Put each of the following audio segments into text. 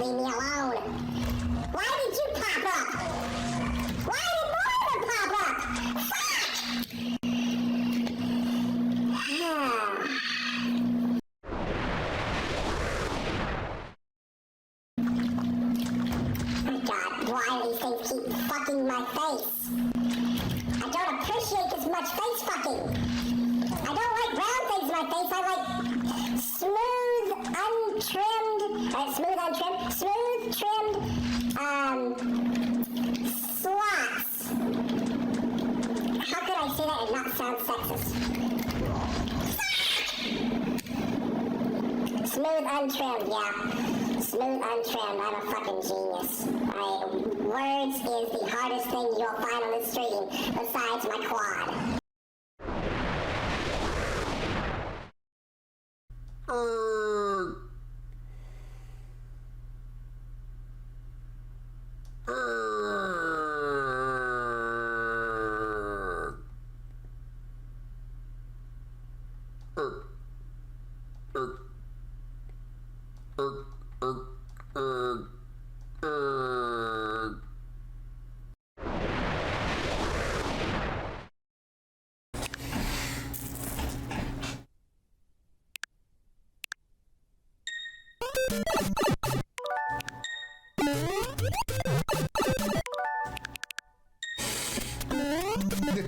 Leave me alone. Why did you pop up? Why did more of them pop up? Fuck! My God, why do these things keep fucking my face? I don't appreciate this much face fucking. I don't like brown things in my face. I like smooth, trimmed, slots. How could I say that and not sound sexist? Smooth, untrimmed, yeah. Smooth, untrimmed. I'm a fucking genius. Words is the hardest thing you'll find on this stream besides my quad.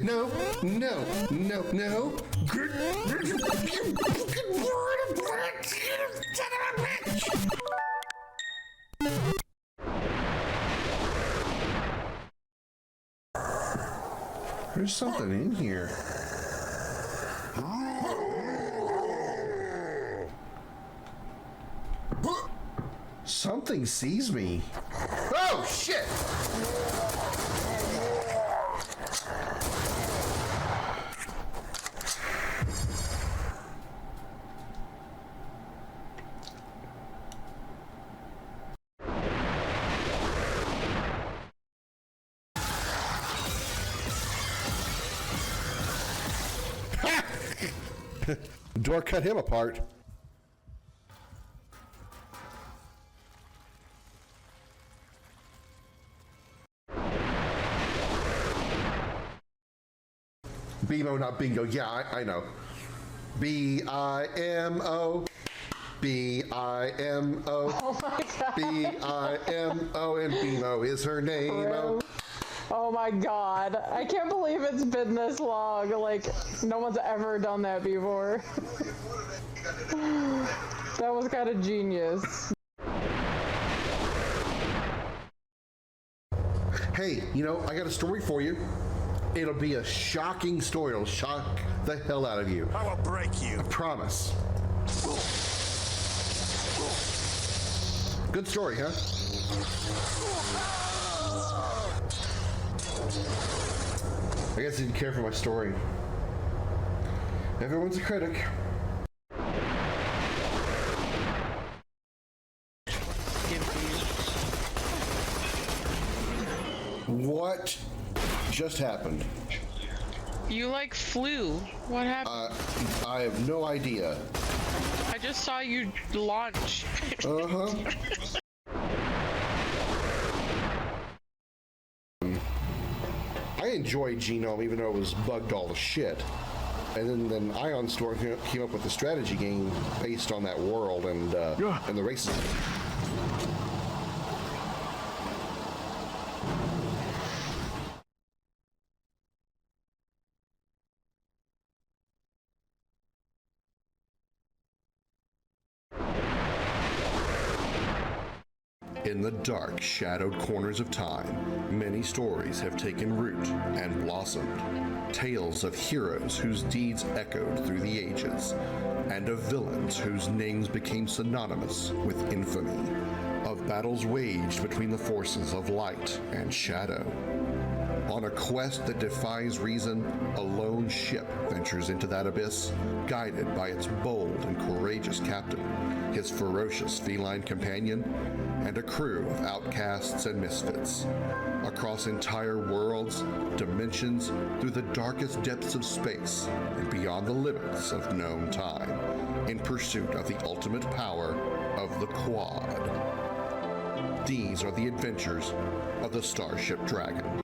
No. There's something in here. Something sees me. Oh, shit! Door cut him apart. BMO, not bingo. Yeah, I know. B-I-M-O. B-I-M-O. Oh my God. B-I-M-O, and BMO is her name. Krim. Oh my God. I can't believe it's been this long. Like, no one's ever done that before. That was kind of genius. Hey, you know, I got a story for you. It'll be a shocking story. It'll shock the hell out of you. I will break you. I promise. Good story, huh? I guess he didn't care for my story. Everyone's a critic. What just happened? You like flew. What happened? I have no idea. I just saw you launch. Uh-huh. I enjoyed Genome even though it was bugged all the shit. And then Ion Store came up with a strategy game based on that world and the races. In the dark, shadowed corners of time, many stories have taken root and blossomed. Tales of heroes whose deeds echoed through the ages, and of villains whose names became synonymous with infamy. Of battles waged between the forces of light and shadow. On a quest that defies reason, a lone ship ventures into that abyss, guided by its bold and courageous captain, his ferocious feline companion, and a crew of outcasts and misfits. Across entire worlds, dimensions, through the darkest depths of space, and beyond the limits of known time, in pursuit of the ultimate power of the Quad. These are the adventures of the Starship Dragon.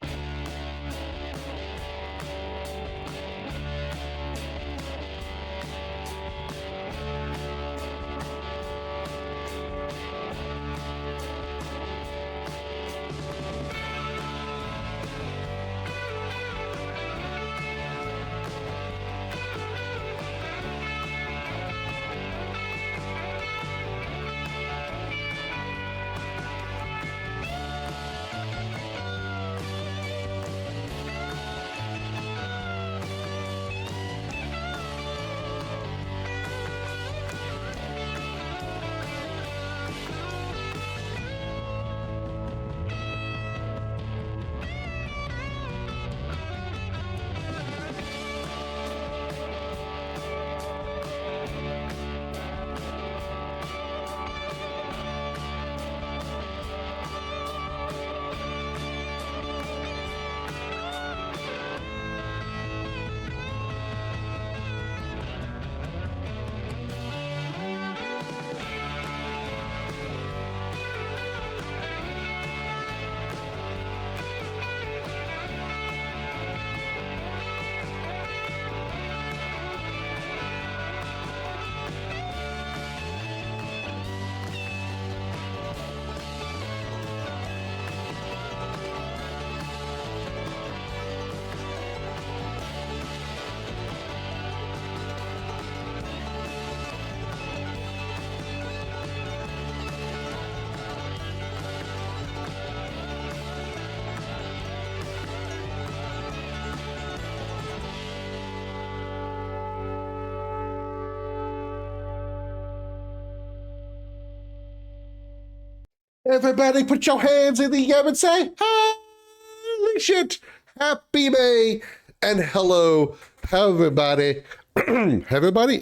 Everybody put your hands in the air and say, holy shit, happy May, and hello, everybody. Everybody,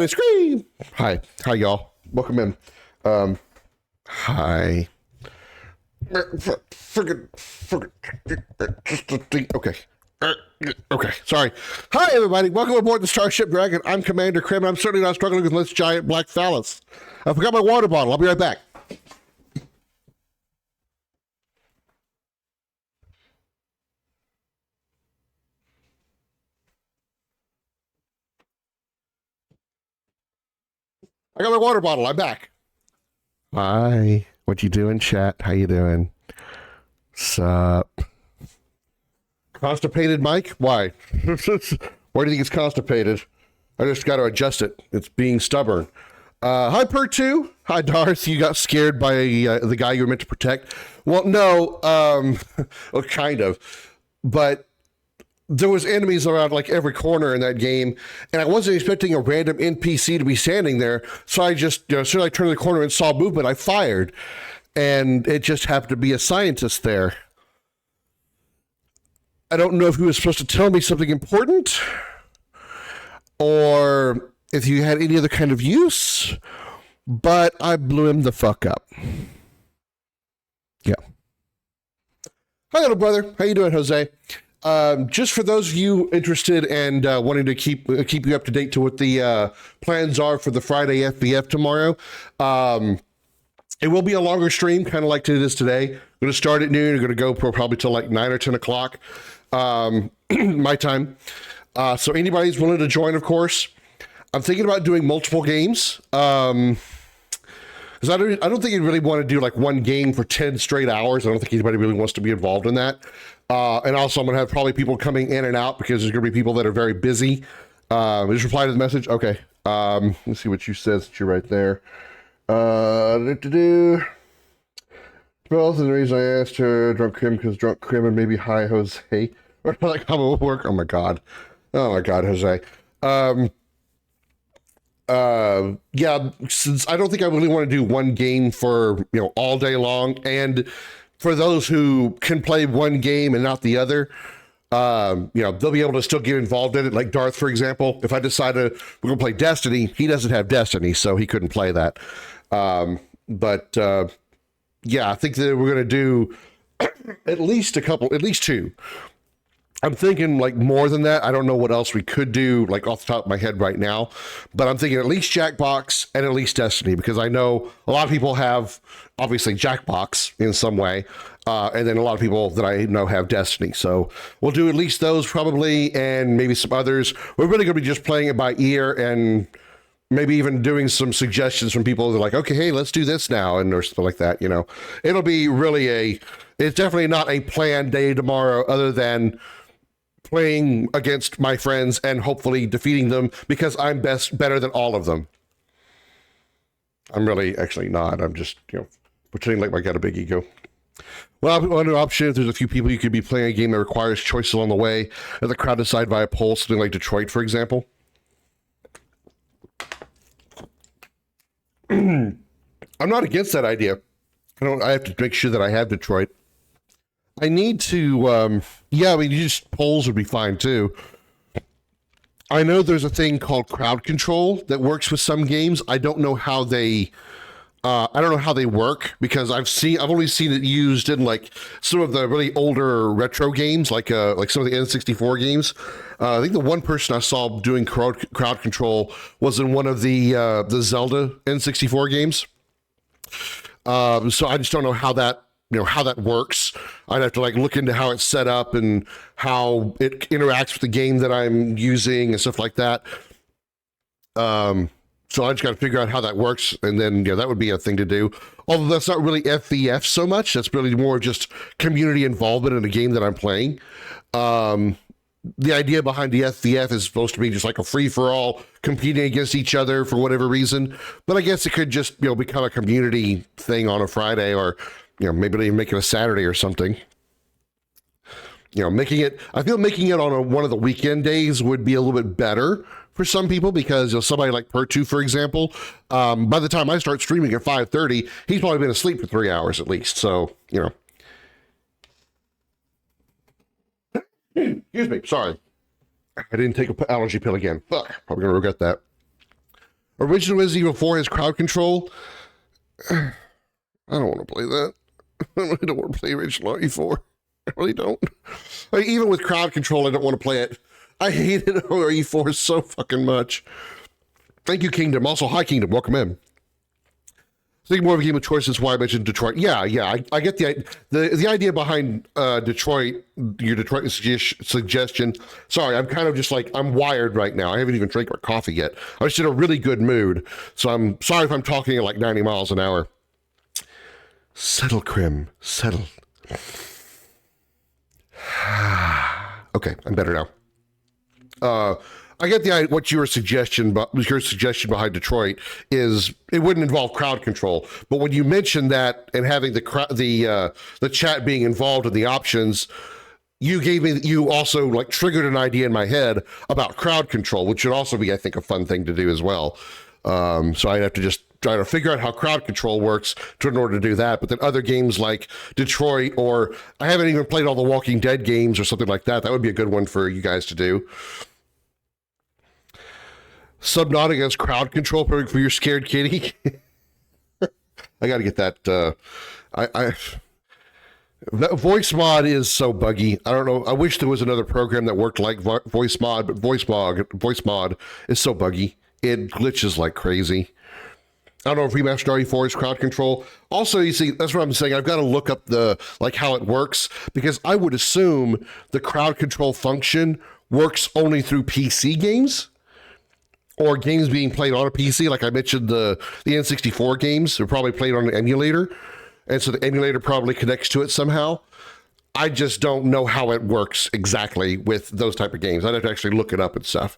scream. Hi, y'all. Welcome in. Hi. Okay, sorry. Hi, everybody. Welcome aboard the Starship Dragon. I'm Commander Krim, and I'm certainly not struggling with this giant black phallus. I forgot my water bottle. I'll be right back. I got my water bottle. I'm back. Hi. What you doing, chat? How you doing? Sup? Constipated, Mike? Why? Why do you think it's constipated? I just got to adjust it. It's being stubborn. Hi, Per2. Hi, Darth. You got scared by the guy you were meant to protect? Well, no. Well, kind of. But there was enemies around like every corner in that game, and I wasn't expecting a random NPC to be standing there. So I just, as soon as I turned the corner and saw movement, I fired. And it just happened to be a scientist there. I don't know if he was supposed to tell me something important, or if you had any other kind of use, but I blew him the fuck up. Yeah. Hi, little brother. How you doing, Jose? Just for those of you interested and wanting to keep you up to date to what the plans are for the Friday FBF tomorrow, it will be a longer stream, kind of like it is today. We're going to start at noon. We're going to go probably till like 9 or 10 o'clock my time. So anybody's willing to join, of course. I'm thinking about doing multiple games. Because I don't think you really want to do like one game for 10 straight hours. I don't think anybody really wants to be involved in that. And also I'm going to have probably people coming in and out because there's going to be people that are very busy. Just reply to the message. Okay. Let's see what you says that you're right there. Both the reason I asked her Drunk Krim because Drunk Krim and maybe Hi Jose. Or like how it will work. Oh my god, Jose. Yeah, since I don't think I really want to do one game for all day long, and for those who can play one game and not the other, they'll be able to still get involved in it. Like Darth, for example, if I decide we're gonna play Destiny, he doesn't have Destiny, so he couldn't play that. Yeah, I think that we're gonna do at least two. I'm thinking like more than that. I don't know what else we could do like off the top of my head right now, but I'm thinking at least Jackbox and at least Destiny, because I know a lot of people have obviously Jackbox in some way, and then a lot of people that I know have Destiny. So we'll do at least those probably, and maybe some others. We're really going to be just playing it by ear, and maybe even doing some suggestions from people that are like, okay, hey, let's do this now, and or something like that. You know, it'll be really it's definitely not a planned day tomorrow, other than playing against my friends and hopefully defeating them, because I'm better than all of them. I'm really actually not. I'm just, pretending like I got a big ego. Well, another option, if there's a few people, you could be playing a game that requires choice along the way, and the crowd decide via poll, something like Detroit, for example. I'm not against that idea. I have to make sure that I have Detroit. I need to, just polls would be fine too. I know there's a thing called crowd control that works with some games. I don't know how they work, because I've only seen it used in like some of the really older retro games, like some of the N64 games. I think the one person I saw doing crowd control was in one of the Zelda N64 games. So I just don't know how that works. I'd have to like look into how it's set up and how it interacts with the game that I'm using and stuff like that. So I just got to figure out how that works, and then that would be a thing to do. Although that's not really FVF so much. That's really more just community involvement in a game that I'm playing. The idea behind the FVF is supposed to be just like a free-for-all, competing against each other for whatever reason. But I guess it could just become a community thing on a Friday, or maybe even make it a Saturday or something. Making it on one of the weekend days would be a little bit better for some people, because somebody like Pertu, for example, by the time I start streaming at 5:30, he's probably been asleep for 3 hours at least. So, excuse me, sorry. I didn't take an allergy pill again. Fuck, probably gonna regret that. Original Resident Evil 4 has crowd control. I don't want to play that. I really don't want to play original RE4. I really don't. Like, even with crowd control, I don't want to play it. I hated RE4 so fucking much. Thank you, Kingdom. Also, hi, Kingdom. Welcome in. I think more of a game of choice is why I mentioned Detroit. Yeah, I get the idea behind Detroit, your Detroit suggestion. Sorry, I'm kind of just like, I'm wired right now. I haven't even drank my coffee yet. I was in a really good mood, so I'm sorry if I'm talking at like 90 miles an hour. Settle, Krim. Settle. Okay, I'm better now. I get what your suggestion behind Detroit is. It wouldn't involve crowd control, but when you mentioned that and having the chat being involved in the options, you also like triggered an idea in my head about crowd control, which should also be, I think, a fun thing to do as well. So I'd have to just try to figure out how crowd control works in order to do that. But then other games like Detroit, or I haven't even played all the Walking Dead games or something like that. That would be a good one for you guys to do. Subnautica has crowd control for your scared kitty. I got to get that. That voice mod is so buggy. I don't know. I wish there was another program that worked like voice mod, but voice mod is so buggy. It glitches like crazy. I don't know if Remastered RE4 is crowd control. Also, you see, that's what I'm saying. I've got to look up how it works, because I would assume the crowd control function works only through PC games, or games being played on a PC. Like I mentioned, the N64 games are probably played on an emulator, and so the emulator probably connects to it somehow. I just don't know how it works exactly with those type of games. I'd have to actually look it up and stuff.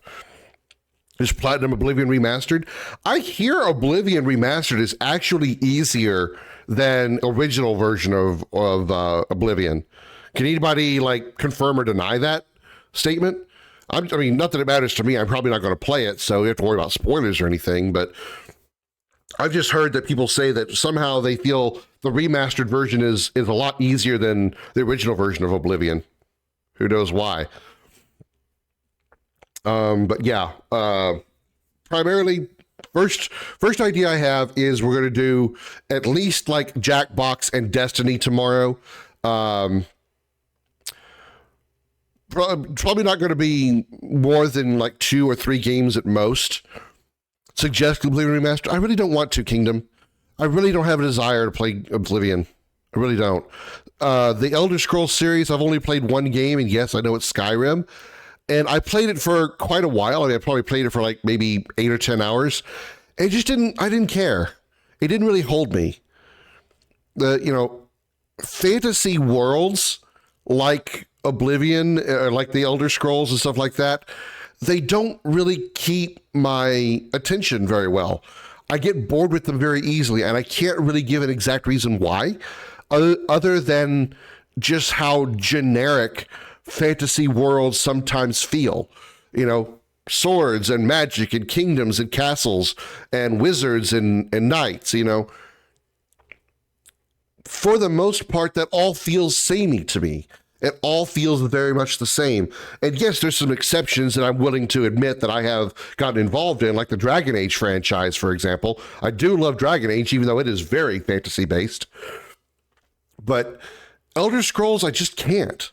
Is Platinum Oblivion Remastered? I hear Oblivion Remastered is actually easier than original version of Oblivion. Can anybody confirm or deny that statement? I mean, not that it matters to me. I'm probably not going to play it, so you have to worry about spoilers or anything, but I've just heard that people say that somehow they feel the remastered version is a lot easier than the original version of Oblivion. Who knows why? But yeah, primarily, first idea I have is we're going to do at least Jackbox and Destiny tomorrow. probably not going to be more than like 2 or 3 games at most. Suggest completing remaster. I really don't want to, Kingdom. I really don't have a desire to play Oblivion. I really don't. The Elder Scrolls series, I've only played 1 game, and yes, I know it's Skyrim. And I played it for quite a while. I mean, I probably played it for like maybe 8 or 10 hours. It just I didn't care. It didn't really hold me. Fantasy worlds like Oblivion, like the Elder Scrolls and stuff like that, they don't really keep my attention very well. I get bored with them very easily, and I can't really give an exact reason why, other than just how generic fantasy worlds sometimes feel. Swords and magic and kingdoms and castles and wizards and knights, For the most part, that all feels samey to me. It all feels very much the same. And yes, there's some exceptions that I'm willing to admit that I have gotten involved in, like the Dragon Age franchise, for example. I do love Dragon Age, even though it is very fantasy-based. But Elder Scrolls, I just can't.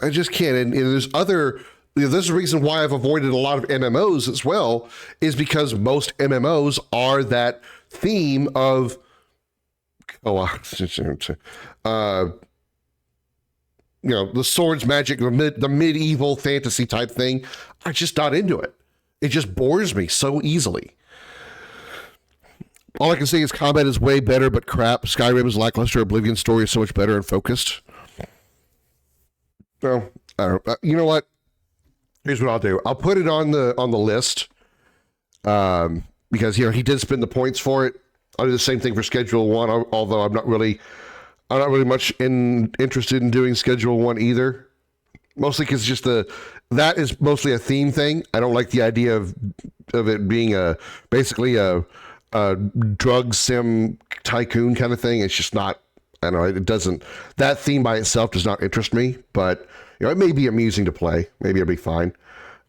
And there's other... There's a reason why I've avoided a lot of MMOs as well, is because most MMOs are that theme of... the swords, magic, the medieval fantasy type thing. I'm just not into it. It just bores me so easily. All I can say is combat is way better, but crap. Skyrim is lackluster. Oblivion's story is so much better and focused. No, I don't. You know what? Here's what I'll do. I'll put it on the list because he did spend the points for it. I'll do the same thing for Schedule 1, although I'm not really much interested in doing Schedule 1 either. Mostly because that is mostly a theme thing. I don't like the idea of it being basically a drug sim tycoon kind of thing. It's just not, I don't know, that theme by itself does not interest me, but it may be amusing to play. Maybe it'll be fine.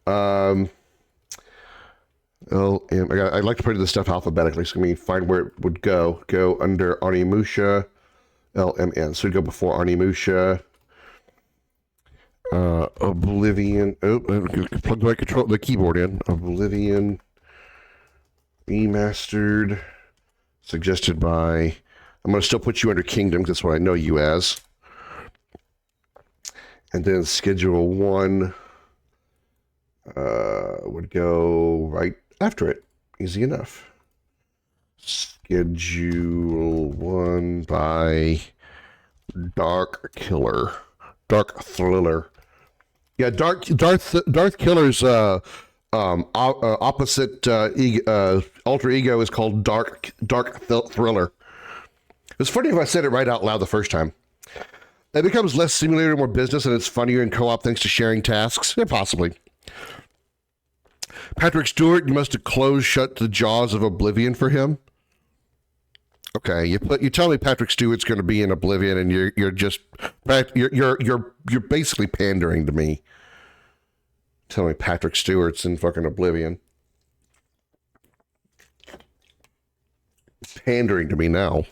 I'd like to put this stuff alphabetically, so let me find where it would go. Go under Onimusha, LMN. So we go before Onimusha. Oblivion. Plug the keyboard in. Oblivion. Remastered. Suggested by... I'm going to still put you under Kingdom, because that's what I know you as. And then Schedule 1 would go right after it. Easy enough. Schedule 1 by Dark Thriller. Yeah, Darth Killer's opposite alter ego is called Dark Thriller. It's funny if I said it right out loud the first time. It becomes less simulator, more business, and it's funnier in co-op thanks to sharing tasks. Yeah, possibly. Patrick Stewart, you must have closed shut the jaws of Oblivion for him. Okay, you tell me Patrick Stewart's going to be in Oblivion, and you're basically pandering to me. Tell me Patrick Stewart's in fucking Oblivion. Pandering to me now.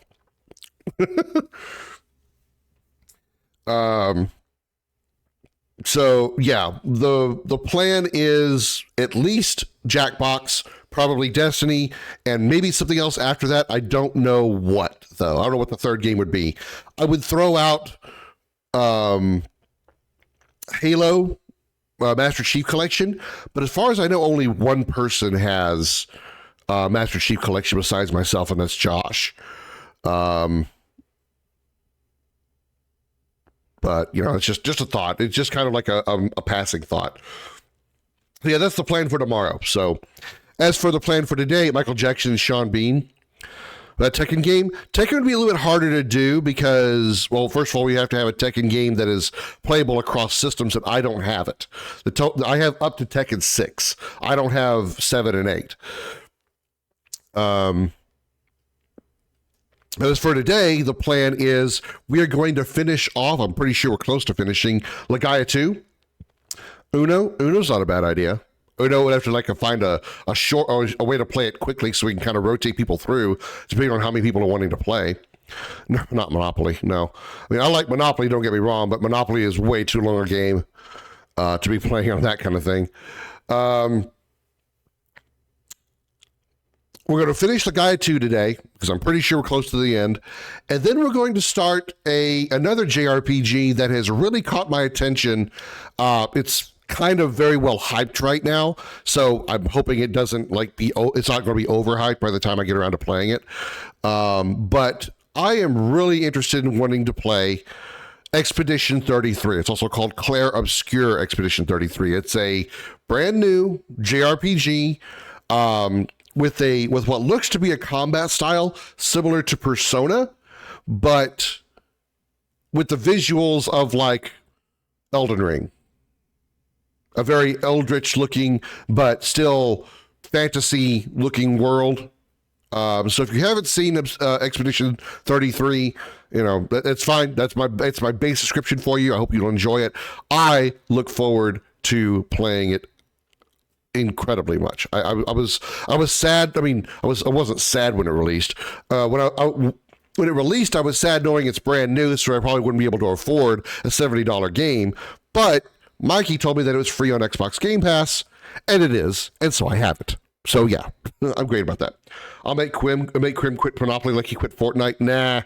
So yeah, the plan is at least Jackbox, probably Destiny, and maybe something else after that. I don't know what, though. I don't know what the third game would be. I would throw out Halo Master Chief Collection, but as far as I know, only one person has Master Chief Collection besides myself, and that's Josh. But, it's just a thought. It's just kind of like a passing thought. Yeah, that's the plan for tomorrow. So, as for the plan for today, Michael Jackson and Sean Bean, that Tekken game. Tekken would be a little bit harder to do because, well, first of all, we have to have a Tekken game that is playable across systems, and I don't have it. I have up to Tekken 6. I don't have 7 and 8. As for today, the plan is we are going to finish off, I'm pretty sure we're close to finishing, Legaia 2. Uno's not a bad idea. Uno would have to find a short or a way to play it quickly so we can kind of rotate people through, depending on how many people are wanting to play. No, not Monopoly, no. I mean, I like Monopoly, don't get me wrong, but Monopoly is way too long a game. to be playing on that kind of thing. We're going to finish Legaia 2 today, because I'm pretty sure we're close to the end. And then we're going to start another JRPG that has really caught my attention. It's kind of very well hyped right now, so I'm hoping it doesn't it's not going to be overhyped by the time I get around to playing it. But I am really interested in wanting to play Expedition 33. It's also called Clair Obscur Expedition 33. It's a brand new JRPG with what looks to be a combat style similar to Persona, but with the visuals of like Elden Ring. A very eldritch looking, but still fantasy looking world. So if you haven't seen Expedition 33, that's fine. That's my base description for you. I hope you'll enjoy it. I look forward to playing it incredibly much. I was sad. I mean, I wasn't sad when it released. When it released, I was sad knowing it's brand new, so I probably wouldn't be able to afford a $70 game. But Mikey told me that it was free on Xbox Game Pass, and it is, and so I have it. So yeah, I'm great about that. I'll make Krim quit Monopoly like he quit Fortnite. No,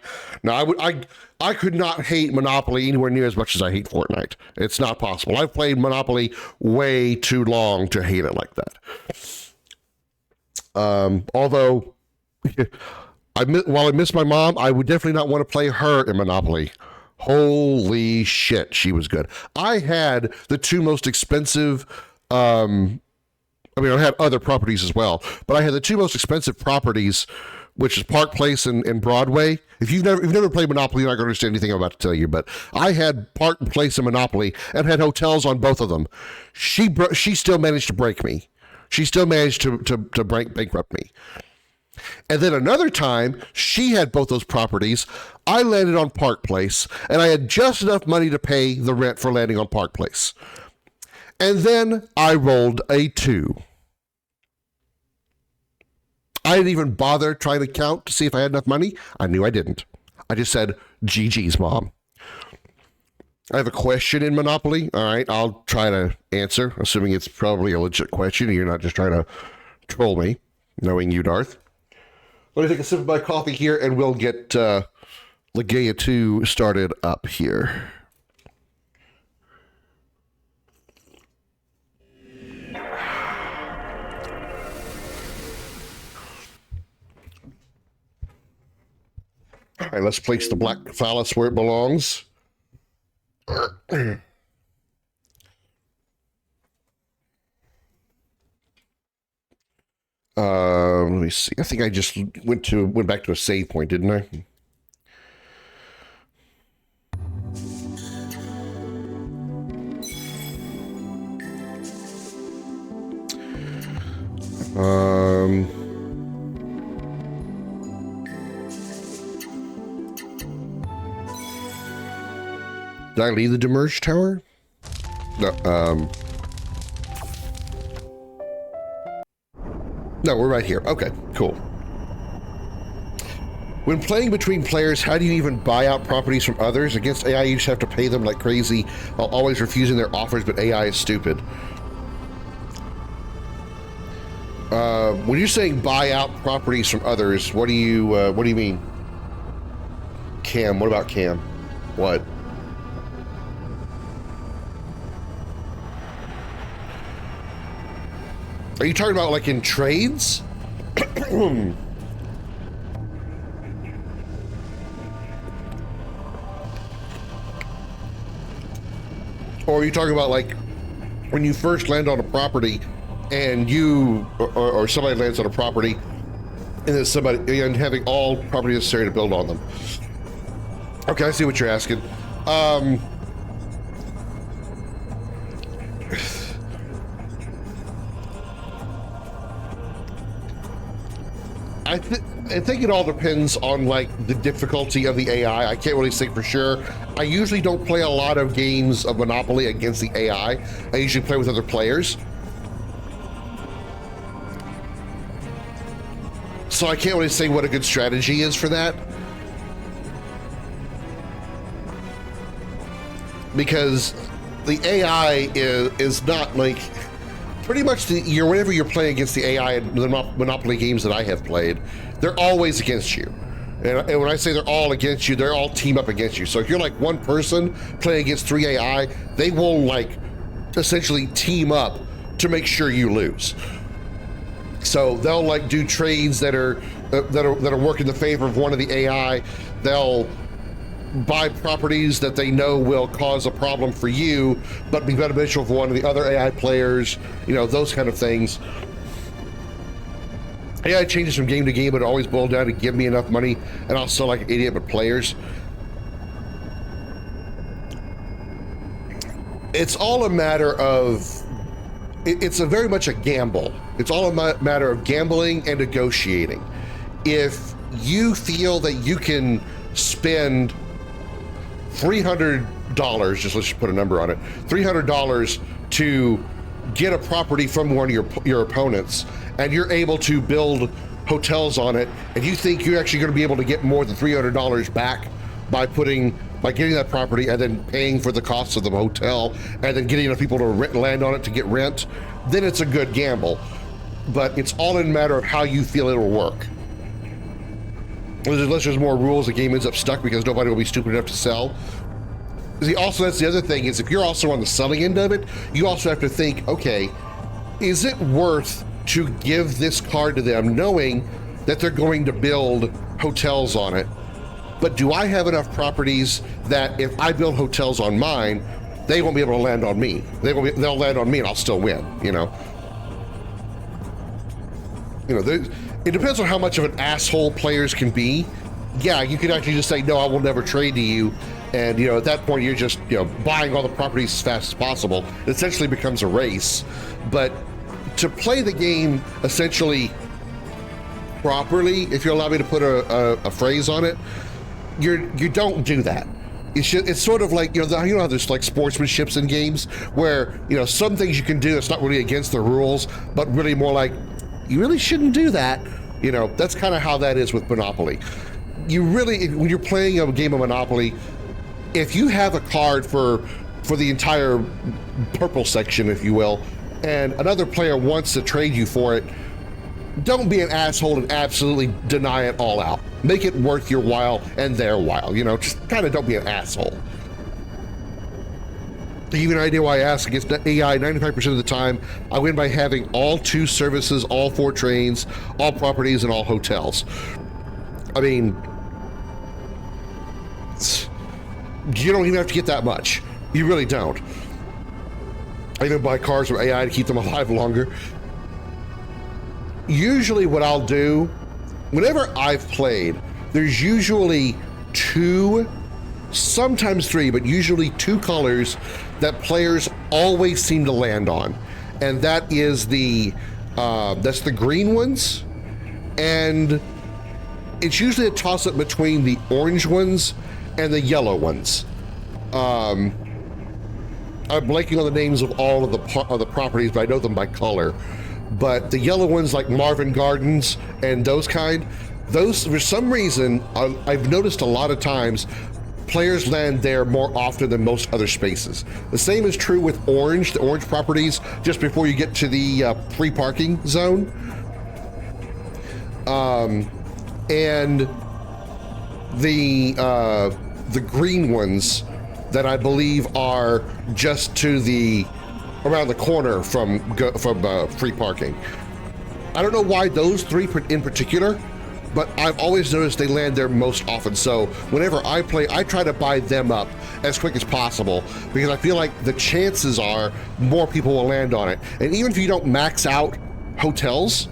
I could not hate Monopoly anywhere near as much as I hate Fortnite. It's not possible. I've played Monopoly way too long to hate it like that. Although, while I miss my mom, I would definitely not want to play her in Monopoly. Holy shit, she was good. I had the two most expensive, I had other properties as well, but I had the two most expensive properties, which is Park Place and Broadway. If you've never played Monopoly, you're not going to understand anything I'm about to tell you, but I had Park Place and Monopoly and had hotels on both of them. She still managed to break me. She still managed to bankrupt me. And then another time, she had both those properties. I landed on Park Place, and I had just enough money to pay the rent for landing on Park Place. And then I rolled a 2. I didn't even bother trying to count to see if I had enough money. I knew I didn't. I just said, GG's, Mom. I have a question in Monopoly. All right, I'll try to answer, assuming it's probably a legit question and you're not just trying to troll me, knowing you, Darth. Let me take a sip of my coffee here, and we'll get Legaia 2 started up here. All right, let's place the black phallus where it belongs. Let me see. I think I just went back to a save point, didn't I? Did I leave the Demerge Tower? No, no, we're right here. Okay, cool. When playing between players, how do you even buy out properties from others? Against AI, you just have to pay them like crazy while always refusing their offers, but AI is stupid. When you're saying buy out properties from others, what do you mean? Cam, what about Cam? What? Are you talking about like in trades? Or are you talking about like when you first land on a property and you or somebody lands on a property and then somebody and having all property necessary to build on them? Okay, I see what you're asking. I think it all depends on like the difficulty of the AI. I can't really say for sure. I usually don't play a lot of games of Monopoly against the AI. I usually play with other players. So I can't really say what a good strategy is for that. Because the AI is not like pretty much whenever you're playing against the AI in the Monopoly games that I have played, they're always against you. And when I say they're all against you, they're all team up against you. So if you're like one person playing against 3 AI, they will like essentially team up to make sure you lose. So they'll like do trades that are work in the favor of one of the AI. They'll buy properties that they know will cause a problem for you, but be beneficial for one of the other AI players, you know, those kind of things. AI changes from game to game, but it always boils down to give me enough money and I'll sell like an idiot with players. It's all a matter of, it's a very much a gamble. It's all a matter of gambling and negotiating. If you feel that you can spend $300, just let's just put a number on it, $300 to get a property from one of your opponents, and you're able to build hotels on it, and you think you're actually going to be able to get more than $300 back by getting that property and then paying for the costs of the hotel and then getting enough people to land on it to get rent, then it's a good gamble. But it's all in a matter of how you feel it'll work. Unless there's more rules, the game ends up stuck because nobody will be stupid enough to sell. See, also, that's the other thing, is if you're also on the selling end of it, you also have to think, okay, is it worth to give this card to them knowing that they're going to build hotels on it? But do I have enough properties that if I build hotels on mine, they won't be able to land on me? They'll land on me and I'll still win, you know? It depends on how much of an asshole players can be. Yeah, you could actually just say, no, I will never trade to you. And, you know, at that point, you're just, you know, buying all the properties as fast as possible. It essentially becomes a race. But to play the game essentially properly, if you allow me to put a phrase on it, you don't do that. It's sort of like, you know how there's like sportsmanships in games where, you know, some things you can do that's not really against the rules, but really more like, you really shouldn't do that. You know, that's kind of how that is with Monopoly. You really, when you're playing a game of Monopoly, if you have a card for the entire purple section, if you will, and another player wants to trade you for it, don't be an asshole and absolutely deny it all out. Make it worth your while and their while, you know, just kind of don't be an asshole. To give you an idea why I ask, against AI, 95% of the time, I win by having all 2 services, all 4 trains, all properties, and all hotels. I mean, you don't even have to get that much. You really don't. I even buy cars from AI to keep them alive longer. Usually what I'll do, whenever I've played, there's usually 2, sometimes 3, but usually 2 colors that players always seem to land on. And that is that's the green ones, and it's usually a toss-up between the orange ones and the yellow ones. I'm blanking on the names of all of the properties, but I know them by color. But the yellow ones, like Marvin Gardens and those kind, those, for some reason, I've noticed a lot of times, players land there more often than most other spaces. The same is true with orange, the orange properties, just before you get to the free parking zone. And the green ones that I believe are just to the around the corner from free parking. I don't know why those 3 in particular, but I've always noticed they land there most often. So whenever I play, I try to buy them up as quick as possible because I feel like the chances are more people will land on it. And even if you don't max out hotels,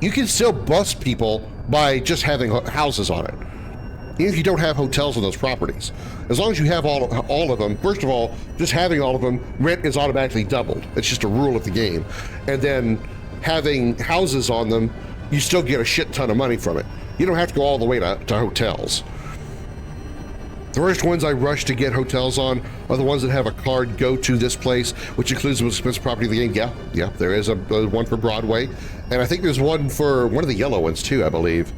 you can still bust people by just having houses on it. Even if you don't have hotels on those properties. As long as you have all of them, first of all, just having all of them, rent is automatically doubled. It's just a rule of the game. And then having houses on them, you still get a shit ton of money from it. You don't have to go all the way to hotels. The first ones I rush to get hotels on are the ones that have a card, go to this place, which includes the most expensive property of the game. Yeah, there is a one for Broadway. And I think there's one for one of the yellow ones too, I believe.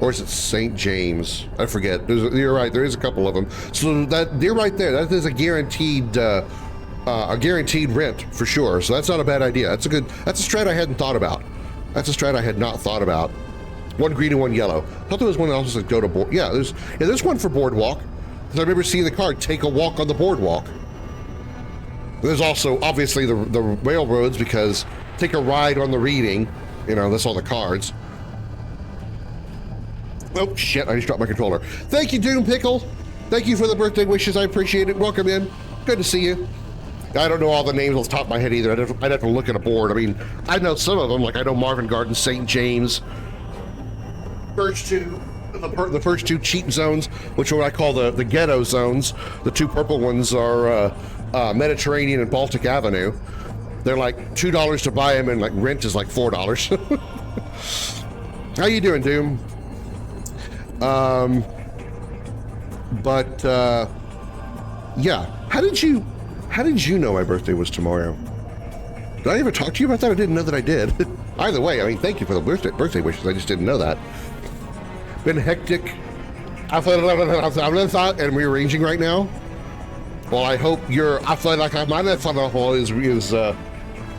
Or is it St. James? I forget. You're right. There is a couple of them. So that they're right there. That is a guaranteed rent for sure. So that's not a bad idea. That's a strat I hadn't thought about. That's a strat I had not thought about. One green and one yellow. I thought there was one else that go to board. Yeah, there's one for boardwalk. I remember seeing the card, take a walk on the boardwalk. There's also obviously the railroads, because take a ride on the reading. You know, that's all the cards. Oh shit, I just dropped my controller. Thank you, Doom Pickle. Thank you for the birthday wishes, I appreciate it. Welcome in, good to see you. I don't know all the names off the top of my head either. I'd have to look at a board. I mean, I know some of them, like I know Marvin Garden, St. James. The first two cheap zones, which are what I call the ghetto zones. The two purple ones are Mediterranean and Baltic Avenue. They're like $2 to buy them, and like rent is like $4. How you doing, Doom? Yeah. How did you know my birthday was tomorrow? Did I ever talk to you about that? I didn't know that I did. Either way, I mean, thank you for the birthday wishes. I just didn't know that. Been hectic. And rearranging right now. Well, I hope your is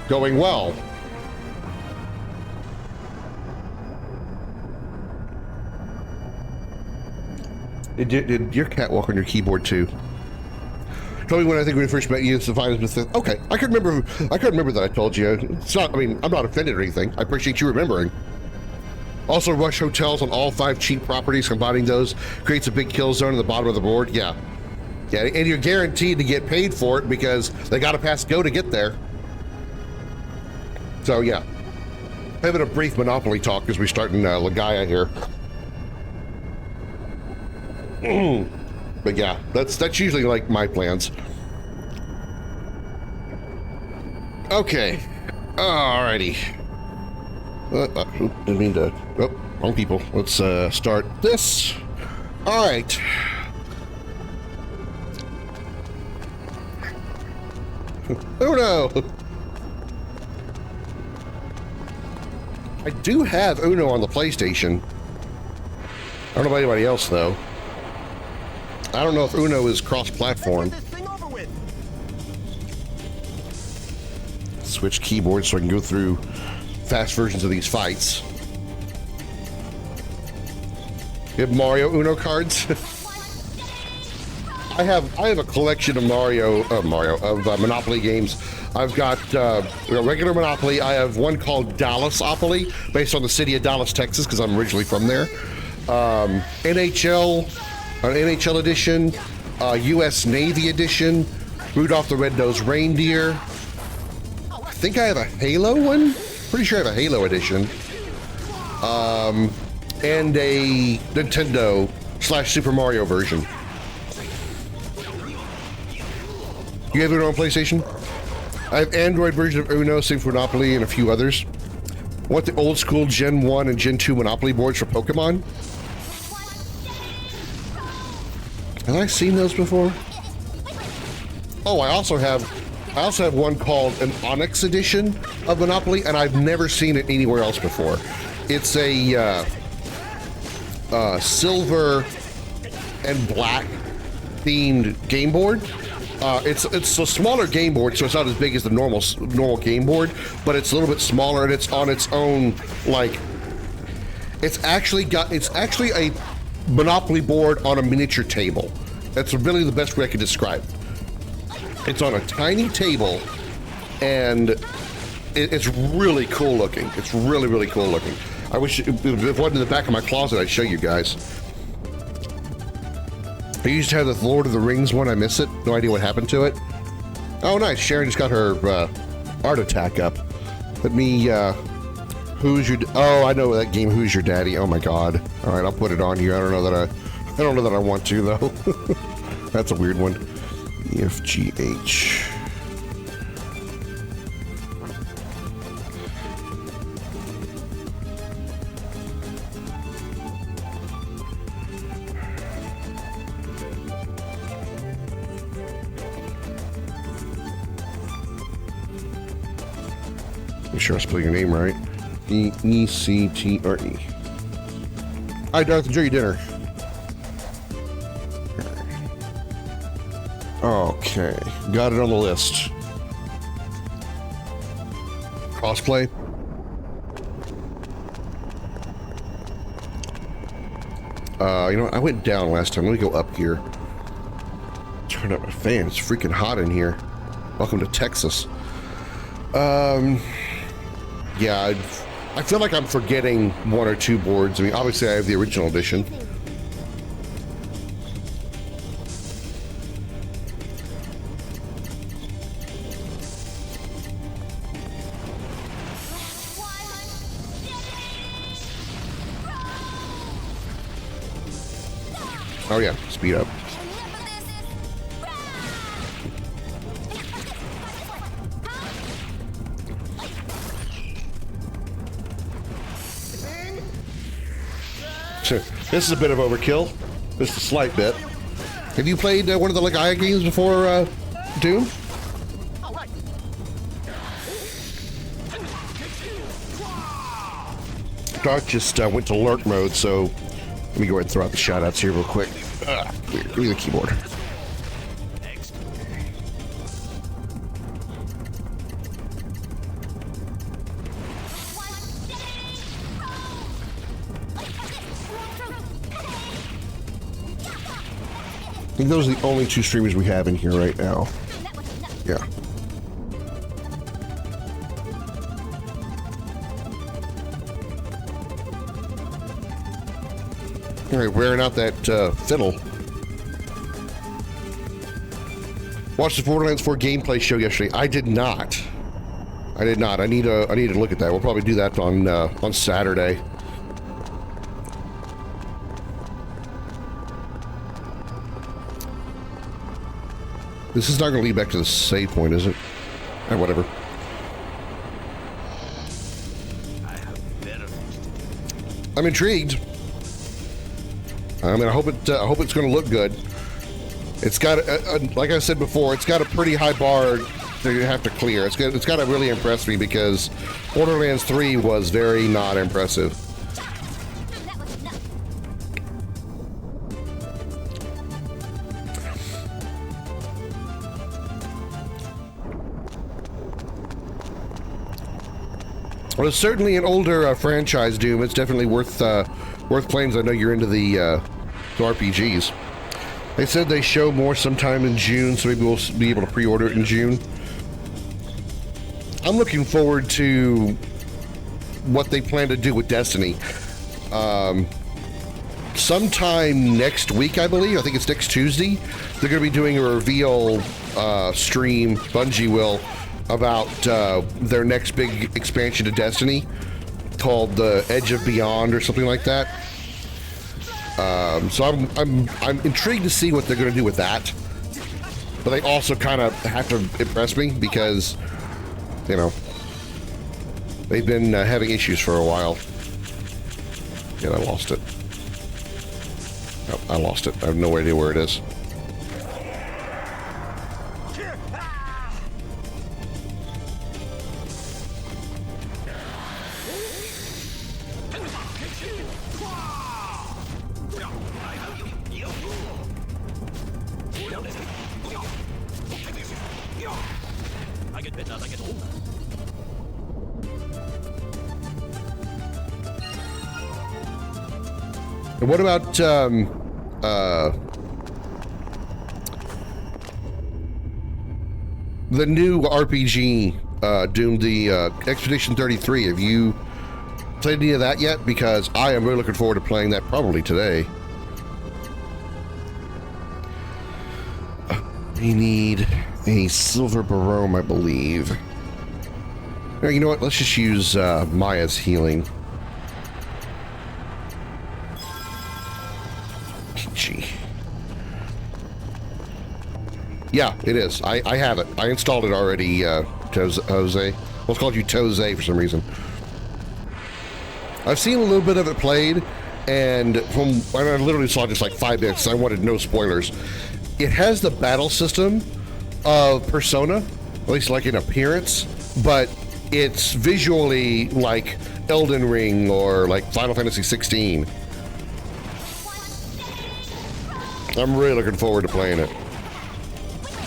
going well. Did your cat walk on your keyboard too? Tell me when I think we first met you. It's the finest. Okay, I couldn't remember that I told you. It's not. I mean, I'm not offended or anything. I appreciate you remembering. Also, rush hotels on all 5 cheap properties. Combining those creates a big kill zone at the bottom of the board. Yeah, and you're guaranteed to get paid for it because they got to pass go to get there. So yeah, having a brief Monopoly talk as we start in Legaia here. But yeah, that's usually like my plans. Okay, alrighty. Didn't mean to. Oh, wrong people. Let's start this. All right. Oh no. I do have Uno on the PlayStation. I don't know about anybody else though. I don't know if Uno is cross-platform. Switch keyboard so I can go through fast versions of these fights. You have Mario Uno cards? I have a collection of Monopoly games. I've got regular Monopoly. I have one called Dallas-opoly, based on the city of Dallas, Texas, because I'm originally from there. NHL edition, U.S. Navy edition, Rudolph the Red-Nosed Reindeer. I think I have a Halo one. Pretty sure I have a Halo edition. And a Nintendo / Super Mario version. You have Uno on PlayStation? I have Android version of Uno, same for Monopoly, and a few others. I want the old school Gen 1 and Gen 2 Monopoly boards for Pokemon. Have I seen those before? Oh, I also have one called an Onyx edition of Monopoly, and I've never seen it anywhere else before. It's a silver and black themed game board. It's a smaller game board, so it's not as big as the normal game board, but it's a little bit smaller, and it's on its own, like, it's actually a Monopoly board on a miniature table. That's really the best way I could describe it. It's on a tiny table, and it's really cool looking. It's really, really cool looking. I wish if it wasn't in the back of my closet, I'd show you guys. I used to have the Lord of the Rings one. I miss it. No idea what happened to it. Oh, nice. Sharon just got her art attack up. Let me, who's your, oh, I know that game, Who's Your Daddy? Oh my God. All right, I'll put it on here. I don't know that I want to though. That's a weird one. EFGH. Make sure I spell your name right. ECTRE. All right, Darth, enjoy your dinner. Okay, got it on the list. Crossplay. You know what? I went down last time. Let me go up here. Turn up my fan. It's freaking hot in here. Welcome to Texas. Yeah, I feel like I'm forgetting one or two boards. I mean, obviously I have the original edition. Oh yeah, speed up. This is a bit of overkill. Just a slight bit. Have you played one of the Legaia games before, Doom? Dark just went to lurk mode, so let me go ahead and throw out the shoutouts here real quick. Give me the keyboard. I think those are the only two streamers we have in here right now. Yeah. All right, wearing out that fiddle. Watched the Borderlands 4 gameplay show yesterday. I did not. I did not. I need to look at that. We'll probably do that on Saturday. This is not going to lead back to the save point, is it? Whatever. I'm intrigued. I mean, I hope it's going to look good. It's got, like I said before, it's got a pretty high bar that you have to clear. It's got to really impress me because Borderlands 3 was very not impressive. Well, it's certainly an older franchise, Doom. It's definitely worth playing. I know you're into the RPGs. They said they show more sometime in June, so maybe we'll be able to pre-order it in June. I'm looking forward to what they plan to do with Destiny. Sometime next week, I believe. I think it's next Tuesday. They're going to be doing a reveal stream. Bungie will, about their next big expansion to Destiny called the Edge of Beyond or something like that. So I'm intrigued to see what they're going to do with that. But they also kind of have to impress me because, you know, they've been having issues for a while. Yeah, I lost it. Oh, I lost it. I have no idea where it is. And what about the new RPG, Doom, the Expedition 33? Have you played any of that yet? Because I am really looking forward to playing that probably today. We need a Silver Barome, I believe. You know what? Let's just use Maya's healing. Yeah, it is. I have it. I installed it already, Jose. Well, it's called you Jose for some reason. I've seen a little bit of it played, and I literally saw just like 5 minutes. I wanted no spoilers. It has the battle system of Persona, at least like in appearance, but it's visually like Elden Ring or like Final Fantasy 16. I'm really looking forward to playing it.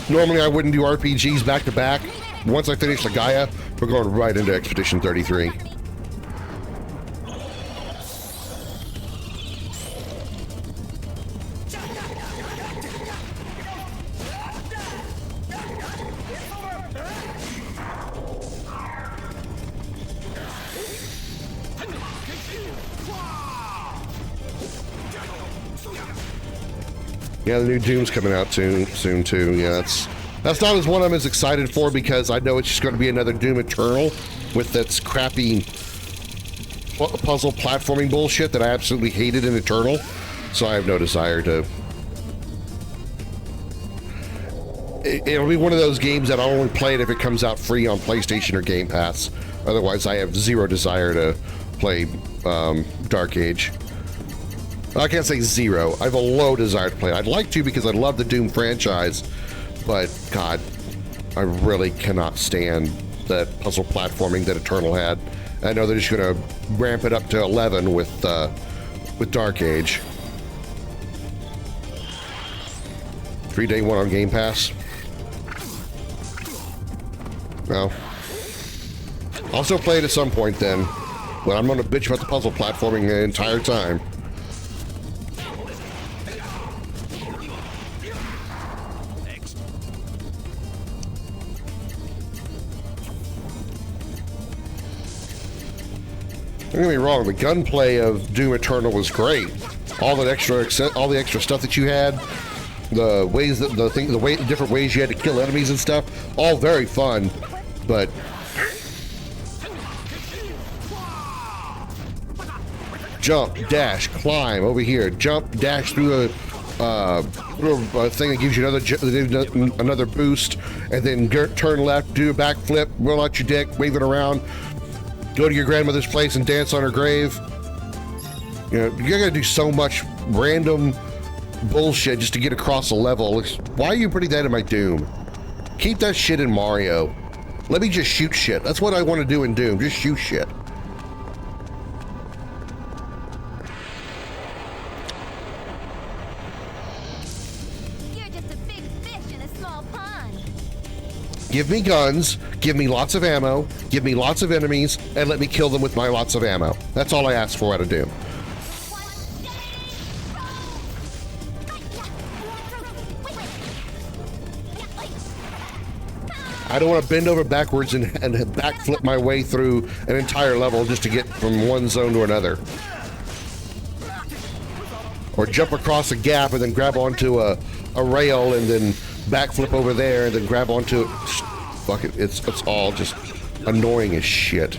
Normally I wouldn't do RPGs back to back. Once I finish Legaia, we're going right into Expedition 33. Yeah, the new Doom's coming out soon too. Yeah, that's not as one I'm as excited for because I know it's just going to be another Doom Eternal with its crappy puzzle platforming bullshit that I absolutely hated in Eternal. So I have no desire to. It'll be one of those games that I'll only play it if it comes out free on PlayStation or Game Pass. Otherwise, I have zero desire to play Dark Age. I can't say zero. I have a low desire to play it. I'd like to because I love the Doom franchise, but God, I really cannot stand that puzzle platforming that Eternal had. I know they're just gonna ramp it up to 11 with Dark Age. Free day one on Game Pass. Well, I'll still play it at some point then, but I'm gonna bitch about the puzzle platforming the entire time. Don't get me wrong, the gunplay of Doom Eternal was great. All the extra stuff that you had, the ways that the different ways you had to kill enemies and stuff, all very fun. But jump, dash, climb over here. Jump, dash through a thing that gives you another boost, and then turn left, do a backflip, roll out your dick, wave it around. Go to your grandmother's place and dance on her grave. You know, you're gonna do so much random bullshit just to get across a level. Why are you putting that in my Doom? Keep that shit in Mario. Let me just shoot shit. That's what I want to do in Doom. Just shoot shit. You're just a big fish in a small pond. Give me guns, give me lots of ammo, give me lots of enemies, and let me kill them with my lots of ammo. That's all I ask for out of Doom. I don't want to bend over backwards and backflip my way through an entire level just to get from one zone to another. Or jump across a gap and then grab onto a rail and then backflip over there and then grab onto it. Fuck it, it's all just annoying as shit.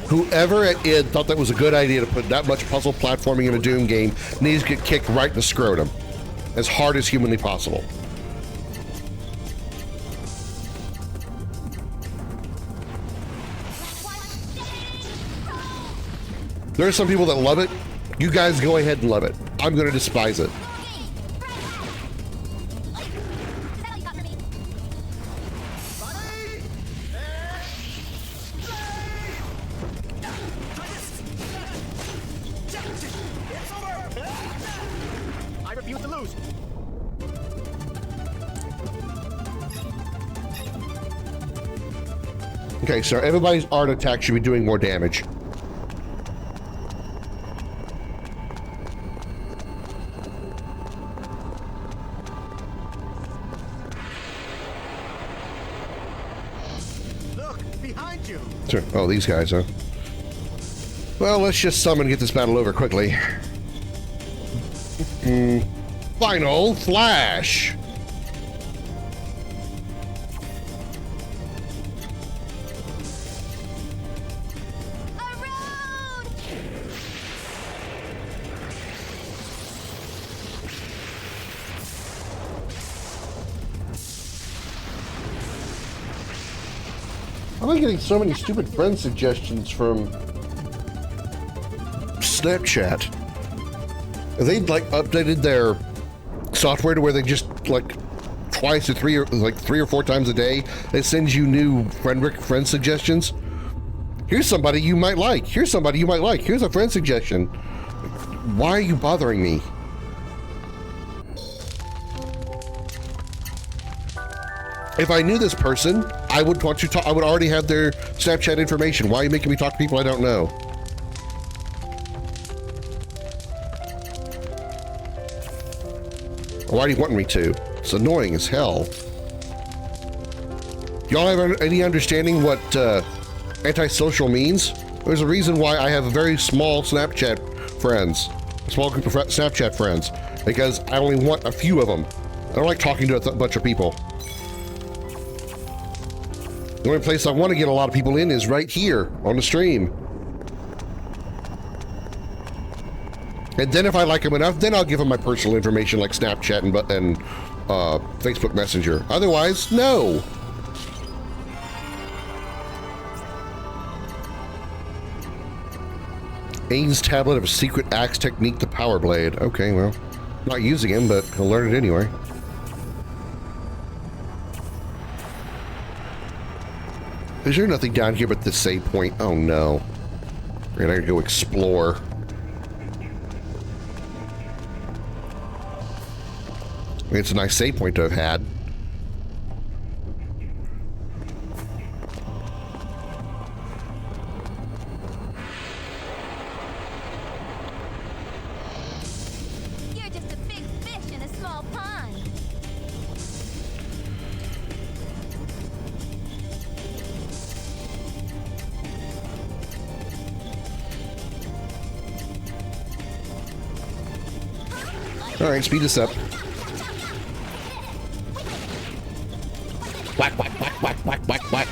Whoever at id thought that was a good idea to put that much puzzle platforming in a Doom game needs to get kicked right in the scrotum as hard as humanly possible. There are some people that love it. You guys go ahead and love it. I'm going to despise it. I refuse to lose. Okay, so everybody's art attack should be doing more damage. Sure. Oh, these guys, huh? Well, let's just summon and get this battle over quickly. Final Flash! I'm getting so many stupid friend suggestions from Snapchat. They like updated their software to where they just like twice or three or four times a day it sends you new friend suggestions. Here's somebody you might like. Here's somebody you might like. Here's a friend suggestion. Why are you bothering me? If I knew this person, I would want to talk. I would already have their Snapchat information. Why are you making me talk to people I don't know? Why do you want me to? It's annoying as hell. Y'all have any understanding what antisocial means? There's a reason why I have a very small Snapchat friends, a small group of Snapchat friends, because I only want a few of them. I don't like talking to a bunch of people. The only place I want to get a lot of people in is right here on the stream. And then if I like them enough, then I'll give them my personal information like Snapchat and Facebook Messenger. Otherwise, no. Ain's tablet of a secret axe technique, the power blade. Okay, well, not using him, but he'll learn it anyway. Is there nothing down here but this save point? Oh no. We're gonna go explore. I mean, it's a nice save point to have had. You're just a big fish in a small pond. All right, speed this up. Whack, whack, whack, whack, whack, whack, whack.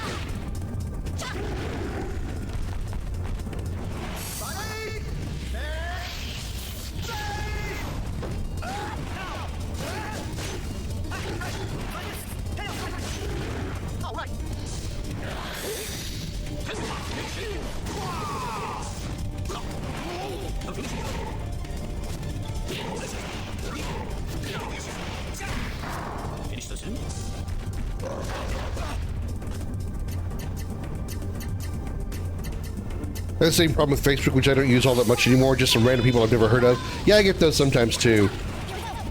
The same problem with Facebook, which I don't use all that much anymore, just some random people I've never heard of. Yeah, I get those sometimes too.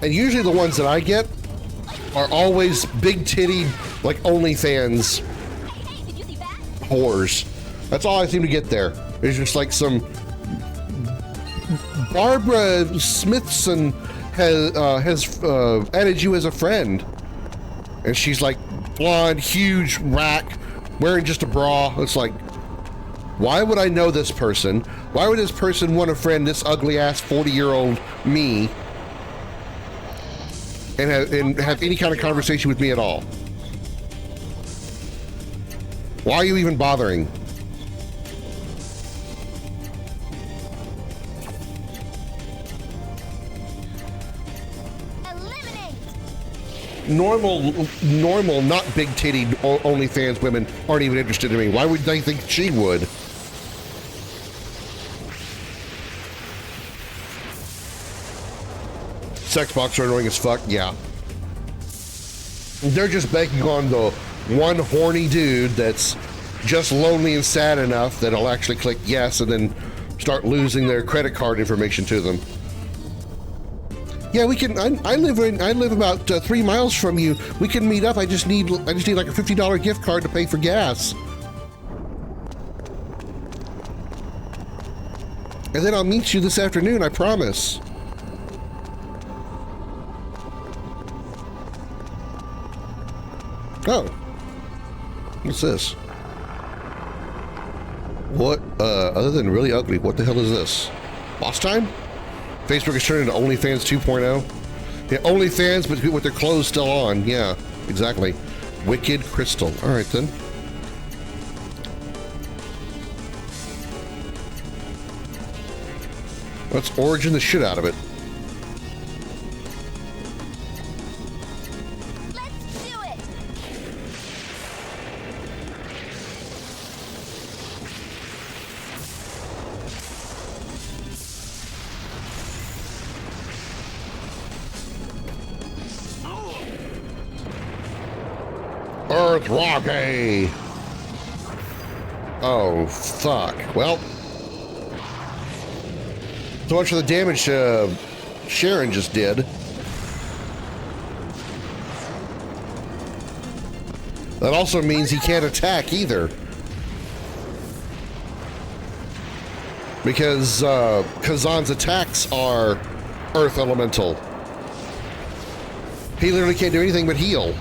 And usually the ones that I get are always big titty, like OnlyFans whores. That's all I seem to get there. It's just like some Barbara Smithson has added you as a friend. And she's like blonde, huge rack, wearing just a bra. It's like, why would I know this person? Why would this person want to friend this ugly ass 40-year-old me and have any kind of conversation with me at all? Why are you even bothering? Normal, not big titty OnlyFans women aren't even interested in me. Why would they think she would? Sex bots are annoying as fuck, yeah. They're just banking on the one horny dude that's just lonely and sad enough that he'll actually click yes and then start losing their credit card information to them. Yeah, we can. I live about 3 miles from you. We can meet up. I just need like a $50 gift card to pay for gas. And then I'll meet you this afternoon, I promise. Oh. What's this? What, other than really ugly, what the hell is this? Boss time? Facebook has turned into OnlyFans 2.0. Yeah, OnlyFans, but with their clothes still on. Yeah, exactly. Wicked Crystal. All right, then. Let's origin the shit out of it. Earth Rocky. Oh, fuck. Well, so much for the damage Sharon just did. That also means he can't attack either. Because Kazan's attacks are Earth Elemental. He literally can't do anything but heal.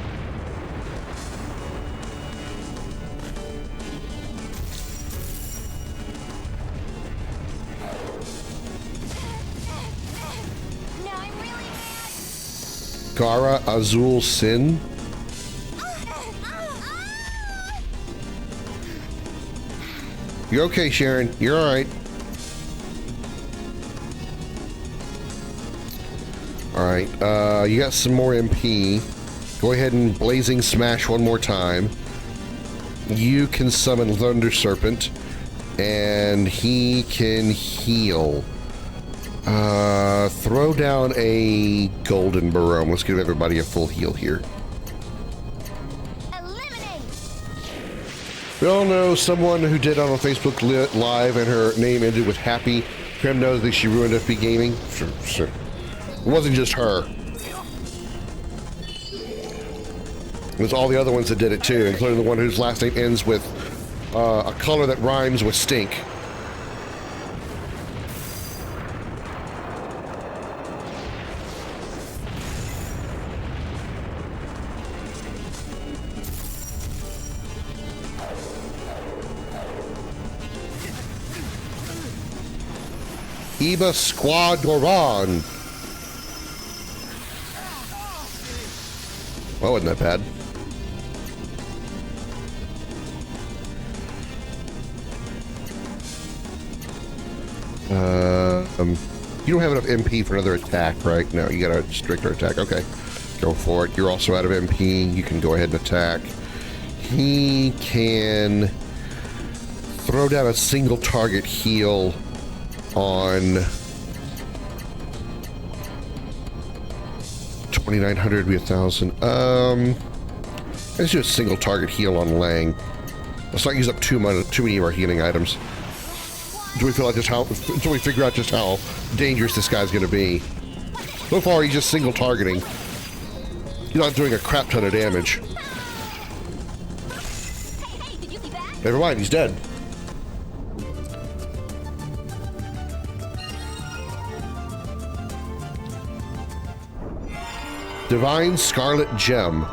No, I'm really mad. Gara Azul Sin. You're okay, Sharon. You're all right. All right. You got some more MP. Go ahead and Blazing Smash one more time. You can summon Thunder Serpent, and he can heal. Throw down a Golden Barome. Let's give everybody a full heal here. We all know someone who did on Facebook Live and her name ended with Happy. Krim knows that she ruined FB Gaming. Sure. It wasn't just her. It was all the other ones that did it too, including the one whose last name ends with a color that rhymes with stink. Eba Squadron. Well, wasn't that bad. You don't have enough MP for another attack, right? No, you got a stricter attack. Okay, go for it. You're also out of MP. You can go ahead and attack. He can throw down a single target heal on 2,900, be 1,000. Let's do a single target heal on Lang. Let's not use up too many of our healing items. Until we figure out just how dangerous this guy's gonna be. So far, he's just single targeting. He's not doing a crap ton of damage. Hey, did you see that? Never mind, he's dead. Divine Scarlet Gem.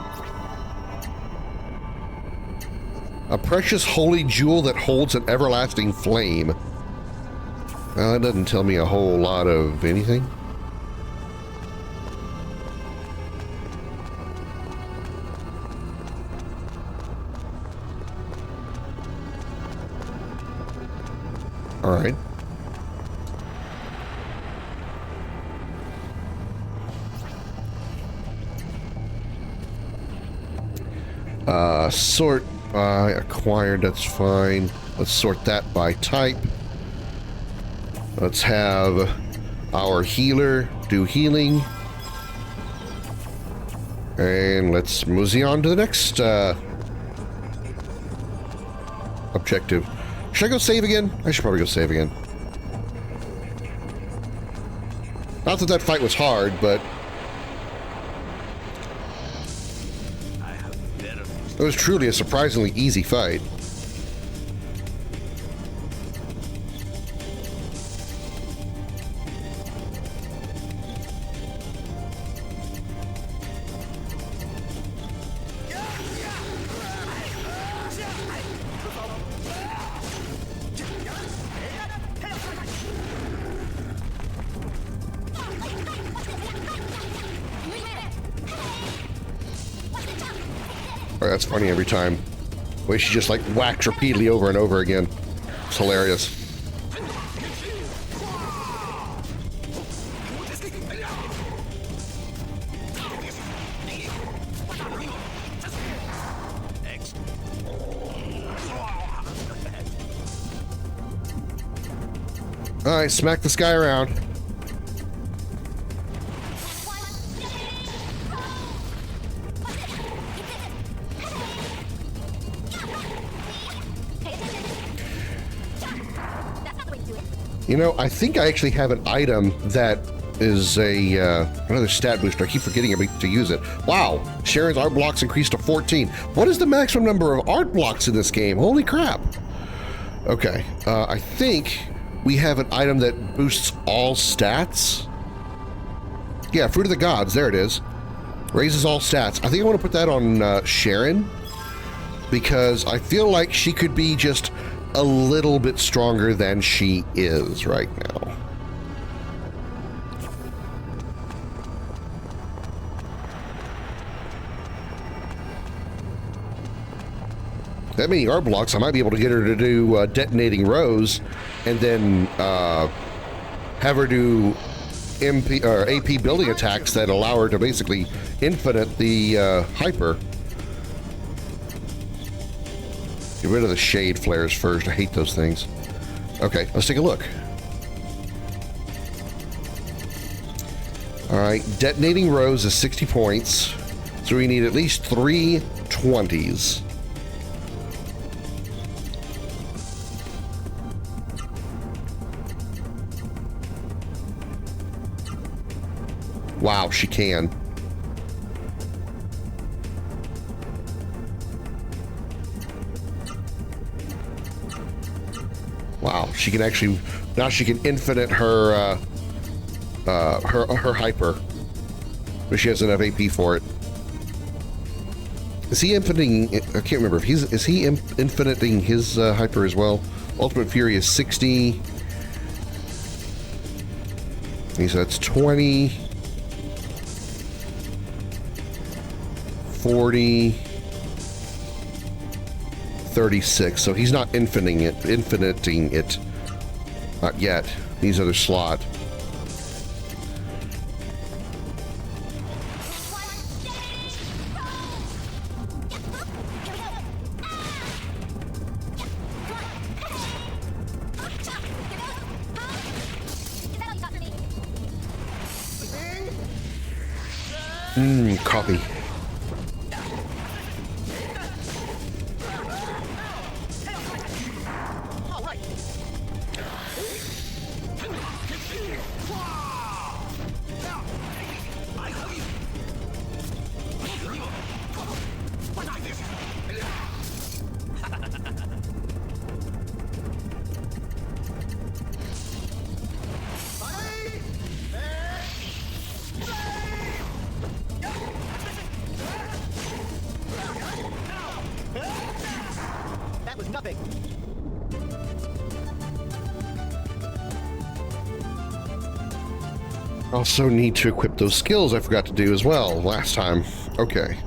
A precious holy jewel that holds an everlasting flame. Well, that doesn't tell me a whole lot of anything. All right. Sort by acquired, that's fine. Let's sort that by type. Let's have our healer do healing. And let's mosey on to the next objective. Should I go save again? I should probably go save again. Not that that fight was hard, but it was truly a surprisingly easy fight. Oh, that's funny every time. The way she just like whacks repeatedly over and over again. It's hilarious. Alright, smack this guy around. You know, I think I actually have an item that is a another stat booster. I keep forgetting to use it. Wow, Sharon's art blocks increased to 14. What is the maximum number of art blocks in this game? Holy crap. Okay, I think we have an item that boosts all stats. Yeah, Fruit of the Gods, there it is. Raises all stats. I think I want to put that on Sharon, because I feel like she could be just a little bit stronger than she is right now. That many art blocks, I might be able to get her to do detonating rows, and then have her do MP or AP building attacks that allow her to basically infinite the hyper. Get rid of the shade flares first. I hate those things. Okay, let's take a look. All right, detonating rows is 60 points, so we need at least 3 20s. Wow, she can. Wow, she can actually, now she can infinite her her hyper, but she has enough AP for it. Is he infiniting? I can't remember if is he infiniting his hyper as well? Ultimate Fury is 60. So that's 20, 40, 36. So he's not infiniting it. Not yet. Needs another slot. Coffee. Also need to equip those skills I forgot to do as well last time. Okay.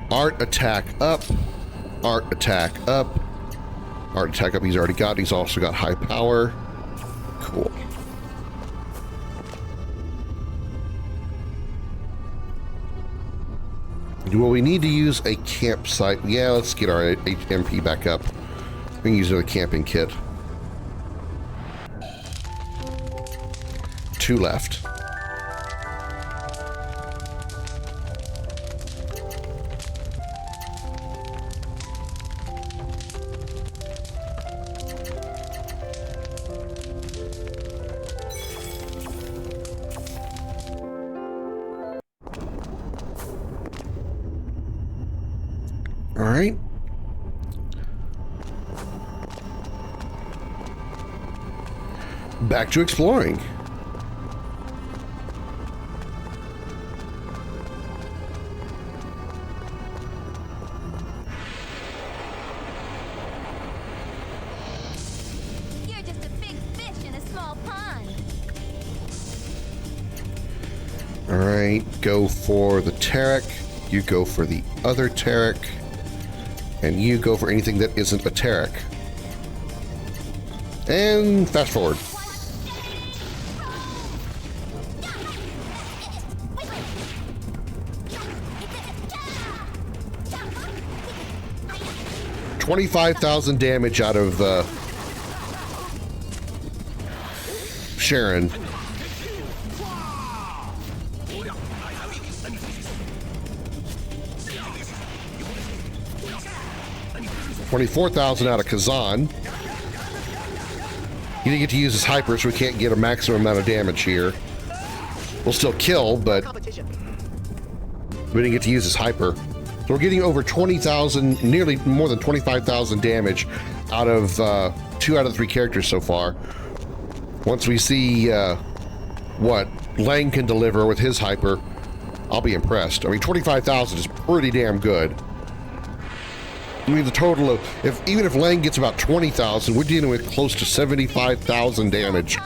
Art attack up. Art attack up. Art attack up he's already got. He's also got high power. Cool. Do we need to use a campsite? Yeah, let's get our MP back up. We can use a camping kit. 2 left. All right. Back to exploring. Go for the Tarek, you go for the other Tarek, and you go for anything that isn't a Tarek. And fast forward. $25,000 damage out of Sharon. $24,000 out of Kazan. He didn't get to use his hyper, so we can't get a maximum amount of damage here. will still kill, but Competition. we didn't get to use his hyper. So we're getting over 20,000, nearly more than 25,000 damage out of 2 out of 3 characters so far. Once we see what Lang can deliver with his hyper, I'll be impressed. I mean, 25,000 is pretty damn good. I mean, the total of, even if Lang gets about 20,000, we're dealing with close to 75,000 damage.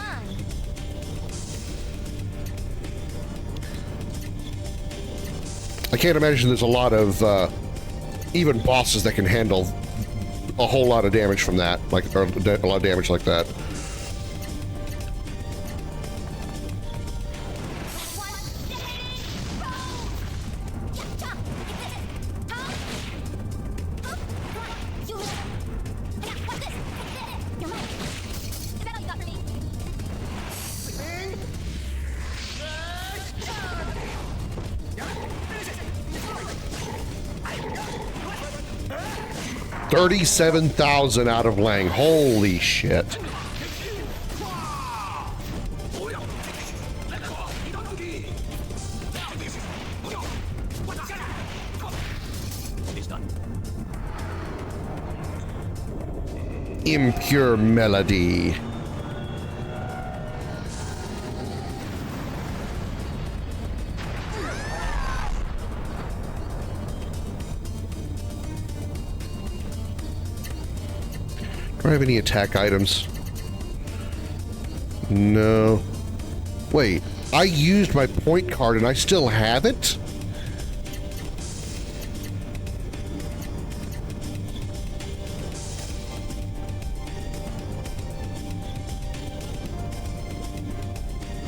I can't imagine there's a lot of even bosses that can handle a whole lot of damage from that, like, or a lot of damage like that. $37,000 out of Lang. Holy shit. Impure melody. Do I have any attack items? No. Wait, I used my point card and I still have it?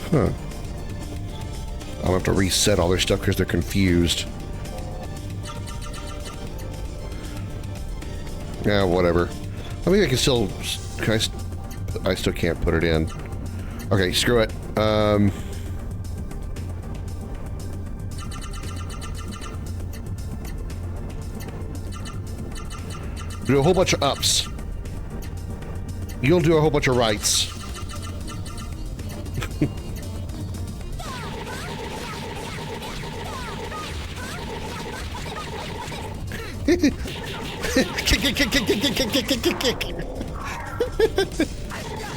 Huh. I'll have to reset all their stuff because they're confused. Yeah, whatever. I mean, I can still... I still can't put it in. Okay, screw it. Do a whole bunch of ups. You'll do a whole bunch of rights.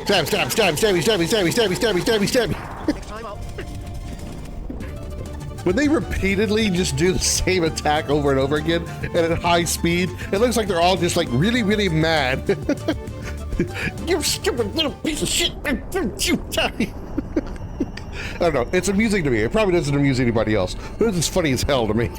Stab, stab, stab, stabby, stabby, stabby, stabby, stabby, stabby, stabby. When they repeatedly just do the same attack over and over again and at high speed, it looks like they're all just like really, really mad. You stupid little piece of shit. I don't know. It's amusing to me. It probably doesn't amuse anybody else. But it's funny as hell to me.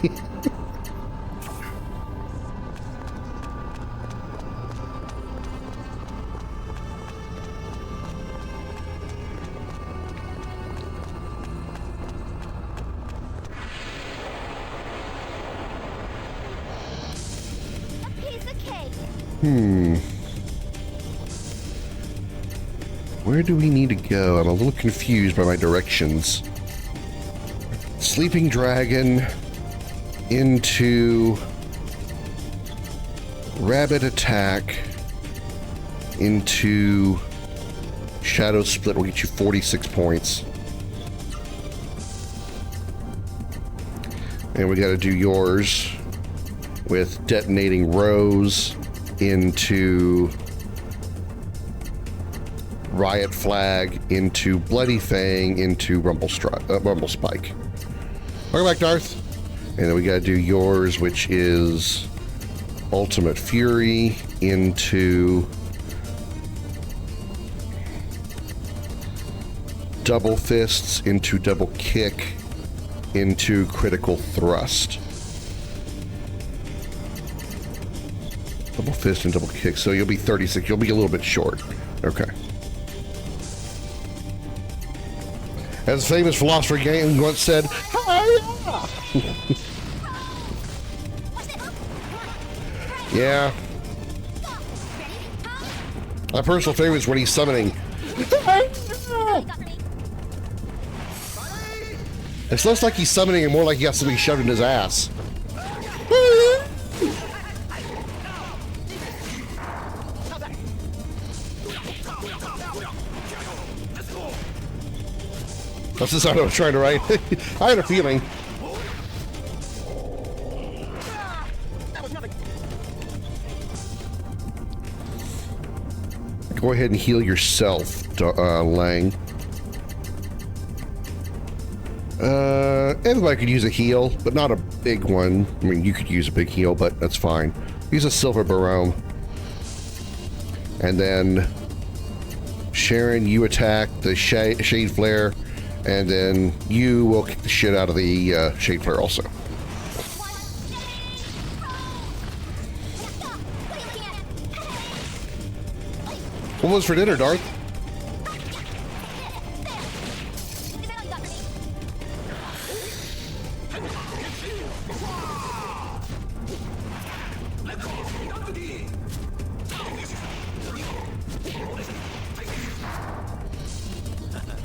Where do we need to go? I'm a little confused by my directions. Sleeping Dragon into Rabbit Attack into Shadow Split will get you 46 points. And we got to do yours with Detonating Rose into Riot Flag into Bloody Fang into Rumble Spike. Welcome back, Darth. And then we gotta do yours, which is Ultimate Fury into Double Fists into Double Kick into Critical Thrust. Double Fist and Double Kick. So you'll be 36. You'll be a little bit short. Okay. As the famous philosopher Gang once said, yeah. My personal favorite is when he's summoning. It's less like he's summoning and more like he got something shoved in his ass. That's just what I was trying to write. I had a feeling. That was nothing. Go ahead and heal yourself, Lang. Everybody could use a heal, but not a big one. I mean, you could use a big heal, but that's fine. Use a silver barome. And then Sharon, you attack the Shade Flare, and then you will kick the shit out of the Shade Flare also. What was for dinner, Darth?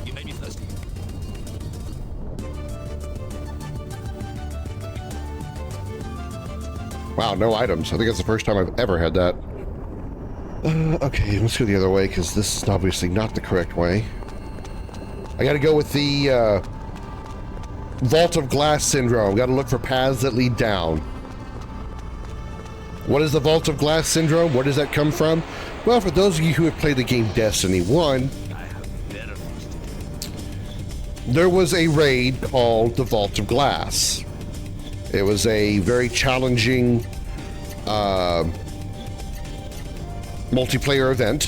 You made me thirsty. Wow, no items. I think that's the first time I've ever had that. Okay, let's go the other way, because this is obviously not the correct way. I gotta go with the Vault of Glass Syndrome. Gotta look for paths that lead down. What is the Vault of Glass Syndrome? Where does that come from? Well, for those of you who have played the game Destiny 1, there was a raid called the Vault of Glass. It was a very challenging multiplayer event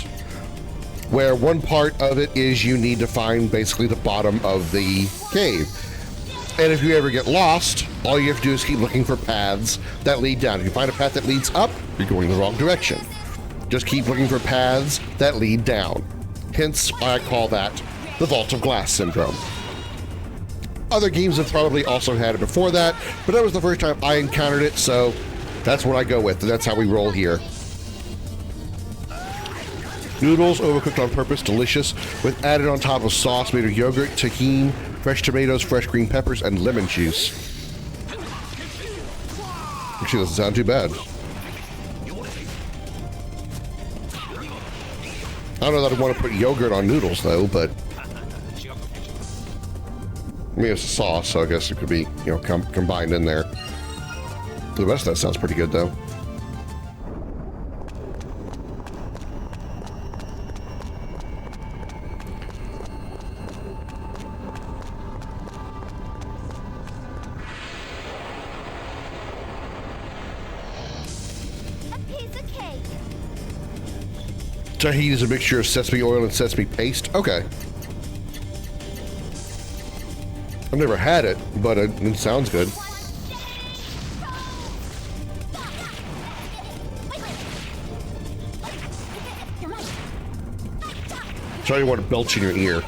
where one part of it is you need to find basically the bottom of the cave. And if you ever get lost, all you have to do is keep looking for paths that lead down. If you find a path that leads up, you're going the wrong direction. Just keep looking for paths that lead down. Hence, I call that the Vault of Glass Syndrome. Other games have probably also had it before that, but that was the first time I encountered it, so that's what I go with. That's how we roll here. Noodles, overcooked on purpose, delicious, with added on top of sauce made of yogurt, tahini, fresh tomatoes, fresh green peppers, and lemon juice. Actually, doesn't sound too bad. I don't know that I want to put yogurt on noodles, though, but I mean, it's a sauce, so I guess it could be, you know, combined in there. The rest of that sounds pretty good, though. Tahini is a mixture of sesame oil and sesame paste. Okay. I've never had it, but it sounds good. Sorry, you want to belch in your ear.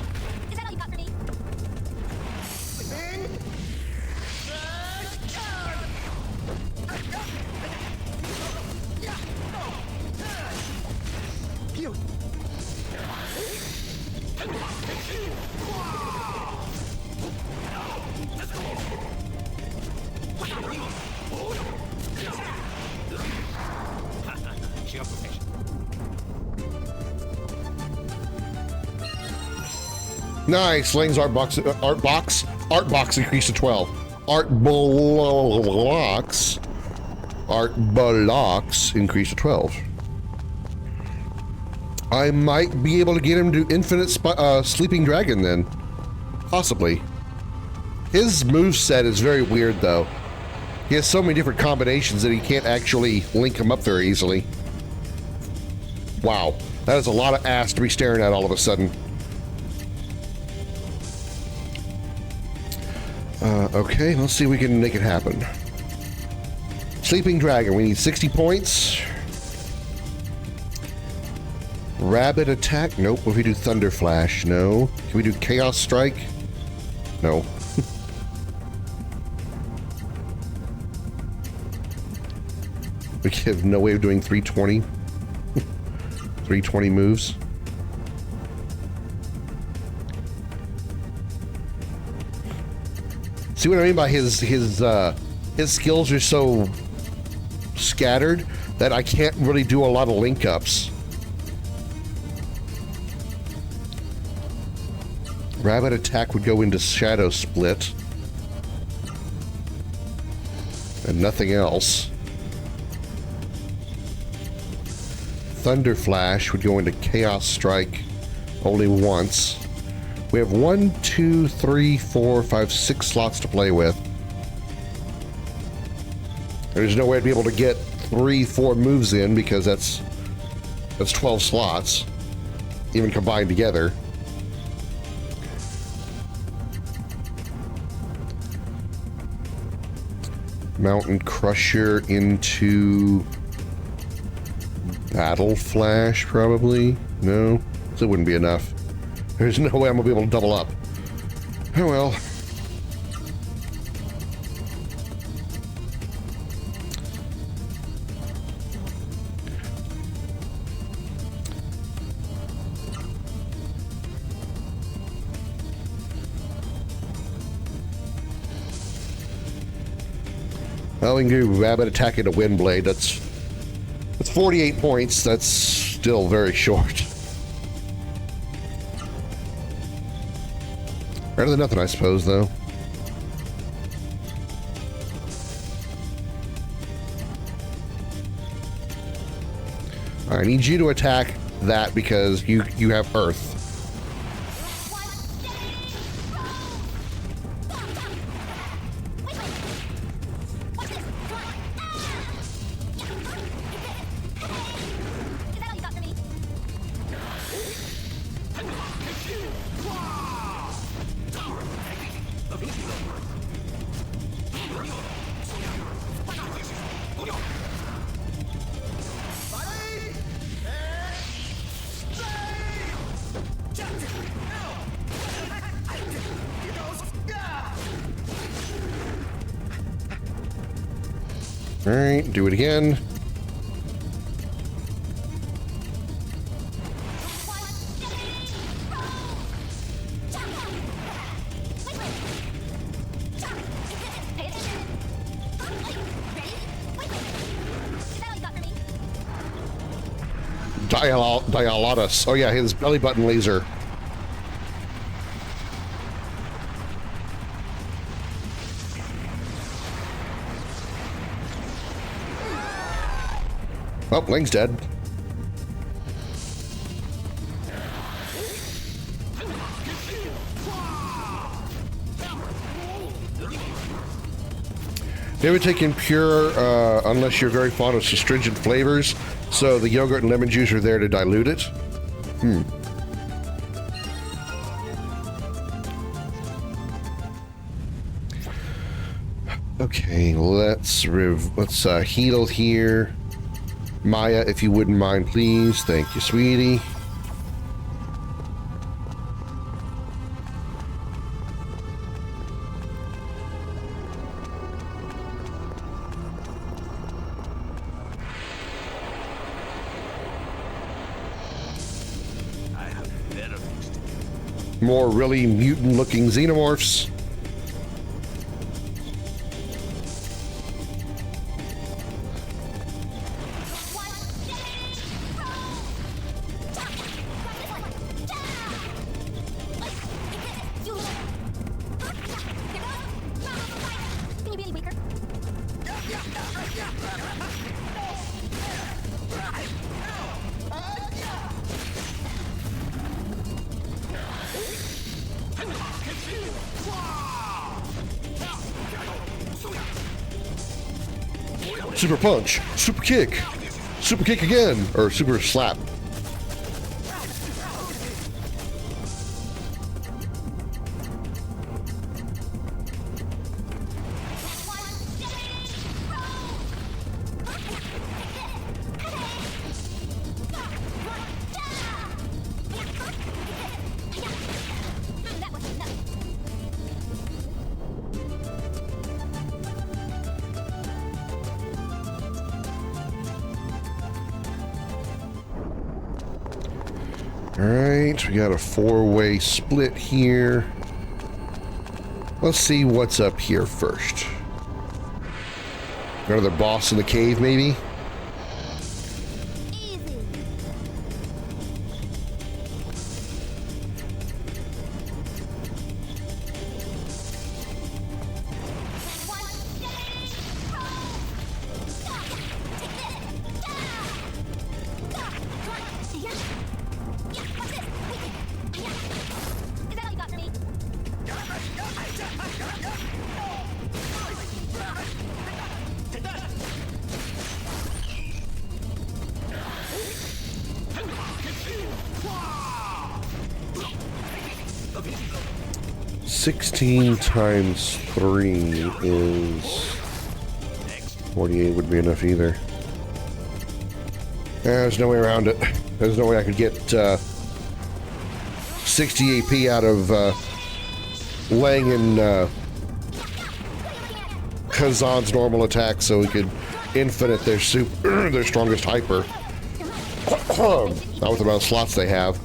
Nice. Lang's art box increased to 12. Art blocks increased to 12. I might be able to get him to infinite sleeping dragon then, possibly. His moveset is very weird though. He has so many different combinations that he can't actually link them up very easily. Wow, that is a lot of ass to be staring at all of a sudden. Okay, let's see if we can make it happen. Sleeping Dragon, we need 60 points. Rabbit Attack, nope. If we do Thunder Flash, no. Can we do Chaos Strike? No. We have no way of doing 320. 320 moves. See what I mean by his skills are so scattered that I can't really do a lot of link ups. Rabbit attack would go into Shadow Split. And nothing else. Thunder Flash would go into Chaos Strike only once. We have 1, 2, 3, 4, 5, 6 slots to play with. There's no way I'd be able to get 3, 4 moves in because that's 12 slots, even combined together. Mountain Crusher into Battle Flash, probably? No, that wouldn't be enough. There's no way I'm gonna be able to double up. Oh well. Well, we can do Rabbit attack into Windblade. That's 48 points. That's still very short. Better than nothing, I suppose, though. I need you to attack that because you have Earth. All right, do it again. Dialatus. Oh yeah, his belly button laser. Oh, Ling's dead. They would take in pure, unless you're very fond of astringent flavors, so the yogurt and lemon juice are there to dilute it. Okay, let's heal here. Maya, if you wouldn't mind, please. Thank you, sweetie. More really mutant-looking xenomorphs. Super punch, super kick again, or super slap. Alright, we got a 4-way split here. Let's see what's up here first. Another boss in the cave, maybe? 16 times 3 is 48 would be enough either. There's no way around it. There's no way I could get 60 AP out of Lang and Kazan's normal attack, so we could infinite their their strongest hyper. Not with the amount of slots they have.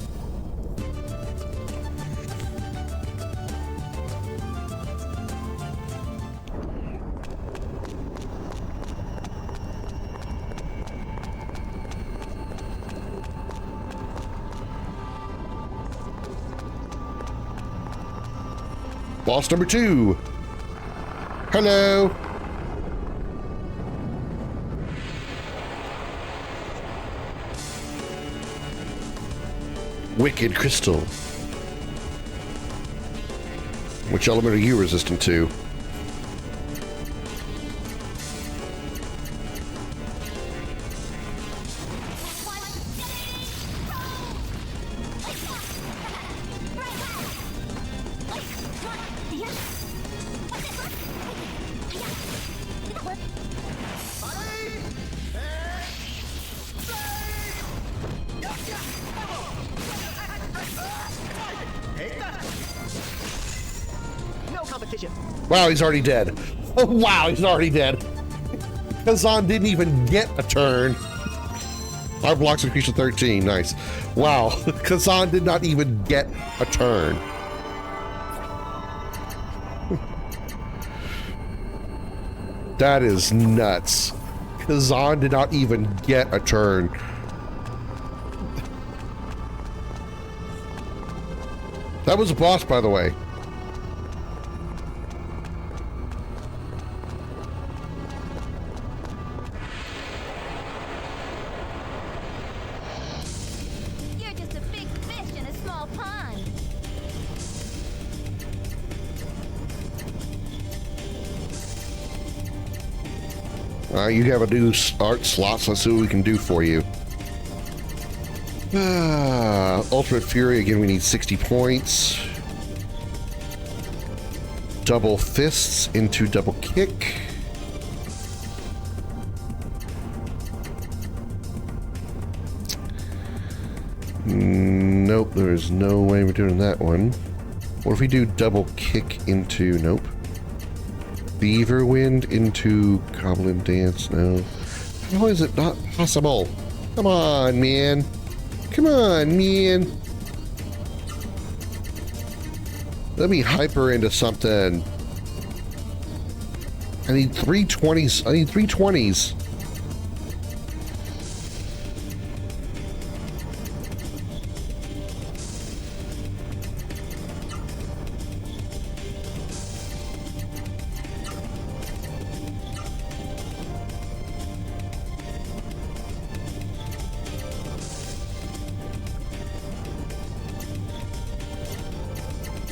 Boss number 2. Hello. Wicked Crystal. Which element are you resistant to? Wow, he's already dead. Oh, wow, he's already dead. Kazan didn't even get a turn. Our blocks increased to 13. Nice. Wow, Kazan did not even get a turn. That is nuts. Kazan did not even get a turn. That was a boss, by the way. You're just a big fish in a small pond. You have a new art slot, so let's see what we can do for you. Ultimate Fury, again, we need 60 points. Double Fists into Double Kick. Nope, there's no way we're doing that one. What if we do Double Kick into... Nope. Beaver Wind into Goblin Dance? No. How is it not possible? Come on, man. Come on, man. Let me hyper into something. I need 320s. I need 320s.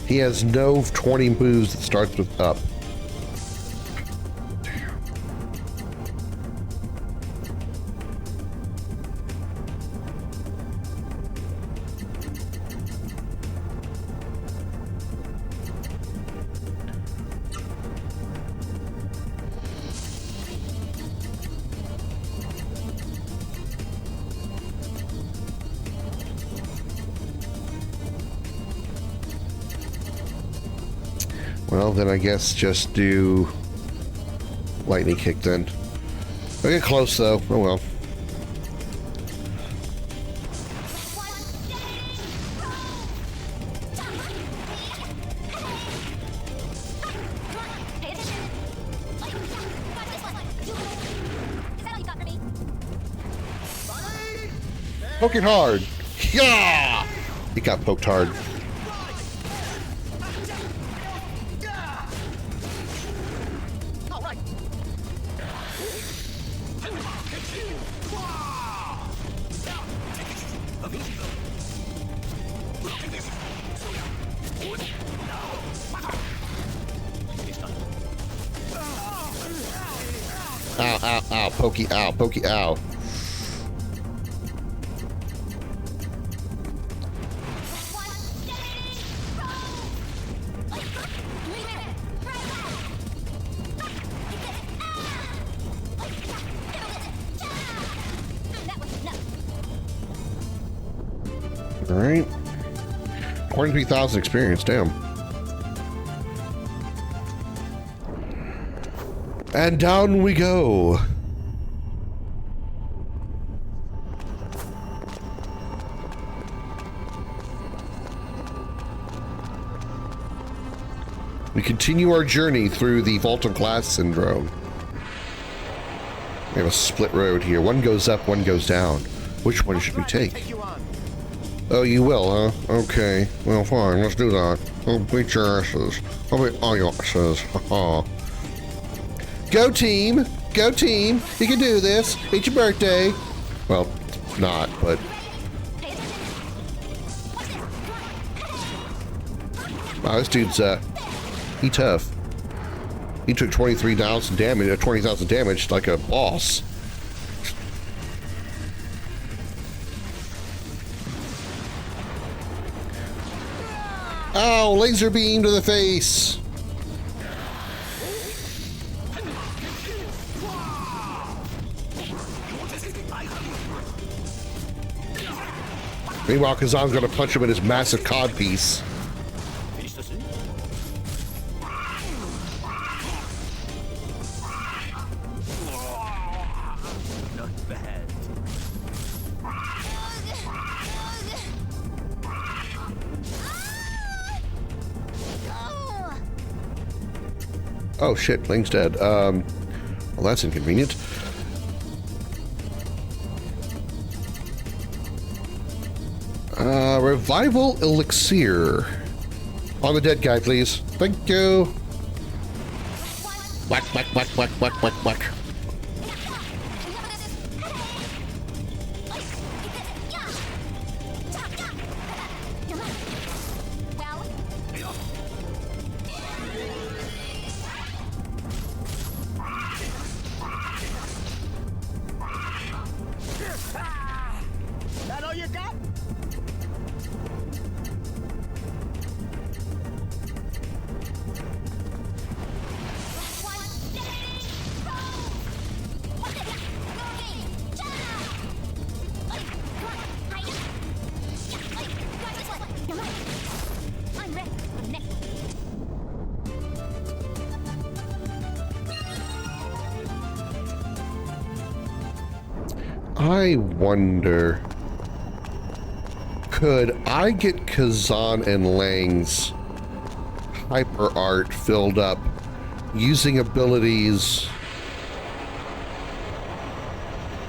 He has no 20 moves that starts with up. Well, then I guess just do lightning kick then. I get close though. Oh well. Poke it hard. Yeah! He got poked hard. Ow, ow, ow, pokey, ow, pokey, ow. Alright. 23,000 experience, damn. And down we go. We continue our journey through the Vault of Glass syndrome. We have a split road here. One goes up, one goes down. Which one should we take? Oh, you will, huh? Okay. Well, fine. Let's do that. I'll beat your asses. I'll beat all your asses. Go team! Go team! You can do this. It's your birthday. Well, not, but... Wow, this dude's, he tough. He took 23,000 damage, 20,000 damage like a boss. Ow, laser beam to the face. Meanwhile, Kazan's gonna punch him in his massive cod piece. Oh shit, Ling's dead. Well, that's inconvenient. Revival elixir. On the dead guy, please. Thank you. Whack, whack, whack, whack, whack, whack, whack. I wonder, could I get Kazan and Lang's hyper art filled up using abilities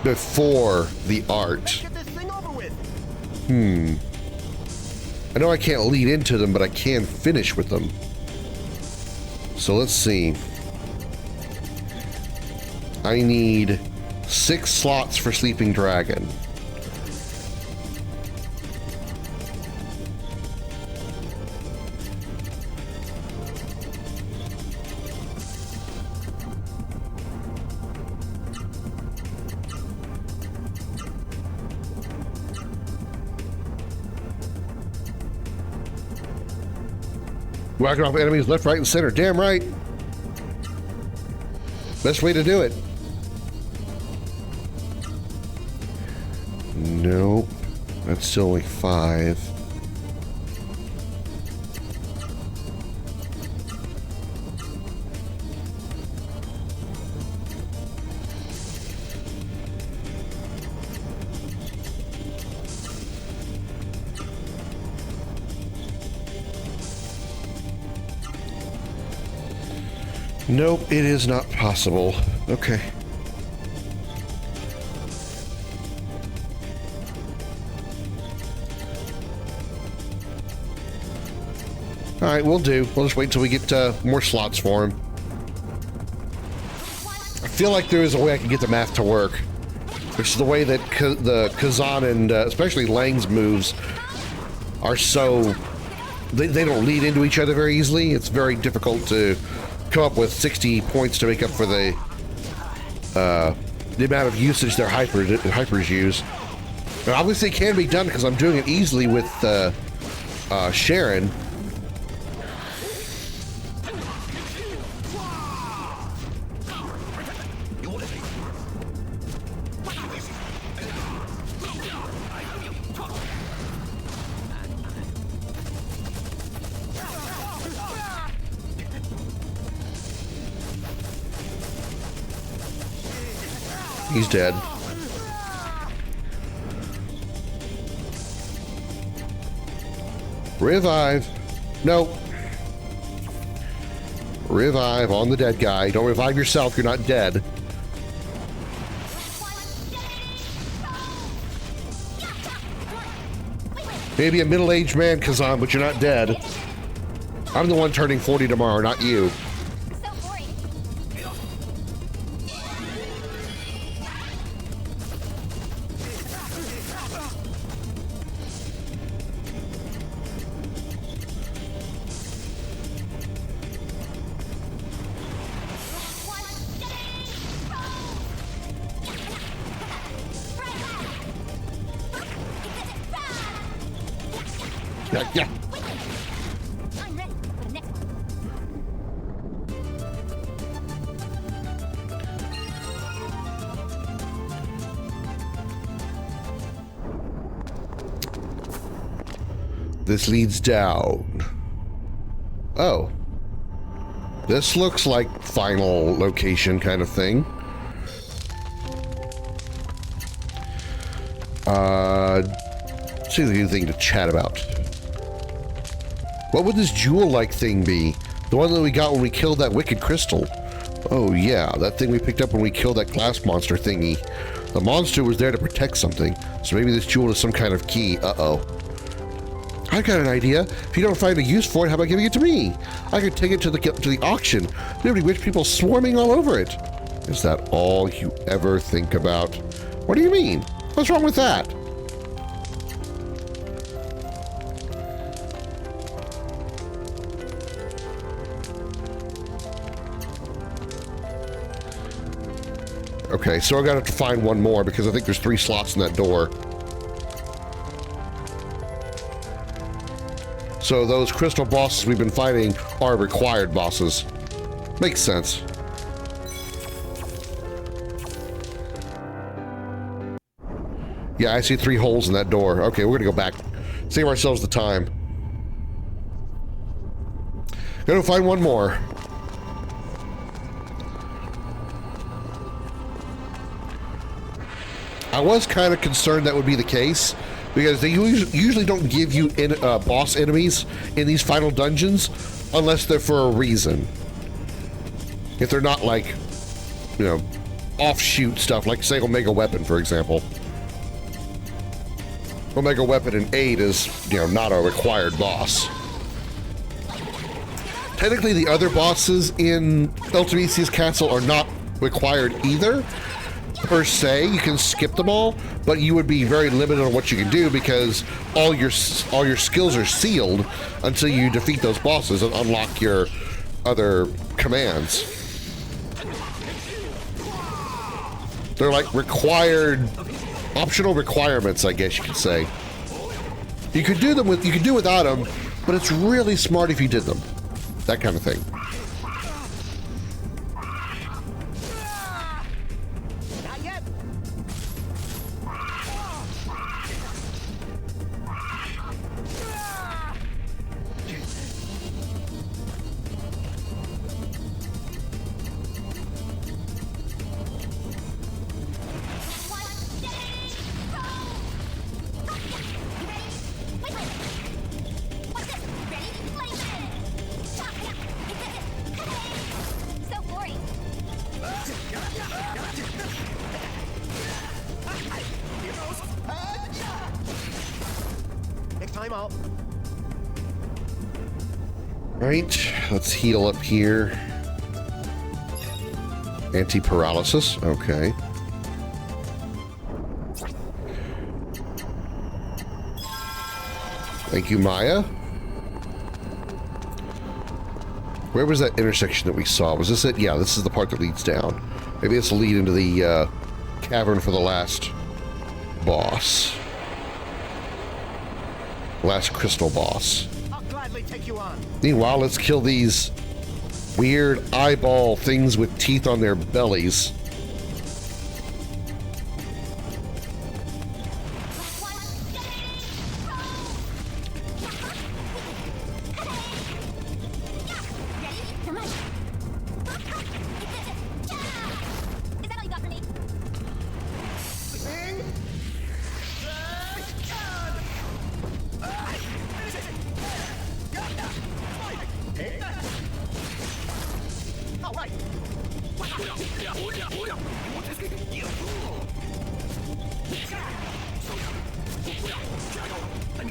before the art? I know I can't lead into them, but I can finish with them. So let's see. I need 6 slots for Sleeping Dragon. Whacking off enemies left, right, and center. Damn right. Best way to do it. Nope. That's still only 5. Nope, it is not possible. Okay. Alright, we'll do. We'll just wait until we get more slots for him. I feel like there is a way I can get the math to work. Which is the way that the Kazan and especially Lang's moves are so... They don't lead into each other very easily. It's very difficult to come up with 60 points to make up for the amount of usage their hypers use. And obviously it can be done because I'm doing it easily with Sharon. He's dead. Revive. No. Revive on the dead guy. Don't revive yourself. You're not dead. Maybe a middle-aged man, Kazan, but you're not dead. I'm the one turning 40 tomorrow, not you. Yeah. I'm ready for the next one. This leads down. Oh. This looks like final location kind of thing. See the new thing to chat about. What would this jewel-like thing be? The one that we got when we killed that wicked crystal. Oh yeah, that thing we picked up when we killed that glass monster thingy. The monster was there to protect something, so maybe this jewel is some kind of key. Uh-oh. I've got an idea. If you don't find a use for it, how about giving it to me? I could take it to the auction. There'd be rich people swarming all over it. Is that all you ever think about? What do you mean? What's wrong with that? Okay, so I gotta have to find one more because I think there's 3 slots in that door. So those crystal bosses we've been fighting are required bosses. Makes sense. Yeah, I see 3 holes in that door. Okay, we're gonna go back. Save ourselves the time. Gotta find one more. I was kind of concerned that would be the case because they usually don't give you boss enemies in these final dungeons unless they're for a reason. If they're not like, you know, offshoot stuff like say Omega Weapon, for example. Omega Weapon in 8 is, you know, not a required boss. Technically, the other bosses in Ultimisia's Castle are not required either. Per se, you can skip them all, but you would be very limited on what you can do because all your skills are sealed until you defeat those bosses and unlock your other commands. They're like required, optional requirements, I guess you could say. You could do without them, but it's really smart if you did them. That kind of thing. Right, let's heal up here. Anti-paralysis, okay. Thank you, Maya. Where was that intersection that we saw? Was this it? Yeah, this is the part that leads down. Maybe this will lead into the cavern for the last boss. Last crystal boss. I'll gladly take you on. Meanwhile, let's kill these weird eyeball things with teeth on their bellies.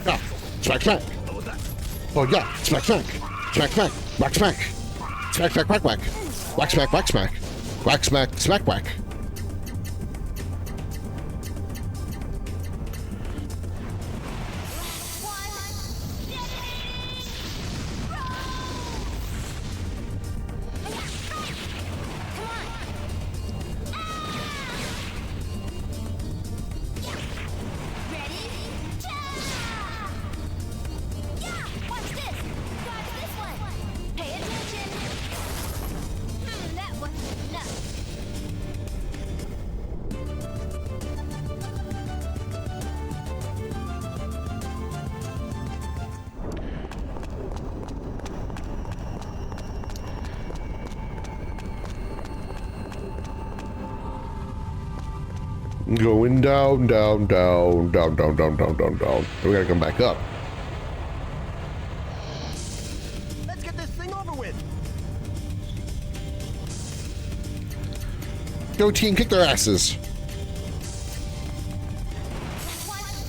Yeah, smack, smack. Oh yeah, smack, smack. Smack, smack. Whack, smack. Smack, smack, whack, whack. Whack, smack, whack, smack. Whack, smack, smack, whack. Going down, down, down, down, down, down, down, down, down. We gotta come back up. Let's get this thing over with. Go team, kick their asses.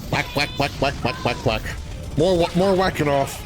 Whack, whack, whack, whack, whack, whack, whack. More whacking off.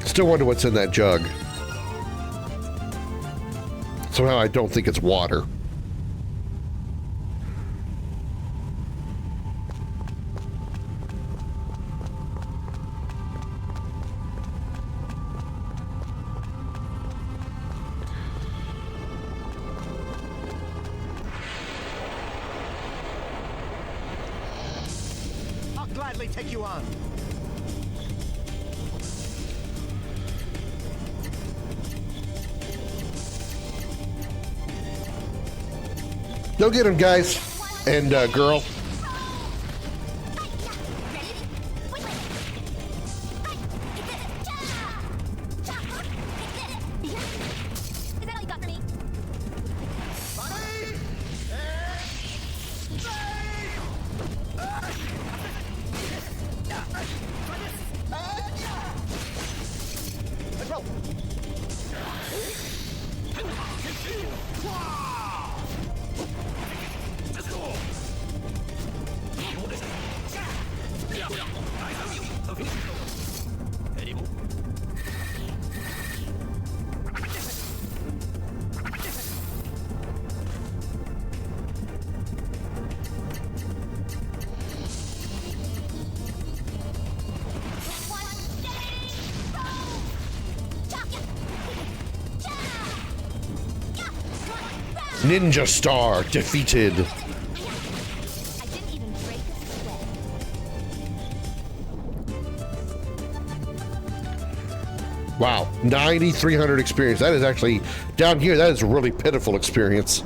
Still wonder what's in that jug. Somehow I don't think it's water. I'll gladly take you on. Go get him, guys. And girl. Ninja Star defeated. Wow, 9,300 experience. That is actually, down here, that is a really pitiful experience.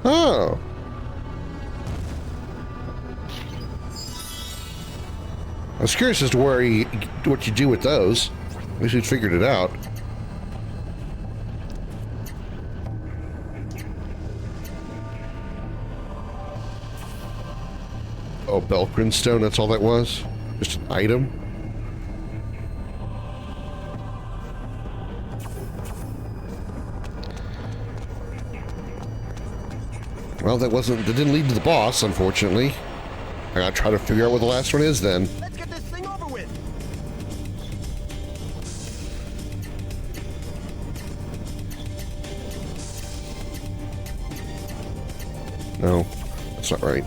Oh. I was curious as to what you do with those. At least we figured it out. Oh, Belkrin stone, that's all that was? Just an item? Well, that didn't lead to the boss, unfortunately. I gotta try to figure out what the last one is then. Let's get this thing over with. No, that's not right.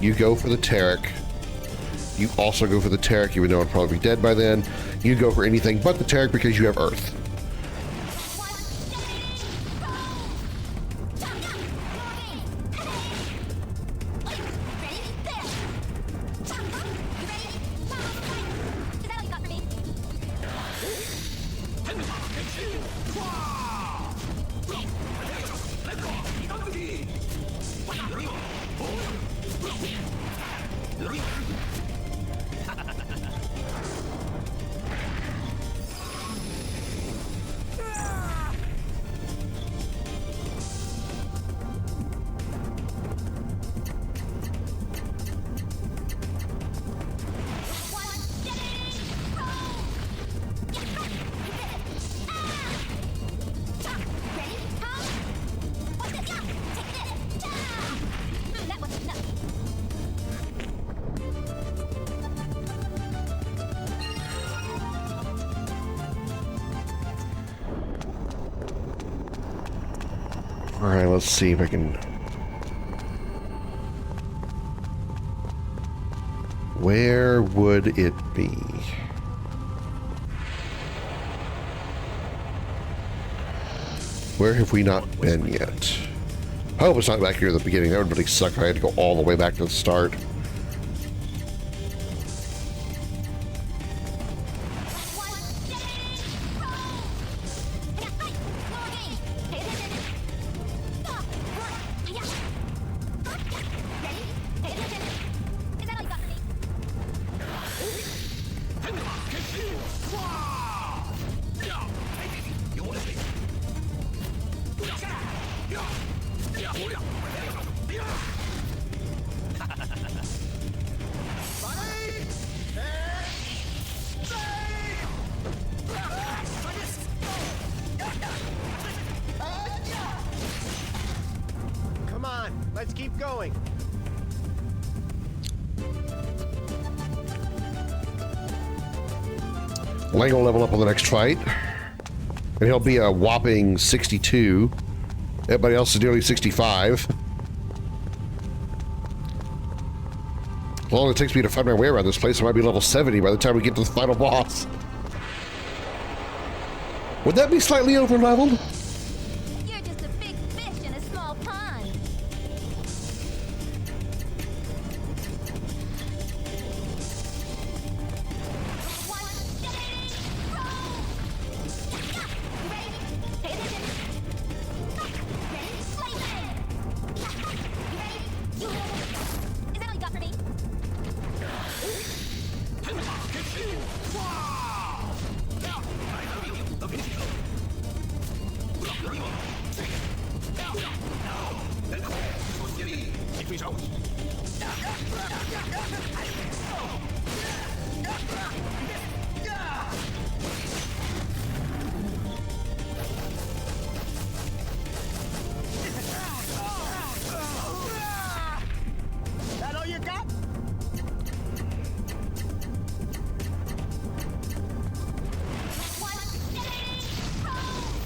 You go for the Tarek. You also go for the Tarek, even though it'll probably be dead by then. You go for anything but the Tarek because you have Earth. Alright, let's see if I can... Where would it be? Where have we not been yet? I hope it's not back here at the beginning. That would really suck if I had to go all the way back to the start. Come on, let's keep going. Lang will level up on the next fight. And he'll be a whopping 62. Everybody else is nearly 65. As long as it takes me to find my way around this place, I might be level 70 by the time we get to the final boss. Would that be slightly over-leveled? You're just a big fish in a small pond. Is that all you got for me? That all you got?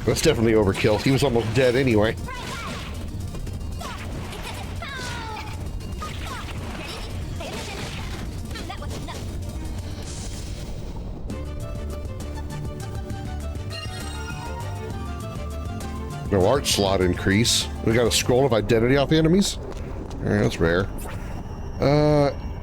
That's definitely overkill. He was almost dead anyway. No art slot increase. We got a scroll of identity off the enemies. Alright, that's rare.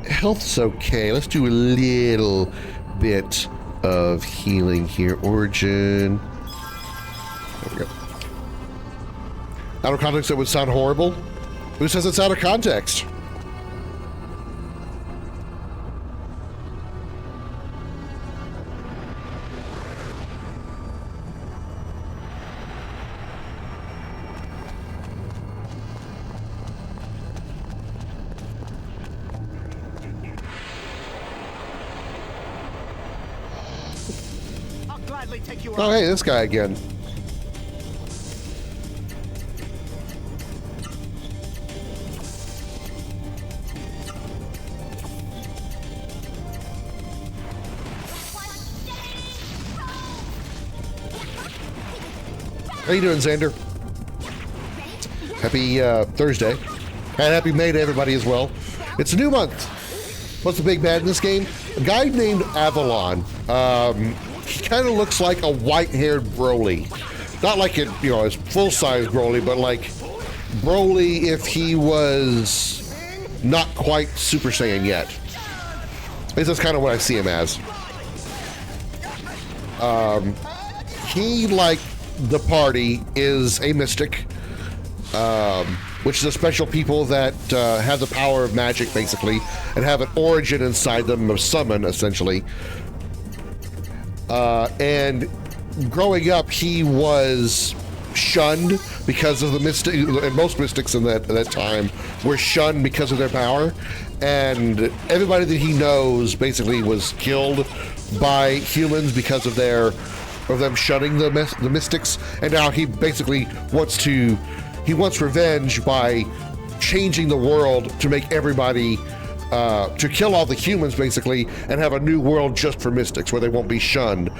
Health's okay. Let's do a little bit of healing here. Origin. There we go. Out of context, that would sound horrible. Who says it's out of context? I'll gladly take you Oh, on. hey, this guy again. How you doing, Xander? Happy Thursday. And happy May to everybody as well. It's a new month. What's the big bad in this game? A guy named Avalon. He kind of looks like a white-haired Broly. Not like it, you know, as full-size Broly, but like Broly if he was not quite Super Saiyan yet. At least that's kind of what I see him as. He, like the party, is a mystic, which is a special people that have the power of magic, basically, and have an origin inside them, a summon, essentially. And growing up, he was shunned because of the mystic, and most mystics in that time were shunned because of their power, and everybody that he knows basically was killed by humans because of them shunning the mystics, and now he basically wants revenge by changing the world to make everybody to kill all the humans basically and have a new world just for mystics where they won't be shunned.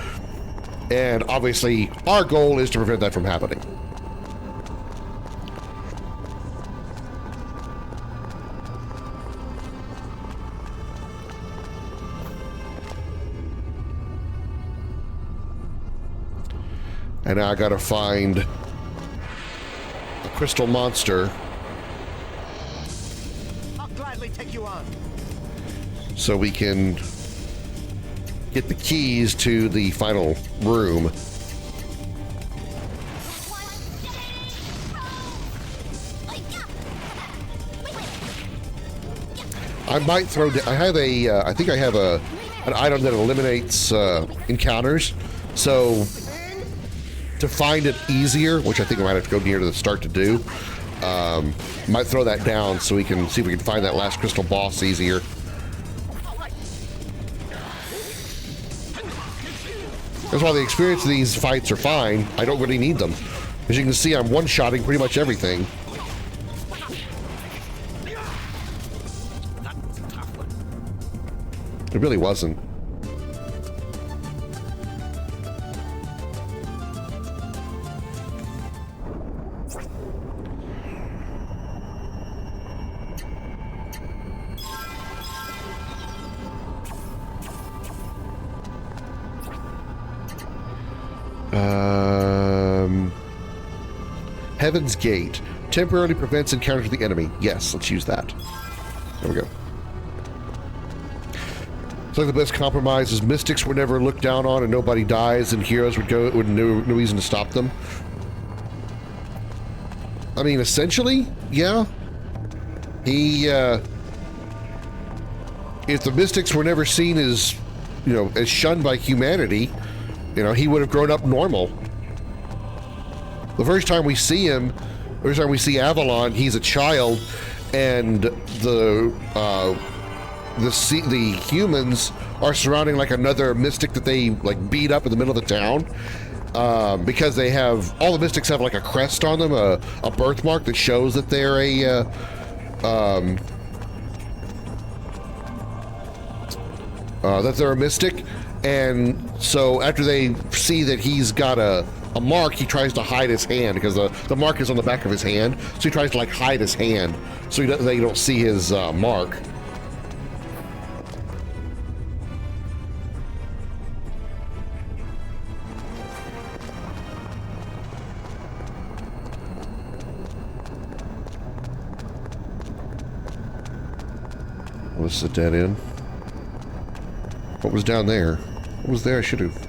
And obviously our goal is to prevent that from happening. And now I gotta find a crystal monster. I'll gladly take you on. So we can get the keys to the final room. I might throw. I have a. I think I have an item that eliminates encounters. So to find it easier, which I think I might have to go near to the start to do, might throw that down so we can see if we can find that last crystal boss easier. That's why the experience of these fights are fine. I don't really need them. As you can see, I'm one-shotting pretty much everything. It really wasn't. Heaven's Gate. Temporarily prevents encounters with the enemy. Yes, let's use that. There we go. It's like the best compromise is mystics were never looked down on and nobody dies and heroes would go with no reason to stop them. I mean, essentially, yeah. If the mystics were never seen as, you know, as shunned by humanity, you know, he would have grown up normal. The first time we see him, the first time we see Avalon, he's a child, and the humans are surrounding like another mystic that they like beat up in the middle of the town, because they have all the mystics have like a crest on them, a birthmark that shows that they're a mystic. And so after they see that he's got a mark, he tries to hide his hand because the mark is on the back of his hand. So he tries to like hide his hand so they don't see his mark. Well, this is a dead end. What was down there? What was there? I should have.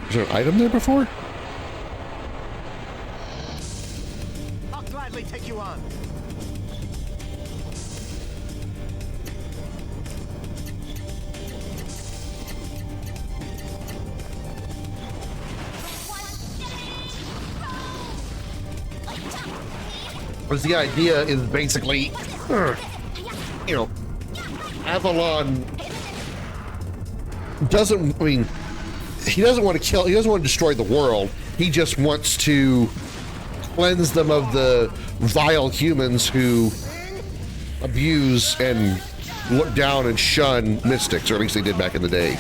Was there an item there before? I'll gladly take you on. Because the idea is basically, you know, Avalon doesn't, I mean, he doesn't want to kill, he doesn't want to destroy the world. He just wants to cleanse them of the vile humans who abuse and look down and shun mystics, or at least they did back in the day.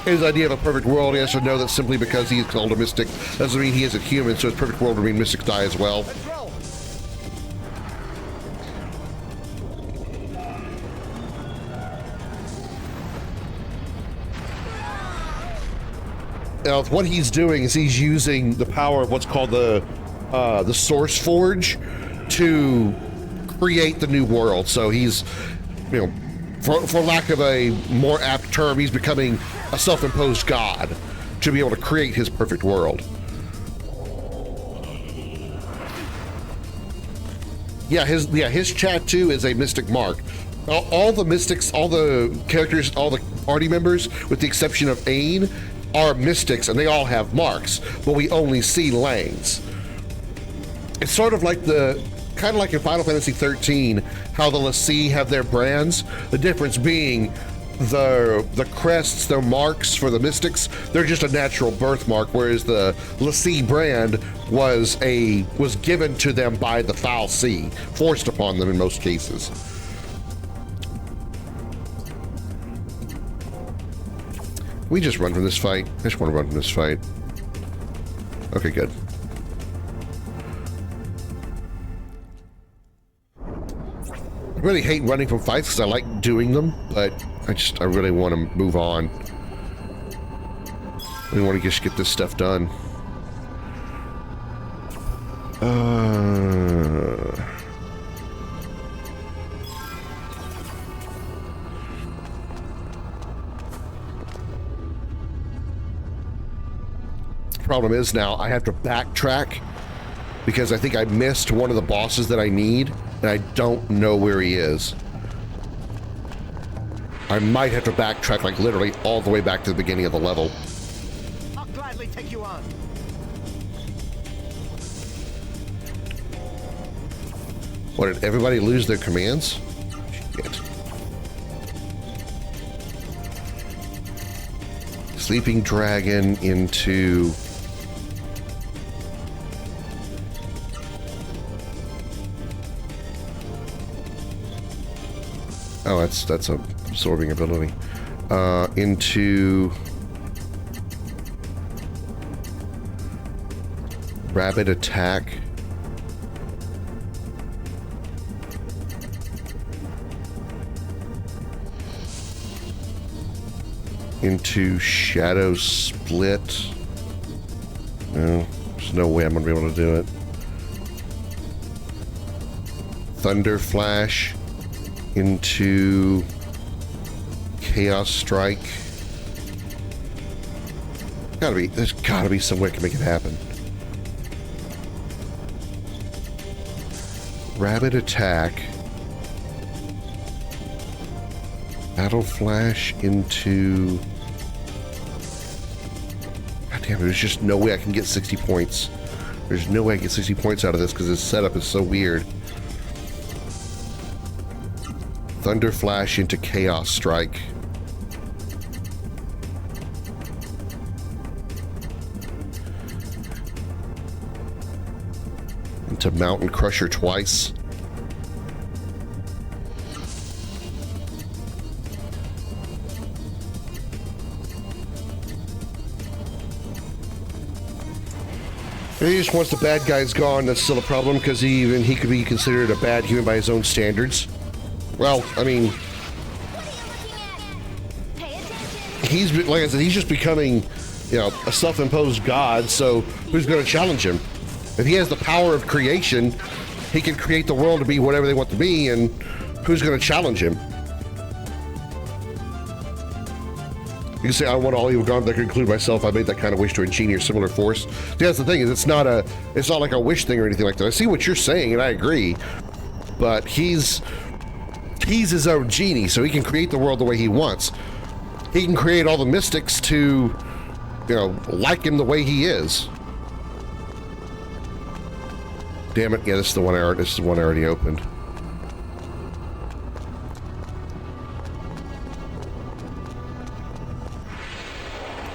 His idea of a perfect world, he has to know that simply because he's called a mystic doesn't mean he is a human, so his perfect world would mean mystics die as well. what he's doing is he's using the power of what's called the Source Forge to create the new world. So he's, you know, for lack of a more apt term, he's becoming a self-imposed god to be able to create his perfect world. Yeah, his chat too is a mystic mark. All the mystics, all the characters, all the party members, with the exception of Ain, are mystics, and they all have marks, but we only see Lang's. It's sort of like kind of like in Final Fantasy 13, how the Lassie have their brands. The difference being the crests, their marks for the mystics, they're just a natural birthmark, whereas the Lassie brand was given to them by the Foul Sea, forced upon them in most cases. We just run from this fight. I just want to run from this fight. Okay, good. I really hate running from fights because I like doing them, but I really want to move on. I want to just get this stuff done. Problem is now I have to backtrack because I think I missed one of the bosses that I need, and I don't know where he is. I might have to backtrack like literally all the way back to the beginning of the level. I'll gladly take you on. What, did everybody lose their commands? Shit. Sleeping Dragon into... Oh, that's a absorbing ability. Into Rapid Attack. Into Shadow Split. No, there's no way I'm gonna be able to do it. Thunder Flash into Chaos Strike. There's gotta be some way I can make it happen. Rapid Attack. Battle Flash into... God damn it, there's just no way I can get 60 points. There's no way I can get 60 points out of this because this setup is so weird. Thunder Flash into Chaos Strike. Into Mountain Crusher twice. He just wants the bad guys gone. That's still a problem because he could be considered a bad human by his own standards. Well, I mean, he's, like I said, he's just becoming, you know, a self-imposed god, so who's going to challenge him? If he has the power of creation, he can create the world to be whatever they want to be, and who's going to challenge him? You can say, I want all evil gone, but I can include myself. I made that kind of wish to a genie or similar force. See, that's the thing, is it's not like a wish thing or anything like that. I see what you're saying, and I agree, but he's his own genie, so he can create the world the way he wants. He can create all the mystics to, you know, like him the way he is. Damn it! Yeah, this is the one I already opened.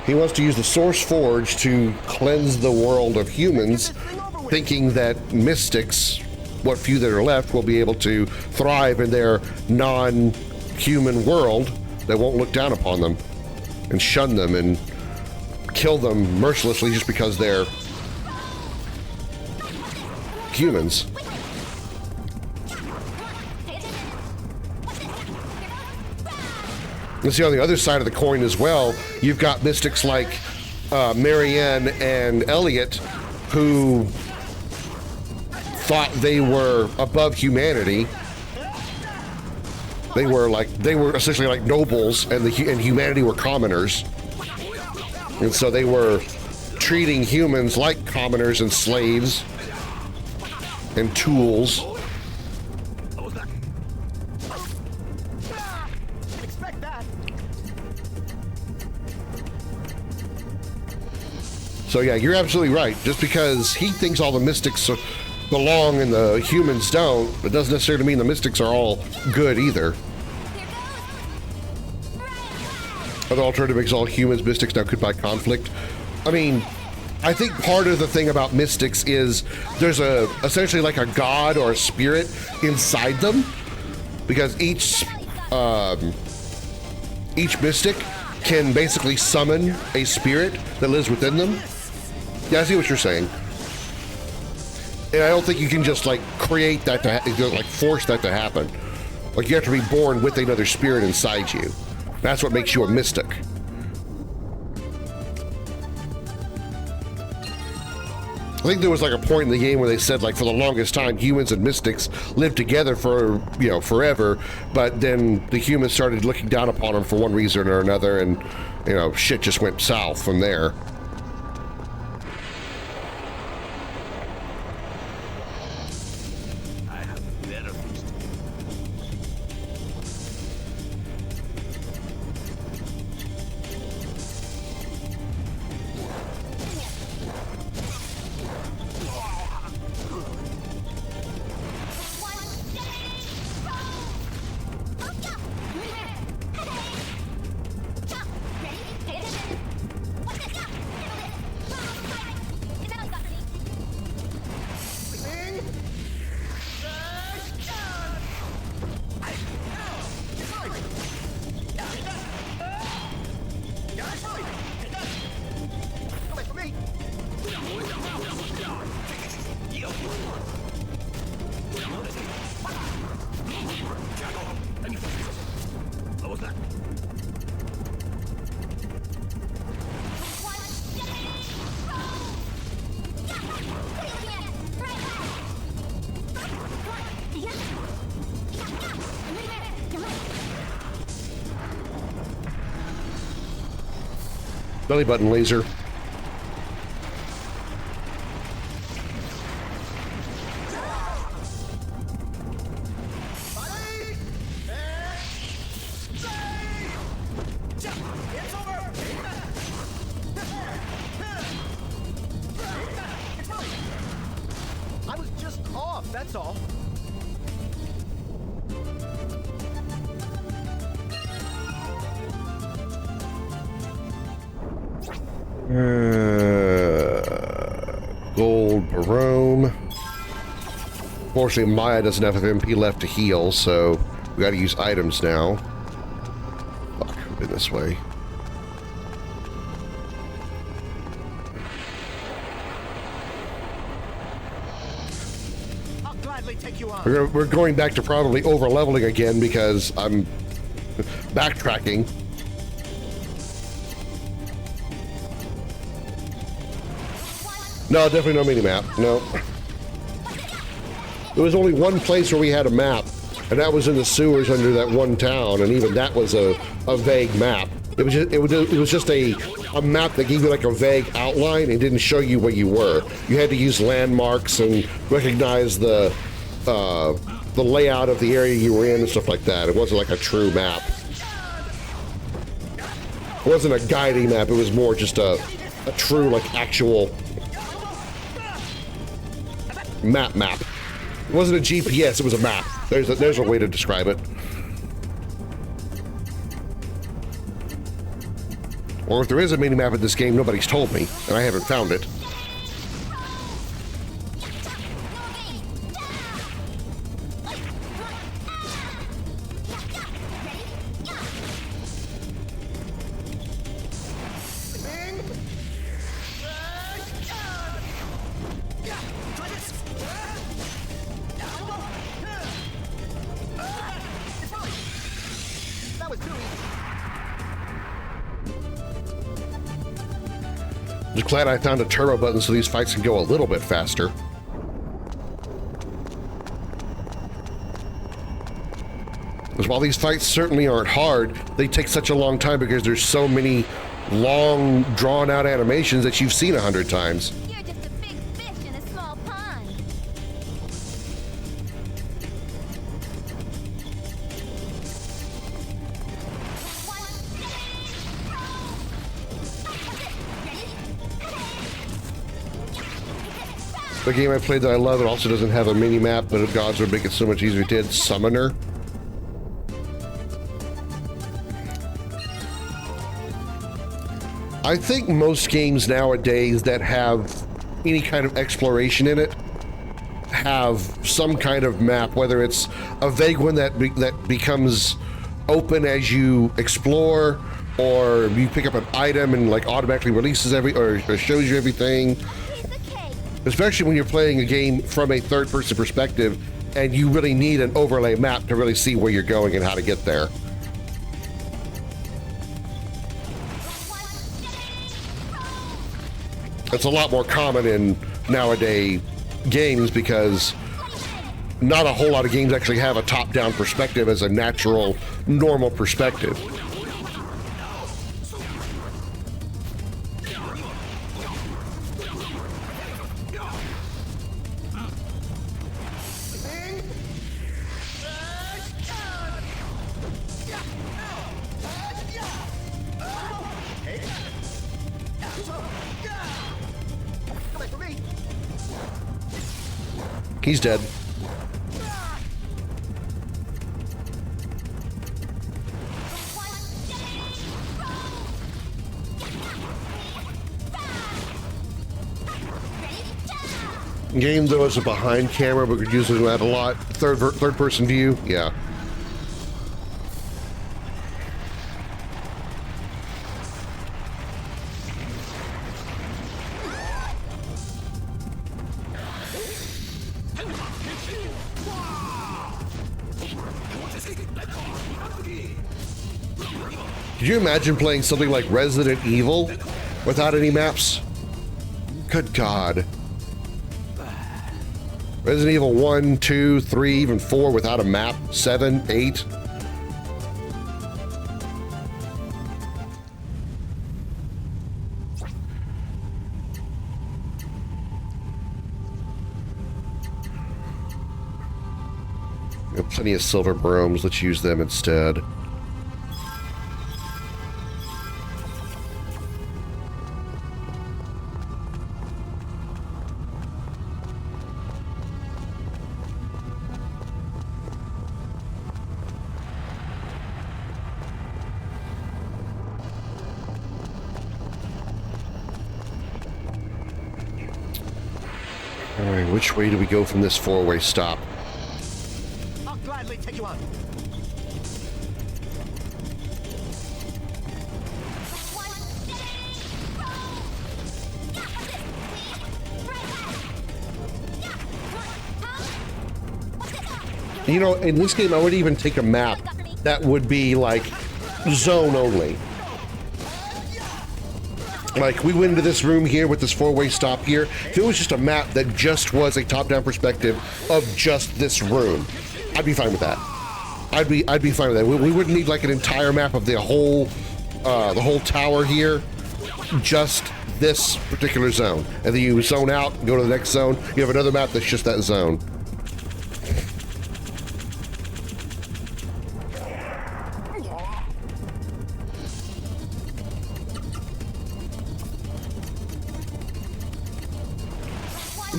He wants to use the Source Forge to cleanse the world of humans, thinking that mystics, what few that are left, will be able to thrive in their non-human world that won't look down upon them and shun them and kill them mercilessly just because they're humans. And see, on the other side of the coin as well, you've got mystics like Marianne and Elliot, who thought they were above humanity. They were essentially like nobles, and humanity were commoners. And so they were treating humans like commoners and slaves and tools. So yeah, you're absolutely right. Just because he thinks all the mystics belong and the humans don't, it doesn't necessarily mean the mystics are all good either. Other alternative makes all humans mystics now could by conflict. I mean, I think part of the thing about mystics is there's essentially like a god or a spirit inside them, because each mystic can basically summon a spirit that lives within them. Yeah, I see what you're saying. And I don't think you can just like create that like force that to happen. Like you have to be born with another spirit inside you. That's what makes you a mystic. I think there was like a point in the game where they said like for the longest time humans and mystics lived together for, you know, forever, but then the humans started looking down upon them for one reason or another, and you know, shit just went south from there. Belly button laser. I was just off, that's all. Gold Barome. Fortunately, Maya doesn't have enough MP left to heal, so we gotta use items now. Fuck, I've been this way. I'll gladly take you on. We're going back to probably over leveling again because I'm backtracking. No, definitely no mini-map. No. There was only one place where we had a map, and that was in the sewers under that one town, and even that was a vague map. It was just a map that gave you like a vague outline and didn't show you where you were. You had to use landmarks and recognize the layout of the area you were in and stuff like that. It wasn't like a true map. It wasn't a guiding map. It was more just a true like actual map. It wasn't a GPS, it was a map. There's a way to describe it. Or if there is a mini-map in this game, nobody's told me, and I haven't found it. Just glad I found a turbo button so these fights can go a little bit faster. Because while these fights certainly aren't hard, they take such a long time because there's so many long, drawn-out animations that you've seen 100 times. You're just a big fish in a small pond. The game I played that I love, it also doesn't have a mini-map, but the gods would make it so much easier. It did. Summoner. I think most games nowadays that have any kind of exploration in it have some kind of map, whether it's a vague one that becomes open as you explore, or you pick up an item and like automatically releases or shows you everything. Especially when you're playing a game from a third-person perspective and you really need an overlay map to really see where you're going and how to get there. It's a lot more common in nowadays games because not a whole lot of games actually have a top-down perspective as a natural, normal perspective. He's dead. Game though is a behind camera, but we're using that a lot. Third person view, yeah. Could you imagine playing something like Resident Evil without any maps? Good God. Resident Evil 1, 2, 3, even 4 without a map, 7, 8. We have plenty of silver bromes, let's use them instead. Alright, which way do we go from this four-way stop? I'll gladly take you on. You know, in this game, I would even take a map that would be like zone only. Like, we went into this room here with this four-way stop here. If it was just a map that just was a top-down perspective of just this room, I'd be fine with that. I'd be fine with that. We wouldn't need like an entire map of the whole tower here. Just this particular zone, and then you zone out, go to the next zone. You have another map that's just that zone.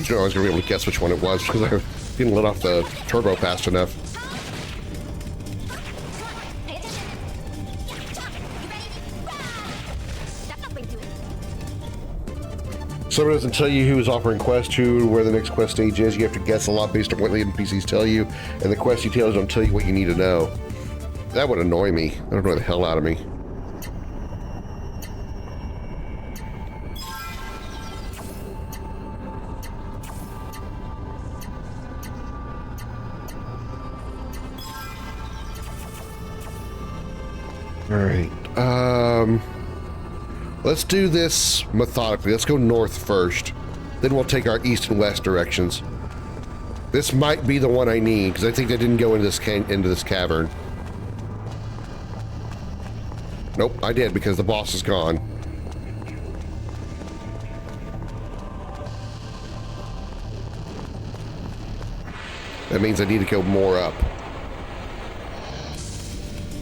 I was gonna be able to guess which one it was because I didn't let off the turbo fast enough. So it doesn't tell you who is offering quest to, where the next quest stage is. You have to guess a lot based on what the NPCs tell you, and the quest details don't tell you what you need to know. That would annoy me. That would annoy the hell out of me. All right. Let's do this methodically. Let's go north first. Then we'll take our east and west directions. This might be the one I need, because I think I didn't go into this cavern. Nope, I did, because the boss is gone. That means I need to go more up.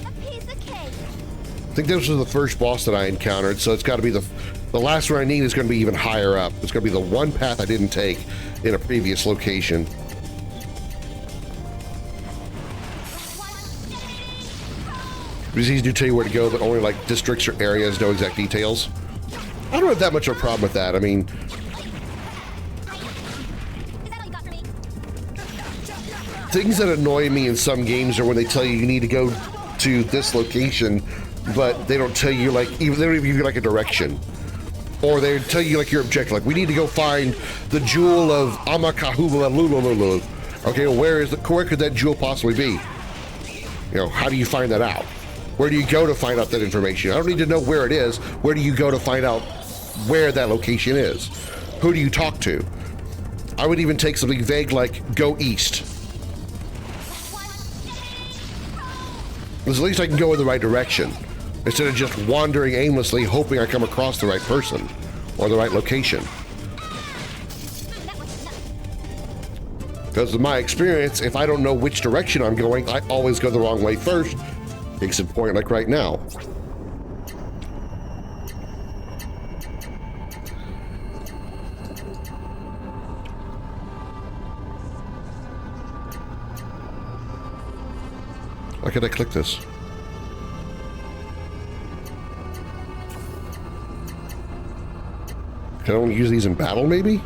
A piece of cake. I think this was the first boss that I encountered, so it's got to be the last one I need is going to be even higher up. It's going to be the one path I didn't take in a previous location. It's easy to tell you where to go, but only like districts or areas know exact details. I don't have that much of a problem with that. I mean, things that annoy me in some games are when they tell you you need to go to this location, but they don't tell you like they don't even give you like a direction, or they tell you like your objective. Like we need to go find the jewel of Amakahula. Okay, well, where could that jewel possibly be? You know, how do you find that out? Where do you go to find out that information? I don't need to know where it is. Where do you go to find out where that location is? Who do you talk to? I would even take something vague like go east. Because at least I can go in the right direction instead of just wandering aimlessly hoping I come across the right person or the right location. Because in my experience, if I don't know which direction I'm going, I always go the wrong way first. Case in point, like right now. Why can't I click this? Can I only use these in battle, maybe?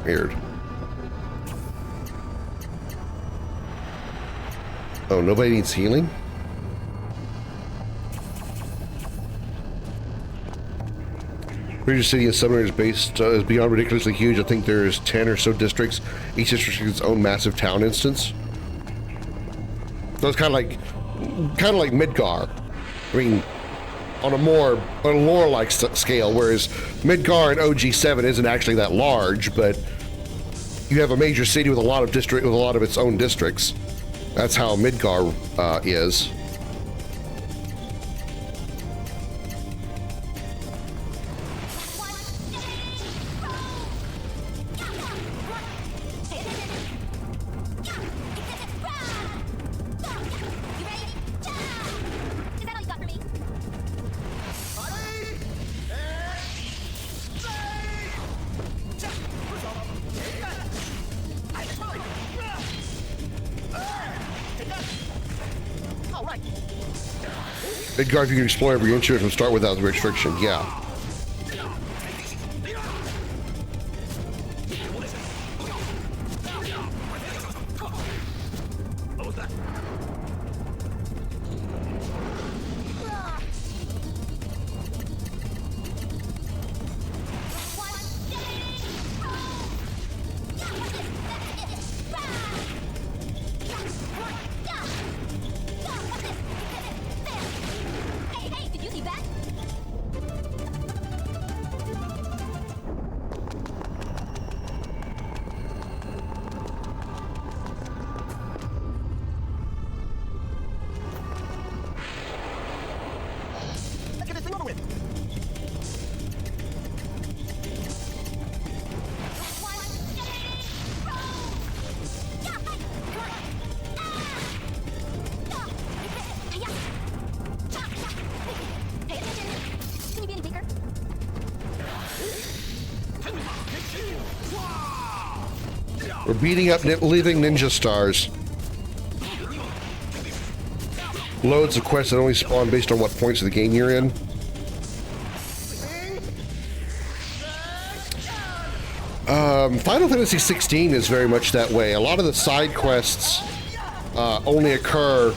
Weird. Oh, nobody needs healing? Major city and Summoner is based is beyond ridiculously huge. I think there's 10 or so districts. Each district has its own massive town instance. So it's kind of like Midgar. I mean, on a lore-like scale, whereas Midgar and OG7 isn't actually that large, but you have a major city with a lot of its own districts. That's how Midgar is. Midgar, if you can explore every inch of it and start without the restriction, yeah. We're beating up living ninja stars. Loads of quests that only spawn based on what points of the game you're in. Final Fantasy 16 is very much that way. A lot of the side quests only occur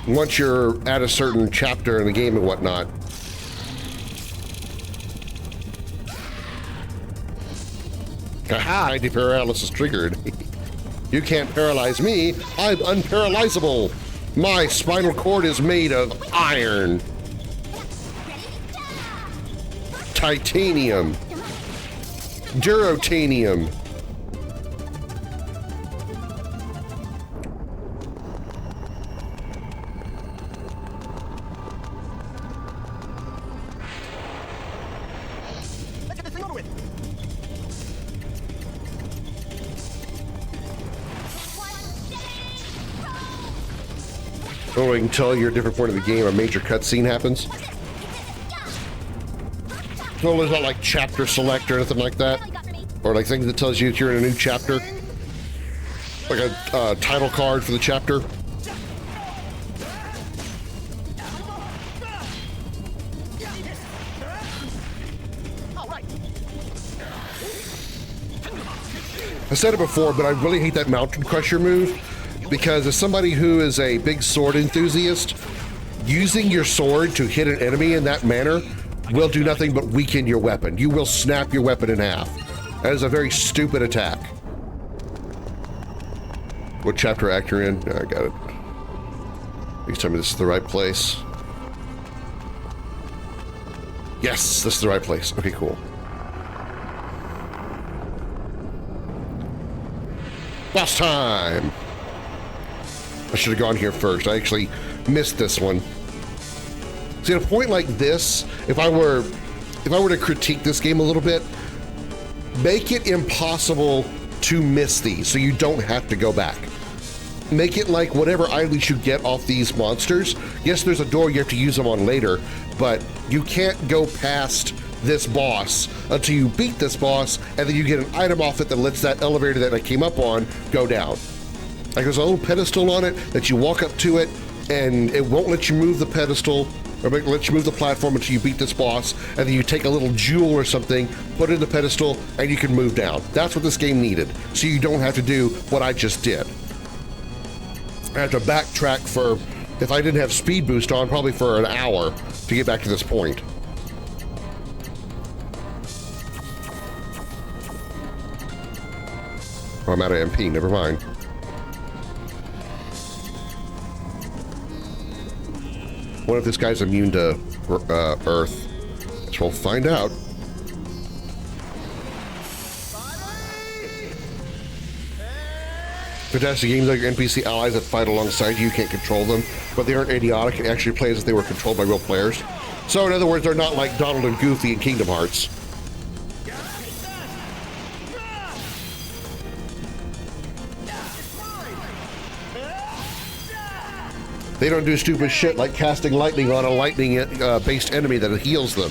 once you're at a certain chapter in the game and whatnot. Aha, ID paralysis triggered. You can't paralyze me. I'm unparalyzable. My spinal cord is made of iron. Titanium. Durotanium. Let's get this thing over with. Oh, I can tell you're a different point of the game. A major cutscene happens. No, there's not like chapter select or anything like that, or like things that tells you that you're in a new chapter, like a title card for the chapter. I said it before, but I really hate that Mountain Crusher move, because as somebody who is a big sword enthusiast, using your sword to hit an enemy in that manner will do nothing but weaken your weapon. You will snap your weapon in half. That is a very stupid attack. What chapter act you're in? I got it. Please tell me this is the right place. Yes, this is the right place. Okay, cool. Boss time! I should have gone here first. I actually missed this one. See, at a point like this, if I were to critique this game a little bit, make it impossible to miss these so you don't have to go back. Make it like whatever items you get off these monsters. Yes, there's a door you have to use them on later, but you can't go past this boss until you beat this boss, and then you get an item off it that lets that elevator that I came up on go down. Like there's a little pedestal on it that you walk up to it, and it won't let you move the pedestal, or let you move the platform until you beat this boss, and then you take a little jewel or something, put it in the pedestal, and you can move down. That's what this game needed, so you don't have to do what I just did. I have to backtrack for, if I didn't have speed boost on, probably for an hour to get back to this point. Oh, I'm out of MP, never mind. What if this guy's immune to Earth? So we'll find out. Fantastic games like your NPC allies that fight alongside you can't control them, but they aren't idiotic and actually play as if they were controlled by real players. So in other words, they're not like Donald and Goofy in Kingdom Hearts. They don't do stupid shit like casting lightning on a lightning-based enemy that heals them.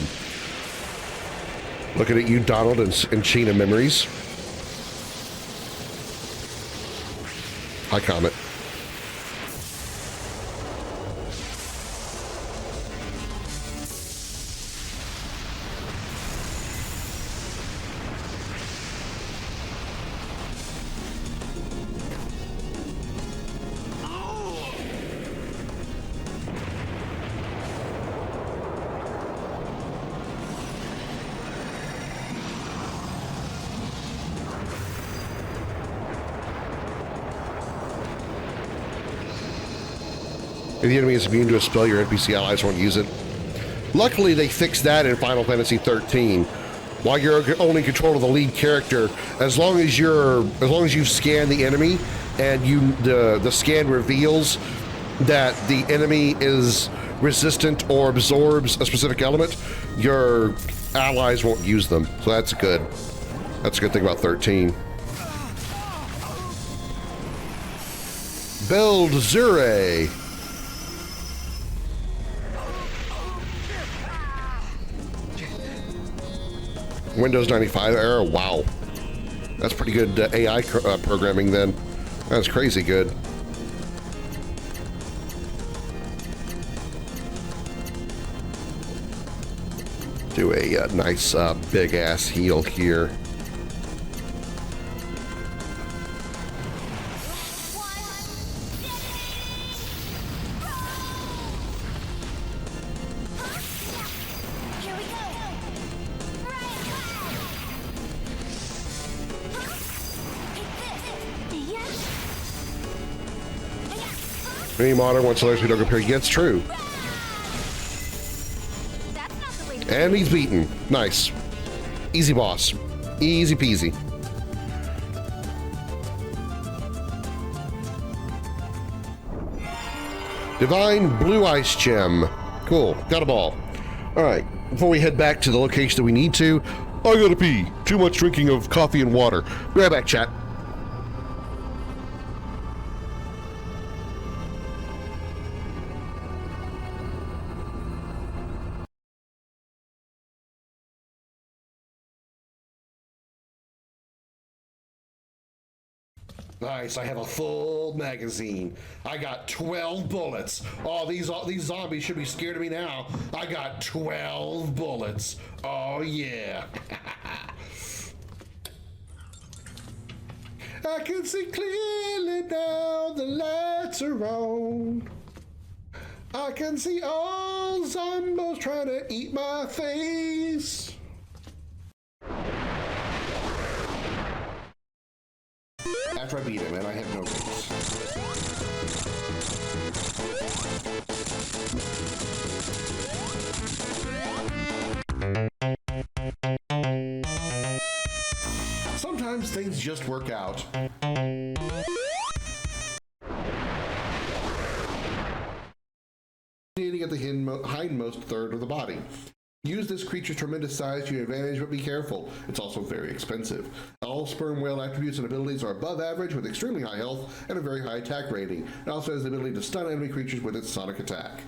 Looking at you, Donald, and Sheena memories. Hi, Comet. If the enemy is immune to a spell, your NPC allies won't use it. Luckily, they fixed that in Final Fantasy 13. While you're only in control of the lead character, as long as you've scanned the enemy and the scan reveals that the enemy is resistant or absorbs a specific element, your allies won't use them. So that's good. That's a good thing about 13. Build Zure. Windows 95 error, wow. That's pretty good AI programming then. That's crazy good. Do a nice big ass heal here. Many modern ones hilarious we don't compare. Yeah, it's true. And he's beaten. Nice. Easy boss. Easy peasy. Divine Blue Ice Gem. Cool. Got a ball. Alright. Before we head back to the location that we need to, I gotta pee. Too much drinking of coffee and water. Be right back, chat. Nice, I have a full magazine. I got 12 bullets. Oh, these zombies should be scared of me now. I got 12 bullets. Oh, yeah. I can see clearly now, the lights are on. I can see all zombies trying to eat my face. After I beat him, and I have no rings. Sometimes things just work out. Needing at the hindmost third of the body. Use this creature's tremendous size to your advantage, but be careful. It's also very expensive. All sperm whale attributes and abilities are above average with extremely high health and a very high attack rating. It also has the ability to stun enemy creatures with its sonic attack.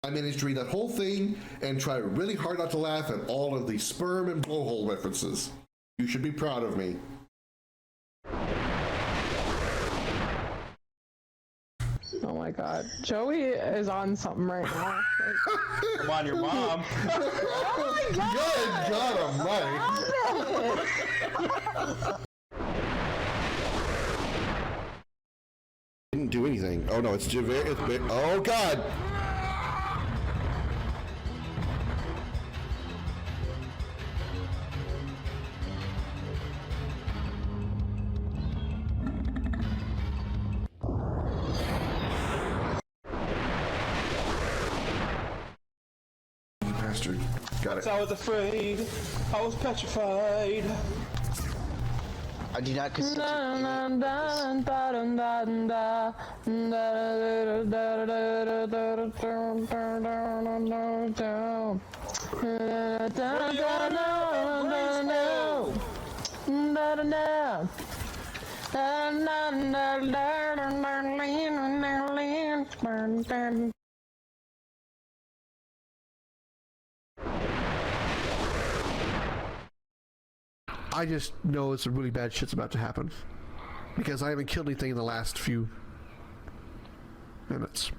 I managed to read that whole thing and try really hard not to laugh at all of the sperm and blowhole references. You should be proud of me. Oh my god. Joey is on something right now. Come on, your mom. Oh my god! Didn't do anything. Oh no, it's oh god! Got it. I was afraid. I was petrified. I do not consider. I just know some really bad shit's about to happen because I haven't killed anything in the last few minutes.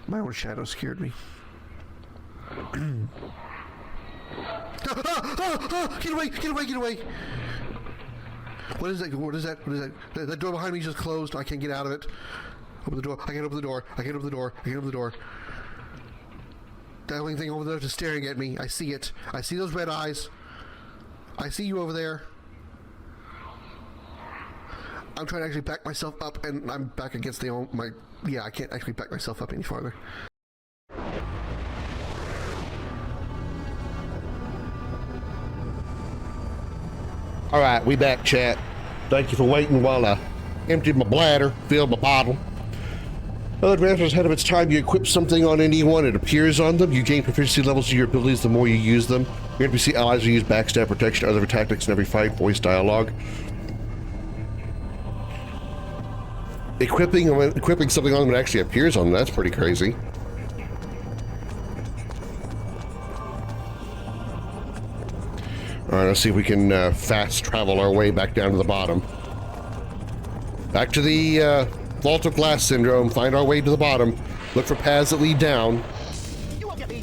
My own shadow scared me. Get away! Get away! Get away! What is that? What is that? What is that? That door behind me just closed. I can't get out of it. Open the door. I can't open the door. I can't open the door. I can't open the door. That only thing over there is staring at me. I see it. I see those red eyes. I see you over there. I'm trying to actually back myself up, and I'm back against yeah, I can't actually back myself up any farther. All right, we back, chat. Thank you for waiting while I emptied my bladder, filled my bottle. Advantage ahead of its time, you equip something on anyone, it appears on them. You gain proficiency levels to your abilities the more you use them. Your NPC allies will use backstab, protection, other tactics in every fight, voice dialogue. Equipping something on them that actually appears on them, that's pretty crazy. Alright, let's see if we can fast travel our way back down to the bottom. Back to the Vault of Glass Syndrome, find our way to the bottom, look for paths that lead down. You won't get me.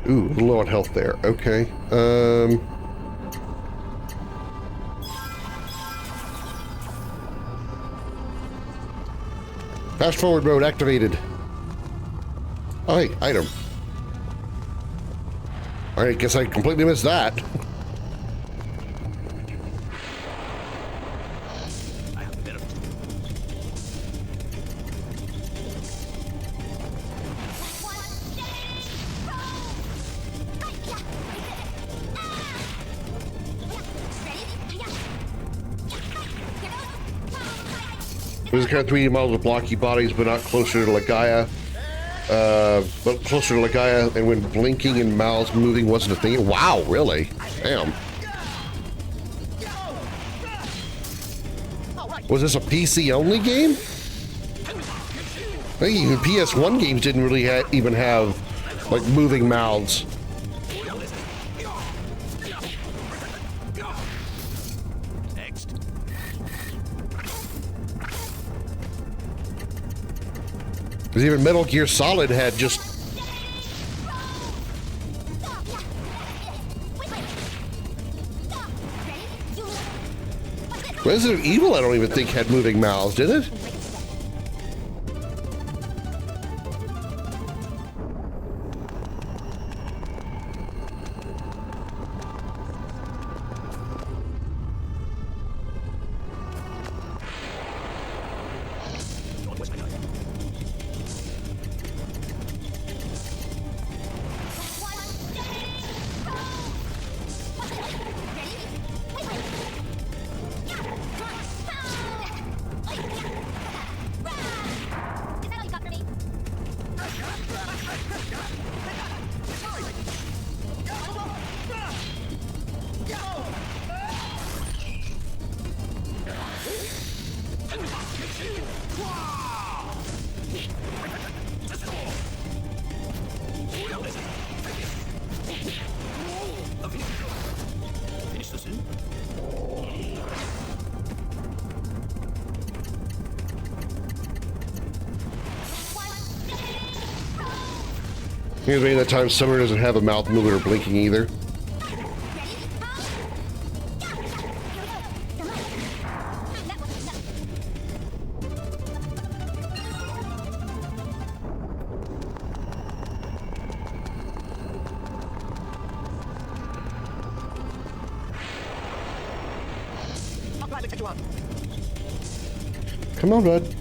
Ooh, a little low on health there. Okay. Fast forward mode activated. Oh, hey, item. All right, guess I completely missed that. There's kind of 3D models with blocky bodies, but not closer to Legaia. But closer to Legaia, and when blinking and mouths moving wasn't a thing. Wow, really? Damn. Was this a PC-only game? I think even PS1 games didn't really even have, like, moving mouths. Because even Metal Gear Solid had just... Resident Evil, I don't even think had moving mouths, did it? Maybe that time Summer doesn't have a mouth moving or blinking either. Come on, bud.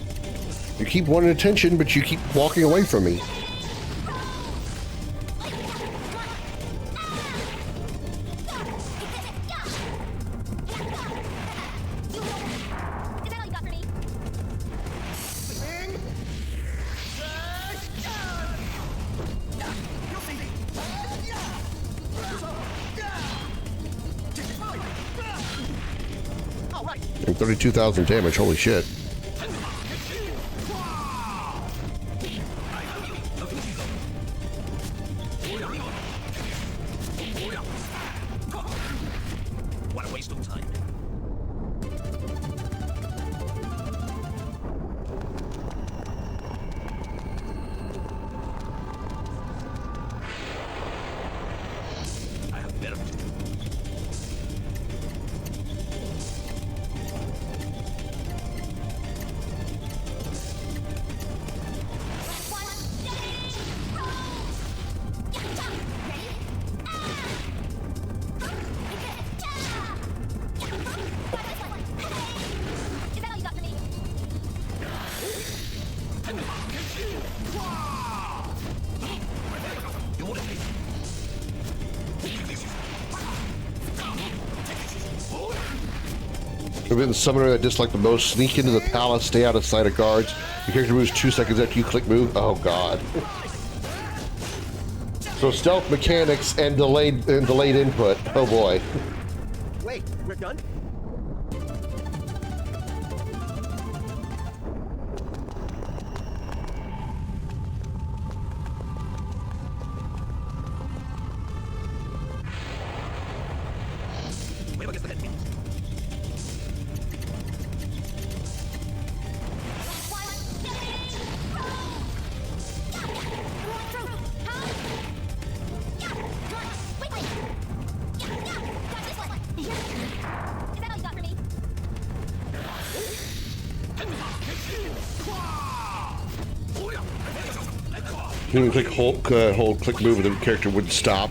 You keep wanting attention, but you keep walking away from me. And 32,000 damage, holy shit. What a waste of time. I have better. I've been the summoner that disliked the most. Sneak into the palace, stay out of sight of guards. Your character moves 2 seconds after you click move. Oh god. So stealth mechanics and delayed input. Oh boy. Wait, we're done? You can click hold, click move, and the character wouldn't stop.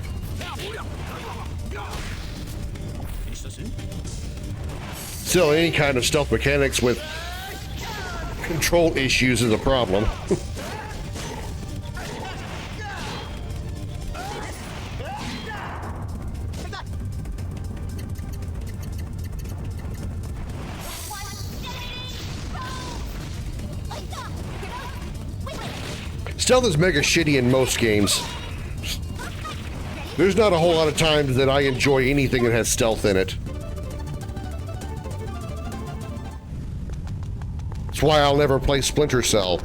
Still, any kind of stealth mechanics with control issues is a problem. Stealth is mega shitty in most games. There's not a whole lot of times that I enjoy anything that has stealth in it. That's why I'll never play Splinter Cell.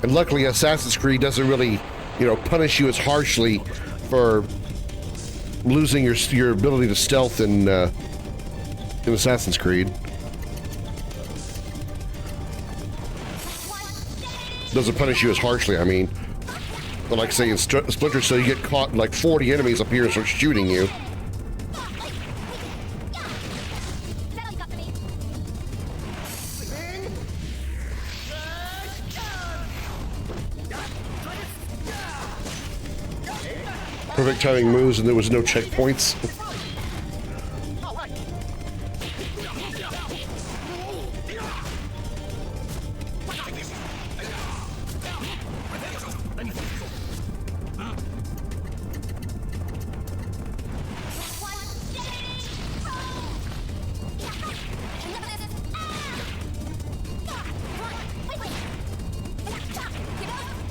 And luckily Assassin's Creed doesn't really, you know, punish you as harshly for losing your ability to stealth in Assassin's Creed. Doesn't punish you as harshly, I mean. But like say in Splinter Cell, you get caught and like 40 enemies appear and start shooting you. Perfect timing moves and there was no checkpoints.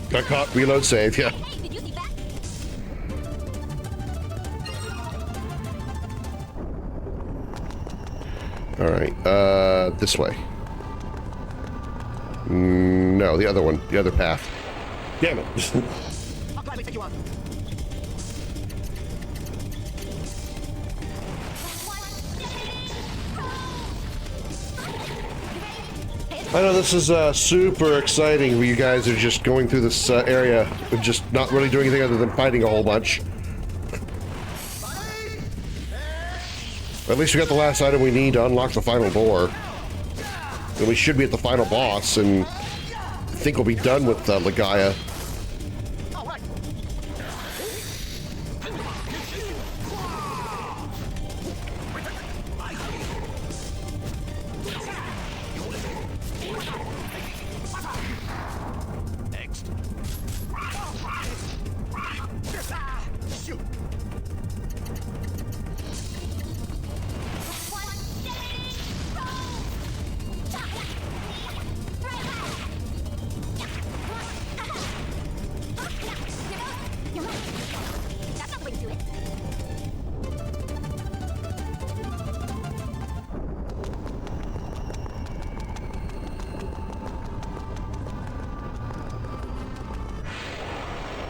Got caught, reload, save, yeah. All right, this way. No, the other one, the other path. Damn it. I know this is super exciting where you guys are just going through this area and just not really doing anything other than fighting a whole bunch. At least we got the last item we need to unlock the final door. And we should be at the final boss, and I think we'll be done with Legaia.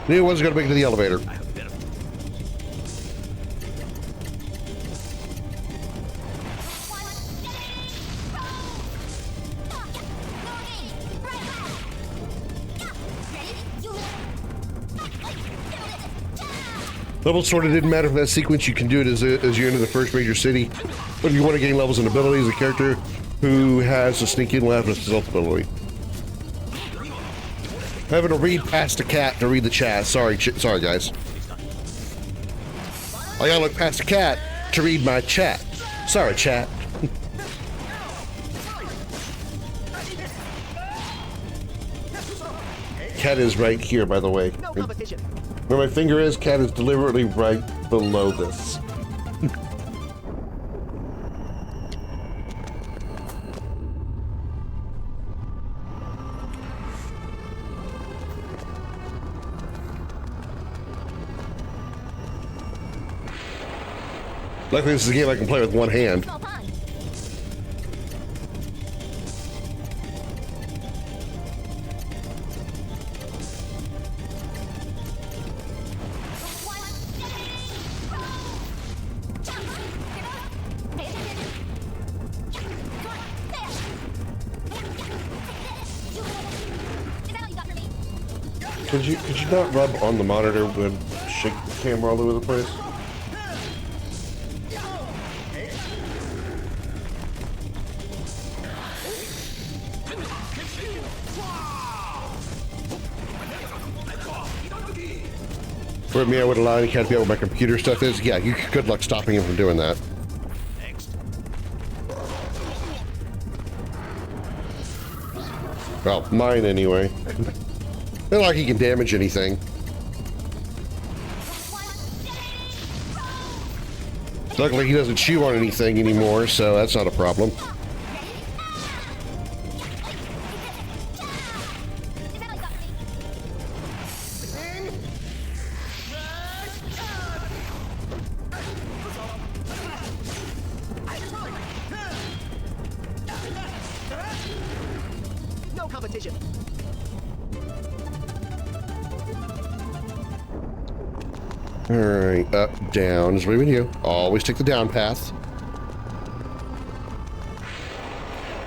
New one's gonna make it to the elevator. Levels sort of didn't matter for that sequence. You can do it as you enter the first major city. But if you want to gain levels and abilities, a character who has a sneak in left with stealth ability. Having to read past a cat to read the chat. Sorry guys. I gotta look past a cat to read my chat. Sorry, chat. Cat is right here, by the way. Where my finger is, cat is deliberately right below this. Luckily, this is a game I can play with one hand. Could you not rub on the monitor and shake the camera all over the place? Put me out with a line, you can't be out where my computer stuff is. Yeah, you good luck stopping him from doing that. Next. Well, mine anyway. Not like he can damage anything. Luckily, he doesn't chew on anything anymore, so that's not a problem. No competition. Alright, up, down is what we do. Always take the down path.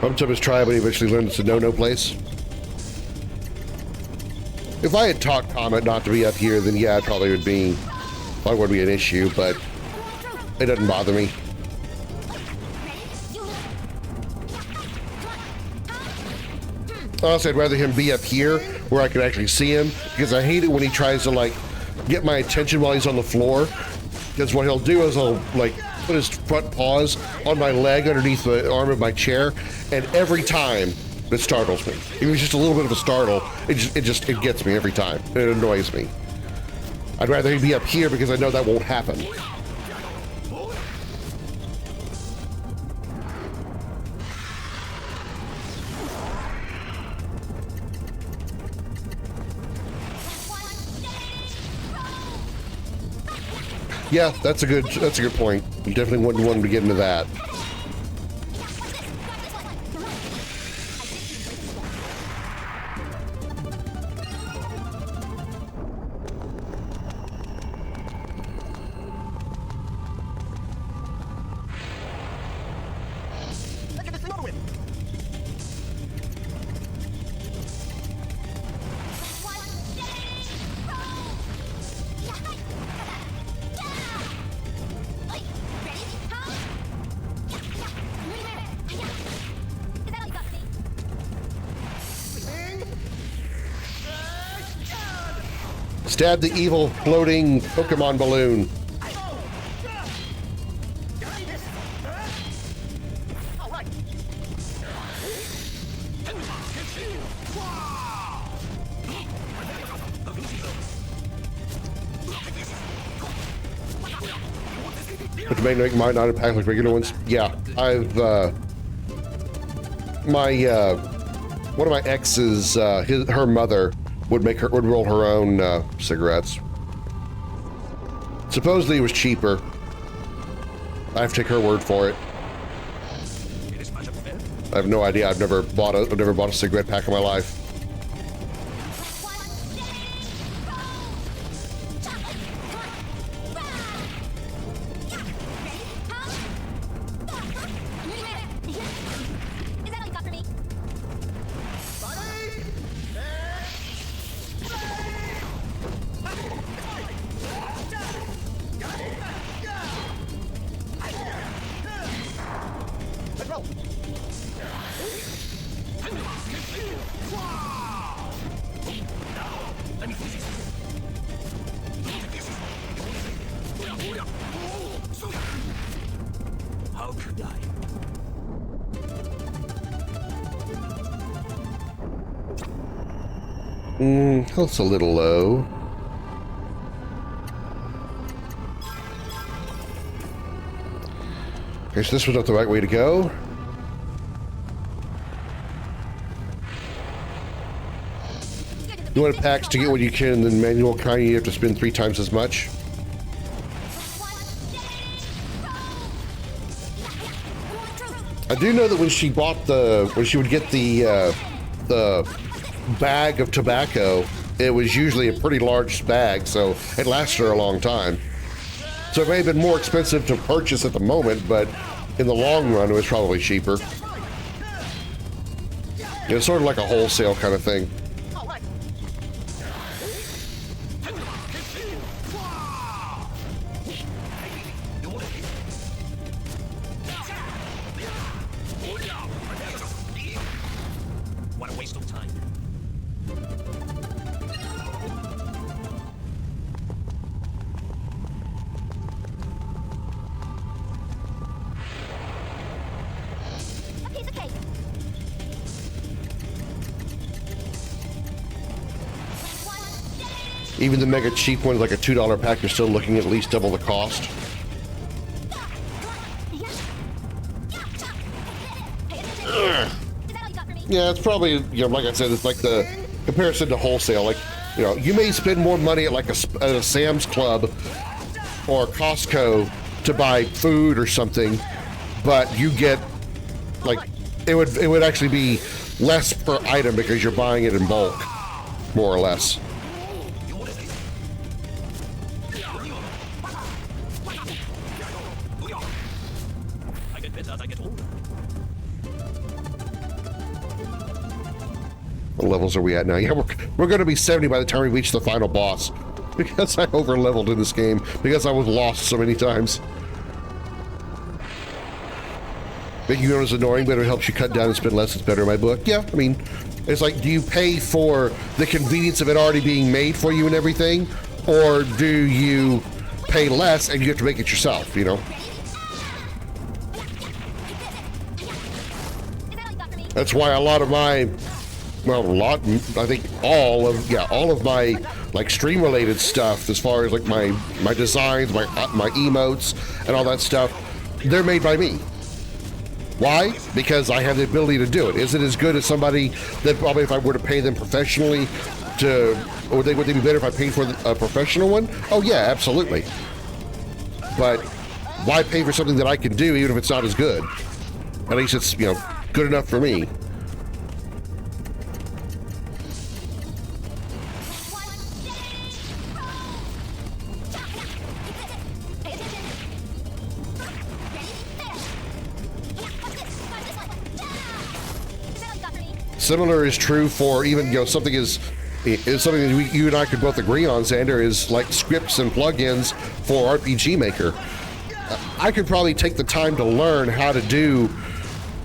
Bumped up his try, but he eventually learned it's a no-no place. If I had taught Comet not to be up here, then yeah, it probably would be an issue, but it doesn't bother me. Honestly, I'd rather him be up here where I can actually see him, because I hate it when he tries to, like, get my attention while he's on the floor. Because what he'll do is he'll, like, put his front paws on my leg underneath the arm of my chair, and every time it startles me. Even if it's just a little bit of a startle, it gets me every time. It annoys me. I'd rather he be up here because I know that won't happen. Yeah, that's a good point. You definitely wouldn't want him to get into that. Let's get this thing over with. Stab the evil floating Pokemon balloon. All right. But the main might not impact like regular ones. Yeah, I've one of my exes, her mother would roll her own cigarettes. Supposedly it was cheaper. I have to take her word for it. I have no idea. I've never bought a cigarette pack in my life. How could I? That's a little low. Guess this was not the right way to go. You want packs to get what you can, and then manual kind, you have to spend 3 times as much. I do know that when she would get the bag of tobacco, it was usually a pretty large bag, so it lasted her a long time. So it may have been more expensive to purchase at the moment, but in the long run, it was probably cheaper. It's sort of like a wholesale kind of thing. What a waste of time. Even the mega cheap ones, like a $2 pack, you're still looking at least double the cost. Yeah, it's probably, you know, like I said, it's like the comparison to wholesale. Like, you know, you may spend more money at like a Sam's Club or Costco to buy food or something, but you get like it would actually be less per item because you're buying it in bulk, more or less. I get better as I get older. What levels are we at now? Yeah, we're going to be 70 by the time we reach the final boss because I over leveled in this game because I was lost so many times. Making you notice annoying, but it helps you cut down and spend less. It's better in my book. Yeah, I mean, it's like, do you pay for the convenience of it already being made for you and everything, or do you pay less and you have to make it yourself? You know. That's why a lot of my, well, I think all of my like stream related stuff, as far as like my designs, my emotes and all that stuff, they're made by me. Why? Because I have the ability to do it. Is it as good as somebody that probably, if I were to pay them professionally would they be better if I paid for a professional one? Oh yeah, absolutely. But why pay for something that I can do even if it's not as good? At least it's, you know, good enough for me. Similar is true for even, you know, something is something that you and I could both agree on, Xander, is like scripts and plugins for RPG Maker. I could probably take the time to learn how to do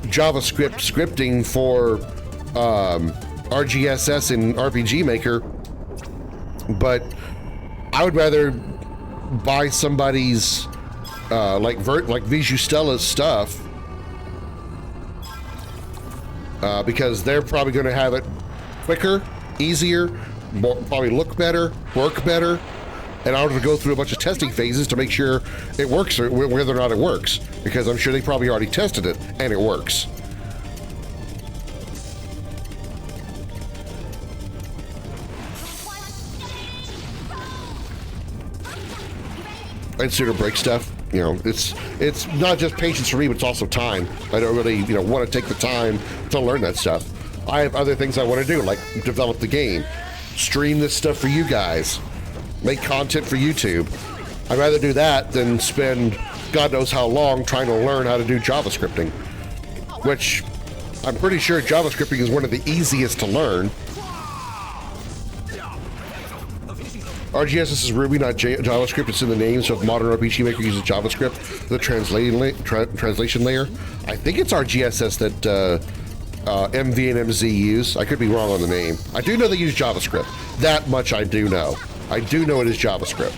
JavaScript scripting for RGSS in RPG Maker, but I would rather buy somebody's like Viju Stella's stuff, because they're probably going to have it quicker, easier, probably look better, work better, and I don't have to go through a bunch of testing phases to make sure it works, or whether or not it works, because I'm sure they probably already tested it and it works. I'd sooner break stuff. You know, it's not just patience for me, but it's also time. I don't really, you know, want to take the time to learn that stuff. I have other things I want to do, like develop the game, stream this stuff for you guys, make content for YouTube. I'd rather do that than spend God knows how long trying to learn how to do JavaScripting, which I'm pretty sure JavaScripting is one of the easiest to learn. RGSS is Ruby, not JavaScript. It's in the name, so if Modern RPG Maker uses JavaScript, the translation layer, I think it's RGSS that MV and MZ use. I could be wrong on the name. I do know they use JavaScript. That much I do know. I do know it is JavaScript.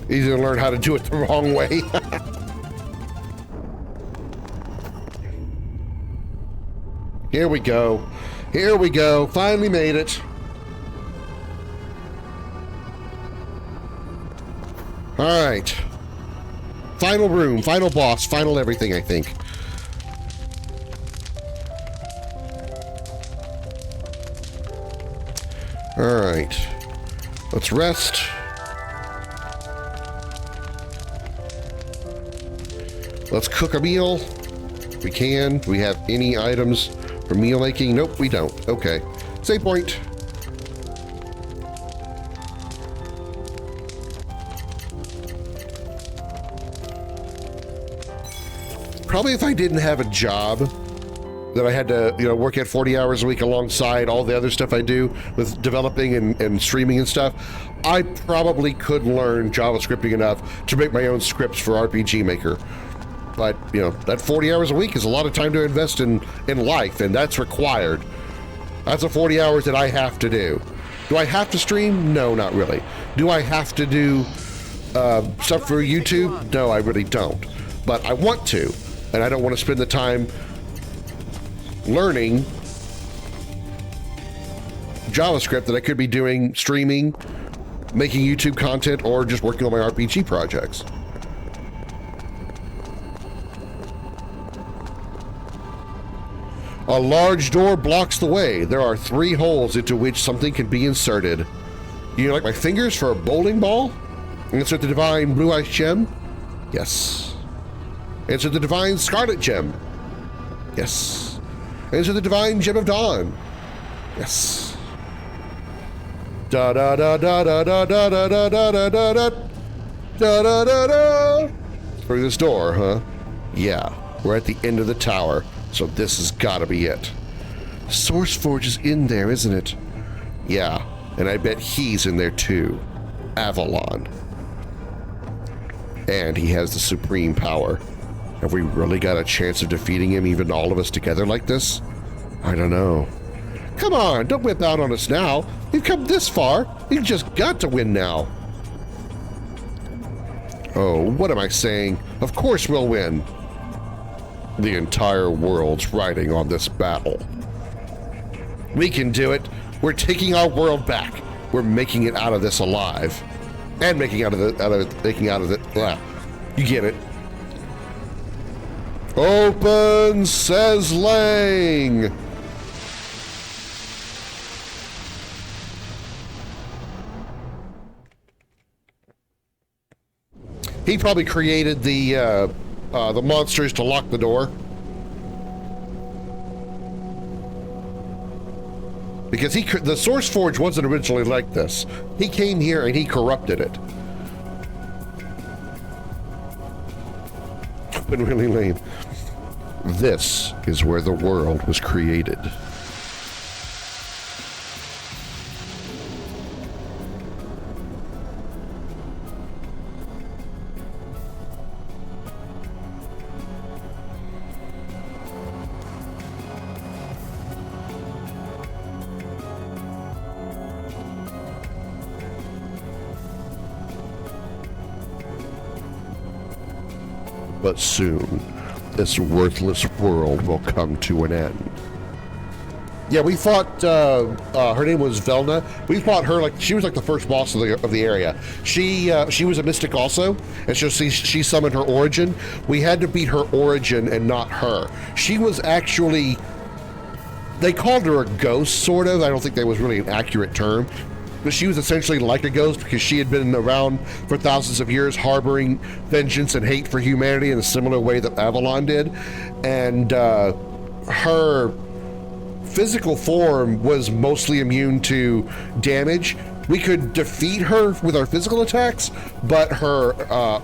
Easy to learn how to do it the wrong way. Here we go. Here we go. Finally made it. All right. Final room, final boss, final everything, I think. All right. Let's rest. Let's cook a meal. If we can. Do we have any items for meal making? Nope, we don't. Okay. Save point. Probably if I didn't have a job that I had to, you know, work at 40 hours a week alongside all the other stuff I do with developing and streaming and stuff, I probably could learn JavaScripting enough to make my own scripts for RPG Maker. But, you know, that 40 hours a week is a lot of time to invest in life, and that's required. That's a 40 hours that I have to do. Do I have to stream? No, not really. Do I have to do stuff for YouTube? No, I really don't. But I want to, and I don't want to spend the time learning JavaScript that I could be doing, streaming, making YouTube content, or just working on my RPG projects. A large door blocks the way. There are 3 holes into which something can be inserted. You like my fingers for a bowling ball? Insert the divine blue-eyed gem? Yes. Insert the divine scarlet gem? Yes. Insert the divine gem of dawn? Yes. Da da da da da da da da da da da da da da da da. Through this door, huh? Yeah, we're at the end of the tower, so this has got to be it. Sourceforge is in there, isn't it? Yeah, and I bet he's in there too. Avalon. And he has the supreme power. Have we really got a chance of defeating him, even all of us together like this? I don't know. Come on, don't whip out on us now. We've come this far. We've just got to win now. Oh, what am I saying? Of course we'll win. The entire world's riding on this battle. We can do it. We're taking our world back. We're making it out of this alive. And making out of it. You get it. Open, says Lang. He probably created the monsters to lock the door. Because the Sourceforge wasn't originally like this. He came here and he corrupted it. But really lame. This is where the world was created. But soon, this worthless world will come to an end. Yeah, we fought, her name was Velna. We fought her, like, she was like the first boss of the area. She was a mystic also, and so she summoned her origin. We had to beat her origin and not her. She was actually, they called her a ghost, sort of. I don't think that was really an accurate term. But she was essentially like a ghost because she had been around for thousands of years, harboring vengeance and hate for humanity in a similar way that Avalon did. And her physical form was mostly immune to damage. We could defeat her with our physical attacks, but her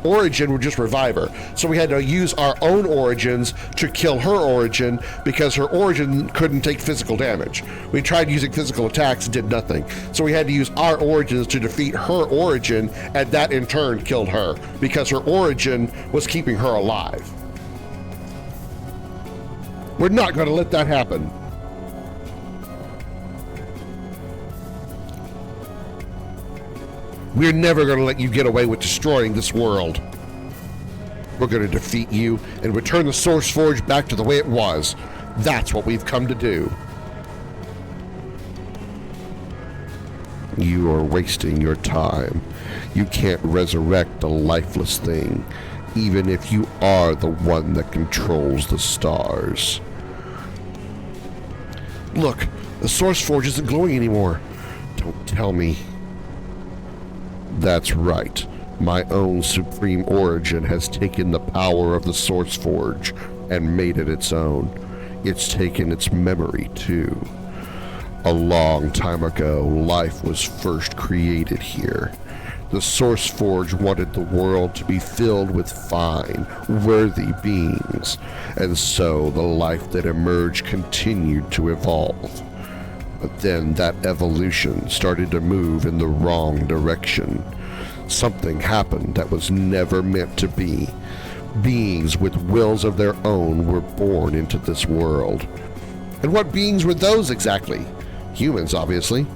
origin would just revive her. So we had to use our own origins to kill her origin because her origin couldn't take physical damage. We tried using physical attacks, did nothing. So we had to use our origins to defeat her origin, and that in turn killed her because her origin was keeping her alive. We're not going to let that happen. We're never going to let you get away with destroying this world. We're going to defeat you and return the Sourceforge back to the way it was. That's what we've come to do. You are wasting your time. You can't resurrect a lifeless thing, even if you are the one that controls the stars. Look, the Sourceforge isn't glowing anymore. Don't tell me. That's right. My own supreme origin has taken the power of the Sourceforge and made it its own. It's taken its memory, too. A long time ago, life was first created here. The Sourceforge wanted the world to be filled with fine, worthy beings, and so the life that emerged continued to evolve. But then that evolution started to move in the wrong direction. Something happened that was never meant to be. Beings with wills of their own were born into this world. And what beings were those exactly? Humans, obviously.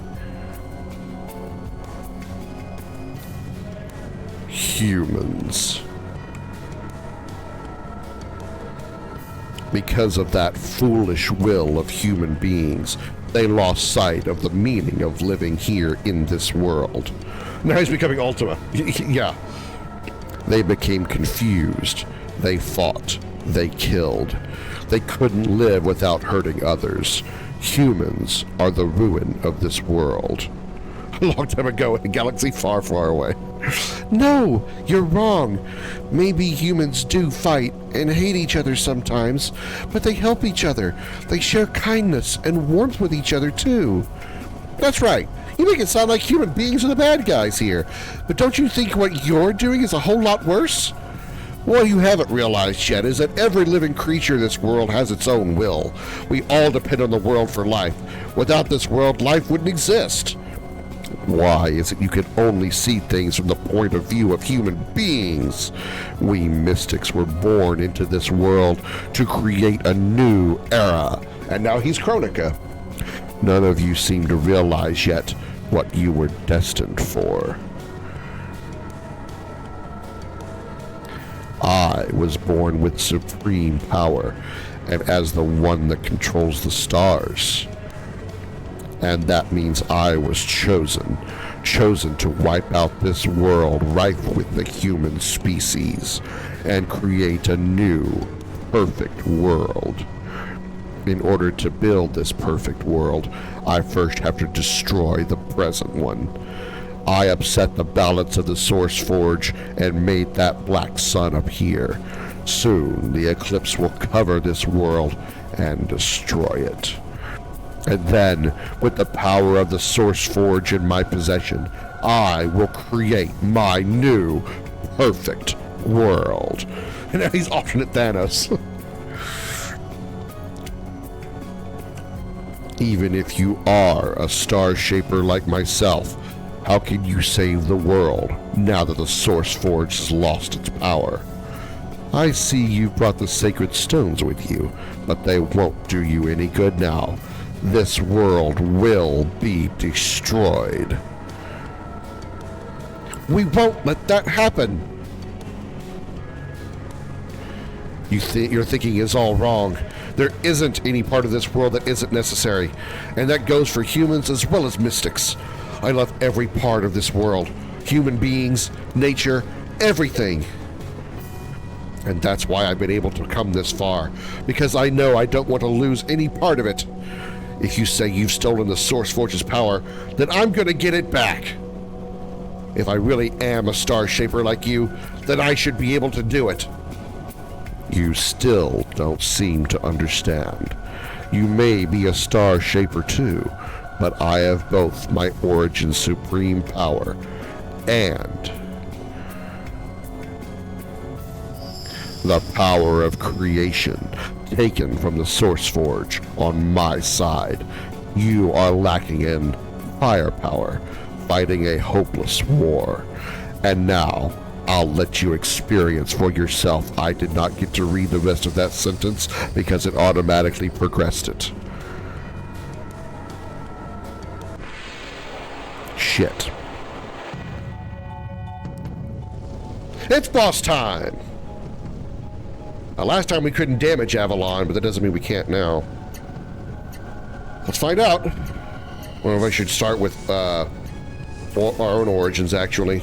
Humans. Because of that foolish will of human beings, they lost sight of the meaning of living here in this world. Now he's becoming Ultima. Yeah. They became confused. They fought. They killed. They couldn't live without hurting others. Humans are the ruin of this world. A long time ago in a galaxy far, far away. No, you're wrong. Maybe humans do fight and hate each other sometimes, but they help each other. They share kindness and warmth with each other, too. That's right. You make it sound like human beings are the bad guys here. But don't you think what you're doing is a whole lot worse? What you haven't realized yet is that every living creature in this world has its own will. We all depend on the world for life. Without this world, life wouldn't exist. Why is it you can only see things from the point of view of human beings? We mystics were born into this world to create a new era. And now he's Chronica. None of you seem to realize yet what you were destined for. I was born with supreme power, and as the one that controls the stars. And that means I was chosen to wipe out this world rife with the human species and create a new, perfect world. In order to build this perfect world, I first have to destroy the present one. I upset the balance of the Source Forge and made that black sun appear. Soon, the eclipse will cover this world and destroy it. And then, with the power of the Source Forge in my possession, I will create my new, perfect world. And now he's alternate Thanos. Even if you are a star shaper like myself, how can you save the world now that the Source Forge has lost its power? I see you brought the sacred stones with you, but they won't do you any good now. This world will be destroyed. We won't let that happen. Your thinking is all wrong. There isn't any part of this world that isn't necessary, and that goes for humans as well as mystics. I love every part of this world. Human beings, nature, everything. And that's why I've been able to come this far, because I know I don't want to lose any part of it. If you say you've stolen the Source Forge's power, then I'm gonna get it back. If I really am a star shaper like you, then I should be able to do it. You still don't seem to understand. You may be a star shaper too, but I have both my origin supreme power and the power of creation taken from the Source Forge on my side. You are lacking in firepower, fighting a hopeless war. And now, I'll let you experience for yourself. I did not get to read the rest of that sentence because it automatically progressed it. Shit. It's boss time! Last time we couldn't damage Avalon, but that doesn't mean we can't now. Let's find out. I wonder if I should start with our own origins, actually.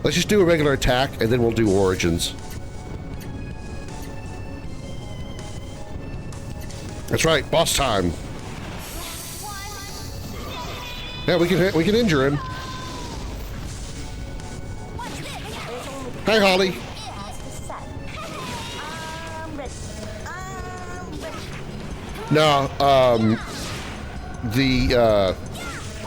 Let's just do a regular attack, and then we'll do origins. That's right, boss time. Yeah, we can injure him. Hi, Holly. No, are you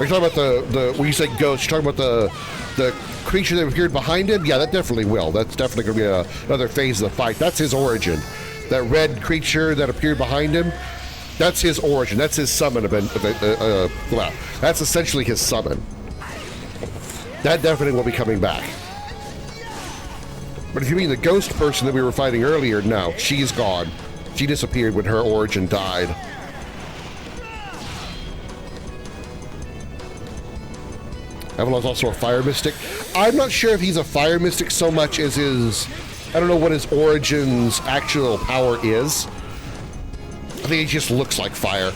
talking about the when you say ghost, you're talking about the creature that appeared behind him? Yeah, that definitely will. That's definitely going to be another phase of the fight. That's his origin. That red creature that appeared behind him, that's his origin. That's his summon event. Well, that's essentially his summon. That definitely will be coming back. But if you mean the ghost person that we were fighting earlier, no, she's gone. She disappeared when her origin died. Avalon's also a fire mystic. I'm not sure if he's a fire mystic so much as his... I don't know what his origin's actual power is. I think it just looks like fire.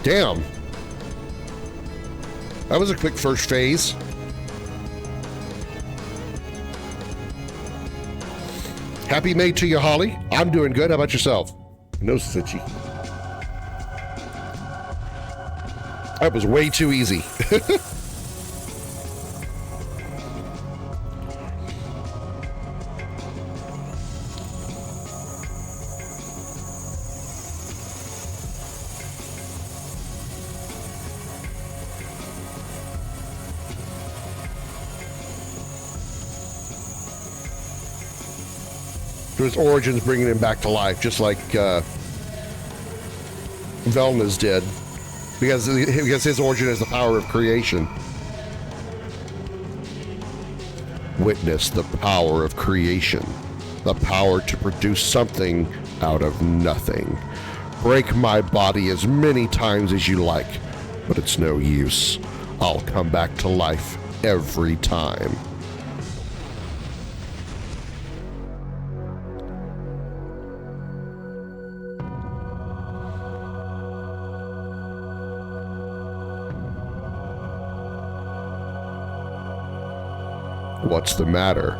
Damn. That was a quick first phase. Happy May to you, Holly. I'm doing good. How about yourself? No Sitchy. That was way too easy. His origins bringing him back to life, just like Velna's did, because his origin is the power of creation. Witness the power of creation, the power to produce something out of nothing. Break my body as many times as you like, but it's no use. I'll come back to life every time. What's the matter?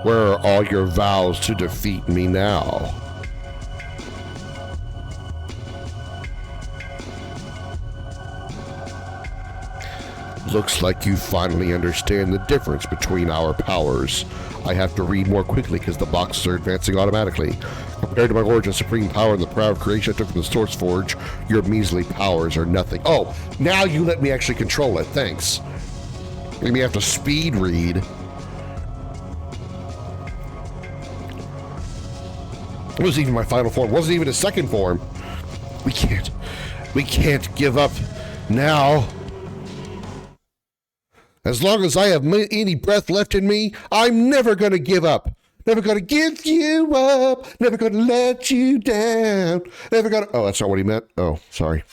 Where are all your vows to defeat me now? Looks like you finally understand the difference between our powers. I have to read more quickly because the boxes are advancing automatically. Compared to my origin supreme power and the power of creation I took from the Source Forge, your measly powers are nothing. Oh, now you let me actually control it. Thanks. Maybe I have to speed read. It wasn't even my final form. It wasn't even a second form. We can't give up now. As long as I have any breath left in me, I'm never going to give up. Never going to give you up. Never going to let you down. Never going to... Oh, that's not what he meant. Oh, sorry.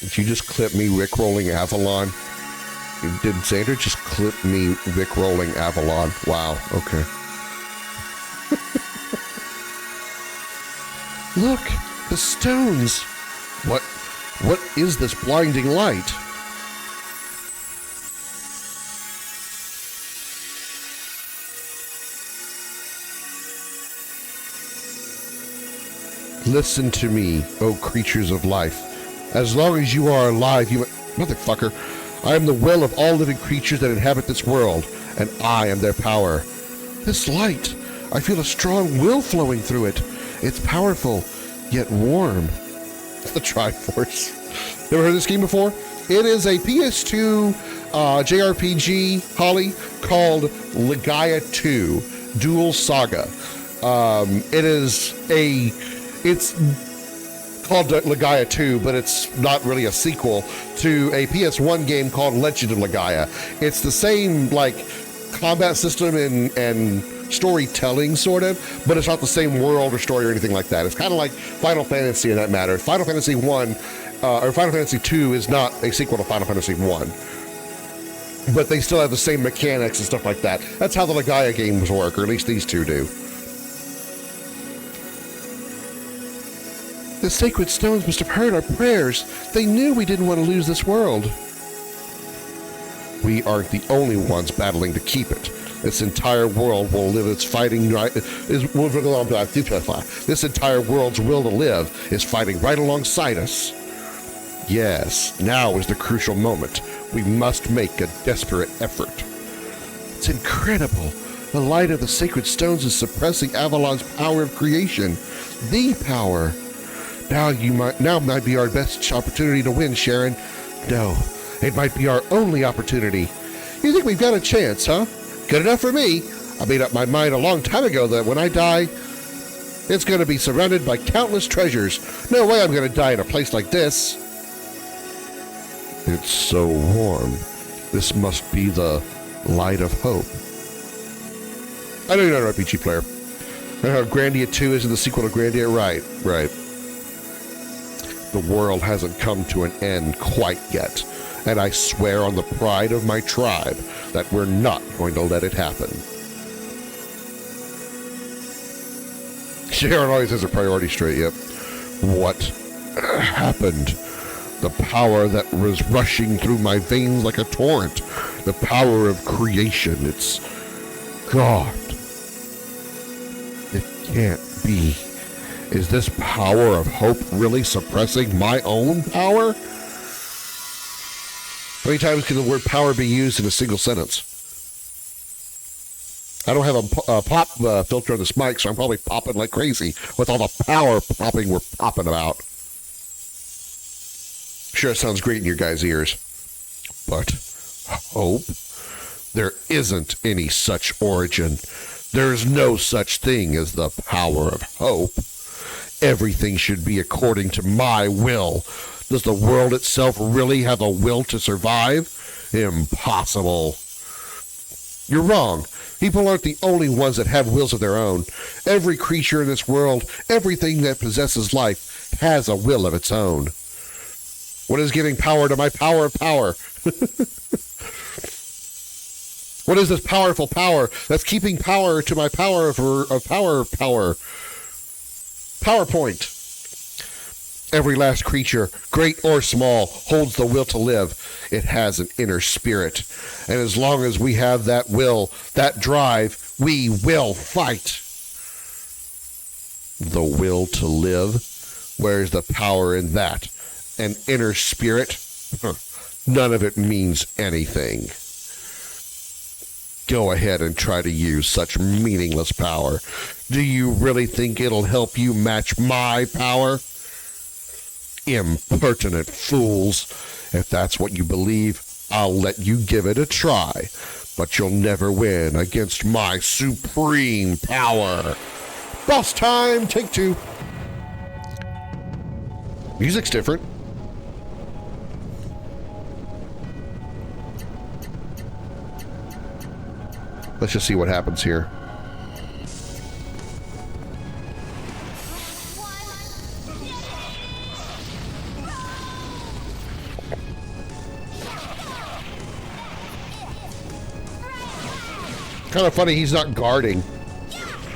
Did you just clip me Rickrolling Avalon? Did Xander just clip me Rickrolling Avalon? Wow, okay. Look, the stones. What is this blinding light? Listen to me, O creatures of life. As long as you are alive, you... Motherfucker. I am the will of all living creatures that inhabit this world, and I am their power. This light, I feel a strong will flowing through it. It's powerful, yet warm. The Triforce. Never heard of this game before? It is a PS2 JRPG, Holly, called Legaia 2, Duel Saga. It's called Legaia 2, but it's not really a sequel to a PS1 game called Legend of Legaia. It's the same, like, combat system and storytelling, sort of, but it's not the same world or story or anything like that. It's kind of like Final Fantasy in that matter. Final Fantasy 1, or Final Fantasy 2 is not a sequel to Final Fantasy 1. But they still have the same mechanics and stuff like that. That's how the Legaia games work, or at least these two do. The sacred stones must have heard our prayers. They knew we didn't want to lose this world. We aren't the only ones battling to keep it. This entire world will live its fighting right. This entire world's will to live is fighting right alongside us. Yes, now is the crucial moment. We must make a desperate effort. It's incredible. The light of the sacred stones is suppressing Avalon's power of creation. The power. Now might be our best opportunity to win, Sharon. No, it might be our only opportunity. You think we've got a chance, huh? Good enough for me. I made up my mind a long time ago that when I die, it's going to be surrounded by countless treasures. No way I'm going to die in a place like this. It's so warm. This must be the light of hope. I know you're not an RPG player. Grandia 2 isn't the sequel to Grandia? Right, right. The world hasn't come to an end quite yet, and I swear on the pride of my tribe that we're not going to let it happen. Sharon always has her priorities straight, yep. What happened? The power that was rushing through my veins like a torrent. The power of creation. It's God. It can't be. Is this power of hope really suppressing my own power? How many times can the word power be used in a single sentence? I don't have a pop filter on this mic, so I'm probably popping like crazy with all the power popping we're popping about. Sure, it sounds great in your guys' ears. But hope? There isn't any such origin. There's no such thing as the power of hope. Everything should be according to my will. Does the world itself really have a will to survive? Impossible. You're wrong. People aren't the only ones that have wills of their own. Every creature in this world, everything that possesses life, has a will of its own. What is giving power to my power of power? What is this powerful power that's keeping power to my power of power? PowerPoint. Every last creature, great or small, holds the will to live. It has an inner spirit. And as long as we have that will, that drive, we will fight. The will to live? Where's the power in that? An inner spirit? None of it means anything. Go ahead and try to use such meaningless power. Do you really think it'll help you match my power? Impertinent fools. If that's what you believe, I'll let you give it a try. But you'll never win against my supreme power. Boss time, take two. Music's different. Let's just see what happens here. Kind of funny, he's not guarding.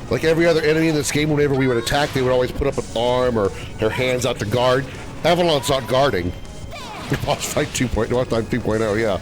Like every other enemy in this game, whenever we would attack, they would always put up an arm or their hands out to guard. Avalon's not guarding. Boss fight 2.0, boss fight 2.0, yeah.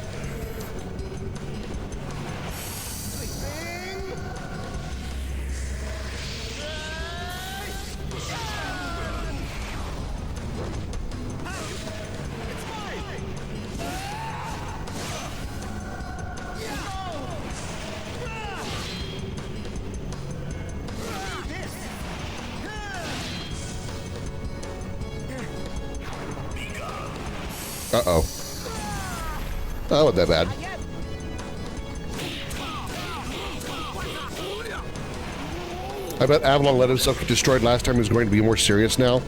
Uh-oh. That wasn't that bad. I bet Avalon let himself get destroyed last time. He was going to be more serious now.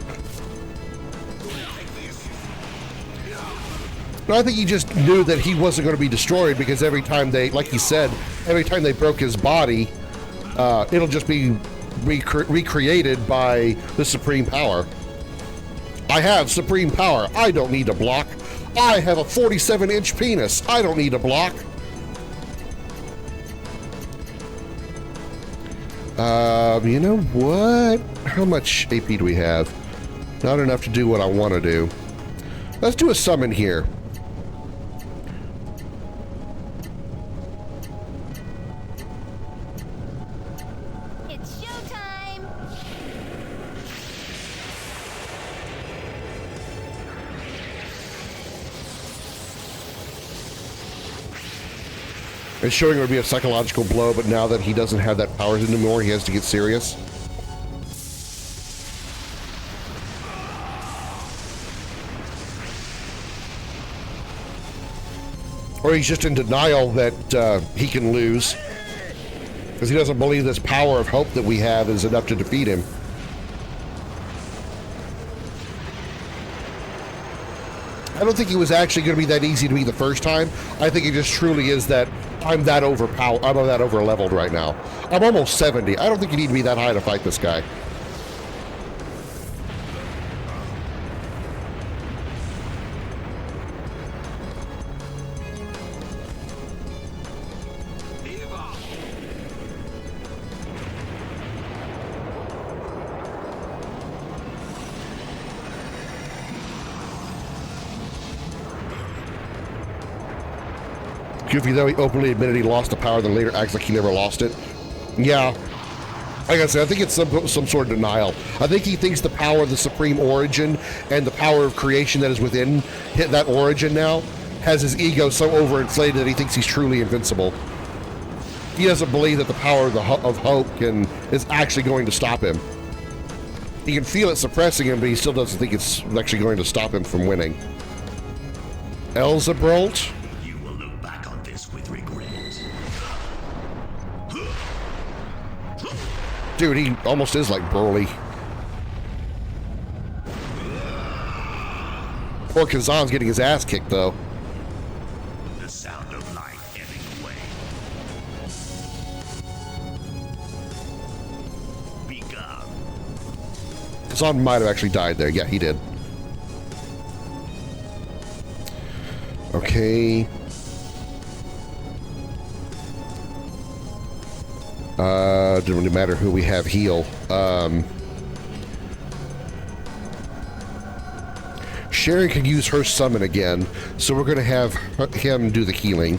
No, I think he just knew that he wasn't going to be destroyed because every time they, like he said, every time they broke his body, it'll just be recreated by the supreme power. I have supreme power. I don't need to block. I have a 47-inch penis. I don't need to block. You know what? How much AP do we have? Not enough to do what I want to do. Let's do a summon here. It's showtime! It's showing it would be a psychological blow, but now that he doesn't have that power anymore, he has to get serious. Or he's just in denial that he can lose, because he doesn't believe this power of hope that we have is enough to defeat him. I don't think it was actually going to be that easy to beat the first time. I think it just truly is that I'm that overpowered. I'm that over leveled right now. I'm almost 70. I don't think you need to be that high to fight this guy. Goofy, though, he openly admitted he lost the power, then later acts like he never lost it. Yeah. Like I said, I think it's some sort of denial. I think he thinks the power of the Supreme Origin and the power of creation that is within that origin now has his ego so overinflated that he thinks he's truly invincible. He doesn't believe that the power of hope is actually going to stop him. He can feel it suppressing him, but he still doesn't think it's actually going to stop him from winning. Elzabralt? Dude, he almost is like Broly. Poor Kazan's getting his ass kicked, though. The sound of light ebbing away. Begun. Kazan might have actually died there. Yeah, he did. Okay. Doesn't really matter who we have heal. Sharon can use her summon again, so we're going to have him do the healing.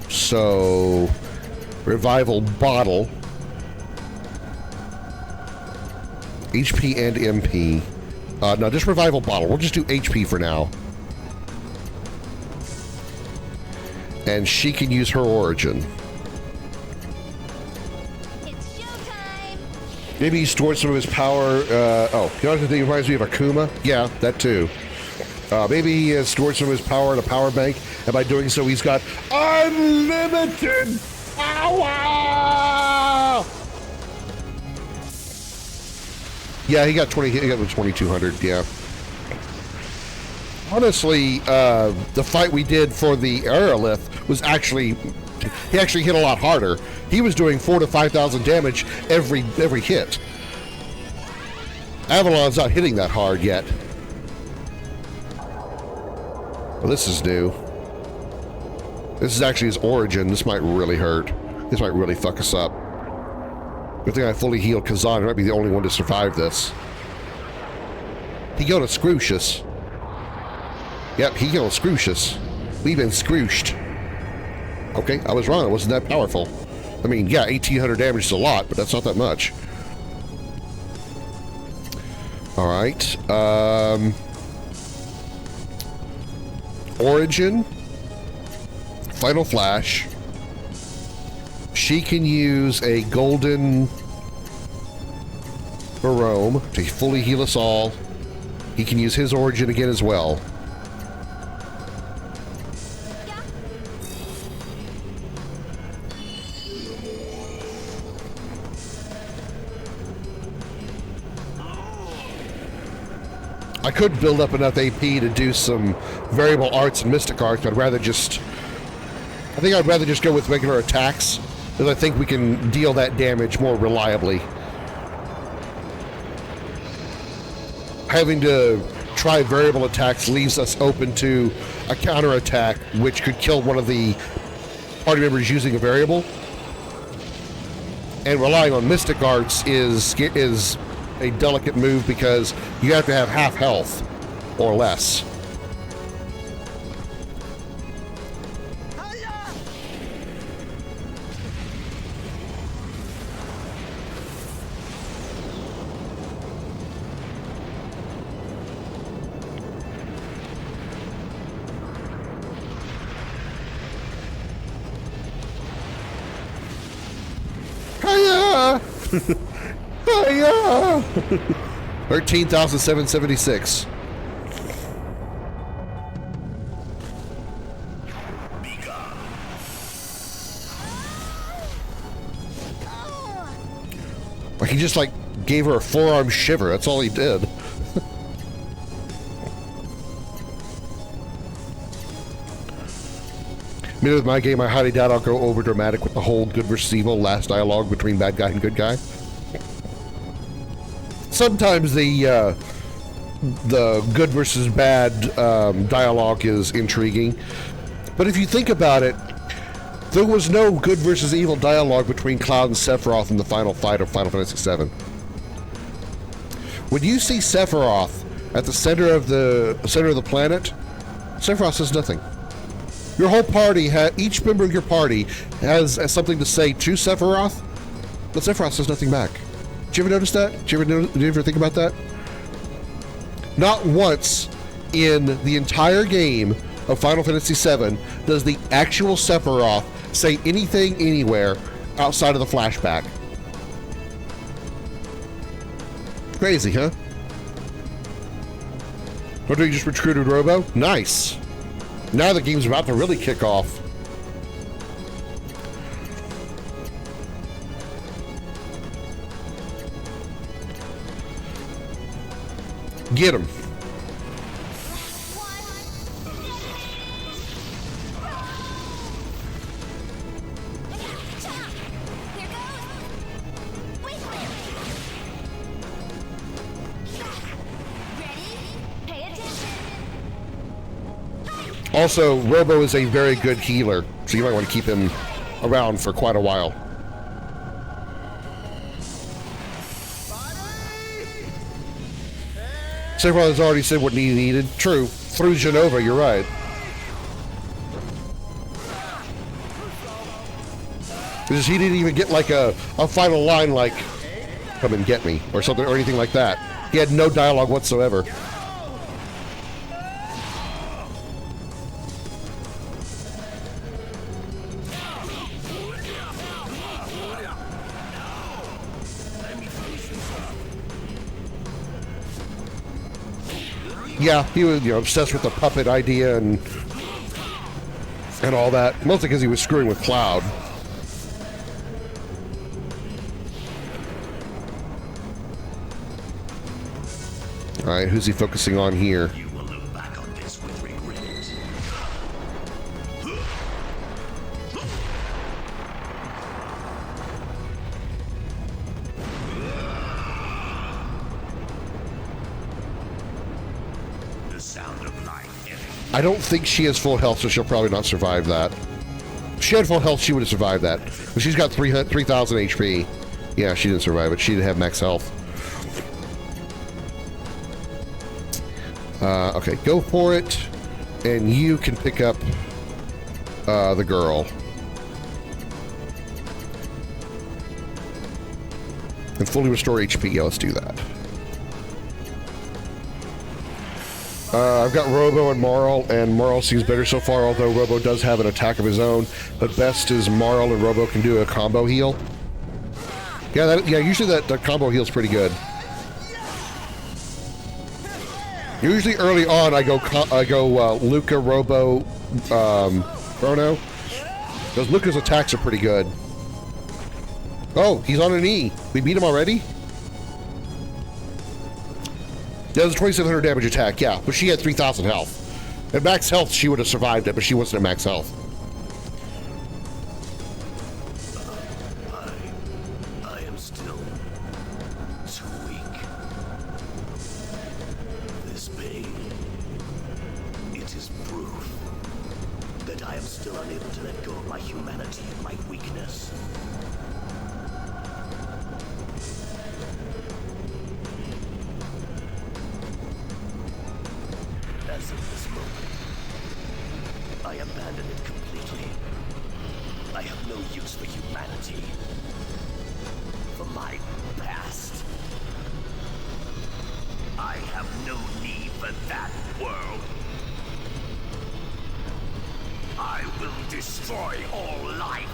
So, Revival Bottle. HP and MP. No, just Revival Bottle. We'll just do HP for now. And she can use her Origin. Maybe he stored some of his power. Oh, you know what thing reminds me of Akuma? Yeah, that too. Maybe he has stored some of his power in a power bank, and by doing so, he's got unlimited power. Yeah, he got 2200. Yeah. Honestly, the fight we did for the Aerolith was actually. He actually hit a lot harder. He was doing 4,000 to 5,000 damage every hit. Avalon's not hitting that hard yet. Well, this is new. This is actually his Origin. This might really hurt. This might really fuck us up. Good thing I fully healed Kazan. I might be the only one to survive this. He killed a Scrucius. Yep, he killed a Scrucius. We've been scrooched. Okay, I was wrong. It wasn't that powerful. I mean, yeah, 1,800 damage is a lot, but that's not that much. All right. Origin. Final Flash. She can use a Golden Barome to fully heal us all. He can use his Origin again as well. I could build up enough AP to do some variable arts and mystic arts, but I think I'd rather just go with regular attacks, because I think we can deal that damage more reliably. Having to try variable attacks leaves us open to a counterattack, which could kill one of the party members using a variable. And relying on mystic arts is a delicate move because you have to have half health or less. Hiya! Hiya! 13,776. Like he just like gave her a forearm shiver. That's all he did. Maybe with my game, I highly doubt I'll go over dramatic with the whole good versus evil last dialogue between bad guy and good guy. Sometimes the good versus bad dialogue is intriguing, but if you think about it, there was no good versus evil dialogue between Cloud and Sephiroth in the final fight of Final Fantasy VII. When you see Sephiroth at the center of the planet, Sephiroth says nothing. Your whole party, each member of your party has something to say to Sephiroth, but Sephiroth says nothing back. Did you ever notice that? Did you ever think about that? Not once in the entire game of Final Fantasy VII does the actual Sephiroth say anything anywhere outside of the flashback. Crazy, huh? What, you just recruited Robo? Nice. Now the game's about to really kick off. Get him. Also, Robo is a very good healer, so you might want to keep him around for quite a while. Sephiroth has already said what he needed. True. Through Genova, you're right. Because he didn't even get like a final line like, come and get me, or something, or anything like that. He had no dialogue whatsoever. Yeah, he was, obsessed with the puppet idea and all that. Mostly because he was screwing with Cloud. All right, who's he focusing on here? You will look back on this with regret. The sound of life ebbing. I don't think she has full health, so she'll probably not survive that. If she had full health, she would have survived that. But she's got 3,000 HP. Yeah, she didn't survive it. She didn't have max health. Okay, go for it, and you can pick up the girl. And fully restore HP. Yeah, let's do that. I've got Robo and Marl seems better so far, although Robo does have an attack of his own. But best is Marl and Robo can do a combo heal. Yeah, usually that combo heal's pretty good. Usually early on, I go Luca, Robo, Chrono. Because Luca's attacks are pretty good. Oh, he's on an E. We beat him already? Yeah, it was a 2,700 damage attack, yeah. But she had 3,000 health. At max health, she would have survived it, but she wasn't at max health. I am still too weak. This pain, it is proof that I am still unable to let go of my humanity and my weakness. As of this moment, I abandon it completely. I have no use for humanity, for my past. I have no need for that world. I will destroy all life,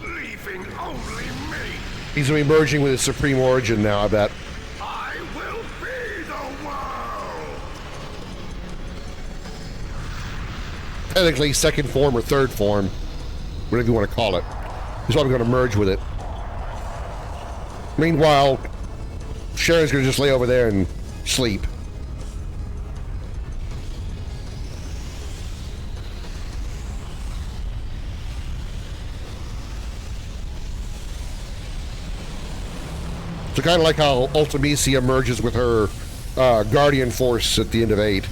leaving only me. He's gonna be merging with his Supreme Origin now, I bet. I will be the world. Technically, second form or third form, whatever you want to call it. He's probably going to merge with it. Meanwhile, Sharon's going to just lay over there and sleep. So kind of like how Ultimisia merges with her Guardian Force at the end of 8.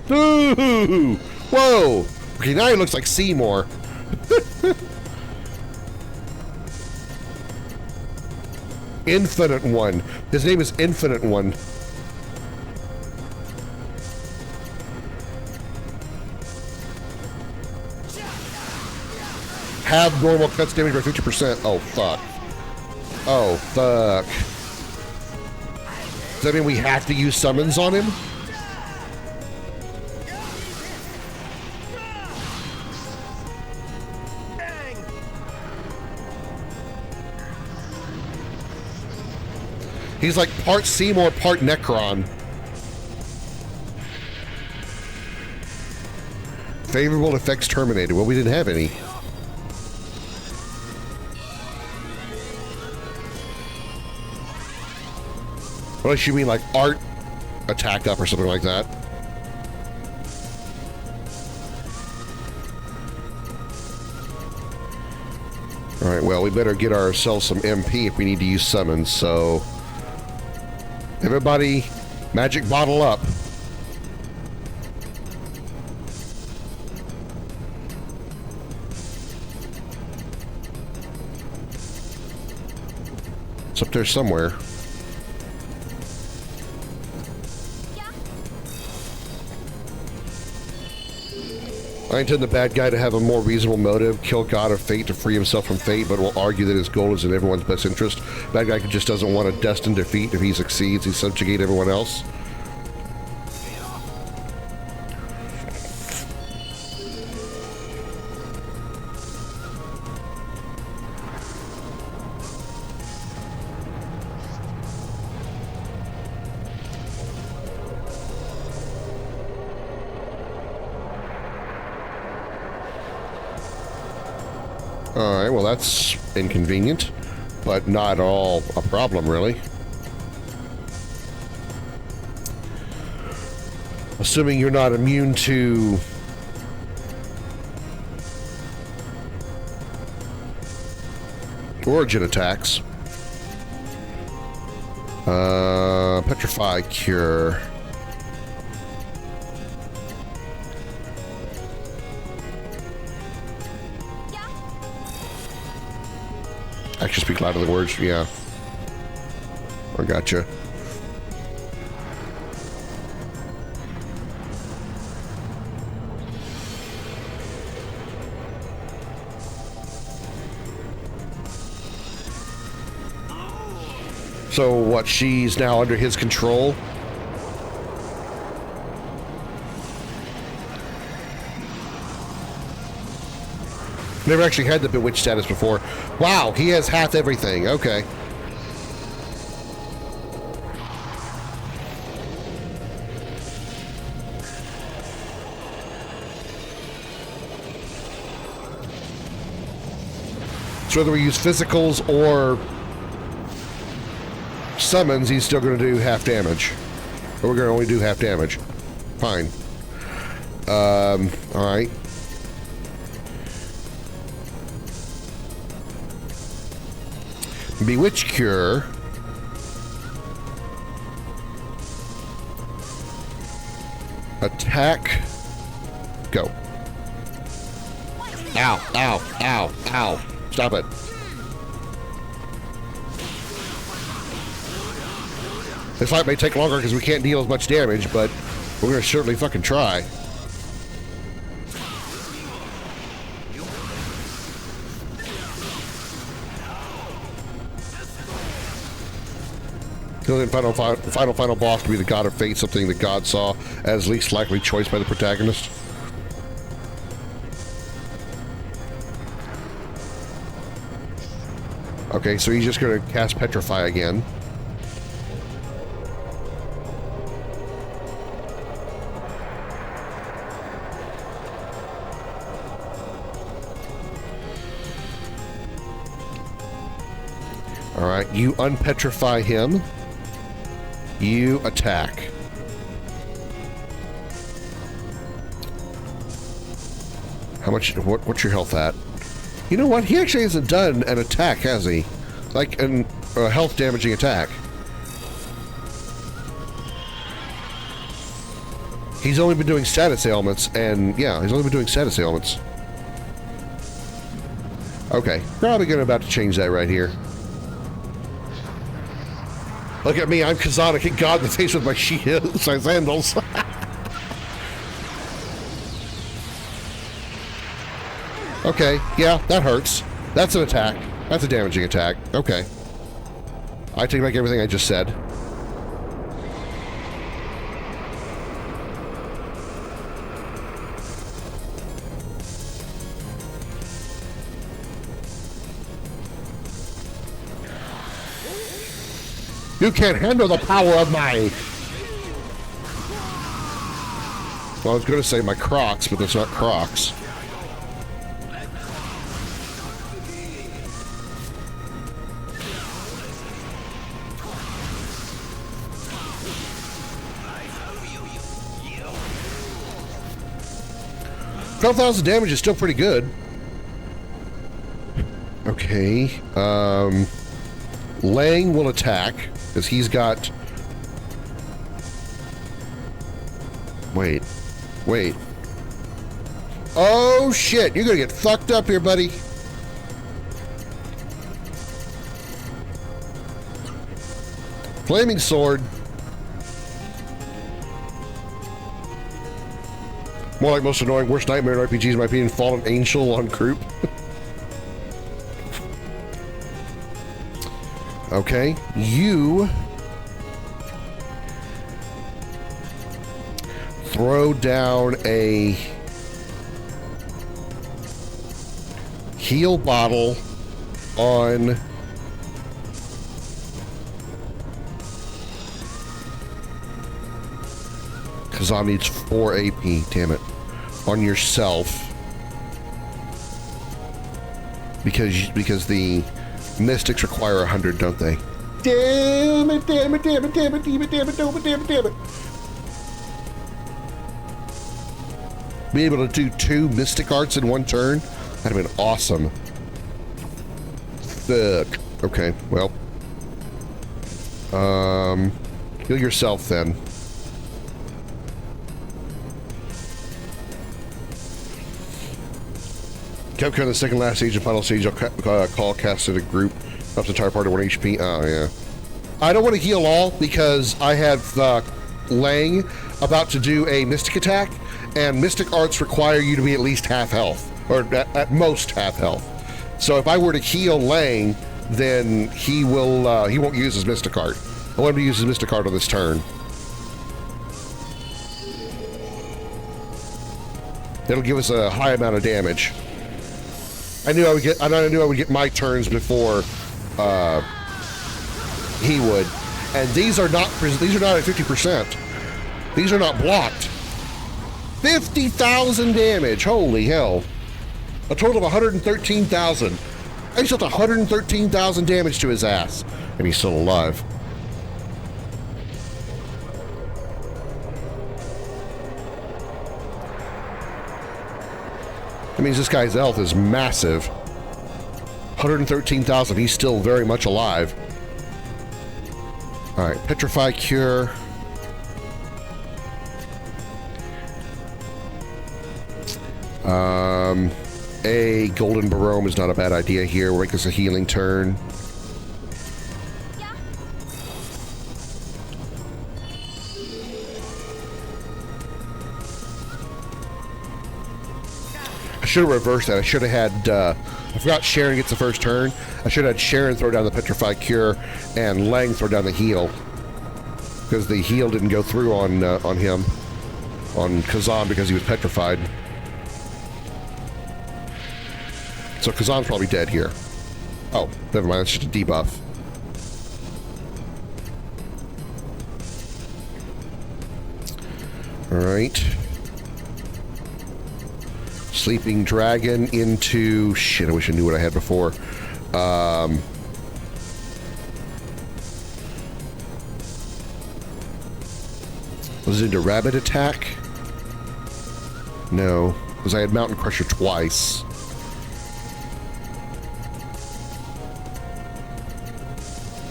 Ooh! Whoa! Okay, now he looks like Seymour. Infinite One. His name is Infinite One. Have normal cuts damage by 50%. Oh, fuck. Oh, fuck. Does that mean we have to use summons on him? He's like part Seymour, part Necron. Favorable effects terminated. Well, we didn't have any. Unless you mean like art attack up or something like that. Alright, well, we better get ourselves some MP if we need to use summons, so... Everybody, magic bottle up. It's up there somewhere. I intend the bad guy to have a more reasonable motive, kill God of Fate to free himself from fate, but will argue that his goal is in everyone's best interest. Bad guy just doesn't want a destined defeat. If he succeeds, he subjugate everyone else. Alright, well that's inconvenient, but not at all a problem, really. Assuming you're not immune to... origin attacks. Petrify Cure. Actually speak louder than words, yeah. I gotcha. So what, she's now under his control? Never actually had the bewitched status before. Wow, he has half everything. Okay. So whether we use physicals or summons, he's still going to do half damage. Or we're going to only do half damage. Fine. Alright. Bewitch Cure. Attack. Go. Ow, ow, ow, ow. Stop it. This fight may take longer because we can't deal as much damage, but we're going to certainly fucking try. The final boss to be the God of Fate, something that God saw as least likely choice by the protagonist. Okay, so he's just going to cast Petrify again. Alright, you unpetrify him. You attack. How much? What's your health at? You know what? He actually hasn't done an attack, has he? Like a health damaging attack. He's only been doing status ailments, and yeah, he's only been doing status ailments. Okay, probably gonna about to change that right here. Look at me, I'm Kazan. I kick God in the face with my sandals. Okay, yeah, that hurts. That's an attack. That's a damaging attack. Okay. I take back everything I just said. You can't handle the power of my... Well, I was going to say my Crocs, but that's not Crocs. $12,000 damage is still pretty good. Okay. Lang will attack, because he's got... Wait. Oh, shit! You're gonna get fucked up here, buddy. Flaming Sword. More like most annoying, worst nightmare in RPGs, in my opinion, Fallen Angel on group. Okay, you throw down a heal bottle on Kazam needs 4 AP, damn it, on yourself because the Mystics require 100, don't they? Damn it. Be able to do 2 Mystic Arts in 1 turn? That'd have been awesome. Fuck. Okay, well. Heal yourself then. Capcom, the second last stage and final stage, I'll call casted a group up to entire party 1 HP. Oh, yeah. I don't want to heal all because I have Lang about to do a Mystic attack, and Mystic Arts require you to be at least half health, or at most half health. So if I were to heal Lang, then he won't use his Mystic Art. I want him to use his Mystic Art on this turn. It'll give us a high amount of damage. I knew I would get my turns before he would, and these are not at 50%. These are not blocked. 50,000 damage. Holy hell! A total of 113,000. I just dealt 113,000 damage to his ass, and he's still alive. That means this guy's health is massive. 113,000, he's still very much alive. Alright, Petrify Cure. A Golden Barome is not a bad idea here. We'll make this a healing turn. I should have reversed that. I should have had, I forgot Sharon gets the first turn. I should have had Sharon throw down the Petrify Cure and Lang throw down the heal. Because the heal didn't go through on him. On Kazan because he was petrified. So Kazan's probably dead here. Oh, never mind, that's just a debuff. Alright. Sleeping Dragon into... Shit, I wish I knew what I had before. Was it into Rabbit Attack? No. because I had Mountain Crusher twice.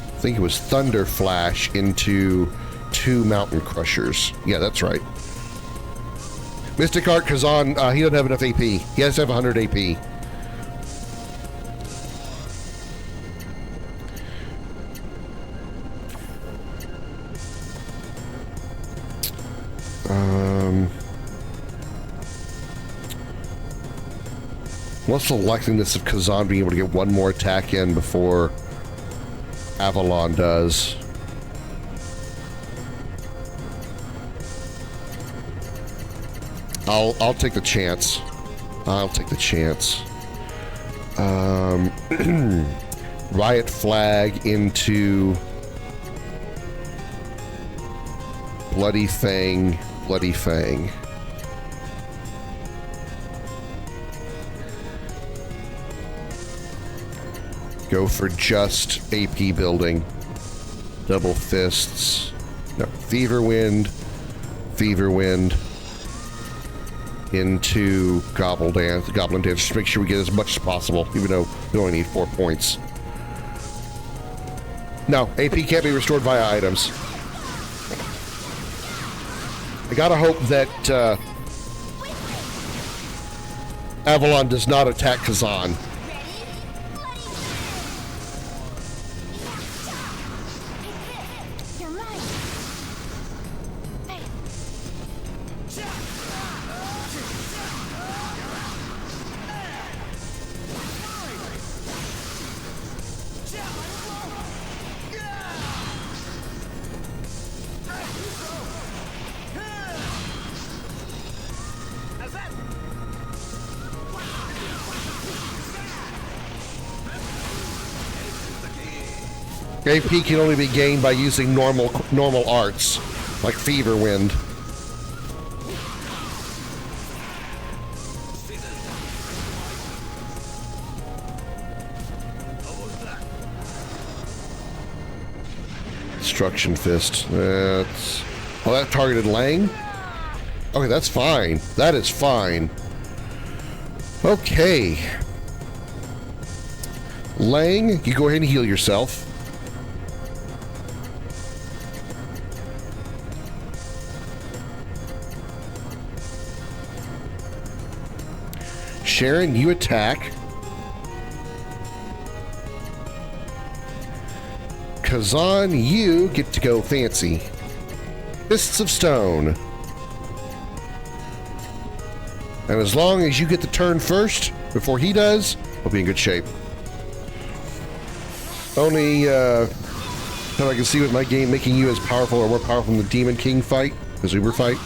I think it was Thunder Flash into 2 Mountain Crushers. Yeah, that's right. Mystic Art Kazan, he doesn't have enough AP. He has to have 100 AP. What's the likeliness of Kazan being able to get one more attack in before Avalon does? I'll take the chance. I'll take the chance. Riot Flag into Bloody Fang. Bloody Fang. Go for just AP building. Double Fists. No, Fever Wind. Fever Wind. Into Goblin Dance. Just make sure we get as much as possible, even though we only need 4 points. No, AP can't be restored via items. I gotta hope that Avalon does not attack Kazan. AP can only be gained by using normal arts, like Fever Wind. Destruction Fist. That's... Oh, that targeted Lang? Okay, that's fine. That is fine. Okay. Lang, you go ahead and heal yourself. Sharon, you attack. Kazan, you get to go fancy. Fists of Stone. And as long as you get the turn first, before he does, we'll be in good shape. Only that I can see with my game making you as powerful or more powerful than the Demon King fight, the Zuber fight.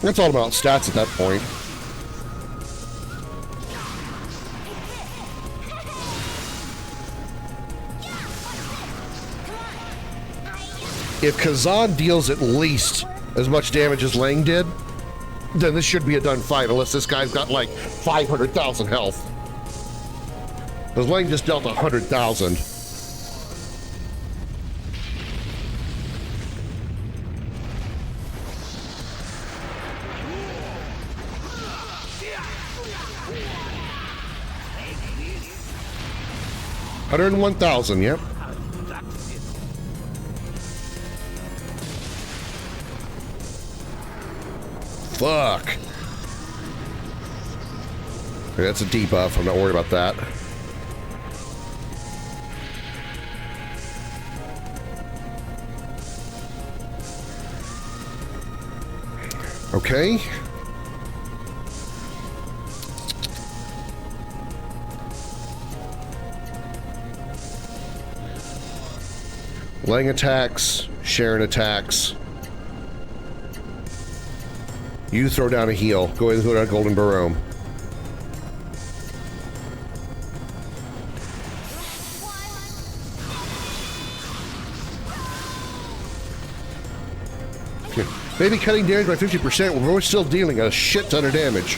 That's all about stats at that point. If Kazan deals at least as much damage as Lang did, then this should be a done fight, unless this guy's got like 500,000 health. Because Lang just dealt 100,000. $101,000, yep. Fuck. Okay, that's a debuff. I'm not worried about that. Okay. Lang attacks. Sharon attacks. You throw down a heal. Go ahead and throw down a Golden Barome. Maybe cutting damage by 50%, we're still dealing a shit ton of damage.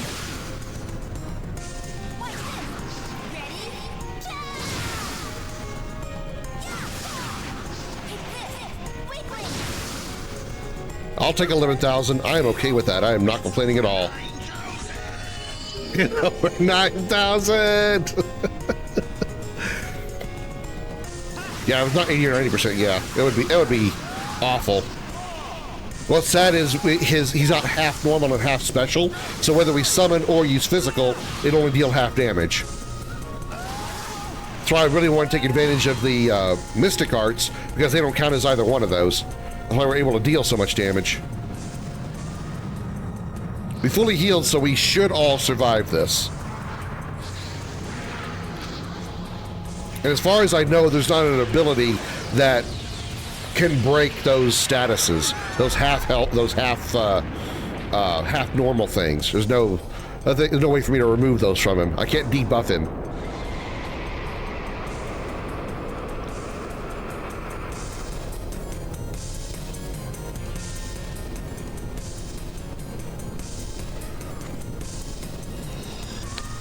I'll take 11,000. I am okay with that. I am not complaining at all. 9,000. Yeah, if it's not 80 or 90%, yeah, it would be awful. What's sad is he's not half normal and half special, so whether we summon or use physical, it only deal half damage. That's why I really want to take advantage of the Mystic Arts, because they don't count as either one of those. That's why we're able to deal so much damage. We fully healed, so we should all survive this. And as far as I know, there's not an ability that can break those statuses, those half health, those half normal things. There's no way for me to remove those from him. I can't debuff him.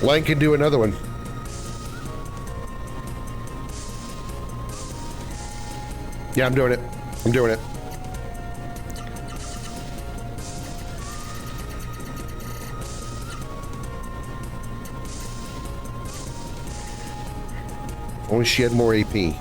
Lang can do another one. Yeah, I'm doing it. I'm doing it. Only she had more AP.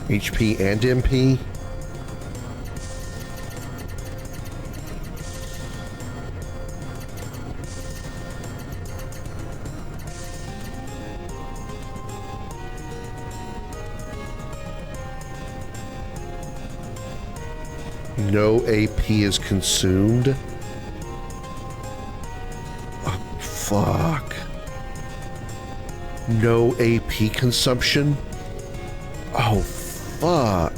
HP and MP. No AP is consumed. Oh, fuck. No AP consumption. Oh, fuck.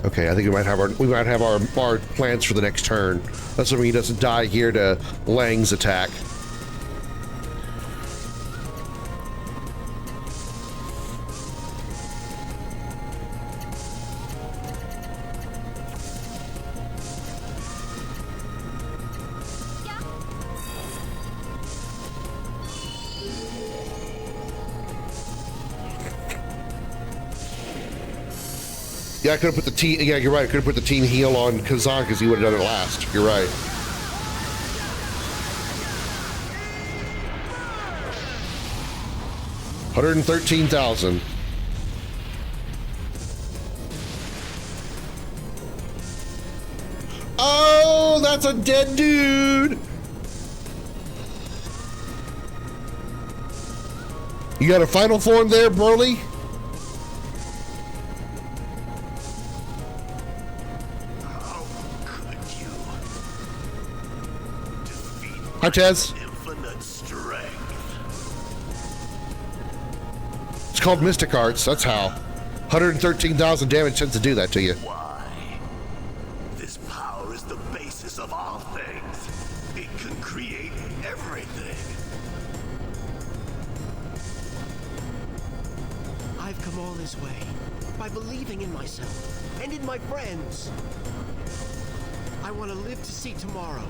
Okay, I think we might have our plans for the next turn. That's when he doesn't die here to Lang's attack. Yeah, I could have put the team. Yeah, you're right. I could have put the team heal on Kazan because he would have done it last. You're right. $113,000. Oh, that's a dead dude. You got a final form there, Broly? Hi, Tez. Infinite strength. It's called Mystic Arts. That's how. 113,000 damage tends to do that to you. Why? This power is the basis of all things. It can create everything. I've come all this way by believing in myself and in my friends. I want to live to see tomorrow.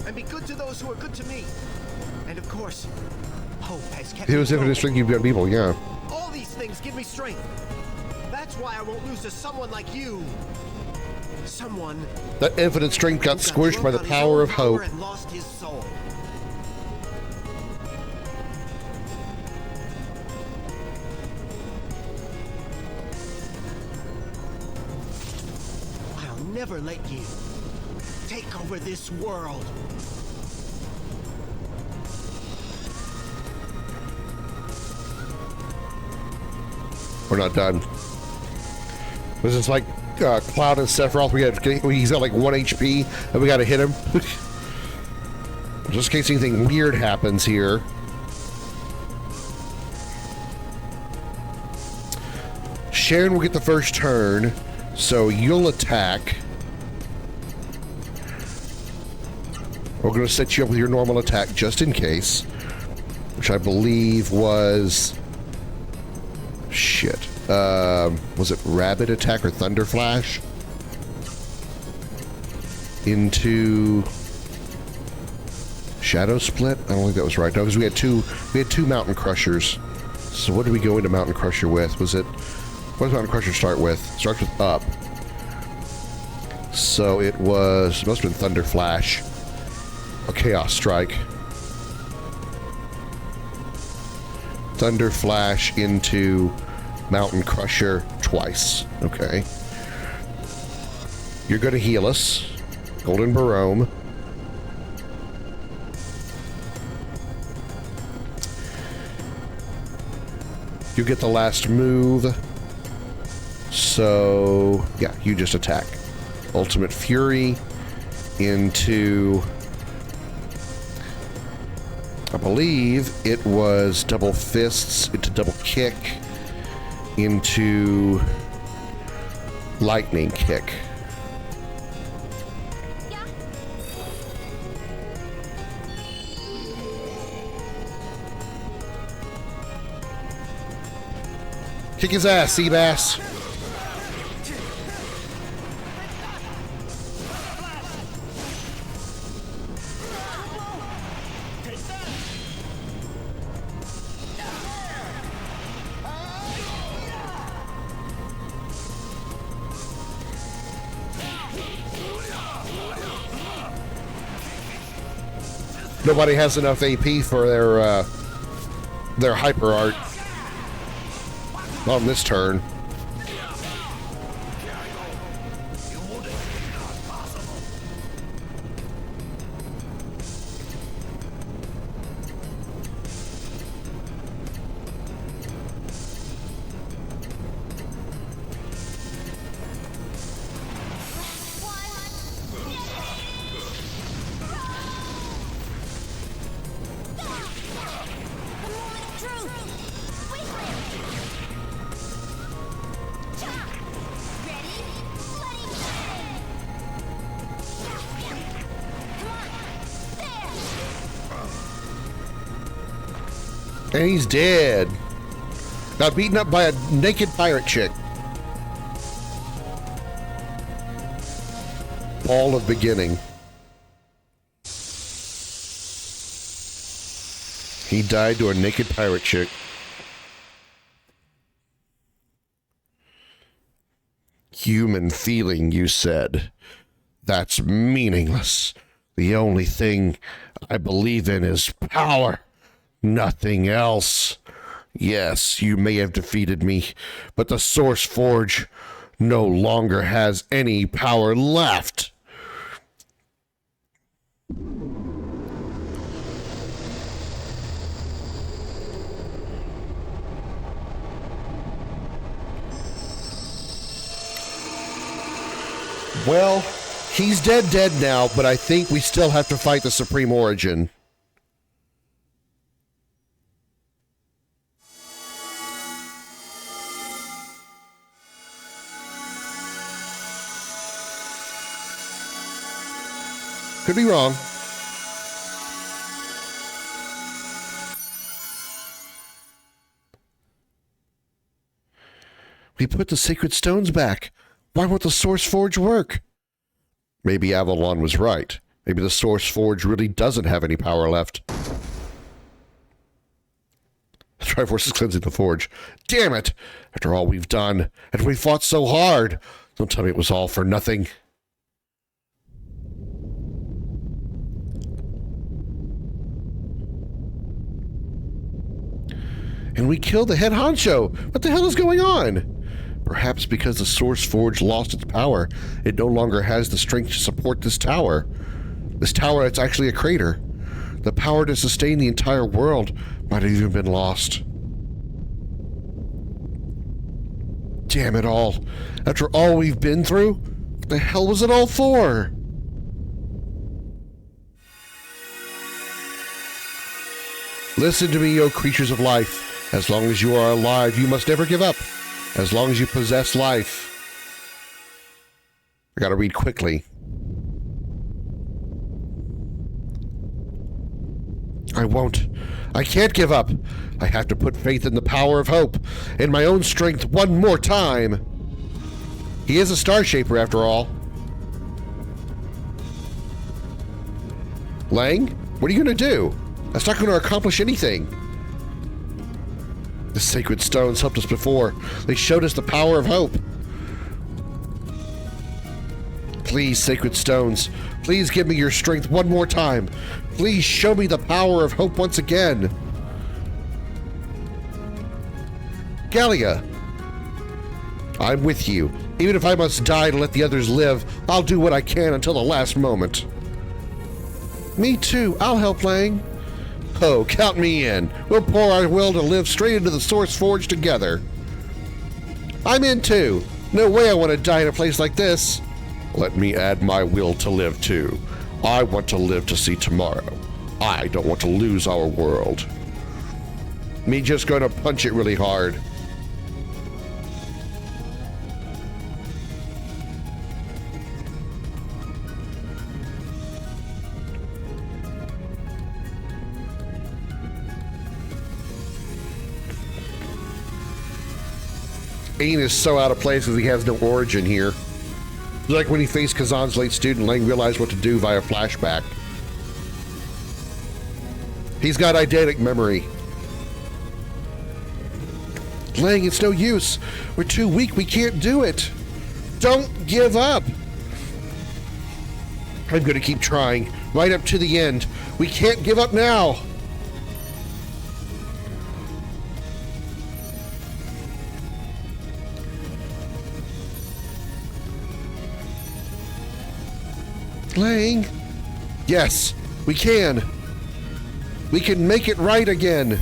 And be good to those who are good to me. And of course, hope has kept me It was infinite strength you've got people, yeah. All these things give me strength. That's why I won't lose to someone like you. Someone That infinite strength got squished by the power of hope. and lost his soul. I'll never let you take over this world. We're not done. This is like Cloud and Sephiroth. He's got like 1 HP, and we got to hit him. Just in case anything weird happens here. Sharon will get the first turn, so you'll attack. We're going to set you up with your normal attack just in case, which I believe was... shit. was it Rapid Attack or Thunder Flash? Into Shadow Split? I don't think that was right. No, because we had two Mountain Crushers. So what did we go into Mountain Crusher with? Was it, what does Mountain Crusher start with? Starts with up. So it must have been Thunder Flash or Chaos Strike. Thunder Flash into Mountain Crusher twice. Okay. You're going to heal us. Golden Barome. You get the last move. So, yeah, you just attack. Ultimate Fury into, I believe it was Double Fists into Double Kick into Lightning Kick. Kick his ass, Seabass. Nobody has enough AP for their hyper art on this turn. And he's dead. Got beaten up by a naked pirate chick. Ball of beginning. He died to a naked pirate chick. Human feeling, you said. That's meaningless. The only thing I believe in is power. Nothing else. Yes, you may have defeated me, but the Source Forge no longer has any power left. Well, he's dead now, but I think we still have to fight the Supreme Origin. Could be wrong. We put the sacred stones back. Why won't the Source Forge work? Maybe Avalon was right. Maybe the Source Forge really doesn't have any power left. The Triforce is cleansing the Forge. Damn it! After all we've done, and we fought so hard. Don't tell me it was all for nothing. And we killed the head honcho. What the hell is going on? Perhaps because the Source Forge lost its power, it no longer has the strength to support this tower. This tower, it's actually a crater. The power to sustain the entire world might have even been lost. Damn it all. After all we've been through, what the hell was it all for? Listen to me, O creatures of life. As long as you are alive, you must never give up. As long as you possess life. I gotta read quickly. I won't. I can't give up. I have to put faith in the power of hope, in my own strength one more time. He is a star shaper after all. Lang, what are you going to do? That's not going to accomplish anything. The sacred stones helped us before. They showed us the power of hope. Please, sacred stones, please give me your strength one more time. Please show me the power of hope once again. Legaia, I'm with you. Even if I must die to let the others live, I'll do what I can until the last moment. Me too. I'll help, Lang. Oh, count me in. We'll pour our will to live straight into the Source Forge together. I'm in too. No way I want to die in a place like this. Let me add my will to live too. I want to live to see tomorrow. I don't want to lose our world. Me just gonna punch it really hard. Ain is so out of place because he has no origin here. Like when he faced Kazan's late student, Lang realized what to do via flashback. He's got eidetic memory. Lang, it's no use. We're too weak. We can't do it. Don't give up. I'm going to keep trying right up to the end. We can't give up now. Lang? Yes, we can. We can make it right again.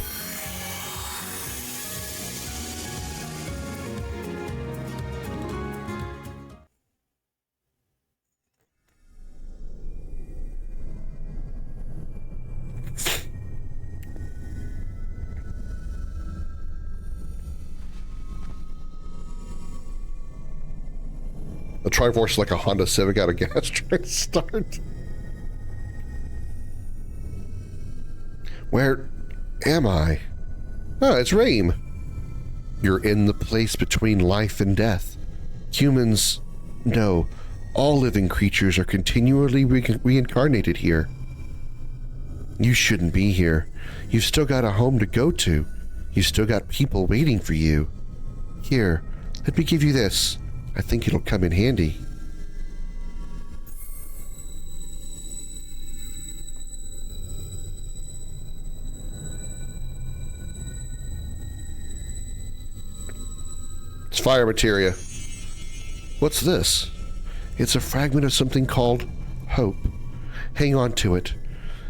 The Triforce is like a Honda Civic out of gas trying to start. Where am I? Oh, it's Reim. You're in the place between life and death. Humans, no, all living creatures are continually reincarnated here. You shouldn't be here. You've still got a home to go to. You've still got people waiting for you. Here, let me give you this. I think it'll come in handy. It's fire materia. What's this? It's a fragment of something called hope. Hang on to it.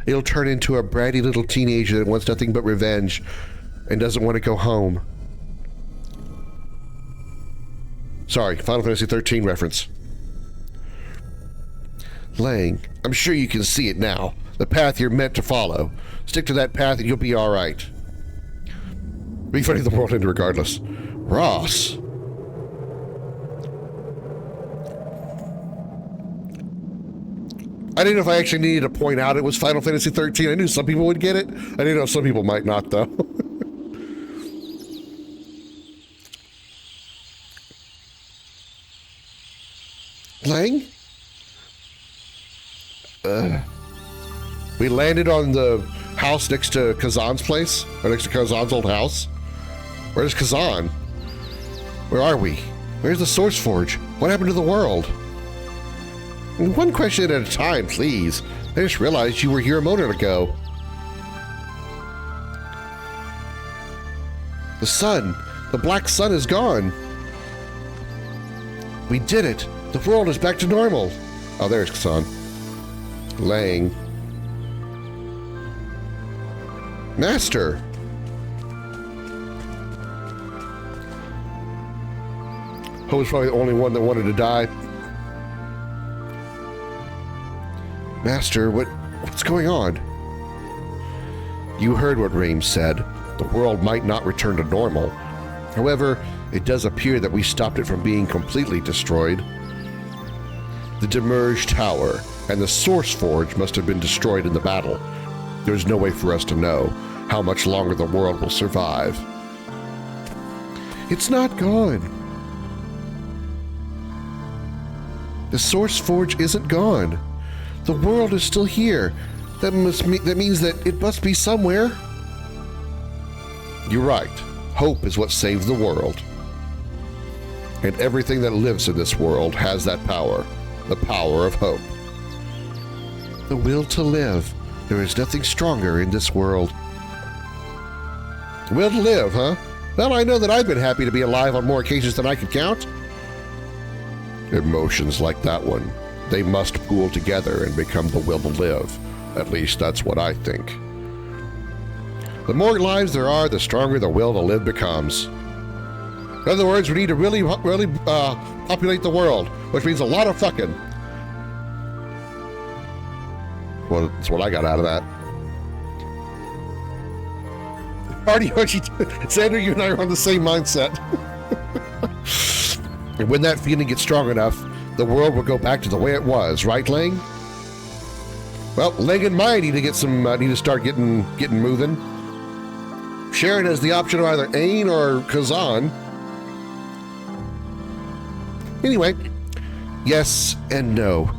It'll turn into a bratty little teenager that wants nothing but revenge and doesn't want to go home. Sorry, Final Fantasy 13 reference. Lang, I'm sure you can see it now. The path you're meant to follow. Stick to that path and you'll be alright. Refunding the world into regardless. Ross. I didn't know if I actually needed to point out it was Final Fantasy 13. I knew some people would get it. I didn't know some people might not, though. Lang? We landed on the house next to Kazan's place, or next to Kazan's old house. Where's Kazan? Where are we? Where's the Source Forge? What happened to the world? One question at a time, please. I just realized you were here a moment ago. The sun, the black sun is gone. We did it. The world is back to normal. Oh, there's Kazan. Lang. Master. Ho was probably the only one that wanted to die. Master, what's going on? You heard what Reim said. The world might not return to normal. However, it does appear that we stopped it from being completely destroyed. The Demerge Tower and the Source Forge must have been destroyed in the battle. there's no way for us to know how much longer the world will survive. It's not gone. The Source Forge isn't gone. The world is still here. That means that it must be somewhere. You're right. Hope is what saved the world. And everything that lives in this world has that power. The power of hope. The will to live. There is nothing stronger in this world. Will to live, huh? Well, I know that I've been happy to be alive on more occasions than I can count. Emotions like that one, they must pool together and become the will to live. At least that's what I think. The more lives there are, the stronger the will to live becomes. In other words, we need to really populate the world, which means a lot of fucking. Well, that's what I got out of that. Party, Xander, you and I are on the same mindset. And when that feeling gets strong enough, the world will go back to the way it was, right, Lang? Well, Lang and Maya need to get some, need to start getting moving. Sharon has the option of either Ain or Kazan. Anyway, yes and no.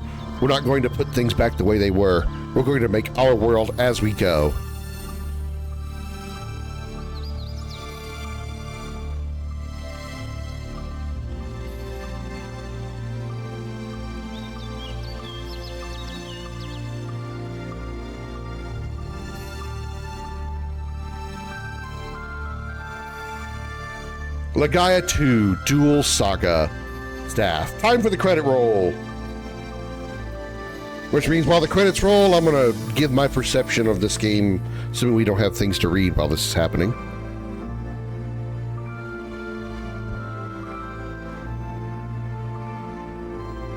We're not going to put things back the way they were. We're going to make our world as we go. Legaia 2 Duel Saga staff. Time for the credit roll. Which means while the credits roll, I'm going to give my perception of this game, assuming we don't have things to read while this is happening.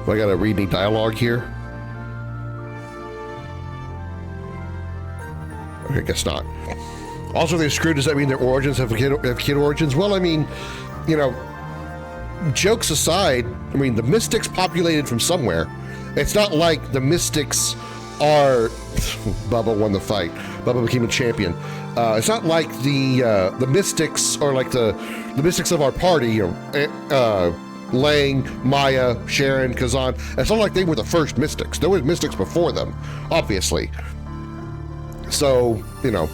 Do I got to read any dialogue here? Okay, I guess not. Also, they're screwed. Does that mean their origins have kid origins? Well, I mean, you know, jokes aside, I mean, the Mystics populated from somewhere. It's not like the Mystics are... Bubba won the fight. Bubba became a champion. It's not like the Mystics are like the Mystics of our party, you know, Lang, Maya, Sharon, Kazan. It's not like they were the first Mystics. There were Mystics before them, obviously. So, you know,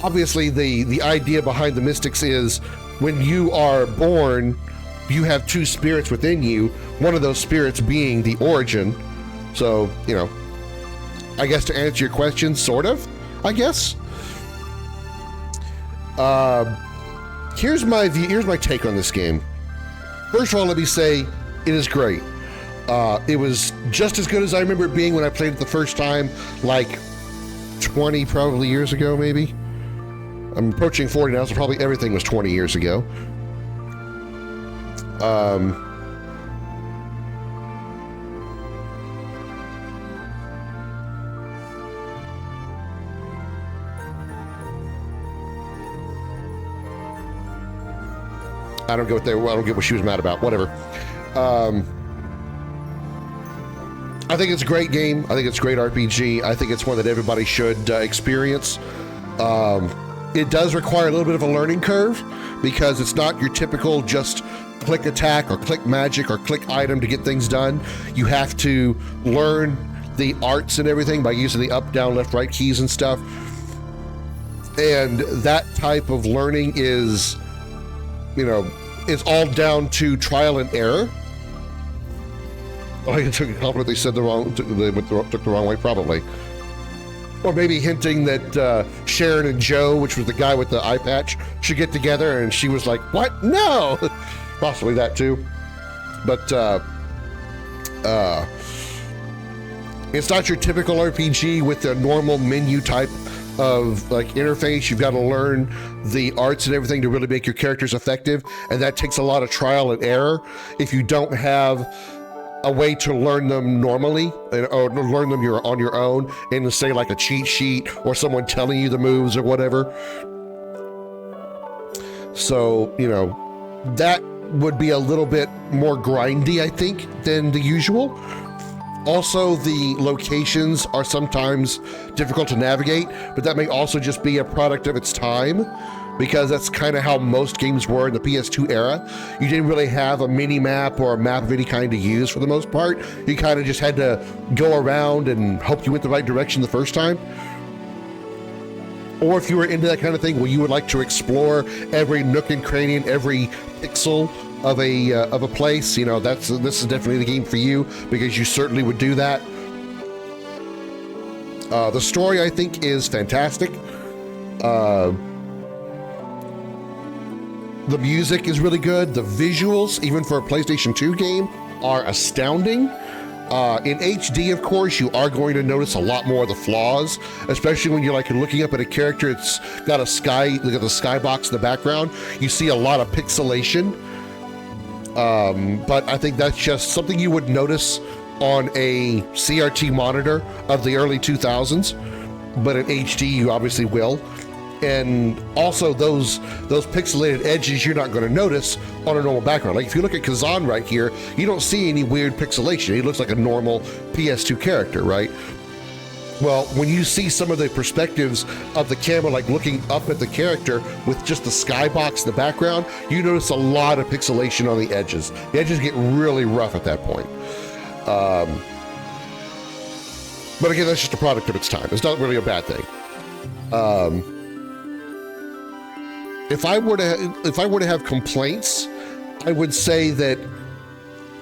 obviously the idea behind the Mystics is when you are born, you have two spirits within you, one of those spirits being the origin. So, you know, I guess to answer your question, sort of, I guess. Here's my take on this game. First of all, let me say it is great. It was just as good as I remember it being when I played it the first time, like 20 probably years ago, maybe. I'm approaching 40 now, so probably everything was 20 years ago. I don't get what she was mad about. Whatever. I think it's a great game. I think it's a great RPG. I think it's one that everybody should experience. It does require a little bit of a learning curve because it's not your typical just click attack or click magic or click item to get things done. You have to learn the arts and everything by using the up, down, left, right keys and stuff. And that type of learning is, you know, it's all down to trial and error. I took a compliment. They said took the wrong way, probably. Or maybe hinting that Sharon and Joe, which was the guy with the eye patch, should get together, and she was like, "What? No!" Possibly that too. But it's not your typical RPG with the normal menu type of like interface. You've got to learn the arts and everything to really make your characters effective, and that takes a lot of trial and error. If you don't have a way to learn them normally, or learn them on your own, in say like a cheat sheet or someone telling you the moves or whatever. So, you know, that would be a little bit more grindy, I think, than the usual. Also, the locations are sometimes difficult to navigate, but that may also just be a product of its time, because that's kind of how most games were in the PS2 era. You didn't really have a mini-map or a map of any kind to use for the most part. You kind of just had to go around and hope you went the right direction the first time. Or if you were into that kind of thing where you would like to explore every nook and cranny, every pixel of a place, you know, this is definitely the game for you, because you certainly would do that. The story, I think, is fantastic. The music is really good. The visuals, even for a PlayStation 2 game, are astounding. In HD, of course, you are going to notice a lot more of the flaws, especially when you're like looking up at a character. It's got a sky, look at the skybox in the background. You see a lot of pixelation. But I think that's just something you would notice on a CRT monitor of the early 2000s, but in HD you obviously will. And also those pixelated edges you're not going to notice on a normal background. Like if you look at Kazan right here, you don't see any weird pixelation. He looks like a normal PS2 character, right? Well, when you see some of the perspectives of the camera, like looking up at the character with just the skybox in the background, you notice a lot of pixelation on the edges. The edges get really rough at that point. But again, that's just a product of its time. It's not really a bad thing. If I were to have complaints, I would say that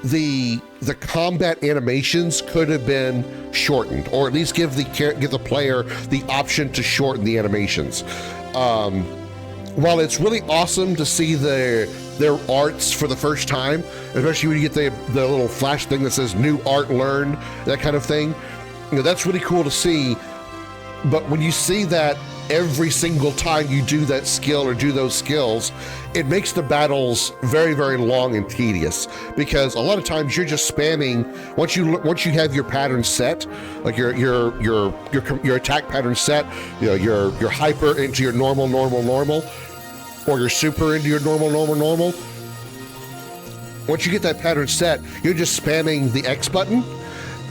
the combat animations could have been shortened, or at least give the player the option to shorten the animations. While it's really awesome to see their arts for the first time, especially when you get the little flash thing that says "New Art Learned," that kind of thing, you know, that's really cool to see. But when you see that every single time you do that skill or do those skills, it makes the battles very, very long and tedious, because a lot of times you're just spamming. Once you have your pattern set, like your attack pattern set, you know, your hyper into your normal, or your super into your normal. Once you get that pattern set, you're just spamming the X button,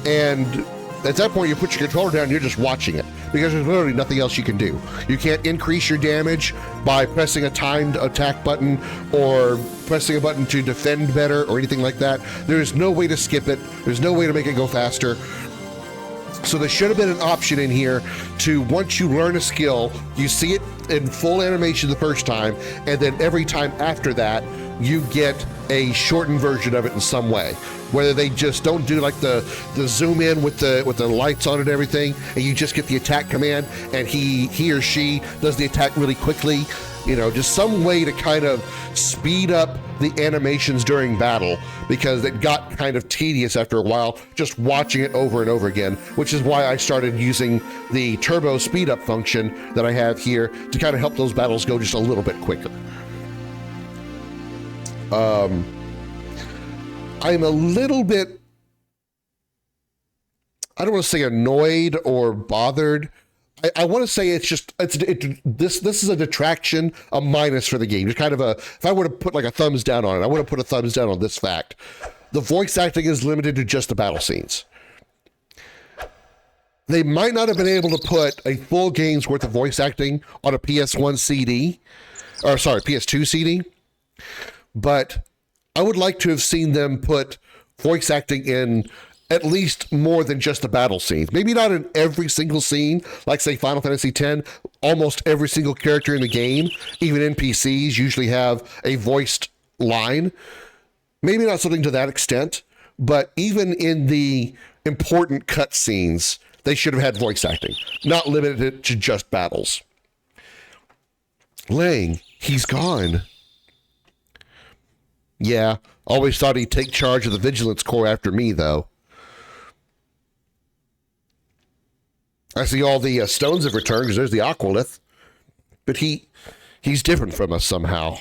and at that point you put your controller down and you're just watching it, because there's literally nothing else you can do. You can't increase your damage by pressing a timed attack button or pressing a button to defend better or anything like that. There's no way to skip it. There's no way to make it go faster. So there should have been an option in here to, once you learn a skill, you see it in full animation the first time, and then every time after that, you get a shortened version of it in some way. Whether they just don't do like the zoom in with the lights on and everything, and you just get the attack command, and he or she does the attack really quickly. You know, just some way to kind of speed up the animations during battle, because it got kind of tedious after a while just watching it over and over again, which is why I started using the turbo speed up function that I have here to kind of help those battles go just a little bit quicker. I'm a little bit, I don't want to say annoyed or bothered. I want to say this is a detraction, a minus for the game. Just kind of if I were to put like a thumbs down on it, I would have put a thumbs down on this fact. The voice acting is limited to just the battle scenes. They might not have been able to put a full game's worth of voice acting on a PS2 CD, but I would like to have seen them put voice acting in at least more than just the battle scenes. Maybe not in every single scene, like say Final Fantasy X, almost every single character in the game, even NPCs, usually have a voiced line. Maybe not something to that extent, but even in the important cutscenes, they should have had voice acting, not limited to just battles. Lang, he's gone. Yeah, always thought he'd take charge of the Vigilance Corps after me, though. I see all the stones have returned, because there's the Aqualith. But he's different from us somehow.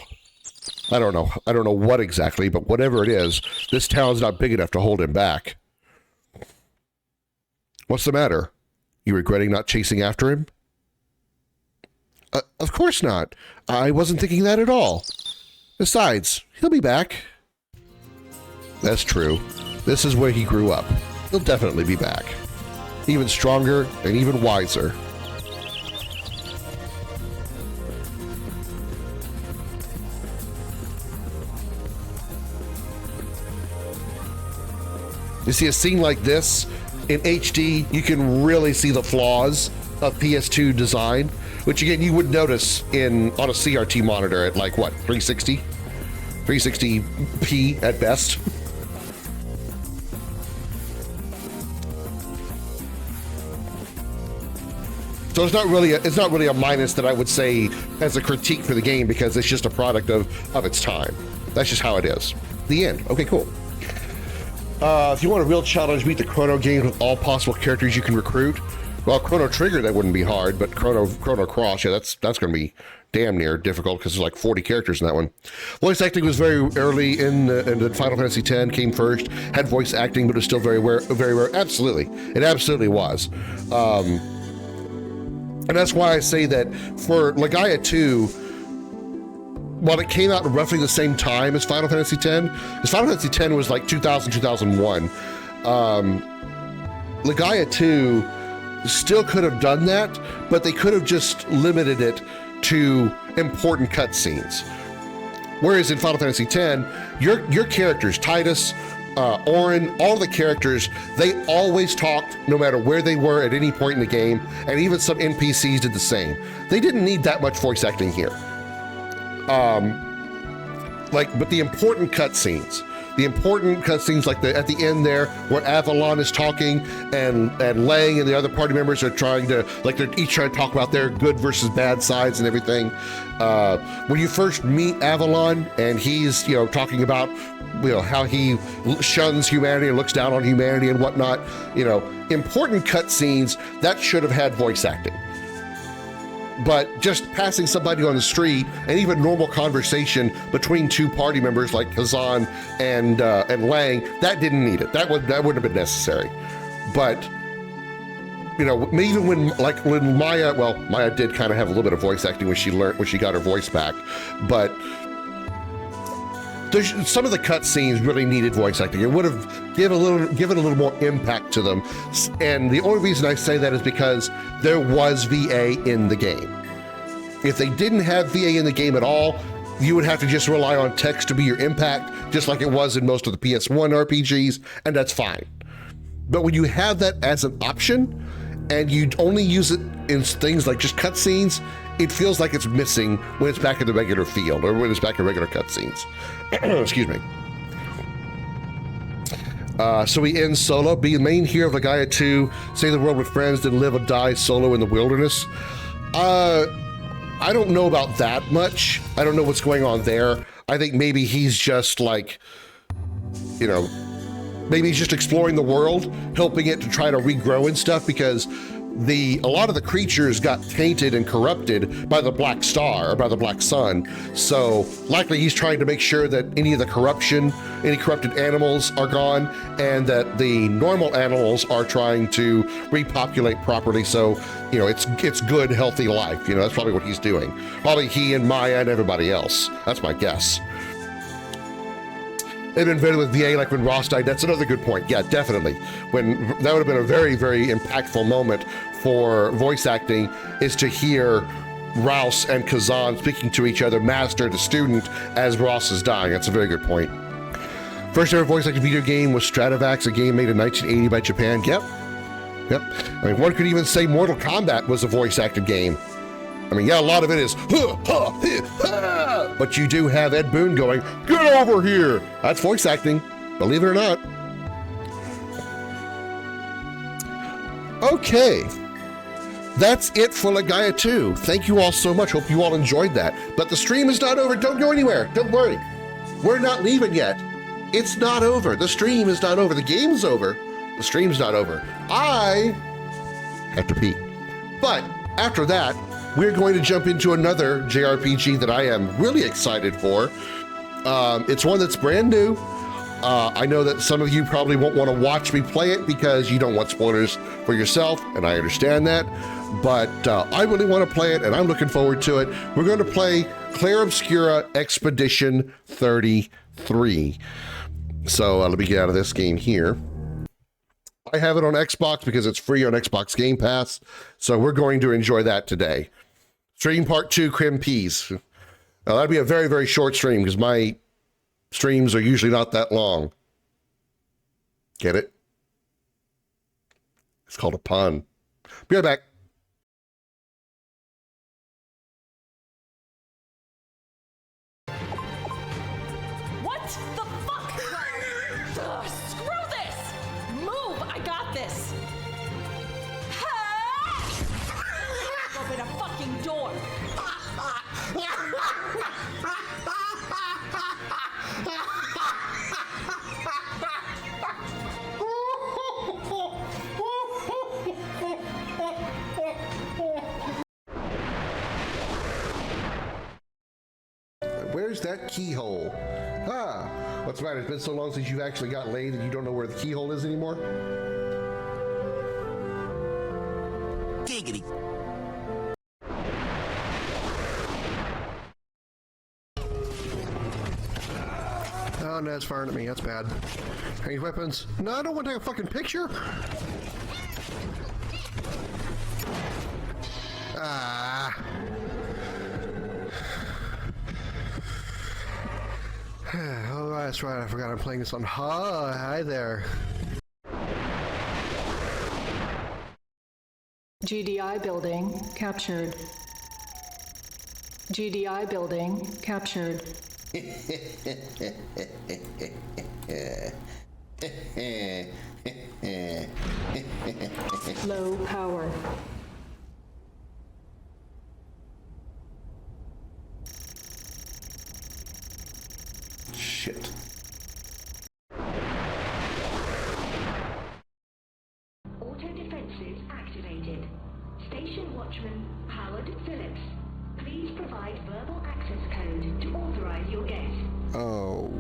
I don't know what exactly, but whatever it is, this town's not big enough to hold him back. What's the matter? You regretting not chasing after him? Of course not. I wasn't thinking that at all. Besides, he'll be back. That's true. This is where he grew up. he'll definitely be back. Even stronger and even wiser. You see a scene like this in HD, you can really see the flaws of PS2 design, which again you would notice on a CRT monitor at like what, 360? 360p at best. So it's not really a minus that I would say as a critique for the game, because it's just a product of its time. That's just how it is. The end. Okay, cool. If you want a real challenge, beat the Chrono games with all possible characters you can recruit. Well, Chrono Trigger, that wouldn't be hard, but Chrono Cross, yeah, that's going to be damn near difficult because there's like 40 characters in that one. Voice acting was very early in the Final Fantasy X, came first, had voice acting, but it was still very rare. Absolutely. It absolutely was. And that's why I say that for Legaia 2, while it came out roughly the same time as Final Fantasy X, because Final Fantasy X was like 2000, 2001, Legaia 2 still could have done that, but they could have just limited it to important cutscenes. Whereas in Final Fantasy X, your characters, Titus, Auron, all the characters, they always talked no matter where they were at any point in the game, and even some NPCs did the same. They didn't need that much voice acting here. But the important cutscenes like at the end there where Avalon is talking and Lang and the other party members are trying to, like, they're each trying to talk about their good versus bad sides and everything. When you first meet Avalon and he's, talking about, how he shuns humanity and looks down on humanity and whatnot, important cutscenes, that should have had voice acting. But just passing somebody on the street and even normal conversation between two party members like Kazan and Lang, that didn't need it. That wouldn't have been necessary. But even when Maya did kind of have a little bit of voice acting when she got her voice back, but some of the cutscenes really needed voice acting. It would have given a little more impact to them. And the only reason I say that is because there was VA in the game. If they didn't have VA in the game at all, you would have to just rely on text to be your impact, just like it was in most of the PS1 RPGs, and that's fine. But when you have that as an option, and you only use it in things like just cutscenes, it feels like it's missing when it's back in the regular field or when it's back in regular cutscenes. Excuse me. So we end solo. Be the main hero of Legaia 2. Save the world with friends, then live or die solo in the wilderness. I don't know about that much. I don't know what's going on there. I think maybe he's just like, maybe he's just exploring the world, helping it to try to regrow and stuff, because a lot of the creatures got tainted and corrupted by the Black Star, or by the Black Sun. So likely he's trying to make sure that any corrupted animals are gone, and that the normal animals are trying to repopulate properly. So, it's good, healthy life. That's probably what he's doing. Probably he and Maya and everybody else. That's my guess. They've been vetted with VA like when Ross died. That's another good point. Yeah, definitely. That would have been a very, very impactful moment for voice acting, is to hear Rouse and Kazan speaking to each other, master to student, as Ross is dying. That's a very good point. First ever voice acting video game was Stratovax, a game made in 1980 by Japan. Yep. I mean, one could even say Mortal Kombat was a voice acted game. I mean, yeah, a lot of it is, but you do have Ed Boon going, "Get over here." That's voice acting, believe it or not. Okay, that's it for Legaia 2. Thank you all so much. Hope you all enjoyed that. But the stream is not over. Don't go anywhere. Don't worry. We're not leaving yet. It's not over. The stream is not over. The game's over. The stream's not over. I have to pee. But after that, we're going to jump into another JRPG that I am really excited for. It's one that's brand new. I know that some of you probably won't want to watch me play it because you don't want spoilers for yourself, and I understand that. But I really want to play it, and I'm looking forward to it. We're going to play Clair Obscura Expedition 33. So let me get out of this game here. I have it on Xbox because it's free on Xbox Game Pass, so we're going to enjoy that today. Stream part 2, Krim Peas. Now, that'd be a very, very short stream because my streams are usually not that long. Get it? It's called a pun. Be right back. What the fuck? Ugh, screw this! Move! I got this! Open a fucking door! Where's that keyhole? Ah, what's the matter? It's been so long since you've actually got laid that you don't know where the keyhole is anymore? Giggity. Oh, no, it's firing at me. That's bad. Range weapons. No, I don't want to take a fucking picture. Ah. Oh, that's right. I forgot I'm playing this on. Hi there. GDI building captured. GDI building captured. Low power. Shit. Auto defenses activated. Station watchman Howard Phillips. Please provide verbal access code to authorize your guest. Oh.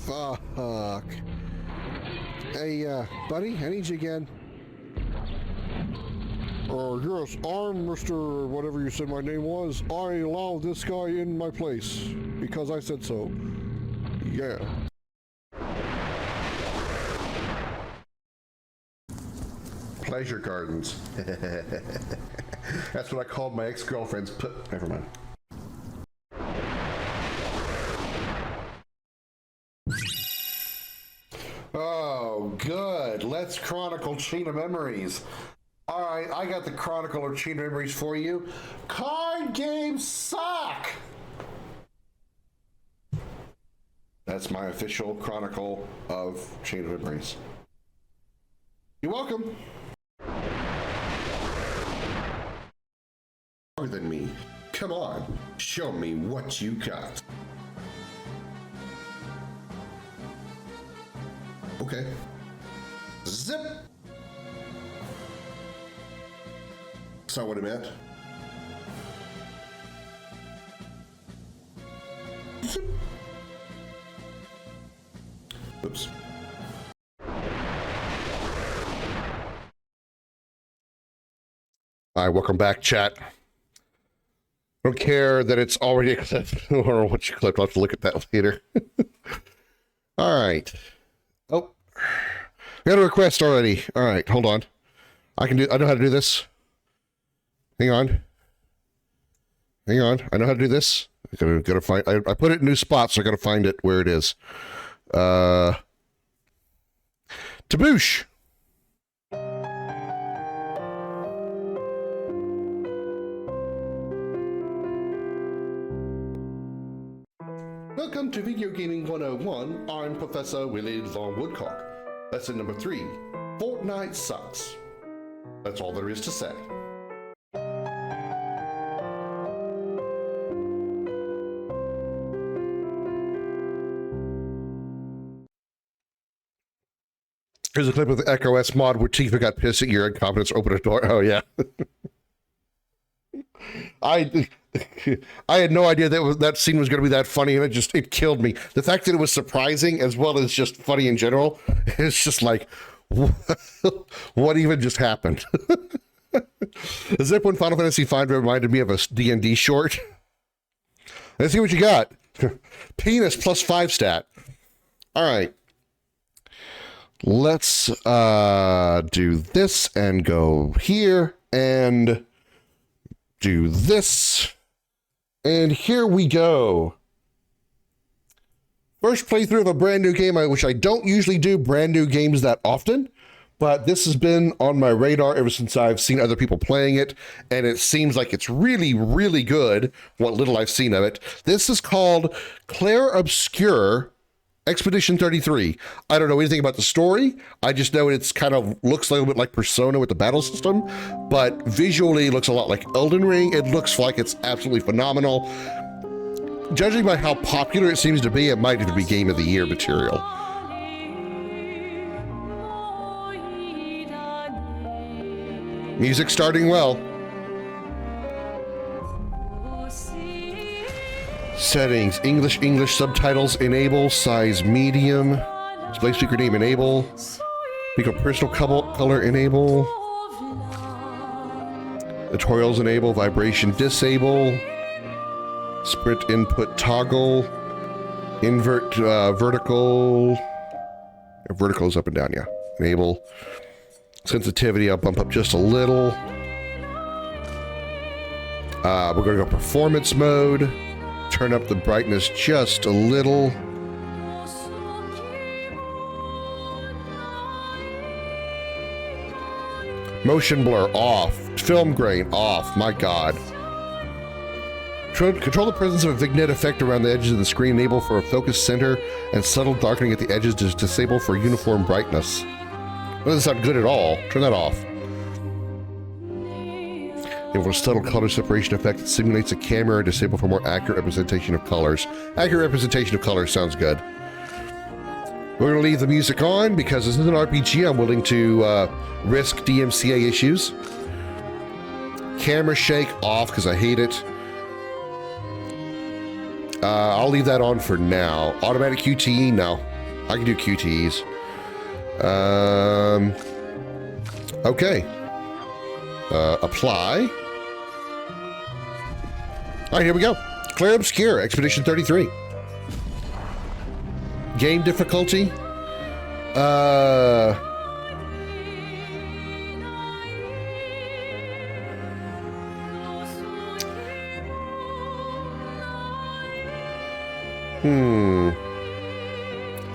Fuck. Hey, buddy, I need you again. Yes, I'm Mr. whatever you said my name was. I allow this guy in my place because I said so. Yeah. Pleasure gardens. That's what I called my ex-girlfriend's never mind. Oh, good. Let's chronicle Chain of Memories. All right, I got the Chronicle or Chain of Memories for you. Card games suck! That's my official Chronicle of Chain of Memories. You're welcome. More than me. Come on, show me what you got. Okay. Zip! That's not what I meant. Zip. Oops. All right, welcome back, chat. I don't care that it's already a clip. I don't know what you clipped. I'll have to look at that later. All right. Oh, we got a request already. All right, hold on. I know how to do this. Hang on. I know how to do this. I gotta find. I put it in new spots, so I gotta find it where it is. Taboosh. Welcome to Video Gaming 101. I'm Professor Willie Long Woodcock. Lesson number 3. Fortnite sucks. That's all there is to say. Here's a clip of the Echo S mod where Tifa got pissed at your incompetence. Open a door. Oh, yeah. I had no idea that scene was going to be that funny, and it killed me. The fact that it was surprising as well as just funny in general, it's just like, what even just happened? Zip when Final Fantasy V reminded me of a D&D short. Let's see what you got. Penis plus 5 stat. All right. Let's do this and go here and do this. And here we go. First playthrough of a brand new game, which I don't usually do brand new games that often, but this has been on my radar ever since I've seen other people playing it, and it seems like it's really, really good, what little I've seen of it. This is called Clair Obscur Expedition 33. I don't know anything about the story. I just know it's kind of looks a little bit like Persona with the battle system, but visually looks a lot like Elden Ring. It looks like it's absolutely phenomenal. Judging by how popular it seems to be, it might even be Game of the Year material. Music starting well. Settings, English, subtitles enable, size medium, display speaker name enable, speak up personal color enable, tutorials enable, vibration disable, sprint input toggle, invert vertical is up and down, yeah, enable, sensitivity I'll bump up just a little, we're gonna go performance mode. Turn up the brightness just a little. Motion blur off. Film grain off. My God. Control the presence of a vignette effect around the edges of the screen. Enable for a focus center and subtle darkening at the edges. Disable for uniform brightness. That doesn't sound good at all. Turn that off. Enable a subtle color separation effect that simulates a camera. Disable for more accurate representation of colors. Accurate representation of colors sounds good. We're going to leave the music on because this is an RPG. I'm willing to risk DMCA issues. Camera shake off because I hate it. I'll leave that on for now. Automatic QTE? No. I can do QTEs. Okay. Apply. All right, here we go. Clair Obscur, Expedition 33. Game difficulty. I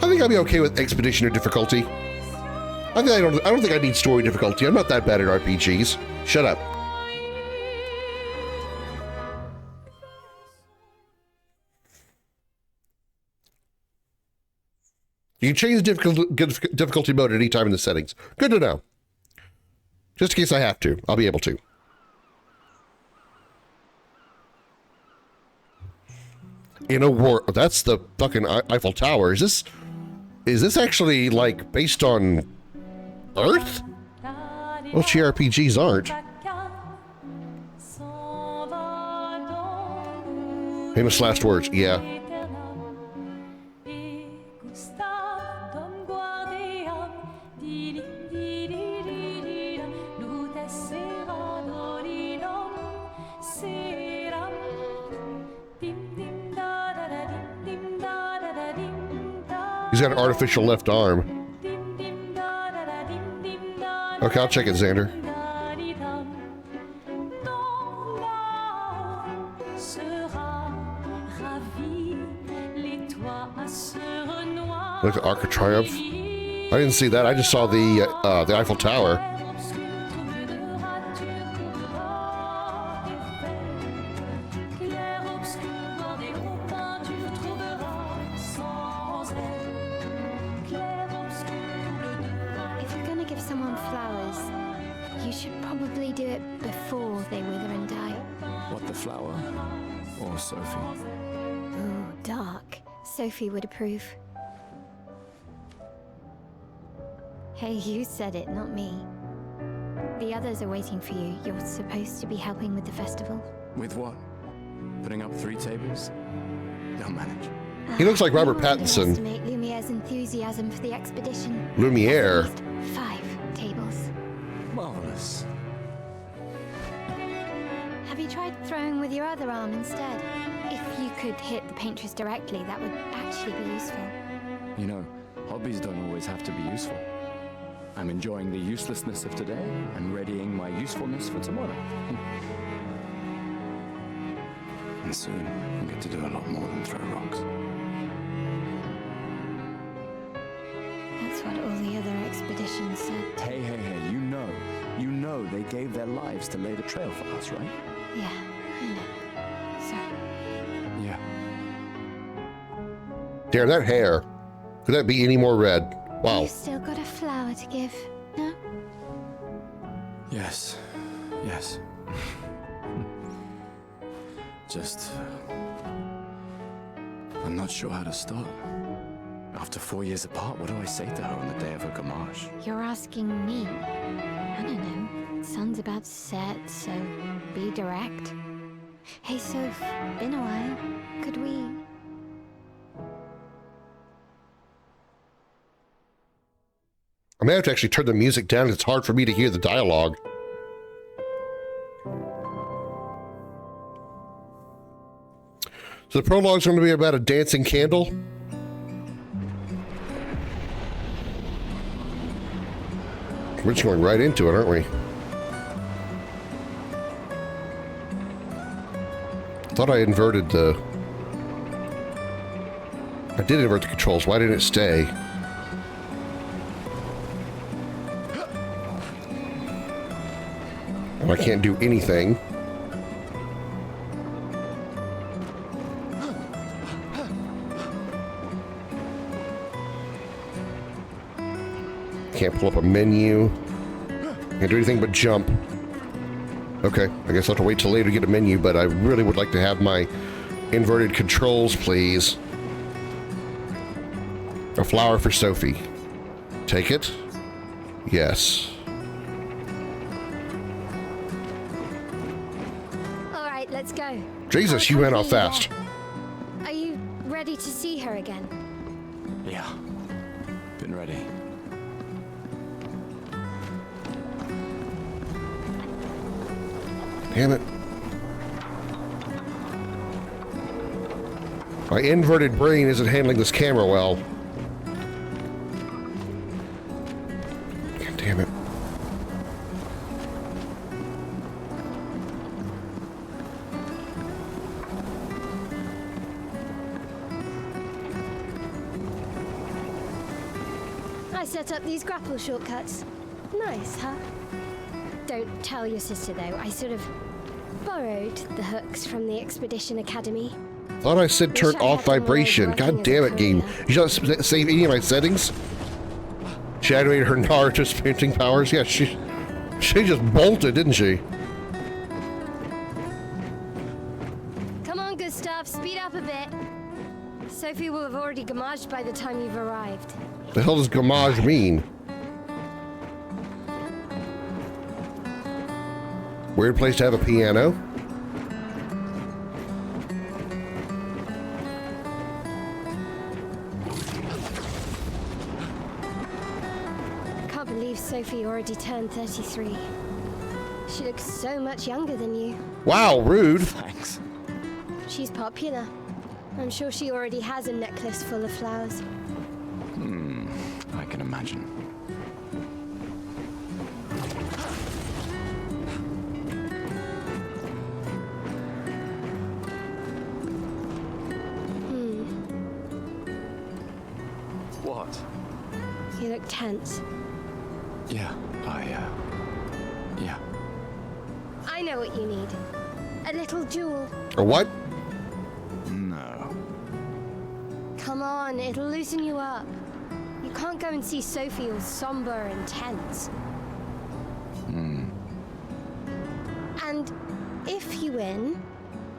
think I'll be okay with expedition or difficulty. I don't think I need story difficulty. I'm not that bad at RPGs. Shut up. You can change the difficulty mode at any time in the settings. Good to know. Just in case I have to, I'll be able to. In a war, that's the fucking Eiffel Tower. Is this actually like based on Earth? Well, JRPGs aren't. Famous last words, yeah. He's got an artificial left arm. Okay, I'll check it, Xander. Look at Arc of Triumph. I didn't see that. I just saw the Eiffel Tower. Sophie would approve. Hey, you said it, not me. The others are waiting for you. You're supposed to be helping with the festival. With what? Putting up 3 tables? They'll manage. He looks like Robert Pattinson. Estimate Lumiere's enthusiasm for the expedition. Lumiere. At least 5 tables. Marvelous. Have you tried throwing with your other arm instead? If you could hit the paintress directly, that would actually be useful. You know, hobbies don't always have to be useful. I'm enjoying the uselessness of today and readying my usefulness for tomorrow. And soon, I'll get to do a lot more than throw rocks. That's what all the other expeditions said. Hey, you know they gave their lives to lay the trail for us, right? Yeah, I know. Sorry. Yeah. Damn, that hair. Could that be any more red? Wow. You've still got a flower to give, no? Yes. Just... I'm not sure how to start. After 4 years apart, what do I say to her on the day of her gamage? You're asking me. I don't know. Sun's about to set, so be direct. Hey, Soph, been a while. Could we... I may have to actually turn the music down. It's hard for me to hear the dialogue. So the prologue's going to be about a dancing candle. We're just going right into it, aren't we? I thought I inverted the... I did invert the controls. Why didn't it stay? And I can't do anything. Can't pull up a menu. Can't do anything but jump. Okay, I guess I'll have to wait till later to get a menu, but I really would like to have my inverted controls, please. A flower for Sophie. Take it? Yes. Alright, let's go. Jesus, you ran off fast. Are you ready to see her again? Yeah. Been ready. Damn it. My inverted brain isn't handling this camera well. God damn it. I set up these grapple shortcuts. Nice, huh? Don't tell your sister, though. I sort of borrowed the hooks from the Expedition Academy. Thought I said turn off vibration. God damn it, game. You should not save any of my settings? She activated her Naruto sprinting powers. Yeah, she just bolted, didn't she? Come on, Gustav, speed up a bit. Sophie will have already gamaged by the time you've arrived. The hell does gamage mean? Weird place to have a piano. Can't believe Sophie already turned 33. She looks so much younger than you. Wow, rude. Thanks. She's popular. I'm sure she already has a necklace full of flowers. I can imagine. What? You look tense. Yeah, yeah. I know what you need. A little jewel. A what? No. Come on, it'll loosen you up. You can't go and see Sophie all somber and tense. And if you win,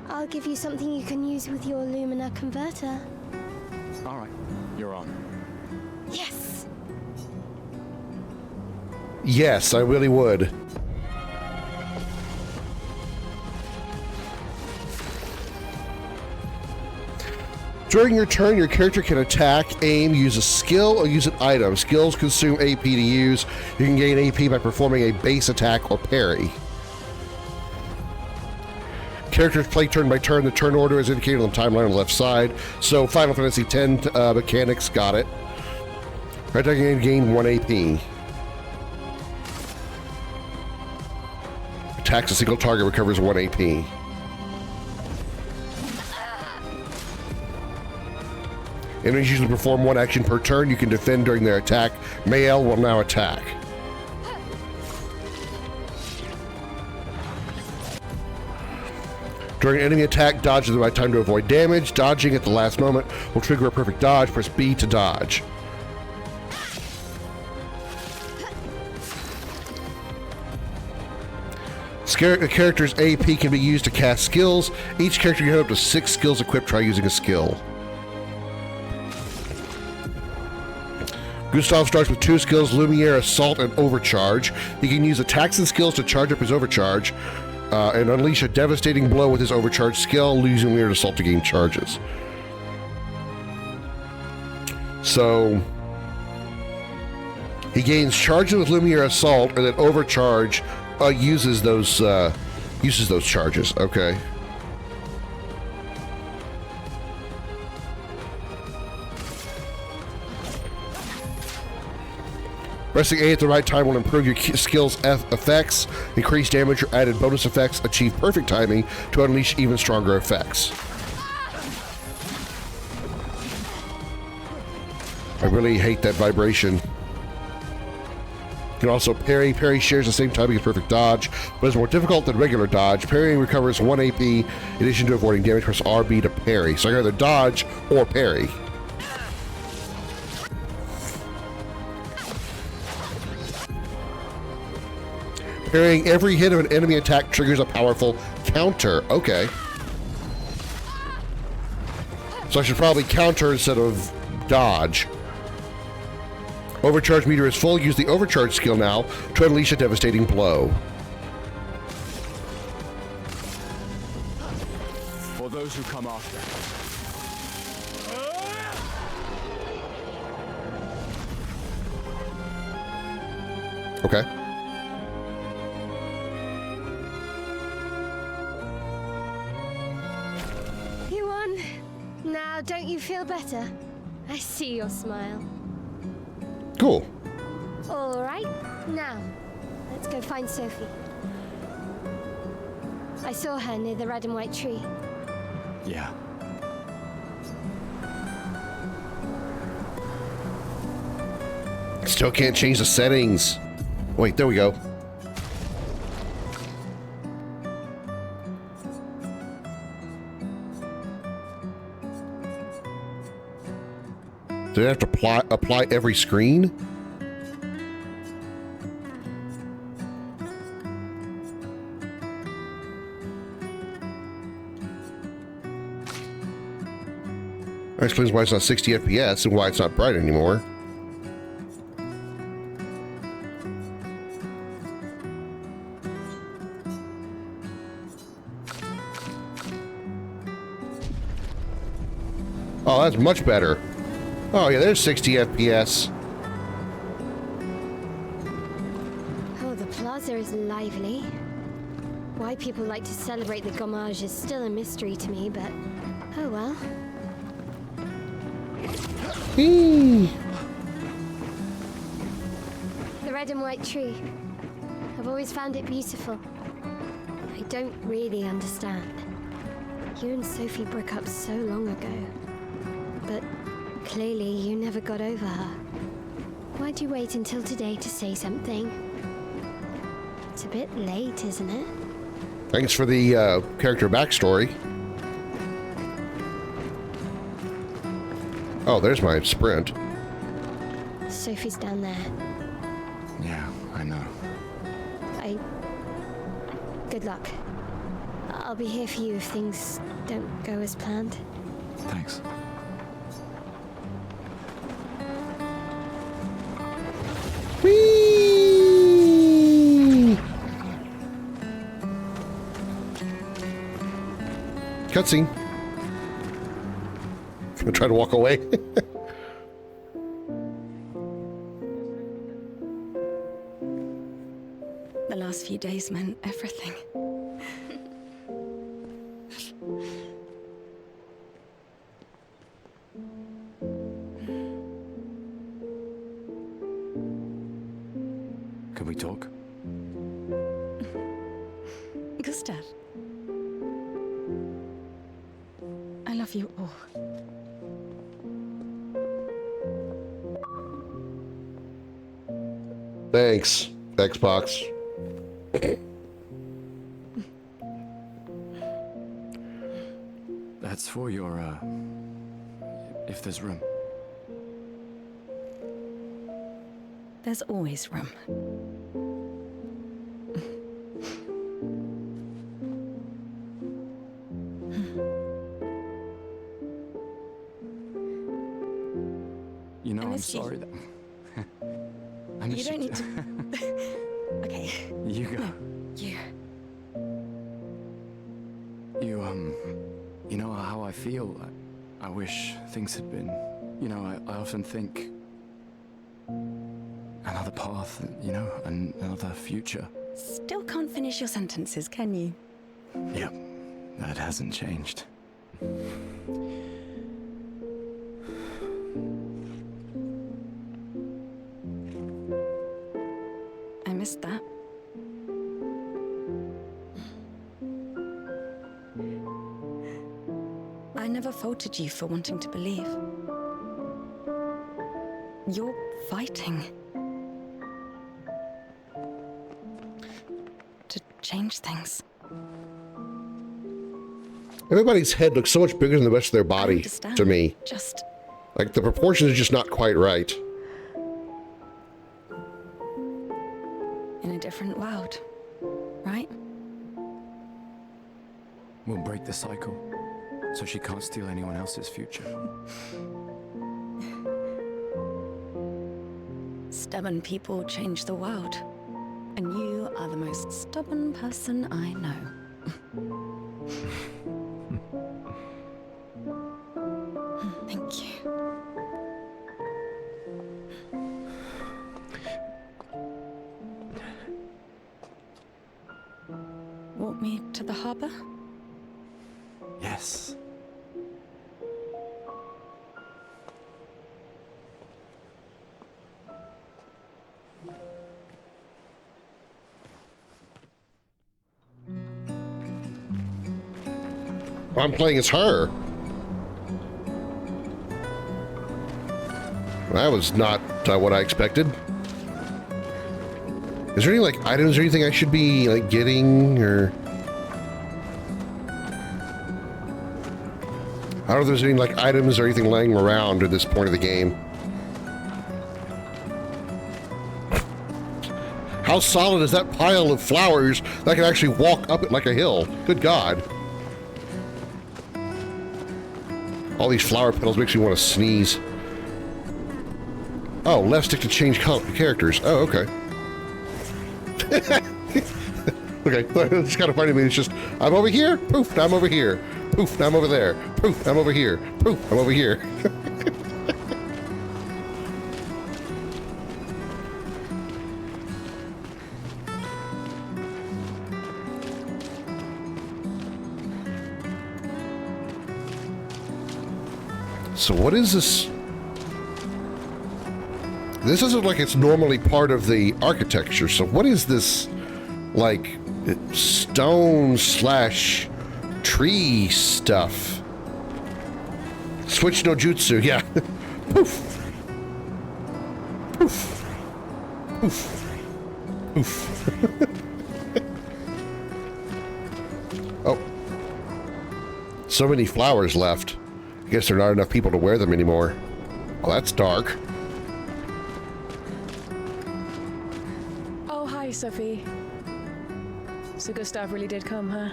I'll give you something you can use with your Lumina converter. All right, you're on. Yes! Yes, I really would. During your turn, your character can attack, aim, use a skill, or use an item. Skills consume AP to use. You can gain AP by performing a base attack or parry. Characters play turn by turn. The turn order is indicated on the timeline on the left side. So Final Fantasy X mechanics, got it. Right, I can gain 1 AP. attacks a single target, recovers 1 AP. Enemies usually perform 1 action per turn. You can defend during their attack. Mael will now attack. During an enemy attack, dodge at the right time to avoid damage. Dodging at the last moment will trigger a perfect dodge. Press B to dodge. A character's AP can be used to cast skills. Each character can have up to 6 skills equipped. Try using a skill. Gustav starts with 2 skills, Lumiere, Assault, and Overcharge. He can use attacks and skills to charge up his Overcharge and unleash a devastating blow with his Overcharge skill, using Lumiere and Assault to gain charges. So he gains charges with Lumiere Assault, and then Overcharge uses those charges. Okay. Pressing A at the right time will improve your skill's effects, increase damage, or added bonus effects, achieve perfect timing to unleash even stronger effects. I really hate that vibration. You can also parry. Parry shares the same timing as perfect dodge, but is more difficult than regular dodge. Parrying recovers 1 AP in addition to avoiding damage. Press RB to parry. So I can either dodge or parry. Parrying every hit of an enemy attack triggers a powerful counter. Okay. So I should probably counter instead of dodge. Overcharge meter is full. Use the Overcharge skill now to unleash a devastating blow. For those who come after. Okay. You won. Now, don't you feel better? I see your smile. Cool. All right. Now, let's go find Sophie. I saw her near the red and white tree. Yeah. Still can't change the settings. Wait, there we go. Did I have to apply every screen? That explains why it's not 60 FPS and why it's not bright anymore. Oh, that's much better. Oh yeah, there's 60 FPS. Oh, the plaza is lively. Why people like to celebrate the gommage is still a mystery to me, but oh well. The red and white tree. I've always found it beautiful. I don't really understand. You and Sophie broke up so long ago, but clearly you never got over her. Why'd you wait until today to say something? It's a bit late, isn't it? Thanks for the character backstory. Oh, there's my sprint. Sophie's down there. Yeah, I know. Good luck. I'll be here for you if things don't go as planned. Thanks. Whee! Cutscene. I'm gonna try to walk away. The last few days meant everything. Can we talk? Gustav. I love you all. Thanks, Xbox. That's for your, if there's room. There's always room. You know, I'm miss you. sorry that... I You miss don't need too. to. Okay. You go. No, you. You know how I feel? I wish things had been... You know, I often think... Another path, you know, another future. Still can't finish your sentences, can you? Yep, that hasn't changed. I missed that. I never faulted you for wanting to believe. You're fighting to change things. Everybody's head looks so much bigger than the rest of their body to me. Just Like the proportions are just not quite right. in a different world, right? We'll break the cycle, so she can't steal anyone else's future. Stubborn people change the world. And you are the most stubborn person I know. Thank you. Walk me to the harbor? Yes. I'm playing as her. That was not what I expected. Is there any like items or anything I should be like getting, or I don't know if there's any like items or anything laying around at this point of the game. How solid is that pile of flowers that I can actually walk up it like a hill? Good God. All these flower petals makes me want to sneeze. Oh, left stick to change characters. Oh, okay. Okay, it's kind of funny to me. It's just, I'm over here, poof, I'm over here. Poof, I'm over there. Poof, I'm over here. Poof, I'm over here. So what is this? This doesn't look like it's normally part of the architecture. So what is this, like, stone slash tree stuff? Switch no jutsu, yeah. Poof. Poof. Poof. Poof. Oh. So many flowers left. I guess there are not enough people to wear them anymore. Well, that's dark. Oh, hi, Sophie. So Gustav really did come, huh?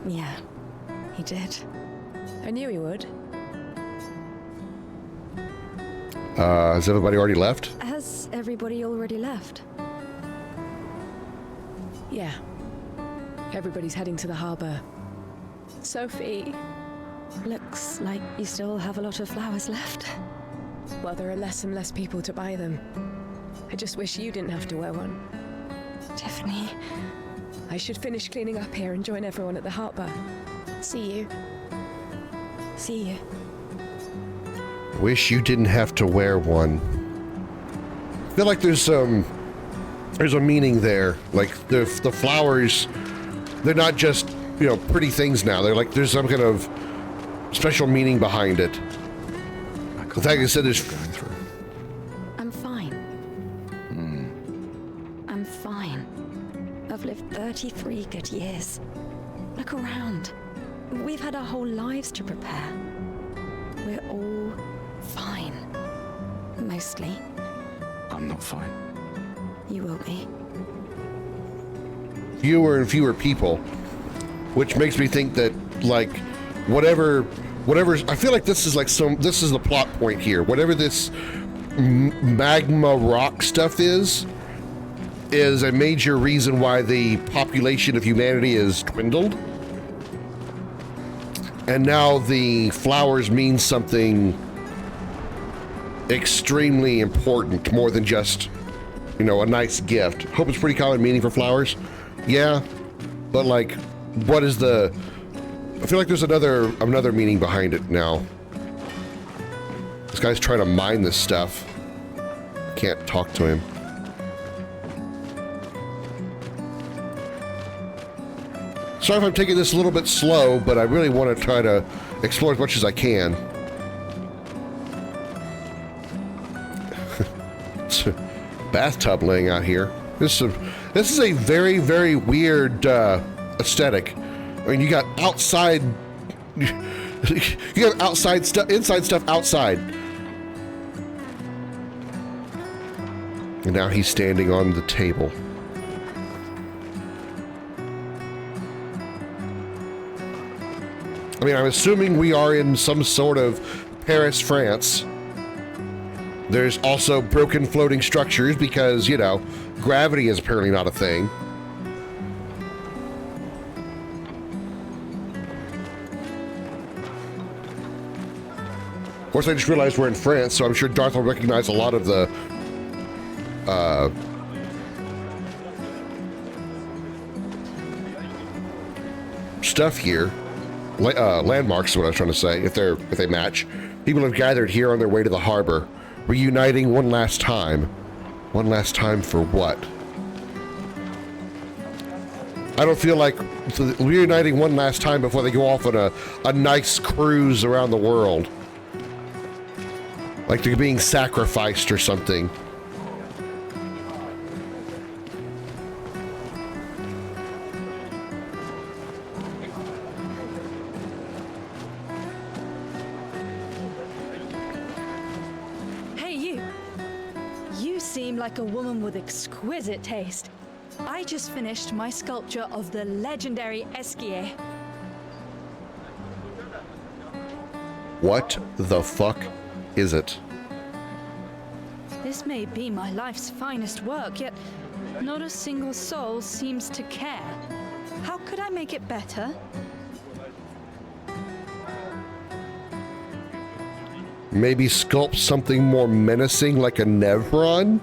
Yeah, he did. I knew he would. Has everybody already left? Has everybody already left? Yeah. Everybody's heading to the harbor. Sophie. Looks like you still have a lot of flowers left. Well, there are less and less people to buy them. I just wish you didn't have to wear one. Tiffany. I should finish cleaning up here and join everyone at the harbor. See you. See you. Wish you didn't have to wear one. I feel like there's there's a meaning there. Like the flowers, they're not just, you know, pretty things now. They're like, there's some kind of special meaning behind it. The fact I said is going through. I'm fine. I'm fine. I've lived 33 good years. Look around. We've had our whole lives to prepare. We're all fine. Mostly. I'm not fine. You will be. Fewer and fewer people, which makes me think that, like, whatever, I feel like this is like this is the plot point here. Whatever this magma rock stuff is a major reason why the population of humanity is dwindled. And now the flowers mean something extremely important, more than just, you know, a nice gift. Hope it's pretty common meaning for flowers. Yeah, but like, what is the... I feel like there's another meaning behind it now. This guy's trying to mine this stuff. Can't talk to him. Sorry if I'm taking this a little bit slow, but I really want to try to explore as much as I can. Bathtub laying out here. This is a very, very weird aesthetic. I mean, you got outside, you got outside stuff, inside stuff outside. And now he's standing on the table. I mean, I'm assuming we are in some sort of Paris, France. There's also broken floating structures because, you know, gravity is apparently not a thing. Of course, I just realized we're in France, so I'm sure Darth will recognize a lot of the stuff here. Landmarks is what I was trying to say, if they match. People have gathered here on their way to the harbor, reuniting one last time. One last time for what? I don't feel like reuniting one last time before they go off on a nice cruise around the world. Like they're being sacrificed or something. Like a woman with exquisite taste. I just finished my sculpture of the legendary Esquier. What the fuck is it? This may be my life's finest work, yet not a single soul seems to care. How could I make it better? Maybe sculpt something more menacing like a Nevron?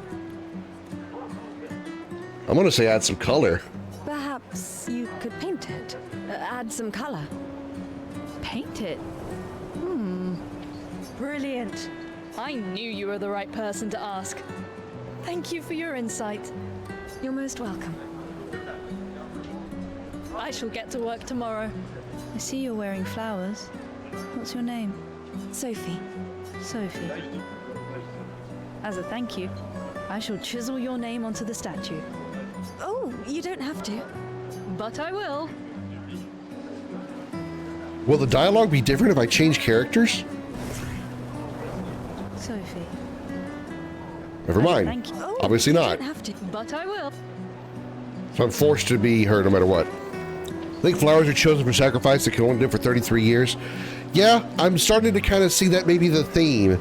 I'm gonna say add some color. Perhaps you could paint it. Add some color. Paint it? Brilliant. I knew you were the right person to ask. Thank you for your insight. You're most welcome. I shall get to work tomorrow. I see you're wearing flowers. What's your name? Sophie. Sophie. As a thank you, I shall chisel your name onto the statue. Oh, you don't have to. But I will. Will the dialogue be different if I change characters? Sophie. Never mind. Thank you. Oh, obviously you not. Don't have to, but I will. So I'm forced to be her no matter what. I think flowers are chosen for sacrifice that can only live for 33 years. Yeah, I'm starting to kind of see that maybe the theme.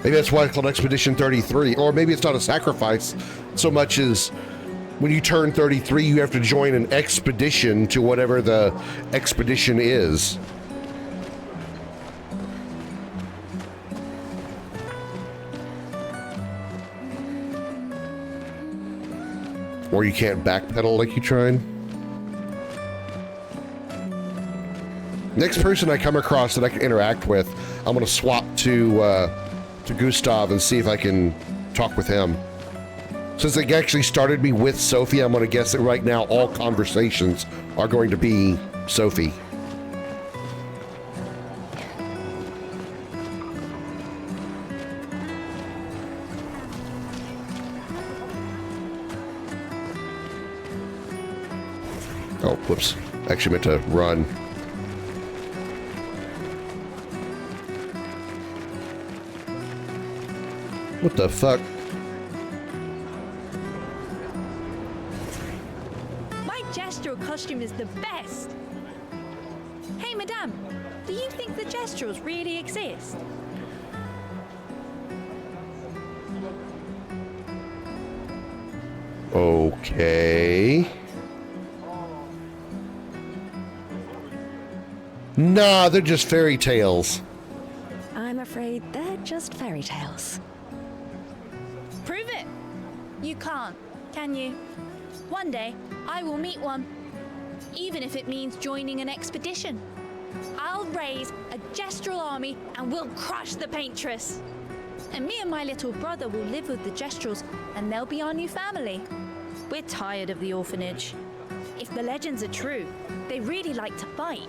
Maybe that's why it's called Expedition 33. Or maybe it's not a sacrifice so much as when you turn 33, you have to join an expedition to whatever the expedition is. Or you can't backpedal like you tried. Next person I come across that I can interact with, I'm gonna swap to Gustav and see if I can talk with him. Since they actually started me with Sophie, I'm going to guess that right now all conversations are going to be Sophie. Oh, whoops. Actually meant to run. What the fuck? My gestural costume is the best. Hey, madame, do you think the gesturals really exist? Okay. Nah, they're just fairy tales. I'm afraid they're just fairy tales. Prove it. You can't, can you? One day, I will meet one. Even if it means joining an expedition. I'll raise a gestural army and we'll crush the paintress. And me and my little brother will live with the gesturals and they'll be our new family. We're tired of the orphanage. If the legends are true, they really like to fight.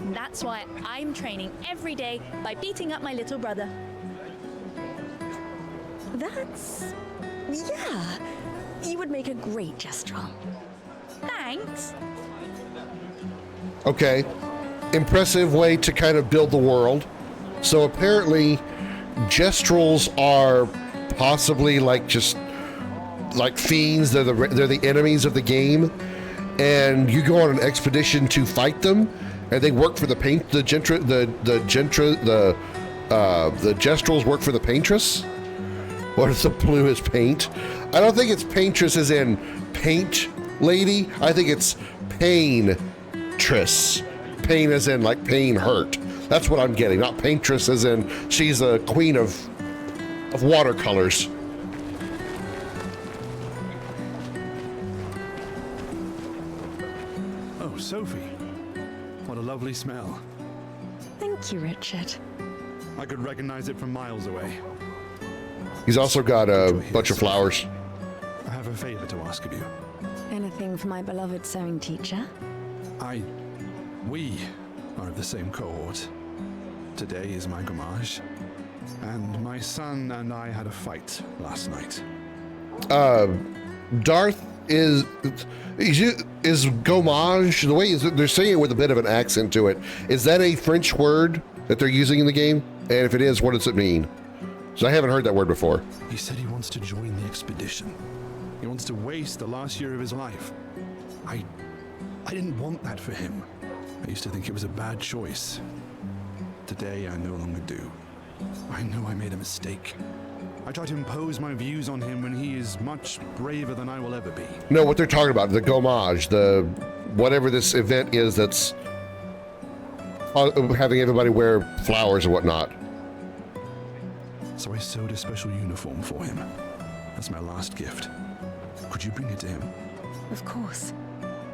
And that's why I'm training every day by beating up my little brother. Yeah. You would make a great gestural. Thanks. Okay. Impressive way to kind of build the world. So apparently, gestrals are possibly like just like fiends. They're the enemies of the game, and you go on an expedition to fight them, and they work for the gestrals work for the paintress. What is the blue is paint? I don't think it's paintress as in paint lady. I think it's paintress. Pain as in like pain hurt. That's what I'm getting. Not paintress as in she's a queen of watercolors. Oh, Sophie. What a lovely smell. Thank you, Richard. I could recognize it from miles away. He's also got a bunch of flowers. I have a favor to ask of you. Anything for my beloved sewing teacher? We are of the same cohort. Today is my gommage. And my son and I had a fight last night. Darth is gommage, the way they're saying it with a bit of an accent to it. Is that a French word that they're using in the game? And if it is, what does it mean? So I haven't heard that word before. He said he wants to join the expedition. He wants to waste the last year of his life. I didn't want that for him. I used to think it was a bad choice. Today, I no longer do. I know I made a mistake. I tried to impose my views on him when he is much braver than I will ever be. No, what they're talking about, the gommage, the whatever this event is that's having everybody wear flowers and whatnot. So I sewed a special uniform for him. That's my last gift. Could you bring it to him? Of course.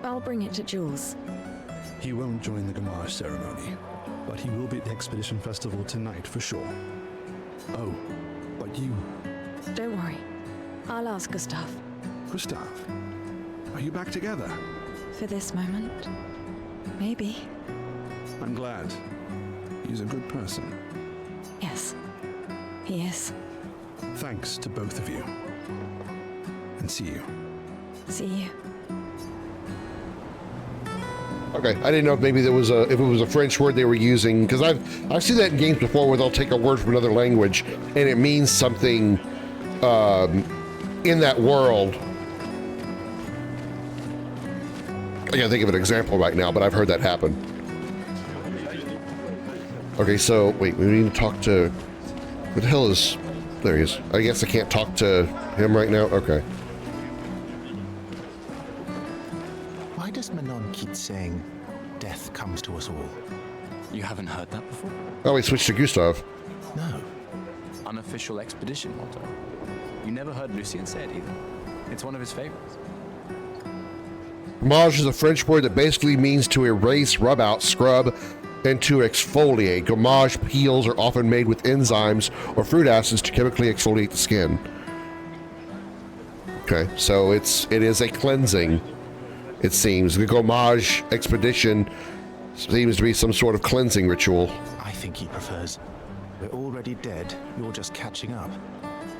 I'll bring it to Jules. He won't join the gommage ceremony, but he will be at the Expedition Festival tonight for sure. Oh, but you... Don't worry. I'll ask Gustav. Gustav? Are you back together? For this moment. Maybe. I'm glad. He's a good person. Yes. He is. Thanks to both of you. And see you. See you. Okay, I didn't know if maybe there was if it was a French word they were using, because I've seen that in games before where they'll take a word from another language and it means something in that world. I can't think of an example right now, but I've heard that happen. Okay, so wait, we need to talk to. What the hell is? There he is. I guess I can't talk to him right now. Okay. Why does Manon keep saying, death comes to us all? You haven't heard that before? Oh, we switched to Gustav. No. Unofficial expedition motto. You never heard Lucien say it either. It's one of his favorites. Gommage is a French word that basically means to erase, rub out, scrub, and to exfoliate. Gommage peels are often made with enzymes or fruit acids to chemically exfoliate the skin. Okay, so it is a cleansing, it seems. The Gomage expedition seems to be some sort of cleansing ritual. I think he prefers, we're already dead, you're just catching up.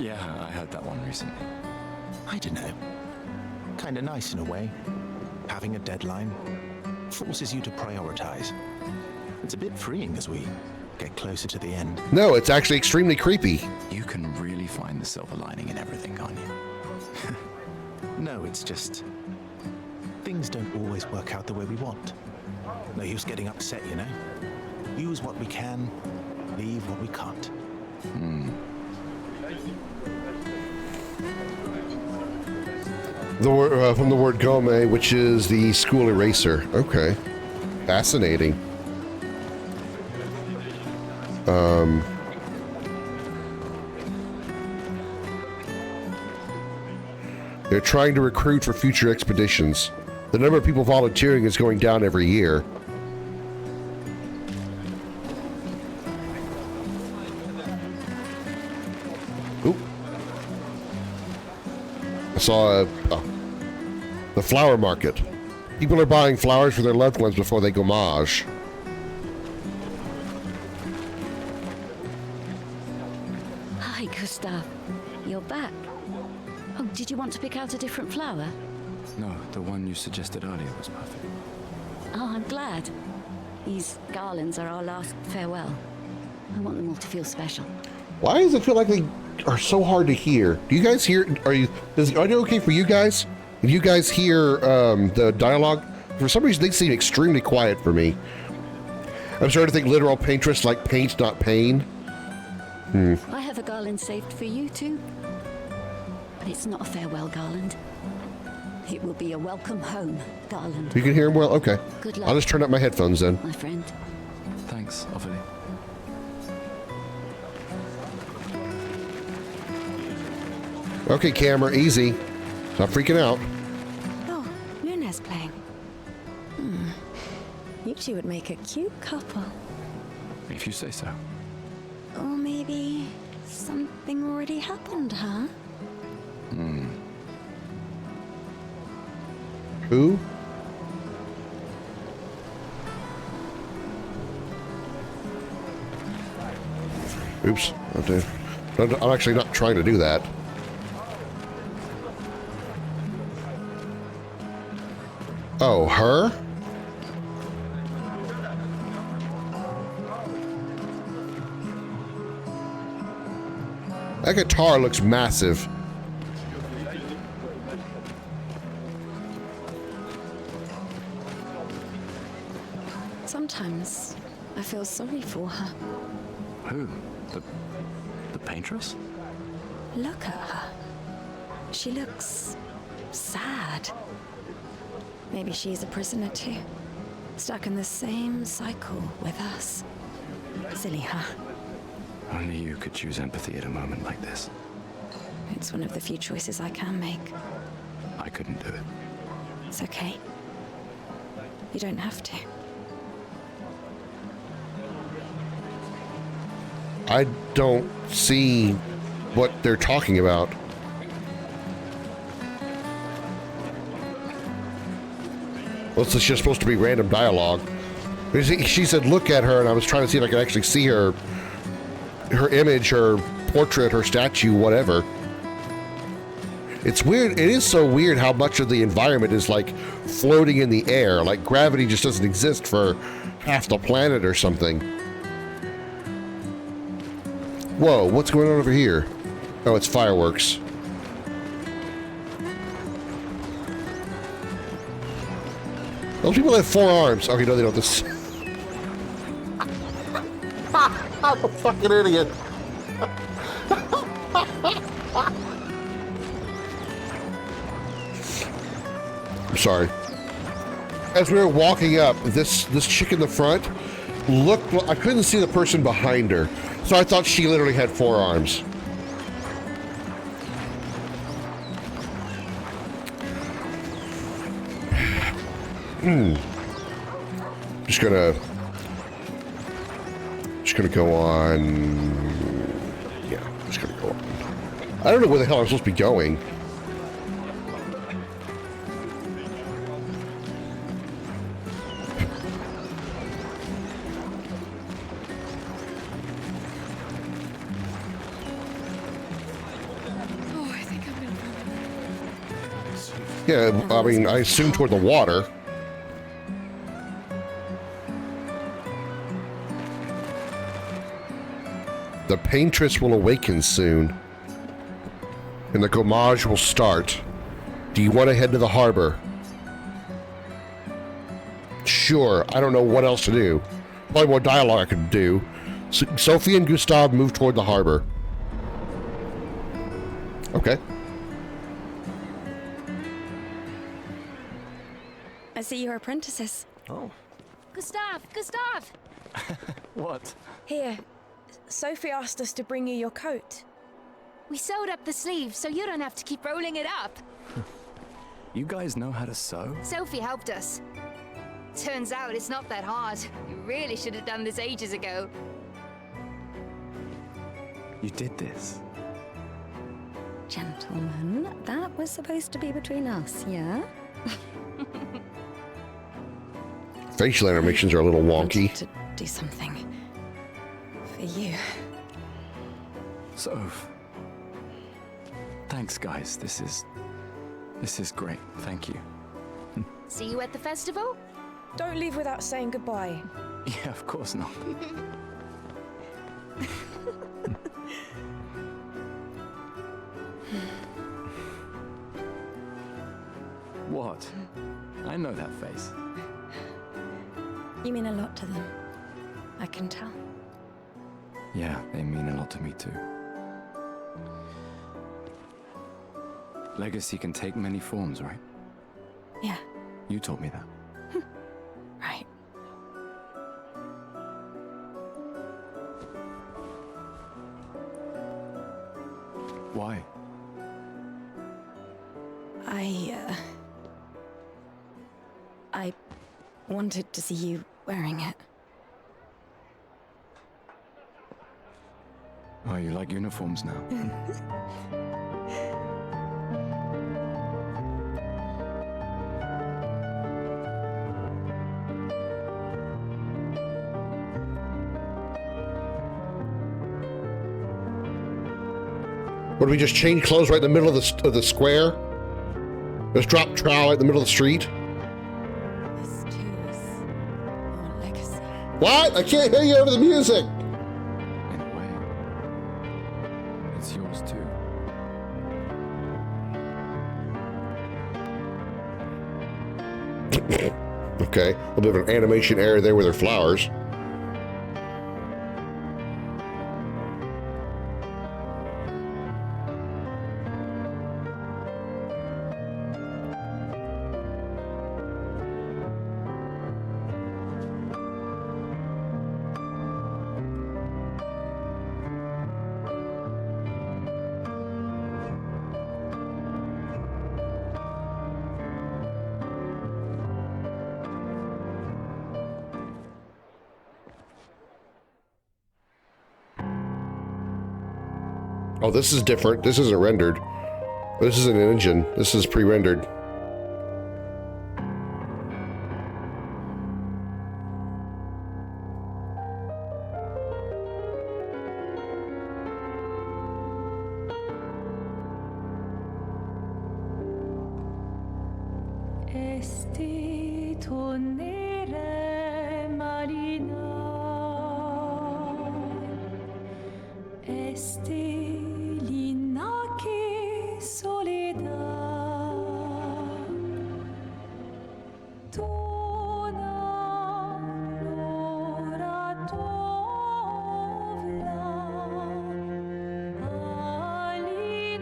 Yeah, I heard that one recently. I don't know. Kinda nice in a way. Having a deadline forces you to prioritize. It's a bit freeing as we get closer to the end. No, it's actually extremely creepy. You can really find the silver lining in everything, can't you? No, it's just things don't always work out the way we want. No use getting upset, you know? Use what we can, leave what we can't. The word from the word gomme, which is the school eraser. Okay, fascinating. They're trying to recruit for future expeditions. The number of people volunteering is going down every year. Oop. I saw the flower market. People are buying flowers for their loved ones before they gomage. Hi, Gustav. You're back. Oh, did you want to pick out a different flower? No, the one you suggested earlier was perfect. Oh, I'm glad. These garlands are our last farewell. I want them all to feel special. Why does it feel like they are so hard to hear? Do you guys hear? Is the audio okay for you guys? If you guys hear the dialogue, for some reason they seem extremely quiet for me. I'm starting to think literal paintress like paint, not pain. I have a garland saved for you too. But it's not a farewell garland. It will be a welcome home garland. You can hear him well? Okay. Good luck. I'll just turn up my headphones then. My friend. Thanks, Ophelia. Okay, camera, easy. Stop freaking out. Oh, Luna's playing. You two would make a cute couple. If you say so. Or maybe something already happened, huh? Who? Oops. I'm actually not trying to do that. Oh, her? That guitar looks massive. Sometimes I feel sorry for her. Who? The paintress? Look at her. She looks sad. Maybe she's a prisoner too. Stuck in the same cycle with us. Silly, huh? Only you could choose empathy at a moment like this. It's one of the few choices I can make. I couldn't do it. It's okay. You don't have to. I don't see what they're talking about. Well, it's just supposed to be random dialogue. She said, look at her, and I was trying to see if I could actually see her image, her portrait, her statue, whatever. It's weird. It is so weird how much of the environment is like floating in the air. Like gravity just doesn't exist for half the planet or something. Whoa, what's going on over here? Oh, it's fireworks. Those people have 4 arms. Okay, no, they don't. This. I'm a fucking idiot. I'm sorry. As we were walking up, this chick in the front looked. I couldn't see the person behind her, so I thought she literally had 4 arms. Just gonna go on. Yeah, just gonna go on. I don't know where the hell I'm supposed to be going. Yeah, I mean, I assume toward the water. The paintress will awaken soon, and the gommage will start. Do you want to head to the harbor? Sure, I don't know what else to do. Probably more dialogue I could do. So Sophie and Gustav move toward the harbor. Okay. I see you're apprentices. Oh. Gustav! Gustav! What? Here, Sophie asked us to bring you your coat. We sewed up the sleeves so you don't have to keep rolling it up. You guys know how to sew? Sophie helped us. Turns out it's not that hard. You really should have done this ages ago. You did this? Gentlemen, that was supposed to be between us, yeah? Facial animations are a little wonky. To do something for you. Soph. Thanks, guys. This is great. Thank you. See you at the festival? Don't leave without saying goodbye. Yeah, of course not. What? I know that face. You mean a lot to them. I can tell. Yeah, they mean a lot to me too. Legacy can take many forms, right? Yeah. You told me that. Right. Why? I wanted to see you wearing it. Oh, you like uniforms now? Would we just change clothes right in the middle of the square? Just drop trowel right in the middle of the street? This too is your legacy. What? I can't hear you over the music! In a way, it's yours too. Okay, a little bit of an animation error there with her flowers. Oh, this is different. This isn't rendered. This is an engine. This is pre-rendered.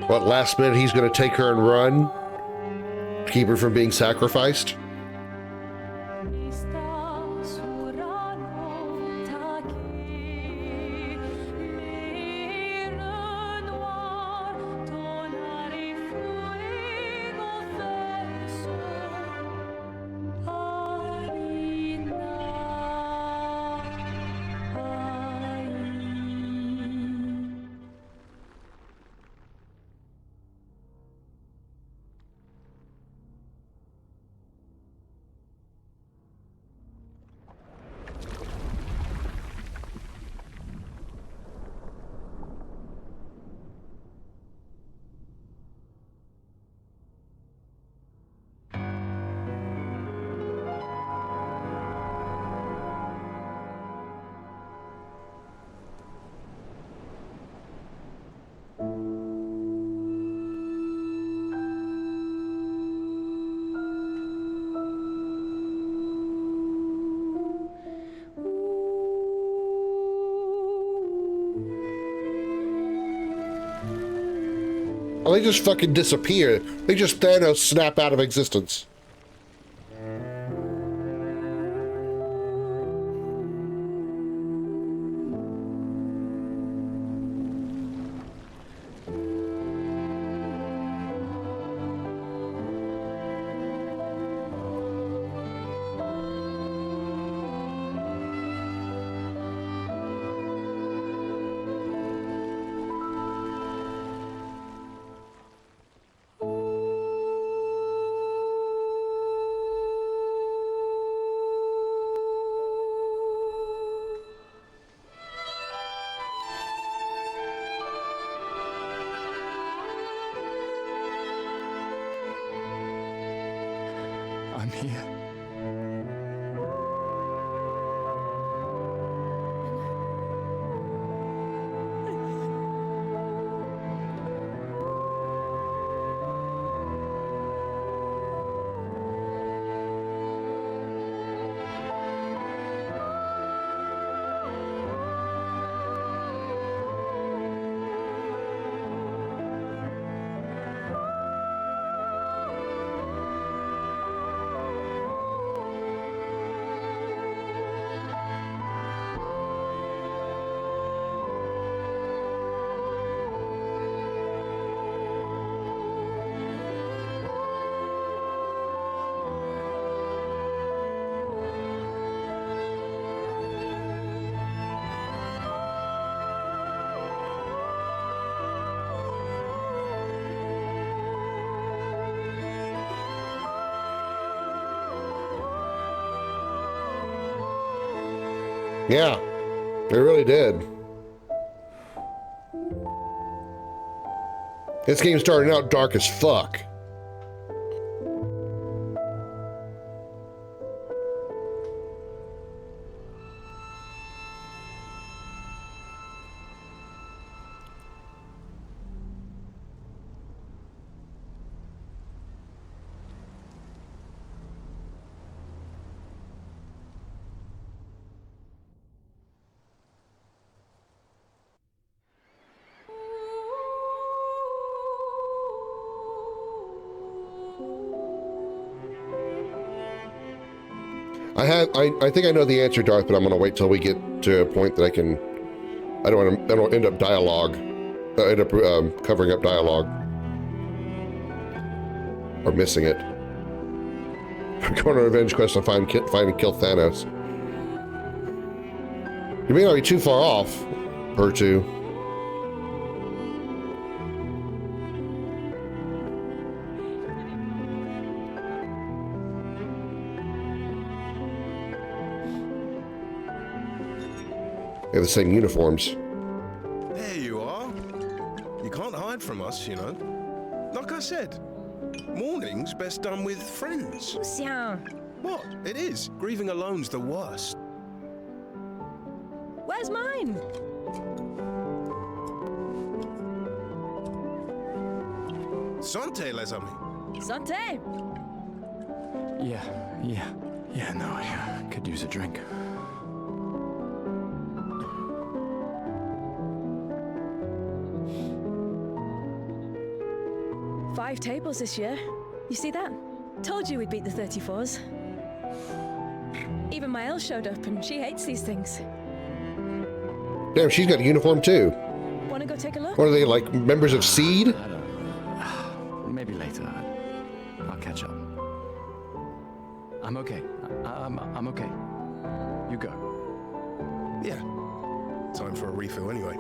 What, last minute he's going to take her and run? To keep her from being sacrificed? they just fucking disappear. They just Thanos snap out of existence. I'm here. Yeah, it really did. This game started out dark as fuck. I think I know the answer, Darth, but I'm gonna wait till we get to a point that I don't end up dialogue. End up covering up dialogue. Or missing it. We're going on a revenge quest to find and kill Thanos. You may not be too far off, or two. They have the same uniforms. There you are. You can't hide from us, you know. Like I said, mourning's best done with friends. What? It is. Grieving alone's the worst. Where's mine? Santé, les amis. Santé! Yeah, no, I could use a drink. Five tables this year. You see that? Told you we'd beat the 34s. Even my Elle showed up and she hates these things. Damn, she's got a uniform too. Wanna go take a look? What are they, like members of Seed? Maybe later. I'll catch up. I'm okay. I'm okay. You go. Yeah. Time for a refill anyway.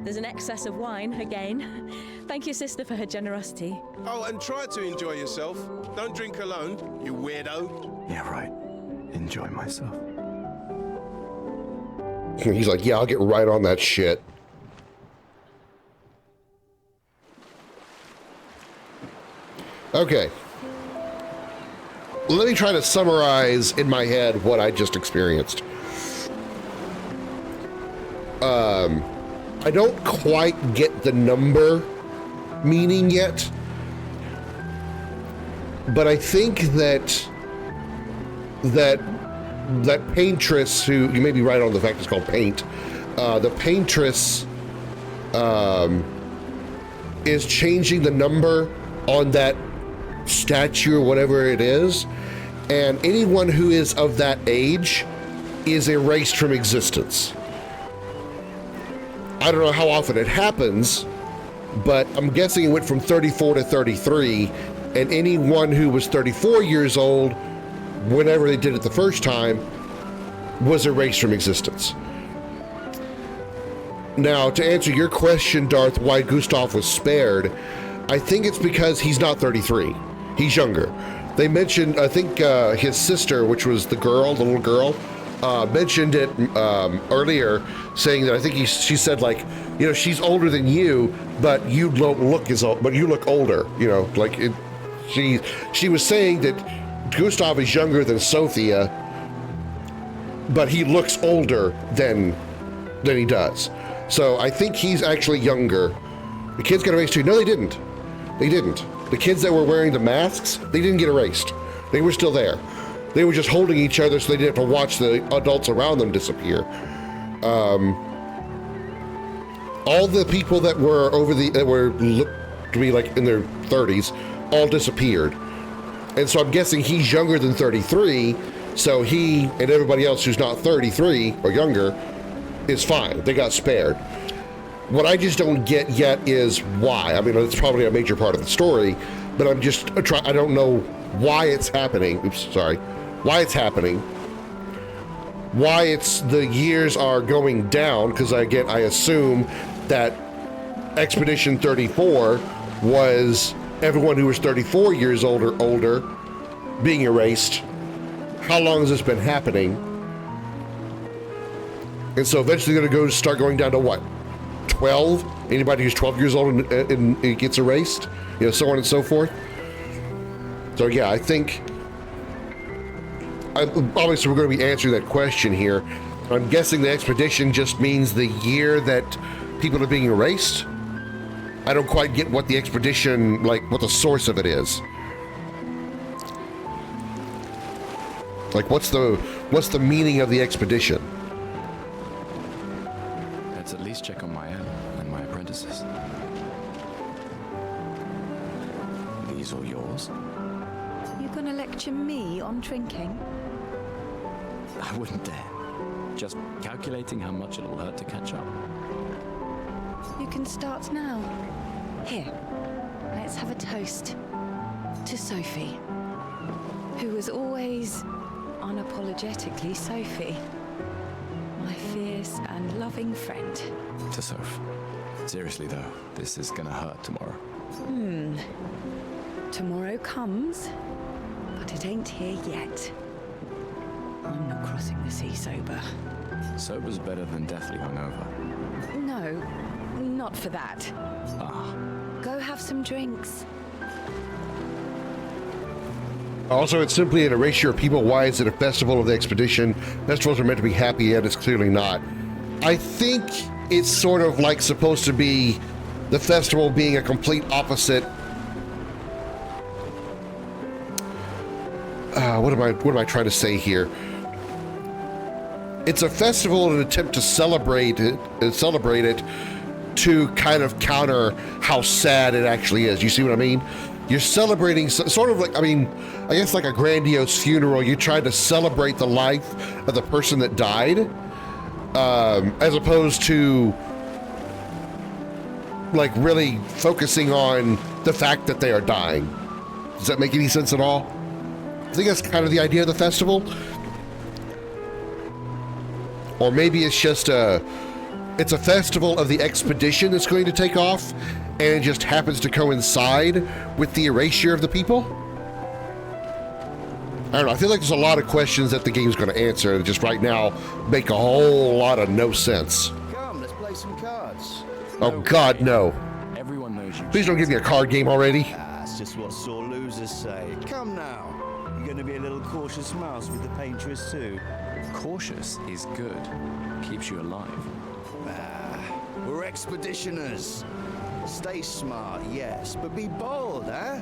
There's an excess of wine, again. Thank you, sister, for her generosity. Oh, and try to enjoy yourself. Don't drink alone, you weirdo. Yeah, right. Enjoy myself. He's like, yeah, I'll get right on that shit. Okay. Let me try to summarize in my head what I just experienced. I don't quite get the number meaning yet, but I think that paintress, who, you may be right on the fact it's called paint, the paintress is changing the number on that statue or whatever it is, and anyone who is of that age is erased from existence. I don't know how often it happens, but I'm guessing it went from 34 to 33, and anyone who was 34 years old, whenever they did it the first time, was erased from existence. Now, to answer your question, Darth, why Gustav was spared, I think it's because he's not 33. He's younger. They mentioned, I think his sister, which was the little girl, mentioned it earlier, saying that I think she said, like, you know, she's older than you, but you don't look as old, but you look older, you know, like she was saying that Gustav is younger than Sophia, but he looks older than he does. So I think he's actually younger. The kids got erased too. No, they didn't. They didn't. The kids that were wearing the masks, they didn't get erased. They were still there. They were just holding each other so they didn't have to watch the adults around them disappear. All the people that were looked to be like in their 30s all disappeared. And so I'm guessing he's younger than 33, so he and everybody else who's not 33 or younger is fine. They got spared. What I just don't get yet is why. I mean, it's probably a major part of the story, but I don't know why it's happening. Oops, sorry. Why it's happening. Why the years are going down, because I assume that Expedition 34 was everyone who was 34 years old or older being erased. How long has this been happening? And so eventually they're going to start going down to what? 12? Anybody who's 12 years old and it gets erased? You know, so on and so forth. So yeah, I think obviously we're going to be answering that question here. I'm guessing the expedition just means the year that people are being erased. I don't quite get what the expedition, like what the source of it is. Like what's the meaning of the expedition? Let's at least check on my own and my apprentices. These all yours? You gonna lecture me on drinking? I wouldn't dare. Just calculating how much it'll hurt to catch up. You can start now. Here, let's have a toast to Sophie, who was always unapologetically Sophie, my fierce and loving friend. To Soph. Seriously though, this is gonna hurt tomorrow. Tomorrow comes, but it ain't here yet. I'm not crossing the sea sober. Sober's better than deathly hungover. No, not for that. Go have some drinks. Also, it's simply an erasure of people. Why is it a festival of the expedition? Festivals are meant to be happy, yet it's clearly not. I think it's sort of like supposed to be the festival being a complete opposite. What am I trying to say here? It's a festival in an attempt to celebrate it to kind of counter how sad it actually is. You see what I mean? You're celebrating sort of like, I mean, I guess like a grandiose funeral. You try to celebrate the life of the person that died, as opposed to like really focusing on the fact that they are dying. Does that make any sense at all? I think that's kind of the idea of the festival. Or maybe it's just it's a festival of the expedition that's going to take off, and it just happens to coincide with the erasure of the people. I don't know, I feel like there's a lot of questions that the game's going to answer that just right now make a whole lot of no sense. Come, let's play some cards. Oh God, no. Everyone knows you. Please don't give me a card game already. That's just what sore losers say. Come now. You're going to be a little cautious mouse with the paintress too. Cautious is good. Keeps you alive. We're expeditioners. Stay smart, yes, but be bold, huh?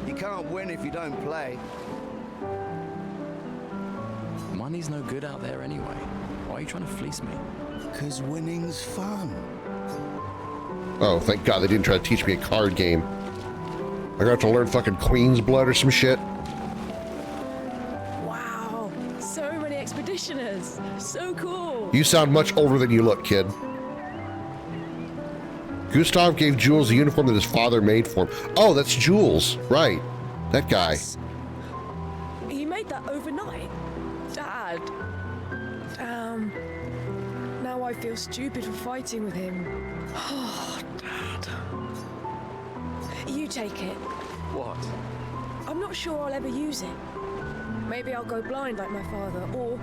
You can't win if you don't play. Money's no good out there anyway. Why are you trying to fleece me? 'Cause winning's fun. Oh, thank God they didn't try to teach me a card game. I'm gonna have to learn fucking Queen's Blood or some shit. Wow, so many expeditioners. So cool. You sound much older than you look, kid. Gustav gave Jules the uniform that his father made for him. Oh, that's Jules, right. That guy. You made that overnight? Dad. Damn. Now I feel stupid for fighting with him. Oh, Dad. You take it. What? I'm not sure I'll ever use it. Maybe I'll go blind like my father, or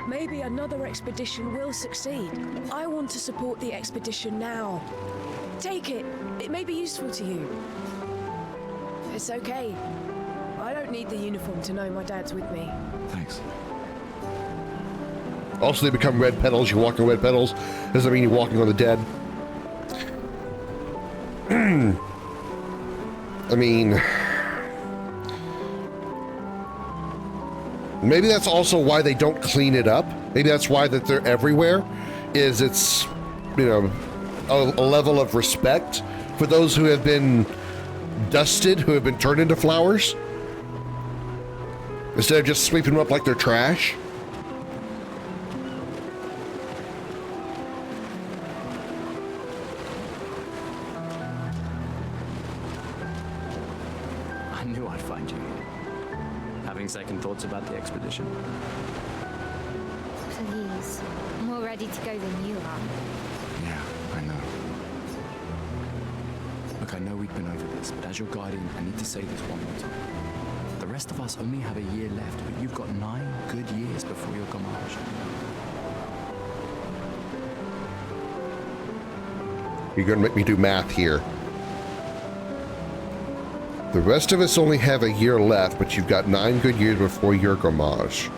maybe another expedition will succeed. I want to support the expedition now. Take it. It may be useful to you. It's okay. I don't need the uniform to know my dad's with me. Thanks. Also, they become red petals. You walk on red petals. Doesn't mean you're walking on the dead. I mean, maybe that's also why they don't clean it up. Maybe that's why that they're everywhere. Is it's, you know, a level of respect for those who have been dusted, who have been turned into flowers, instead of just sweeping them up like they're trash. I knew I'd find you here. Having second thoughts about the expedition? Please. I'm more ready to go than you are. Yeah, I know. Look, I know we've been over this, but as your guardian, I need to say this one more time. The rest of us only have a year left, but you've got 9 good years before your Gamage. You're gonna make me do math here. The rest of us only have a year left, but you've got 9 good years before your Gamage.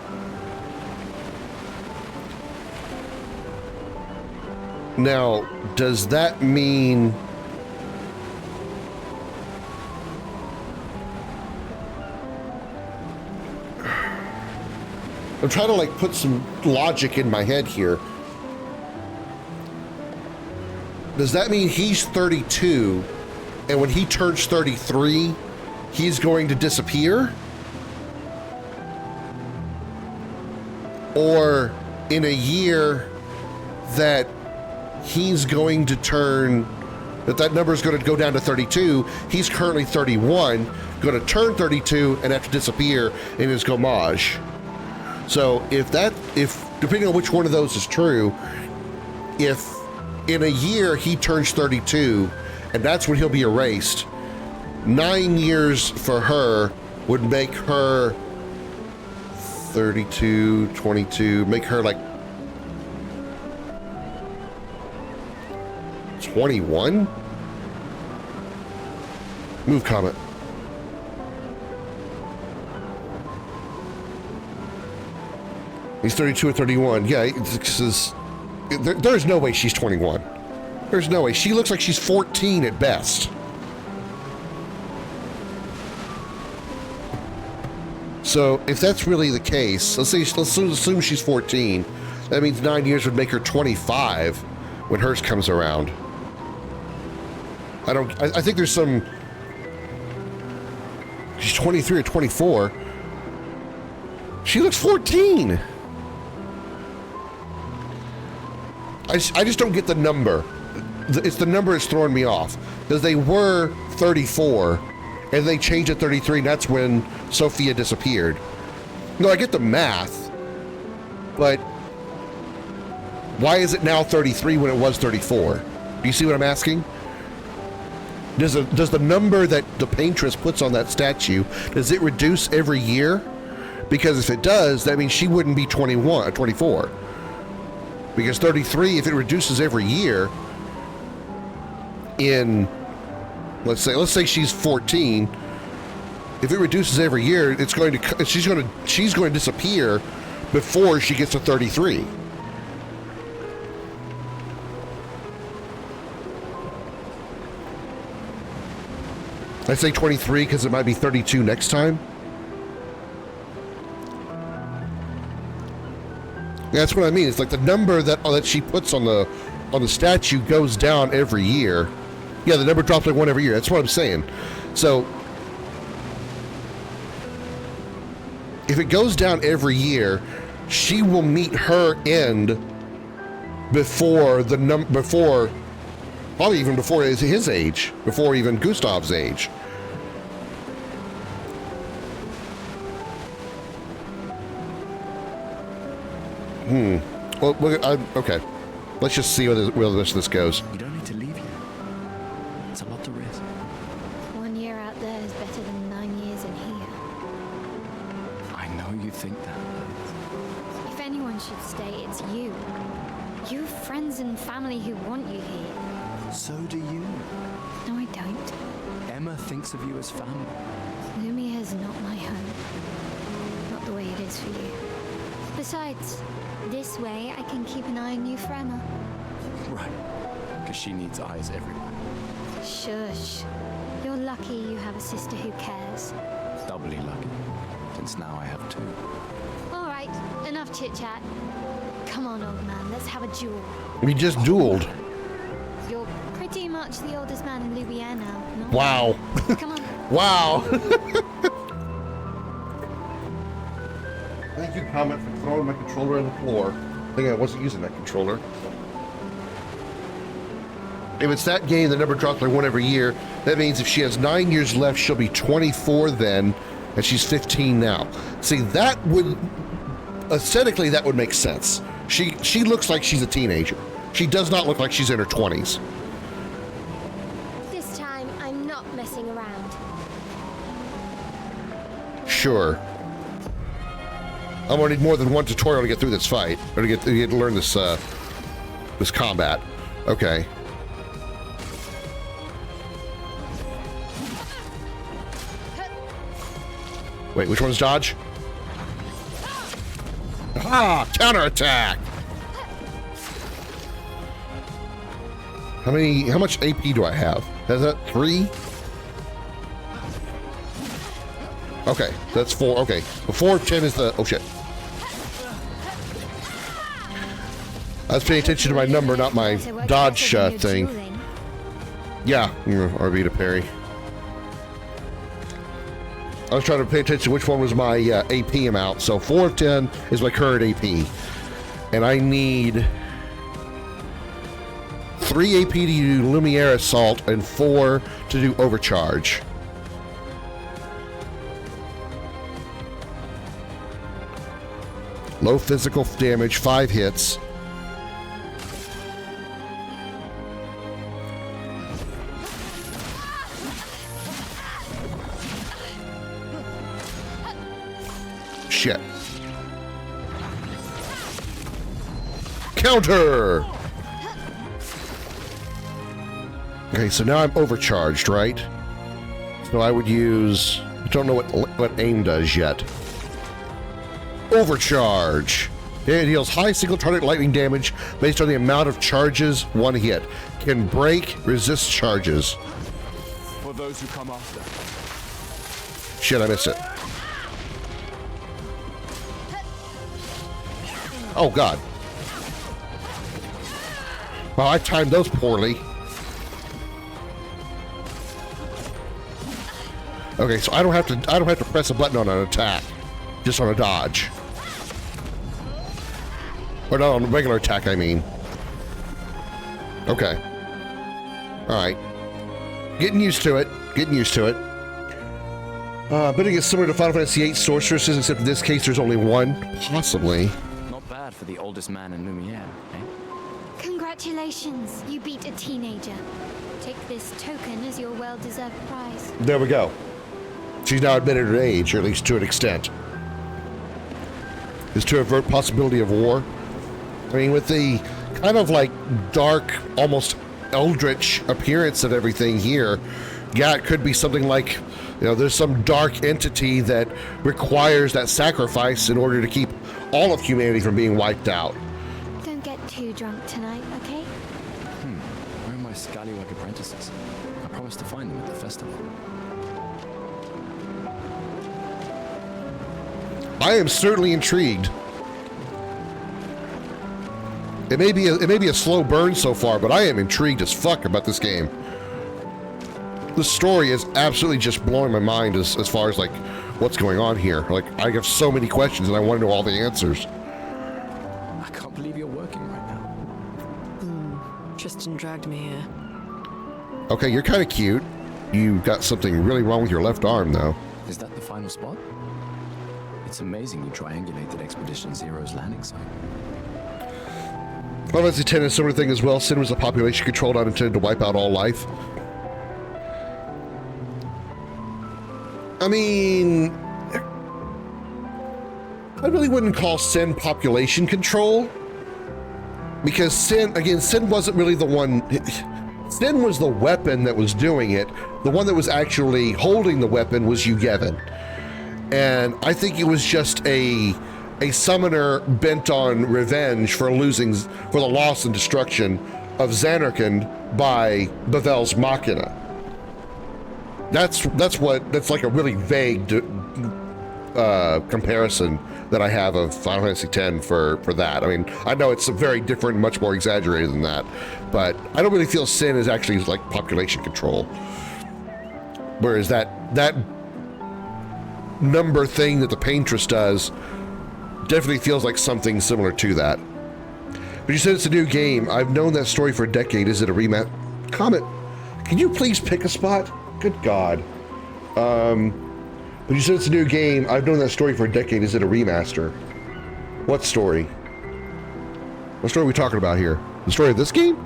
Now, does that mean... I'm trying to like put some logic in my head here. Does that mean he's 32 and when he turns 33, he's going to disappear? Or in a year that he's going to turn, that number is going to go down to 32, he's currently 31, going to turn 32 and have to disappear in his Gamage. So if depending on which one of those is true, if in a year he turns 32 and that's when he'll be erased, 9 years for her would make her 32, 22, make her like 21? Move comment. He's 32 or 31. Yeah, there's no way she's 21. There's no way. She looks like she's 14 at best. So if that's really the case, let's assume she's 14. That means 9 years would make her 25 when hers comes around. I think there's some... She's 23 or 24. She looks 14. I just don't get the number. It's the number that's throwing me off. Because they were 34, and they changed to 33, and that's when Sophia disappeared. No, I get the math, but why is it now 33 when it was 34? Do you see what I'm asking? Does the number that the paintress puts on that statue, does it reduce every year? Because if it does, that means she wouldn't be 24. Because 33, if it reduces every year, in let's say she's 14, if it reduces every year, she's going to disappear before she gets to 33. I say 23 because it might be 32 next time. That's what I mean. It's like the number that she puts on the statue goes down every year. Yeah, the number drops like one every year. That's what I'm saying. So if it goes down every year, she will meet her end before probably even before his age, before even Gustav's age. Well, okay. Let's just see where this goes. You don't need to leave yet. It's a lot to risk. 1 year out there is better than 9 years in here. I know you think that. If anyone should stay, it's you. You have friends and family who want you here. So do you. No, I don't. Emma thinks of you as family. Lumia's not my home. Not the way it is for you. Besides, this way I can keep an eye on you for Emma. Right. Because she needs eyes everywhere. Shush. You're lucky you have a sister who cares. Doubly lucky. Since now I have two. All right, enough chit-chat. Come on, old man, let's have a duel. We just dueled. You're pretty much the oldest man in Legaia now. No? Wow. Come on. Wow. Thank you, comment, for throwing my controller on the floor. I think I wasn't using that controller. If it's that game, the number drops like one every year. That means if she has 9 years left, she'll be 24 then, and she's 15 now. See, that would, aesthetically, that would make sense. She looks like she's a teenager. She does not look like she's in her 20s. This time, I'm not messing around. Sure. I'm gonna need more than one tutorial to get through this fight, or to get to learn this this combat. Okay. Wait, which one's dodge? Ah, counterattack. How much AP do I have? Is that 3? Okay, that's 4. Okay, before 10 is the, oh shit. I was paying attention to my number, not my dodge thing. Yeah, RB to parry. I was trying to pay attention to which one was my AP amount. So 4 of 10 is my current AP. And I need 3 AP to do Lumiere Assault and 4 to do Overcharge. Low physical damage, 5 hits. Shit. Counter! Okay, so now I'm overcharged, right? So I would use... I don't know what aim does yet. Overcharge. It deals high single target lightning damage based on the amount of charges one hit. Can break, resist charges. For those who come after. Shit, I missed it. Oh, God. Well, I timed those poorly. Okay, so I don't have to press a button on an attack, just on a dodge. Or not on a regular attack, I mean. Okay. Alright. Getting used to it. Getting used to it. Bidding is similar to Final Fantasy VIII sorceresses, except in this case there's only one. Possibly. Not bad for the oldest man in Lumiere, eh? Congratulations, you beat a teenager. Take this token as your well-deserved prize. There we go. She's now admitted her age, or at least to an extent. Is to avert possibility of war. I mean, with the kind of like dark, almost eldritch appearance of everything here, yeah, it could be something like, you know, there's some dark entity that requires that sacrifice in order to keep all of humanity from being wiped out. Don't get too drunk tonight, okay? Where are my scallywag apprentices? I promised to find them at the festival. I am certainly intrigued. It may be a slow burn so far, but I am intrigued as fuck about this game. the story is absolutely just blowing my mind as far as like what's going on here. Like I have so many questions and I want to know all the answers. I can't believe you're working right now. Tristan dragged me here. Okay, you're kind of cute. You got something really wrong with your left arm, though. Is that the final spot? It's amazing you triangulated Expedition Zero's landing site. Well, as intended, a similar thing as well. Sin was a population control not intended to wipe out all life. I mean, I really wouldn't call Sin population control, because Sin wasn't really the one. Sin was the weapon that was doing it. The one that was actually holding the weapon was Yugevin. And I think it was just a summoner bent on revenge for the loss and destruction of Zanarkand by Bavel's Machina. That's like a really vague comparison that I have of Final Fantasy X for that. I mean, I know it's very different, much more exaggerated than that, but I don't really feel Sin is actually like population control. Whereas that number thing that the Paintress does definitely feels like something similar to that. But you said it's a new game. I've known that story for a decade. Is it a rematch? Comet, can you please pick a spot? Good God. But you said it's a new game. I've known that story for a decade. Is it a remaster? What story? What story are we talking about here? The story of this game?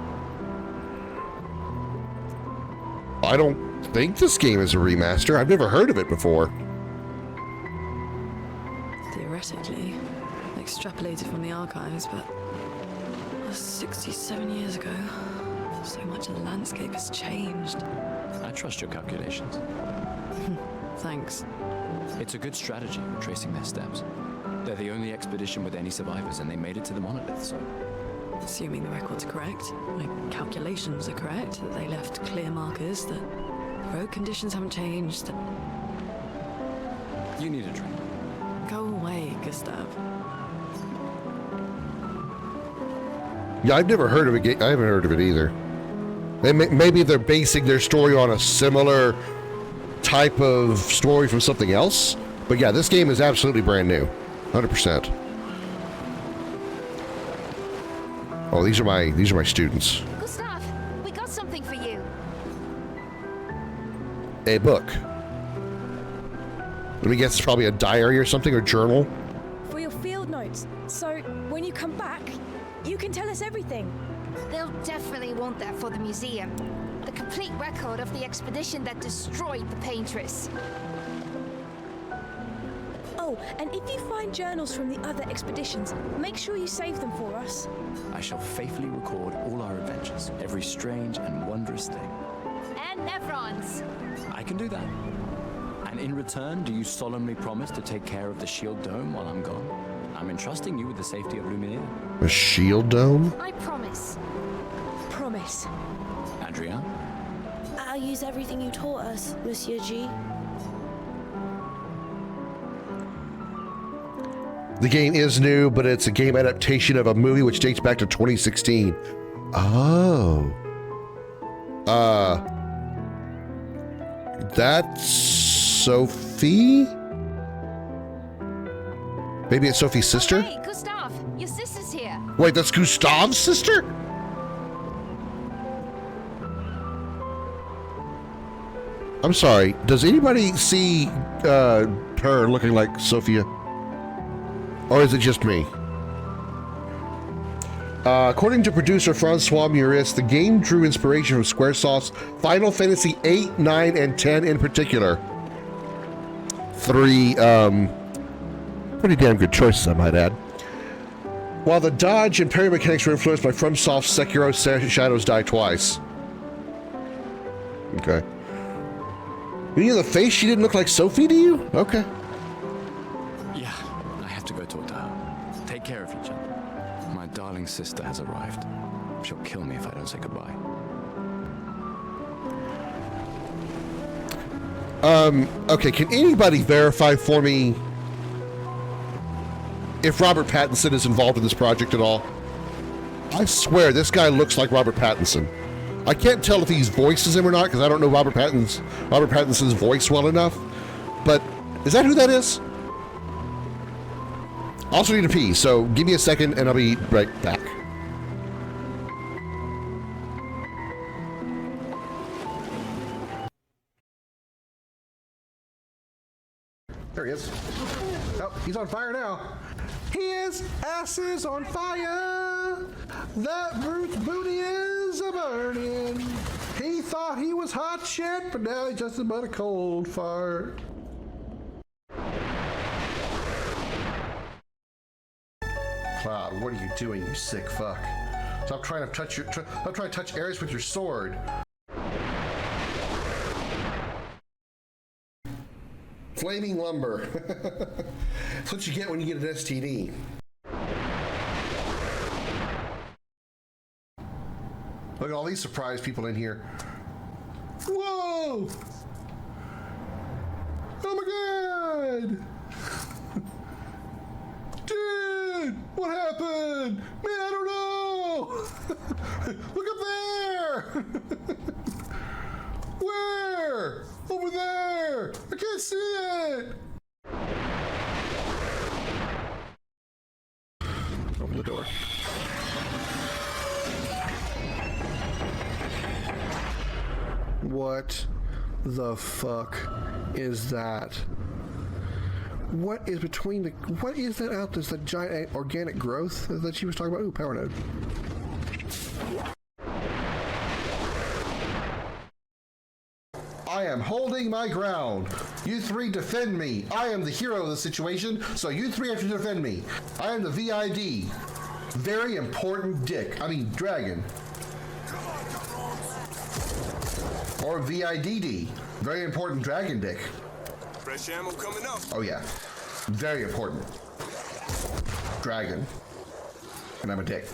I don't think this game is a remaster. I've never heard of it before. Theoretically, extrapolated from the archives, but 67 years ago. So much of the landscape has changed. I trust your calculations. Thanks. It's a good strategy, tracing their steps. They're the only expedition with any survivors, and they made it to the monolith, so... Assuming the record's correct, my calculations are correct, that they left clear markers, that road conditions haven't changed, that... You need a drink. Go away, Gustav. Yeah, I've never heard of it. I haven't heard of it either. Maybe they're basing their story on a similar type of story from something else. But yeah, this game is absolutely brand new. 100%. Oh, these are my students. Gustav, we got something for you. A book. Let me guess, it's probably a diary or something, or journal. For your field notes, so when you come back, you can tell us everything. They'll definitely want that for the museum. The complete record of the expedition that destroyed the Paintress. Oh, and if you find journals from the other expeditions, make sure you save them for us. I shall faithfully record all our adventures, every strange and wondrous thing. And Nephron's. I can do that. And in return, do you solemnly promise to take care of the shield dome while I'm gone? I'm entrusting you with the safety of Lumiere. A shield dome? I promise. Promise. Adrian? I'll use everything you taught us, Monsieur G. The game is new, but it's a game adaptation of a movie which dates back to 2016. Oh. That's Sophie? Maybe it's Sophie's sister? Hey, Gustav, your sister's here. Wait, that's Gustav's sister? I'm sorry, does anybody see her looking like Sophia? Or is it just me? According to producer Francois Muris, the game drew inspiration from Squaresoft's Final Fantasy 8, 9, and 10 in particular. Three, pretty damn good choices, I might add. While the dodge and parry mechanics were influenced by FromSoft's Sekiro Shadows Die Twice. Okay. You know the face, she didn't look like Sophie to you? Okay. Yeah, I have to go talk to her. Take care of each other. My darling sister has arrived. She'll kill me if I don't say goodbye. Okay, can anybody verify for me if Robert Pattinson is involved in this project at all? I swear, this guy looks like Robert Pattinson. I can't tell if he voices him or not because I don't know Robert Pattinson's voice well enough. But is that who that is? I also need to pee, so give me a second and I'll be right back. There he is. Oh, he's on fire now. His ass is on fire. That brute's booty is a burning. He thought he was hot shit, but now he's just about a cold fart. Cloud, what are you doing, you sick fuck? Stop trying to touch stop trying to touch Ares with your sword. Flaming lumber. That's what you get when you get an STD. Look at all these surprise people in here. Whoa! Oh my god! Dude! What happened? Man, I don't know! Look up there! Where? Over there! I can't see it! Open the door. What the fuck is that? What is between the... What is that out there? Is that giant organic growth that she was talking about? Ooh, power node. I am holding my ground. You three defend me. I am the hero of the situation, so you three have to defend me. I am the VID. Very important dick. I mean, dragon. Or VIDD. Very important dragon dick. Fresh ammo coming up. Oh yeah. Very important. Dragon. And I'm a dick.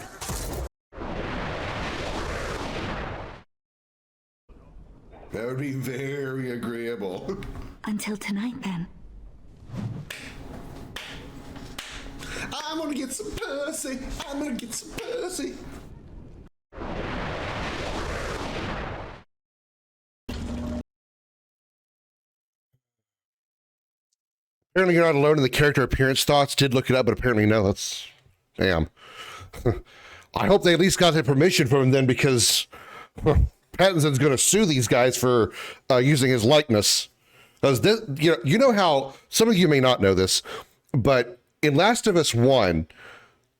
That would be very agreeable. Until tonight, then. I'm gonna get some pussy. I'm gonna get some pussy. Apparently you're not alone in the character appearance thoughts. Did look it up, but apparently no. That's... Damn. I hope they at least got their permission from him then, because Pattinson's going to sue these guys for using his likeness. Because this, you know how, some of you may not know this, but in Last of Us 1,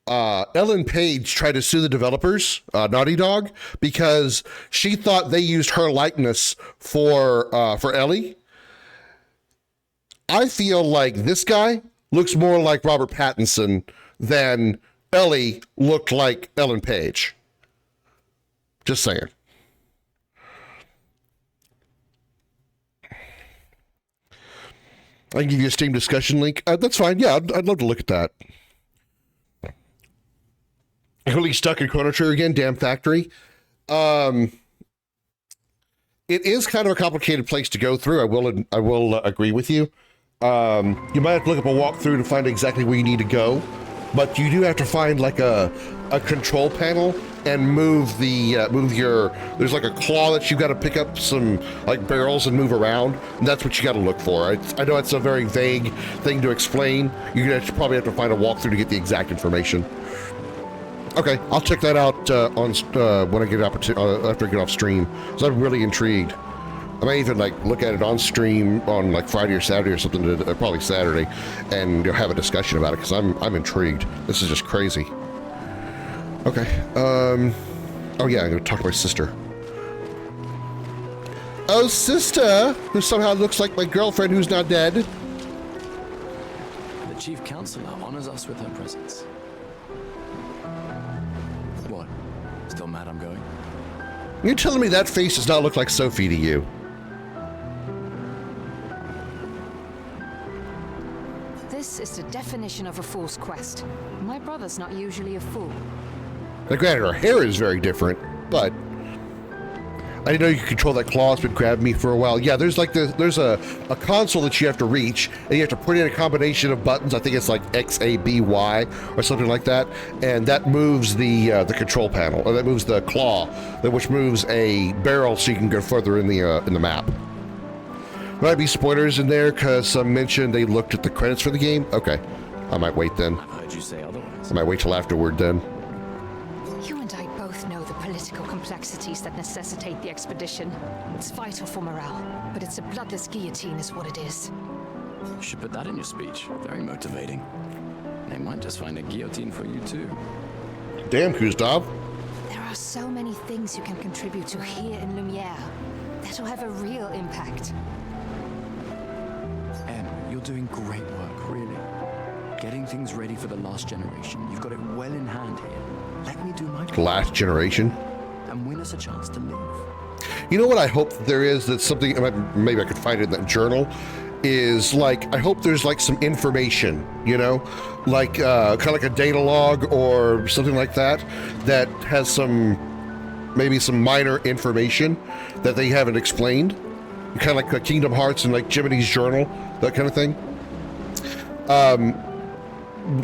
Ellen Page tried to sue the developers, Naughty Dog, because she thought they used her likeness for Ellie. I feel like this guy looks more like Robert Pattinson than Ellie looked like Ellen Page. Just saying. I can give you a Steam discussion link. That's fine. Yeah, I'd love to look at that. Really stuck in Chrono Trigger again. Damn factory. It is kind of a complicated place to go through. I will agree with you. You might have to look up a walkthrough to find exactly where you need to go, but you do have to find like a control panel and move the there's like a claw that you've got to pick up some like barrels and move around, and that's what you got to look for. I know it's a very vague thing to explain. You're gonna probably have to find a walkthrough to get the exact information. Okay, I'll check that out on when I get after I get off stream, because I'm really intrigued. I may even like look at it on stream on like Friday or Saturday or something, probably Saturday, and have a discussion about it, because I'm intrigued. This is just crazy. Okay. Oh yeah, I'm gonna talk to my sister. Oh, sister, who somehow looks like my girlfriend who's not dead. The chief counselor honors us with her presence. What? Still mad I'm going? You're telling me that face does not look like Sophie to you? This is the definition of a fool's quest. My brother's not usually a fool. Now, granted, her hair is very different, but I know you can control that claw. It's been grabbing me for a while. Yeah, there's like there's a console that you have to reach, and you have to put in a combination of buttons. I think it's like X, A, B, Y, or something like that, and that moves the control panel, or that moves the claw, which moves a barrel so you can go further in the map. There might be spoilers in there because some mentioned they looked at the credits for the game. Okay, I might wait then. I've heard you say otherwise. I might wait till afterward then. You and I both know the political complexities that necessitate the expedition. It's vital for morale, but it's a bloodless guillotine is what it is. You should put that in your speech. Very motivating. They might just find a guillotine for you too. Damn, Gustav. There are so many things you can contribute to here in Lumiere that'll have a real impact. Em, you're doing great work, really. Getting things ready for the last generation. You've got it well in hand here. Let me do my part. Last generation. And win us a chance to live. You know what I hope there is, that's something, maybe I could find it in that journal, is like, I hope there's like some information, you know, like kind of like a data log or something like that, that has some, maybe some minor information that they haven't explained, kind of like Kingdom Hearts and like Jiminy's journal, that kind of thing.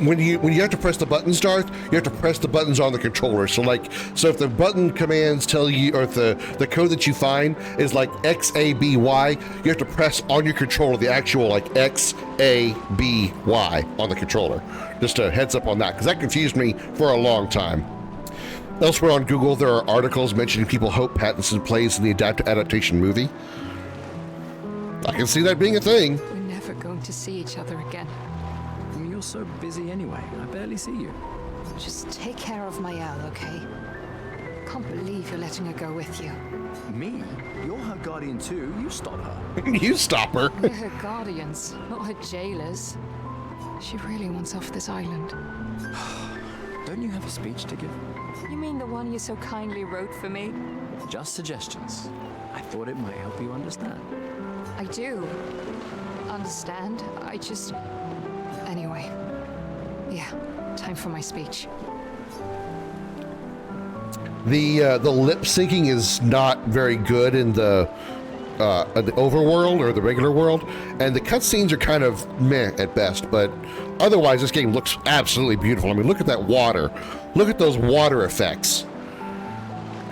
When you have to press the buttons, Darth, you have to press the buttons on the controller. So if the button commands tell you, or if the code that you find is like X, A, B, Y, you have to press on your controller the actual like X, A, B, Y on the controller. Just a heads up on that, because that confused me for a long time. Elsewhere on Google, there are articles mentioning people hope Pattinson plays in the adaptation movie. I can see that being a thing. We're never going to see each other again. You're so busy anyway. I barely see you. Just take care of Mayel, okay? Can't believe you're letting her go with you. Me? You're her guardian too. You stop her. You stop her. We're her guardians, not her jailers. She really wants off this island. Don't you have a speech to give? You mean the one you so kindly wrote for me? Just suggestions. I thought it might help you understand. I do. Understand? I just... Anyway. Yeah, time for my speech. The lip syncing is not very good in the overworld or the regular world, and the cutscenes are kind of meh at best, but otherwise this game looks absolutely beautiful. I mean, look at that water. Look at those water effects.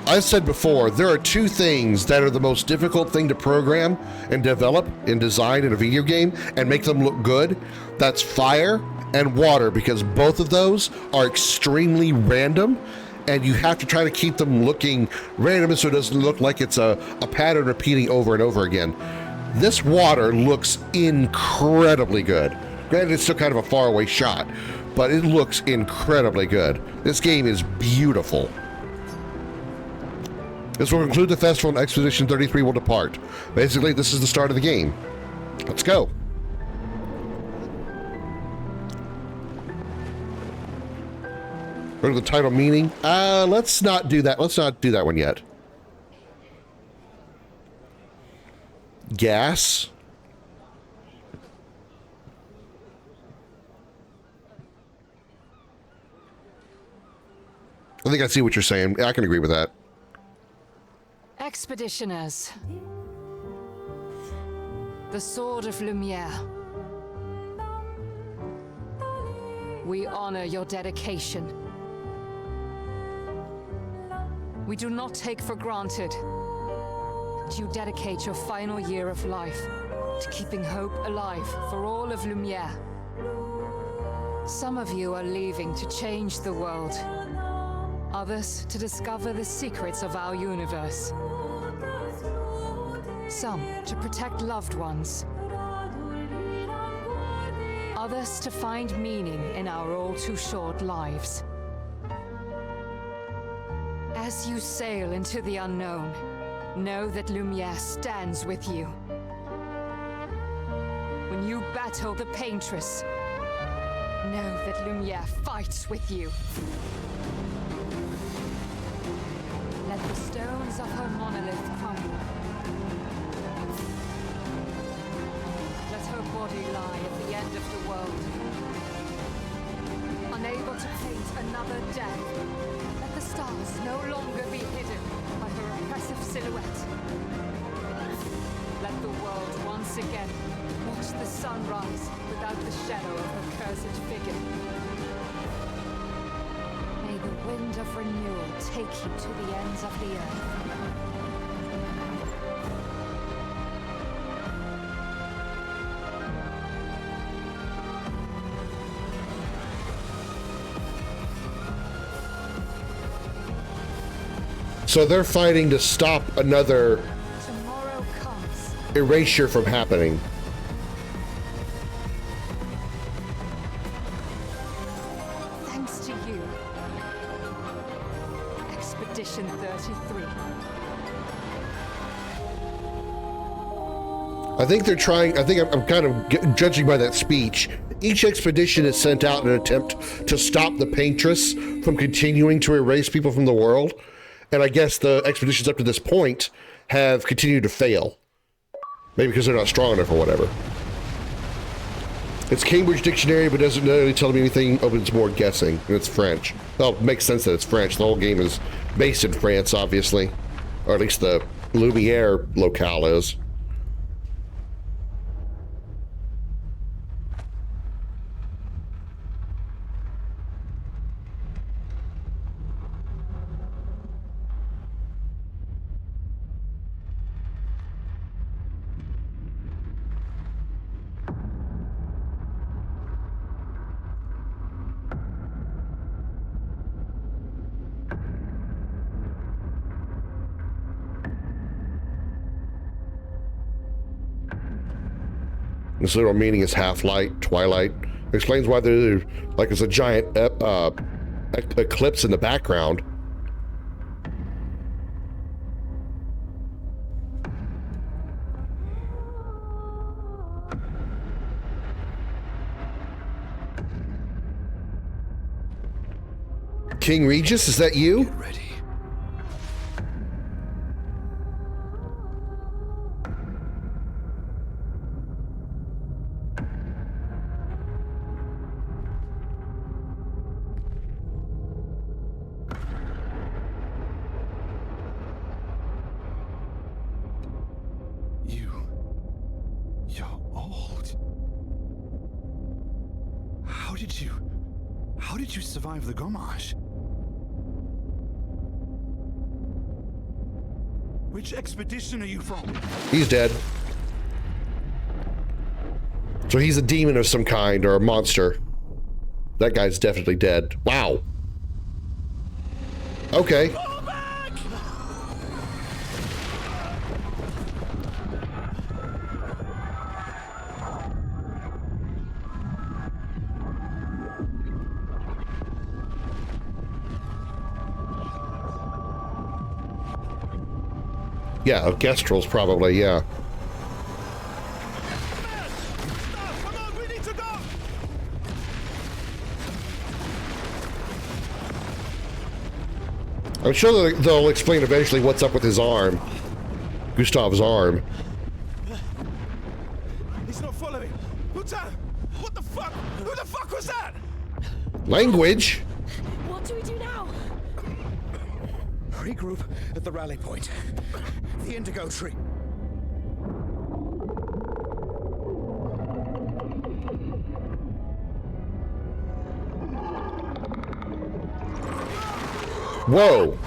I said before, there are two things that are the most difficult thing to program and develop and design in a video game and make them look good. That's fire and water, because both of those are extremely random, and you have to try to keep them looking random so it doesn't look like it's a pattern repeating over and over again. This water looks incredibly good. Granted, it's still kind of a faraway shot, but it looks incredibly good. This game is beautiful. This will conclude the festival, and Expedition 33 will depart. Basically, this is the start of the game. Let's go. Go to the title meaning. Let's not do that. Let's not do that one yet. Gas. I think I see what you're saying. I can agree with that. Expeditioners. The Sword of Lumiere. We honor your dedication. We do not take for granted that you dedicate your final year of life to keeping hope alive for all of Lumiere. Some of you are leaving to change the world. Others to discover the secrets of our universe. Some to protect loved ones. Others to find meaning in our all too short lives. As you sail into the unknown, know that Lumiere stands with you. When you battle the Paintress, know that Lumiere fights with you. Let the stones of her monolith crumble. Let her body lie at the end of the world. Unable to paint another death, let the stars no longer be hidden by her oppressive silhouette. once again. Watch the sun rise without the shadow of her cursed figure. May the wind of renewal take you to the ends of the earth. So they're fighting to stop another erasure from happening. Thanks to you. Expedition 33. I think they're trying, I'm kind of judging by that speech. Each expedition is sent out in an attempt to stop the Paintress from continuing to erase people from the world. And I guess the expeditions up to this point have continued to fail. Maybe because they're not strong enough or whatever. It's Cambridge Dictionary, but doesn't really tell me anything. Oh, but it's more guessing, and it's French. Well, it makes sense that it's French. The whole game is based in France, obviously. Or at least the Lumiere locale is. This literal meaning is half-light, twilight. It explains why there's like there's a giant eclipse in the background. King Regis, is that you? Get ready. You're old. How did you survive the Gommage? Which expedition are you from? He's dead. So he's a demon of some kind, or a monster. That guy's definitely dead. Wow. Okay. Yeah, Gestrel's probably, yeah. I'm sure that they'll explain eventually what's up with his arm. Gustav's arm. He's not following. Lieutenant, what the fuck? Who the fuck was that? Language? What do we do now? Regroup at the rally point. The Indigo Tree. Whoa.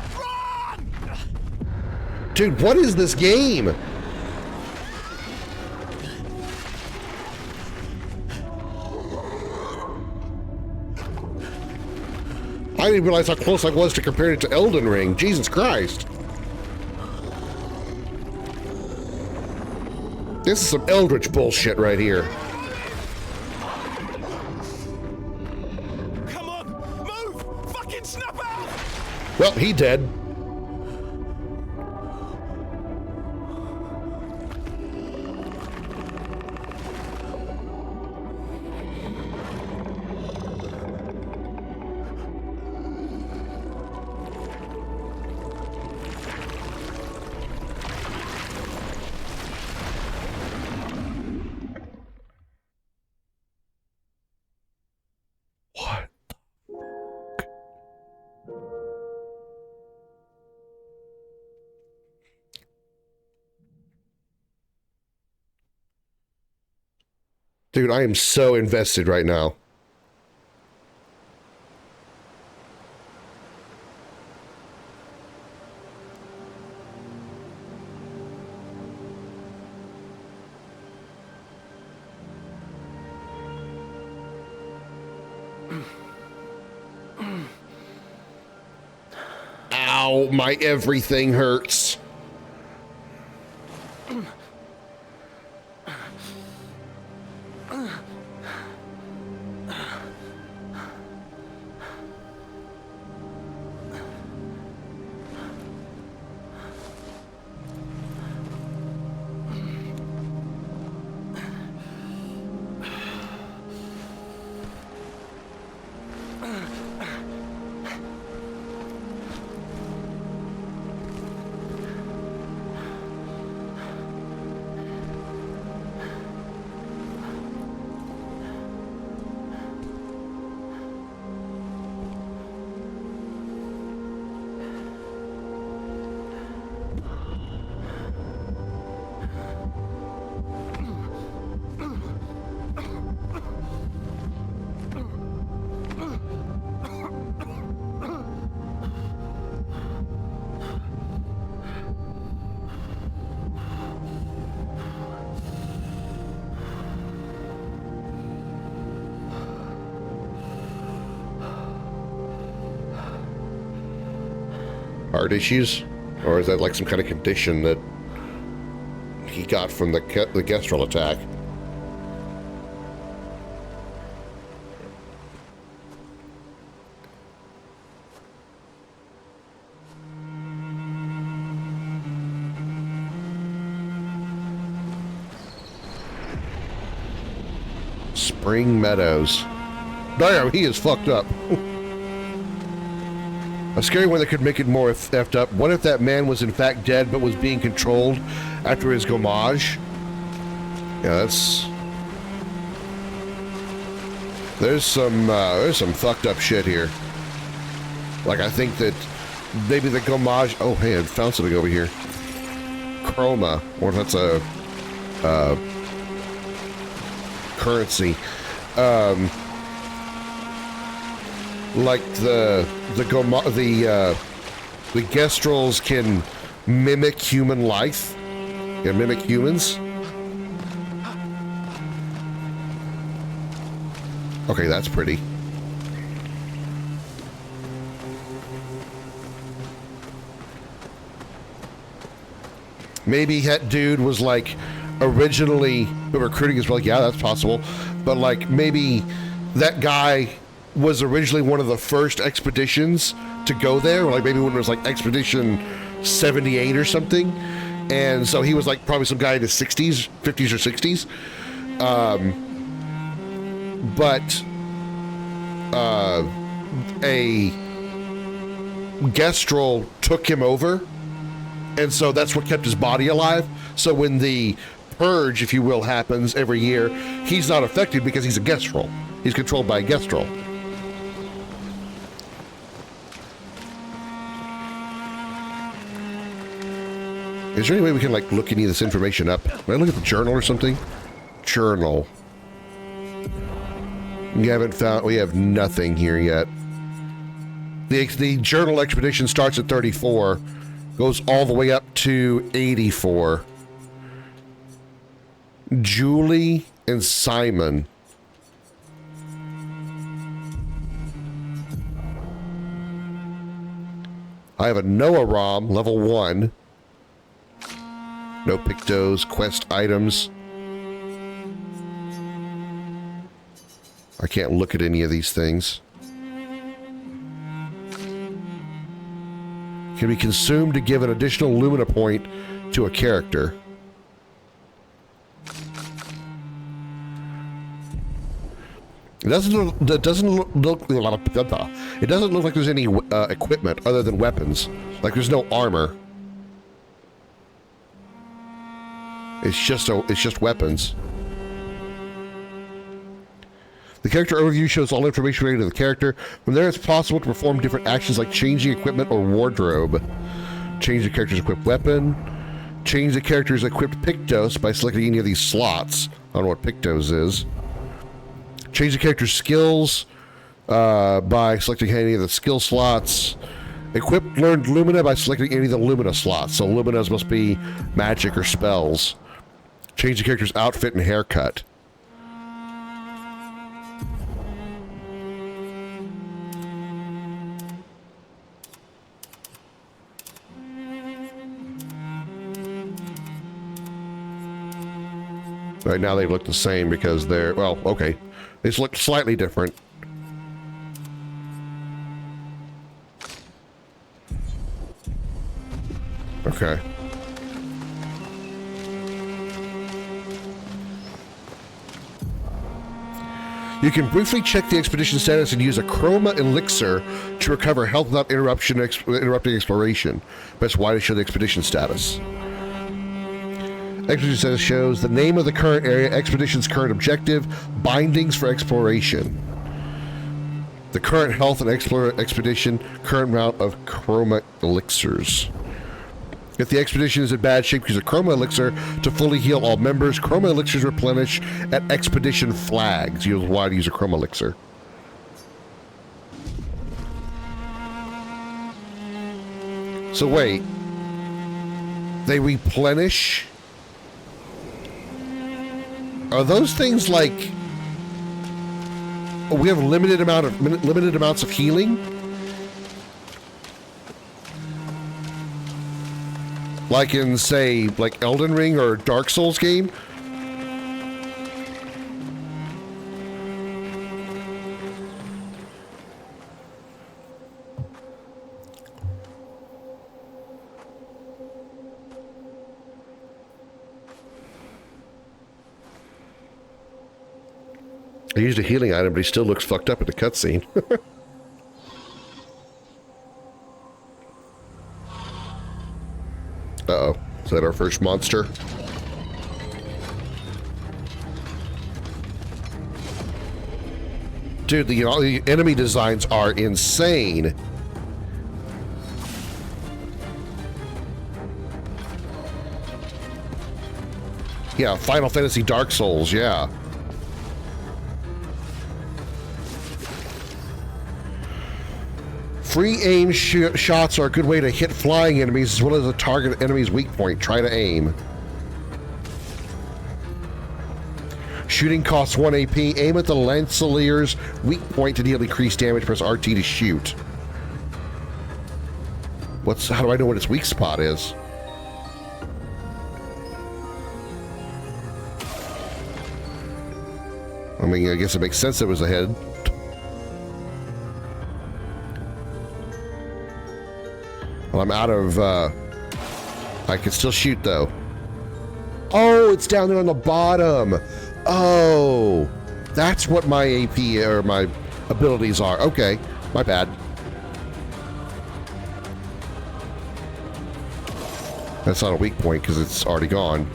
Dude, what is this game? I didn't realize how close I was to compare it to Elden Ring. Jesus Christ. This is some Eldritch bullshit right here. Come on, move! Fucking snap out! Well, he dead. Dude, I am so invested right now. Ow, my everything hurts. Heart issues? Or is that like some kind of condition that he got from the Gestrel attack? Spring Meadows. Damn, he is fucked up. A scary one that could make it more effed up. What if that man was in fact dead but was being controlled after his gommage? Yeah, that's... There's some fucked up shit here. Like, I think that maybe the gommage... Oh, hey, I found something over here. Chroma. Or that's a... currency. Like the Gestrels can mimic human life, can mimic humans. Okay, that's pretty. Maybe that dude was like originally recruiting as well. Yeah, that's possible. But like maybe that guy was originally one of the first expeditions to go there, or like maybe when it was like Expedition 78 or something, and so he was like probably some guy in his 60s, 50s or 60s, but a Gestrel took him over, and so that's what kept his body alive. So when the purge, if you will, happens every year, he's not affected because he's a Gestrel. He's controlled by a Gestrel. Is there any way we can like look any of this information up? Can I look at the journal or something? Journal. We haven't found, we have nothing here yet. The journal expedition starts at 34, goes all the way up to 84. Julie and Simon. I have a Noah ROM, level 1. No pictos, quest items. I can't look at any of these things. Can be consumed to give an additional Lumina point to a character. It doesn't look like there's any equipment other than weapons. Like there's no armor. It's just weapons. The character overview shows all information related to the character. From there, it's possible to perform different actions like changing equipment or wardrobe. Change the character's equipped weapon. Change the character's equipped Pictos by selecting any of these slots. I don't know what Pictos is. Change the character's skills by selecting any of the skill slots. Equip learned Lumina by selecting any of the Lumina slots. So Luminas must be magic or spells. Change the character's outfit and haircut. Right now they look the same because they're, well, okay. They look slightly different. Okay. You can briefly check the expedition status and use a chroma elixir to recover health without interrupting exploration. Press Y to show the expedition status. Expedition status shows the name of the current area, expedition's current objective, bindings for exploration. The current health and expedition, current amount of chroma elixirs. If the expedition is in bad shape, use a chroma elixir to fully heal all members. Chroma elixirs replenish at expedition flags. Use Y to use a chroma elixir. So wait. They replenish? Are those things like... we have limited amounts of healing? Like in, say, like Elden Ring or Dark Souls game? I used a healing item, but he still looks fucked up in the cutscene. Uh-oh. Is that our first monster? Dude, the enemy designs are insane. Yeah, Final Fantasy Dark Souls, yeah. Free aim shots are a good way to hit flying enemies as well as a target enemy's weak point. Try to aim. Shooting costs 1 AP. Aim at the Lancelier's weak point to deal increased damage. Press RT to shoot. How do I know what its weak spot is? I mean, I guess it makes sense it was ahead. Well, I'm out of, I can still shoot, though. Oh, it's down there on the bottom. Oh, that's what my AP or my abilities are. Okay, my bad. That's not a weak point because it's already gone.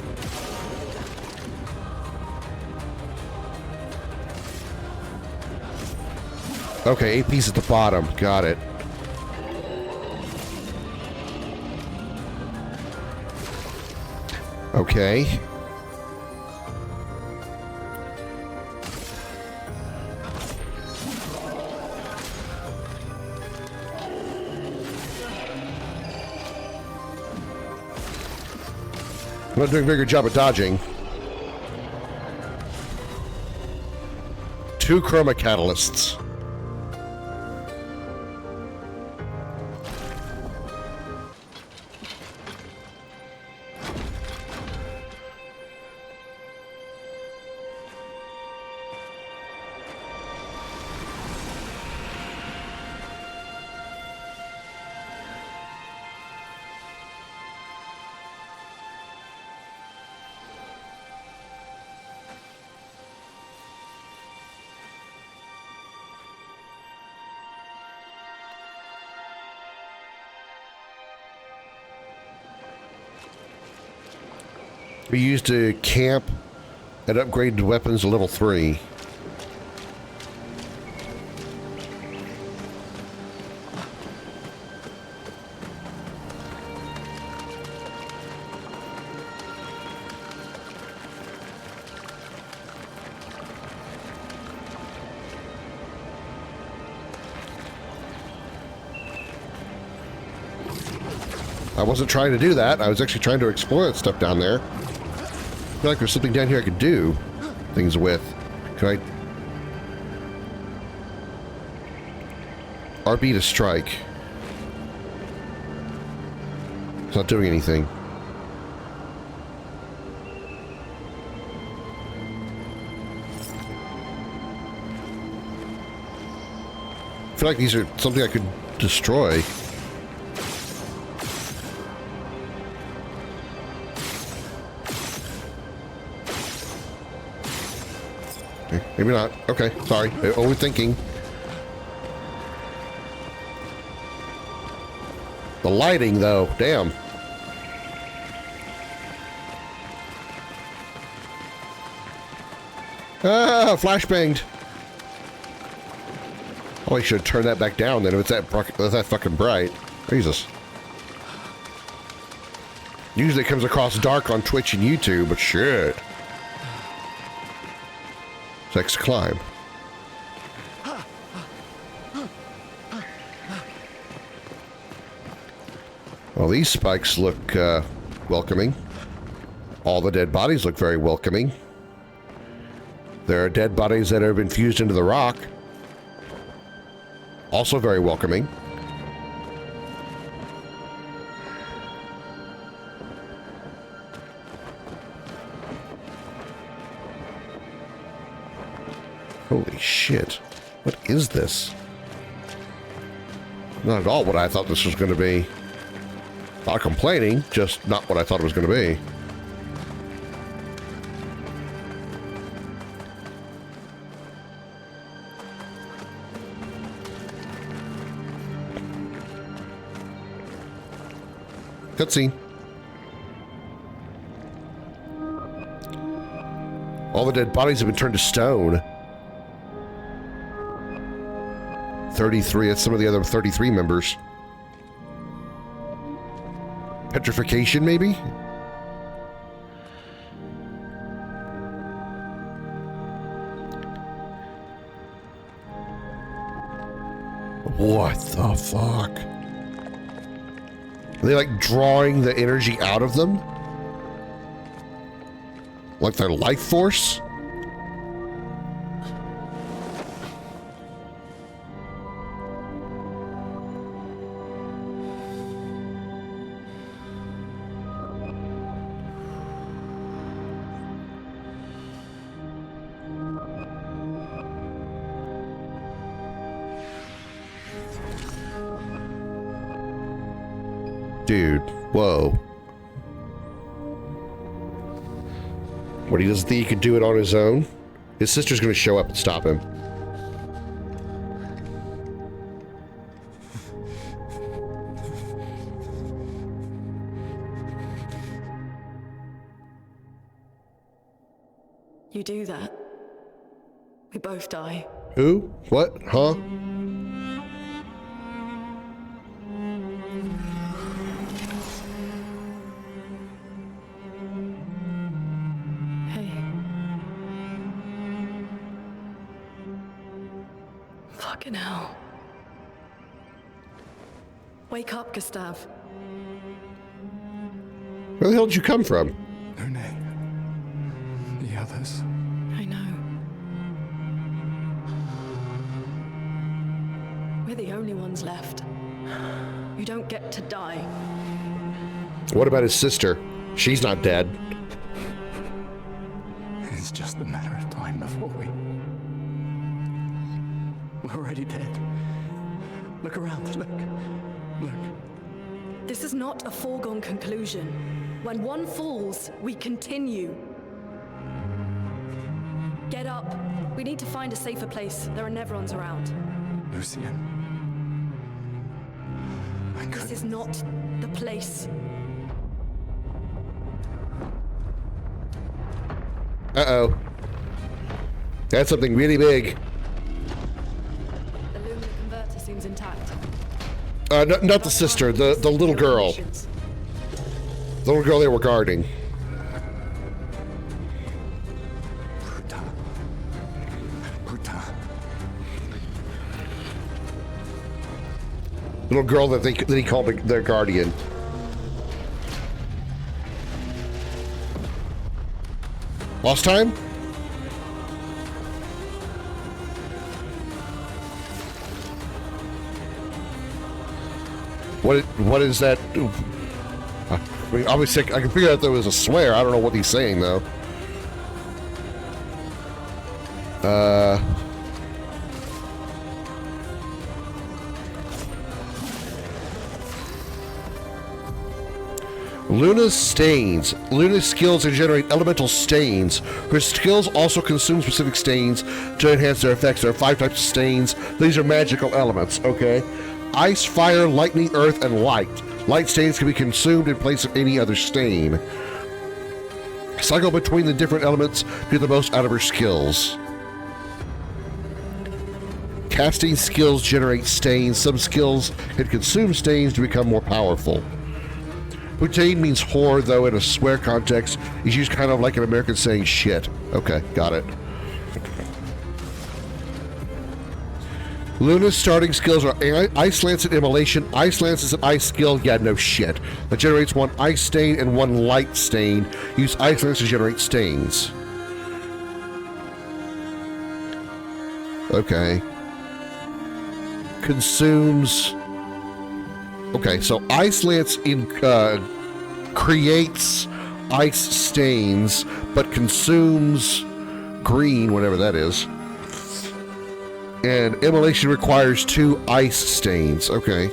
Okay, AP's at the bottom. Got it. Okay. I'm not doing a very good job at dodging. 2 chroma catalysts. We used to camp and upgrade the weapons to level 3. I wasn't trying to do that. I was actually trying to explore that stuff down there. I feel like there's something down here I could do things with. Can I... RB to strike. It's not doing anything. I feel like these are something I could destroy. Okay, maybe not. Okay, sorry. Overthinking. The lighting, though. Damn. Ah, flashbanged. Oh, I should turn that back down then if it's that fucking bright. Jesus. Usually it comes across dark on Twitch and YouTube, but shit. Let's climb. Well, these spikes look welcoming. All the dead bodies look very welcoming. There are dead bodies that have been fused into the rock. Also very welcoming. Holy shit. What is this? Not at all what I thought this was going to be. Not complaining, just not what I thought it was going to be. Cutscene. All the dead bodies have been turned to stone. 33, that's some of the other 33 members. Petrification, maybe? What the fuck? Are they like drawing the energy out of them? Like their life force? Dude, whoa. What, he doesn't think he could do it on his own? His sister's gonna show up and stop him. You do that, we both die. Who? What? Huh? Fucking hell. Wake up, Gustav. Where the hell did you come from? Lune. The others. I know. We're the only ones left. You don't get to die. What about his sister? She's not dead. It's just a matter of time before we're already dead. Look around, look. This is not a foregone conclusion. When one falls, we continue. Get up. We need to find a safer place. There are Nevrons around. Lucian. This is not the place. Uh-oh. That's something really big. The luminous converter seems intact. Not the sister, the little girl. The little girl they were guarding. Little girl that he called their guardian. Lost time? What is that? I mean, obviously, I can figure out there was a swear. I don't know what he's saying, though. Luna's stains. Luna's skills generate elemental stains. Her skills also consume specific stains to enhance their effects. There are 5 types of stains. These are magical elements, okay? Ice, fire, lightning, earth, and light. Light stains can be consumed in place of any other stain. Cycle between the different elements to get the most out of her skills. Casting skills generate stains. Some skills can consume stains to become more powerful. Putain means whore, though in a swear context is used kind of like an American saying shit. Okay, got it. Luna's starting skills are Ice Lance and Immolation. Ice Lance is an ice skill. Yeah, no shit. That generates 1 ice stain and 1 light stain. Use Ice Lance to generate stains. Okay. Consumes... Okay, so Ice Lance creates ice stains, but consumes green, whatever that is. And Immolation requires 2 ice stains. Okay.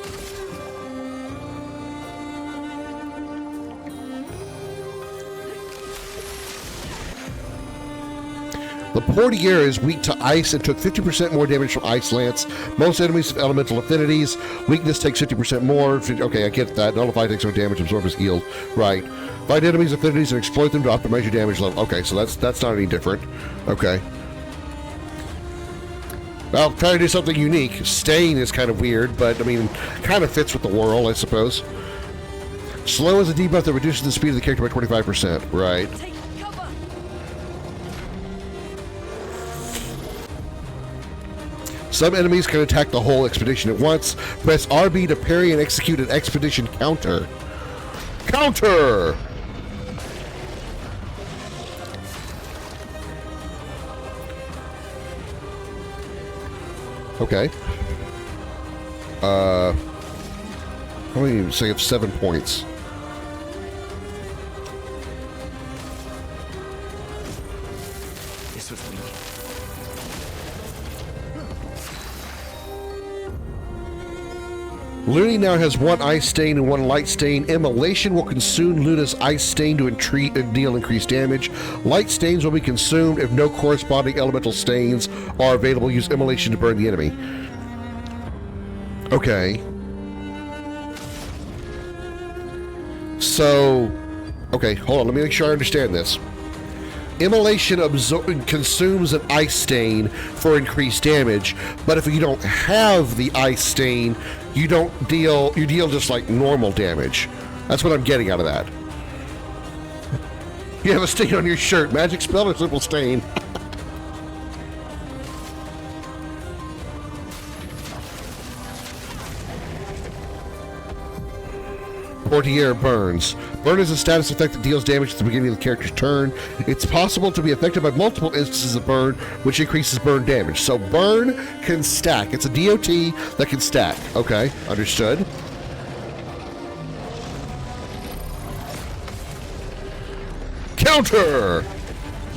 The Portier is weak to ice and took 50% more damage from Ice Lance. Most enemies have elemental affinities. Weakness takes 50% more. Okay, I get that. Nullify takes no damage, absorb is healed. Right. Find enemies' affinities and exploit them to optimize your damage level. Okay, so that's not any different. Okay. Well, trying to do something unique. Stain is kind of weird, but I mean, kind of fits with the world, I suppose. Slow is a debuff that reduces the speed of the character by 25%. Right. Some enemies can attack the whole expedition at once. Press RB to parry and execute an expedition counter. Counter! Okay. How many? So you have 7 points. This was weak. Luna now has 1 ice stain and 1 light stain. Immolation will consume Luna's ice stain to deal increased damage. Light stains will be consumed if no corresponding elemental stains are available. Use Immolation to burn the enemy. Okay. So, okay, hold on. Let me make sure I understand this. Immolation consumes an ice stain for increased damage, but if you don't have the ice stain, you deal just like normal damage. That's what I'm getting out of that. You have a stain on your shirt. Magic spell or simple stain? Portier burns. Burn is a status effect that deals damage at the beginning of the character's turn. It's possible to be affected by multiple instances of burn, which increases burn damage. So burn can stack. It's a DOT that can stack. Okay, understood. Counter!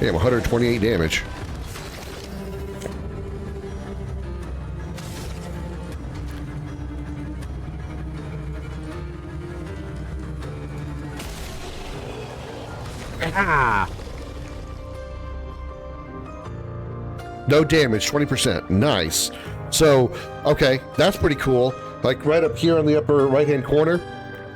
Damn, 128 damage. Ah. No damage, 20%. Nice. So, okay, that's pretty cool. Like right up here on the upper right-hand corner,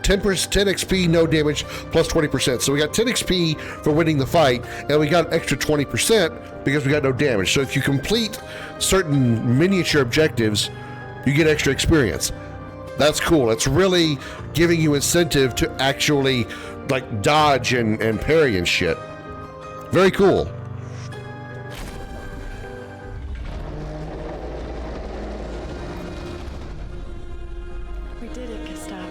10 XP, no damage, plus 20%. So we got 10 XP for winning the fight, and we got an extra 20% because we got no damage. So if you complete certain miniature objectives, you get extra experience. That's cool. It's really giving you incentive to actually like dodge and parry and shit. Very cool. We did it, Gustav.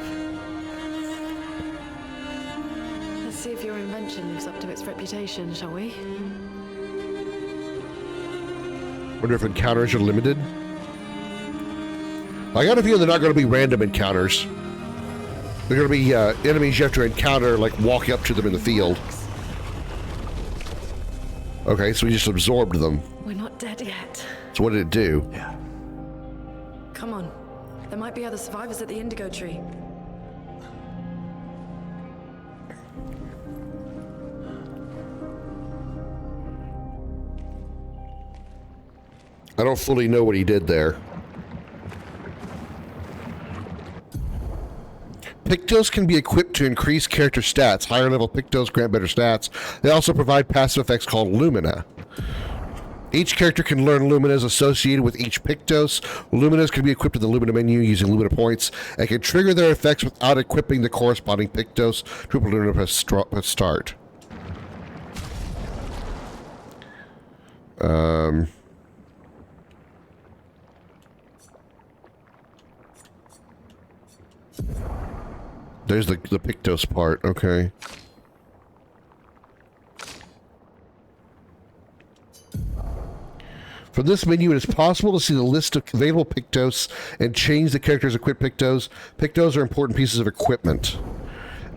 Let's see if your invention lives up to its reputation. salutation, shall we? Wonder if encounters are limited. I got a feeling they're not going to be random encounters. They're going to be enemies you have to encounter, like walking up to them in the field. Okay, so we just absorbed them. We're not dead yet. So what did it do? Yeah. Come on. There might be other survivors at the indigo tree. I don't fully know what he did there. Pictos can be equipped to increase character stats. Higher level Pictos grant better stats. They also provide passive effects called Lumina. Each character can learn Luminas associated with each Pictos. Luminas can be equipped in the Lumina menu using Lumina points and can trigger their effects without equipping the corresponding Pictos. Triple Lumina press start. There's the Pictos part, okay. From this menu, it is possible to see the list of available Pictos and change the character's equipped Pictos. Pictos are important pieces of equipment.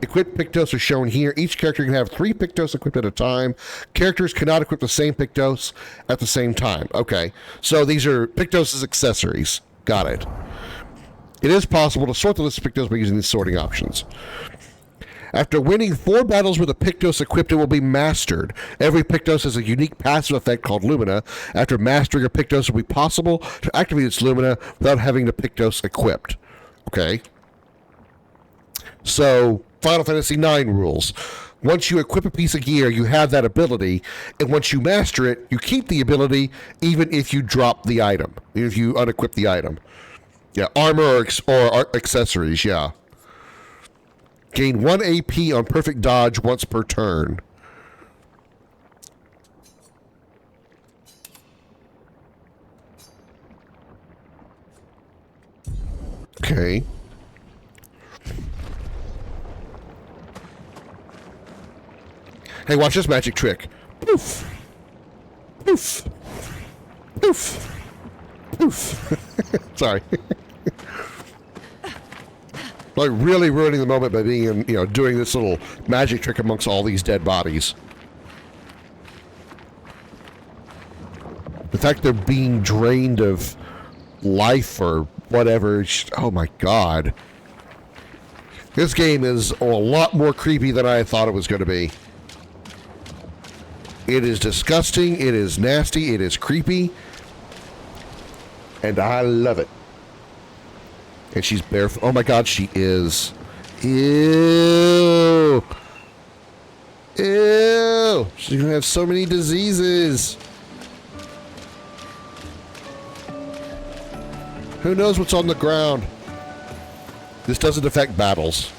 Equipped Pictos are shown here. Each character can have 3 Pictos equipped at a time. Characters cannot equip the same Pictos at the same time. Okay, so these are Pictos as accessories. Got it. It is possible to sort the list of Pictos by using these sorting options. After winning 4 battles with a Pictos equipped, it will be mastered. Every Pictos has a unique passive effect called Lumina. After mastering a Pictos, it will be possible to activate its Lumina without having the Pictos equipped. Okay. So, Final Fantasy IX rules. Once you equip a piece of gear, you have that ability, and once you master it, you keep the ability even if you drop the item, even if you unequip the item. Yeah, armor or accessories, yeah. Gain 1 AP on perfect dodge once per turn. Okay. Hey, watch this magic trick. Poof. Poof. Poof. Poof. Sorry. Like really ruining the moment by being, doing this little magic trick amongst all these dead bodies. The fact they're being drained of life or whatever, oh my god. This game is a lot more creepy than I thought it was going to be. It is disgusting, it is nasty, it is creepy, and I love it. And she's barefoot. Oh my god, she is. Ew. Ew. She's gonna have so many diseases. Who knows what's on the ground? This doesn't affect battles.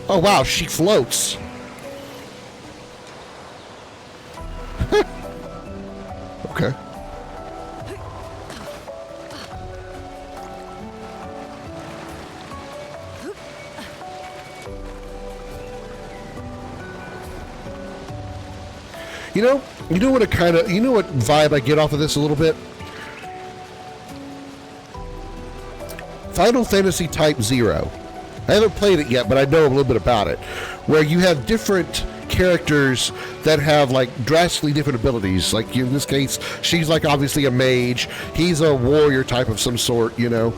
Oh wow, she floats. Okay. You know what what vibe I get off of this a little bit? Final Fantasy Type 0. I haven't played it yet, but I know a little bit about it. Where you have different characters that have like drastically different abilities. Like in this case, she's like obviously a mage. He's a warrior type of some sort, you know.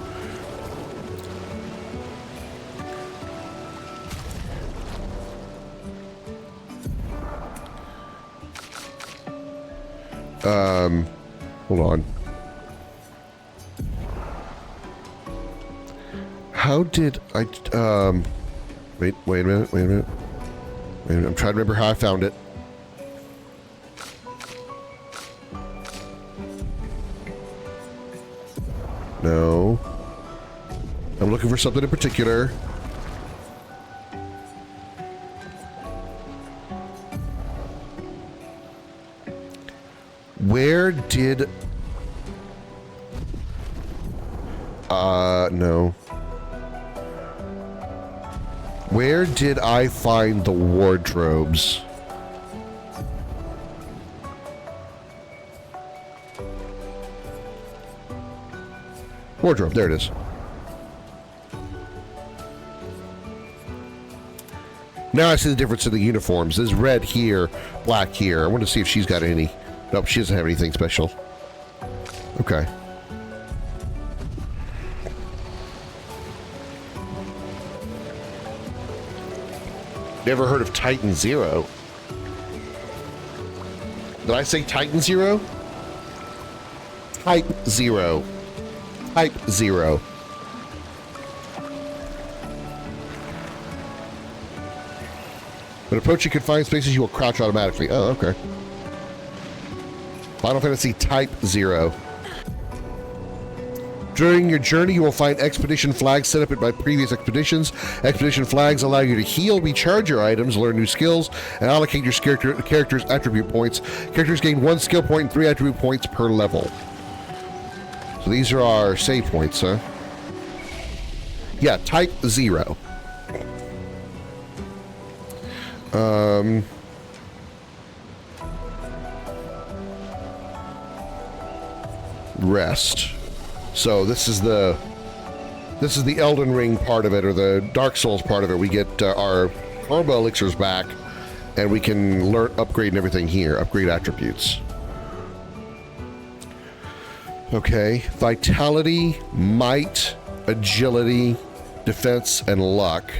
Hold on. How did I, wait a minute. I'm trying to remember how I found it. No. I'm looking for something in particular. Where did... no. Where did I find the wardrobes? Wardrobe, there it is. Now I see the difference in the uniforms. There's red here, black here. I want to see if she's got any. Nope, she doesn't have anything special. Okay. Never heard of Titan Zero. Did I say Titan Zero? Type Zero. Type Zero. When approaching confined spaces, you will crouch automatically. Oh, okay. Final Fantasy Type Zero. During your journey, you will find expedition flags set up by previous expeditions. Expedition flags allow you to heal, recharge your items, learn new skills, and allocate your character's attribute points. Characters gain 1 skill point and 3 attribute points per level. So these are our save points, huh? Yeah, Type Zero. Rest. So this is the Elden Ring part of it, or the Dark Souls part of it. We get our combo elixirs back, and we can learn, upgrade and everything here. Upgrade attributes. Okay, vitality, might, agility, defense, and luck.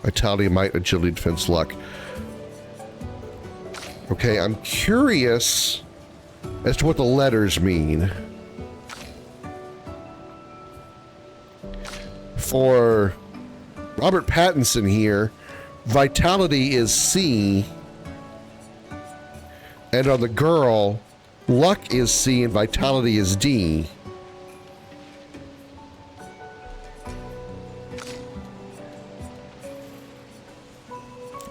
Vitality, might, agility, defense, luck. Okay, I'm curious as to what the letters mean. For Robert Pattinson here, vitality is C, and on the girl, luck is C and vitality is D.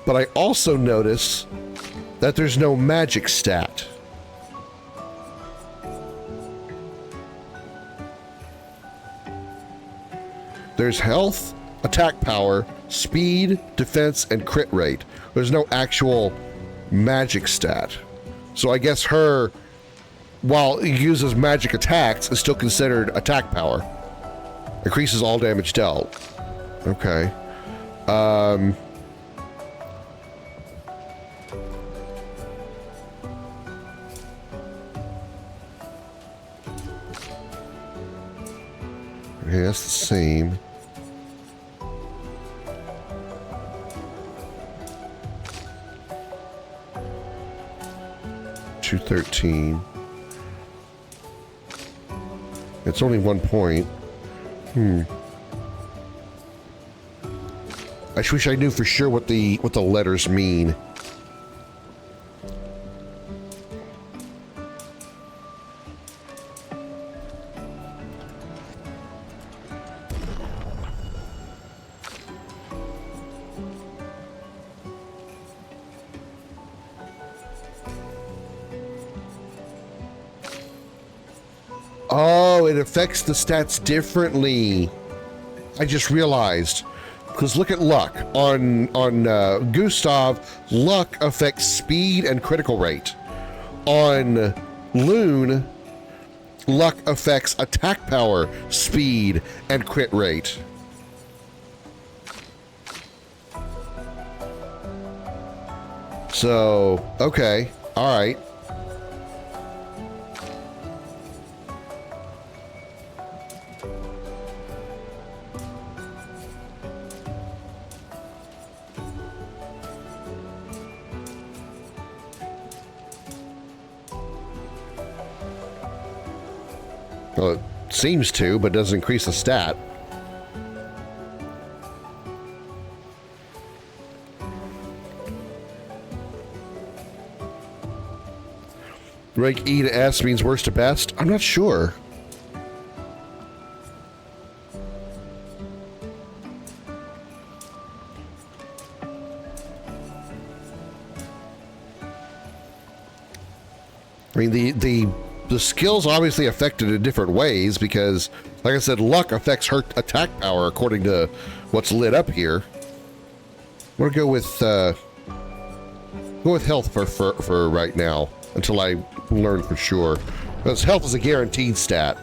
But I also notice that there's no magic stat. There's health, attack power, speed, defense, and crit rate. There's no actual magic stat. So I guess her, while it uses magic attacks, is still considered attack power. Increases all damage dealt. Okay. Okay, that's the same. $213. It's only 1 point. I wish I knew for sure what the letters mean. Oh, it affects the stats differently. I just realized. Because look at luck. On Gustav, luck affects speed and critical rate. On Loon, luck affects attack power, speed, and crit rate. So, okay. All right. Well, it seems to, but doesn't increase the stat. Rank E to S means worst to best? I'm not sure. I mean, the skills obviously affected in different ways because, Like I said, luck affects her attack power according to what's lit up here. I'm gonna go with health for right now until I learn for sure. Because health is a guaranteed stat.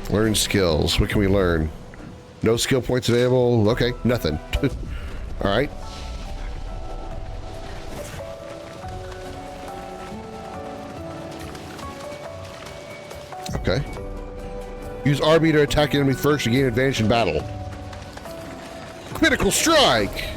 Learn skills. What can we learn? No skill points available. Okay, nothing. All right. Okay. Use RB to attack enemy first to gain advantage in battle. Critical strike!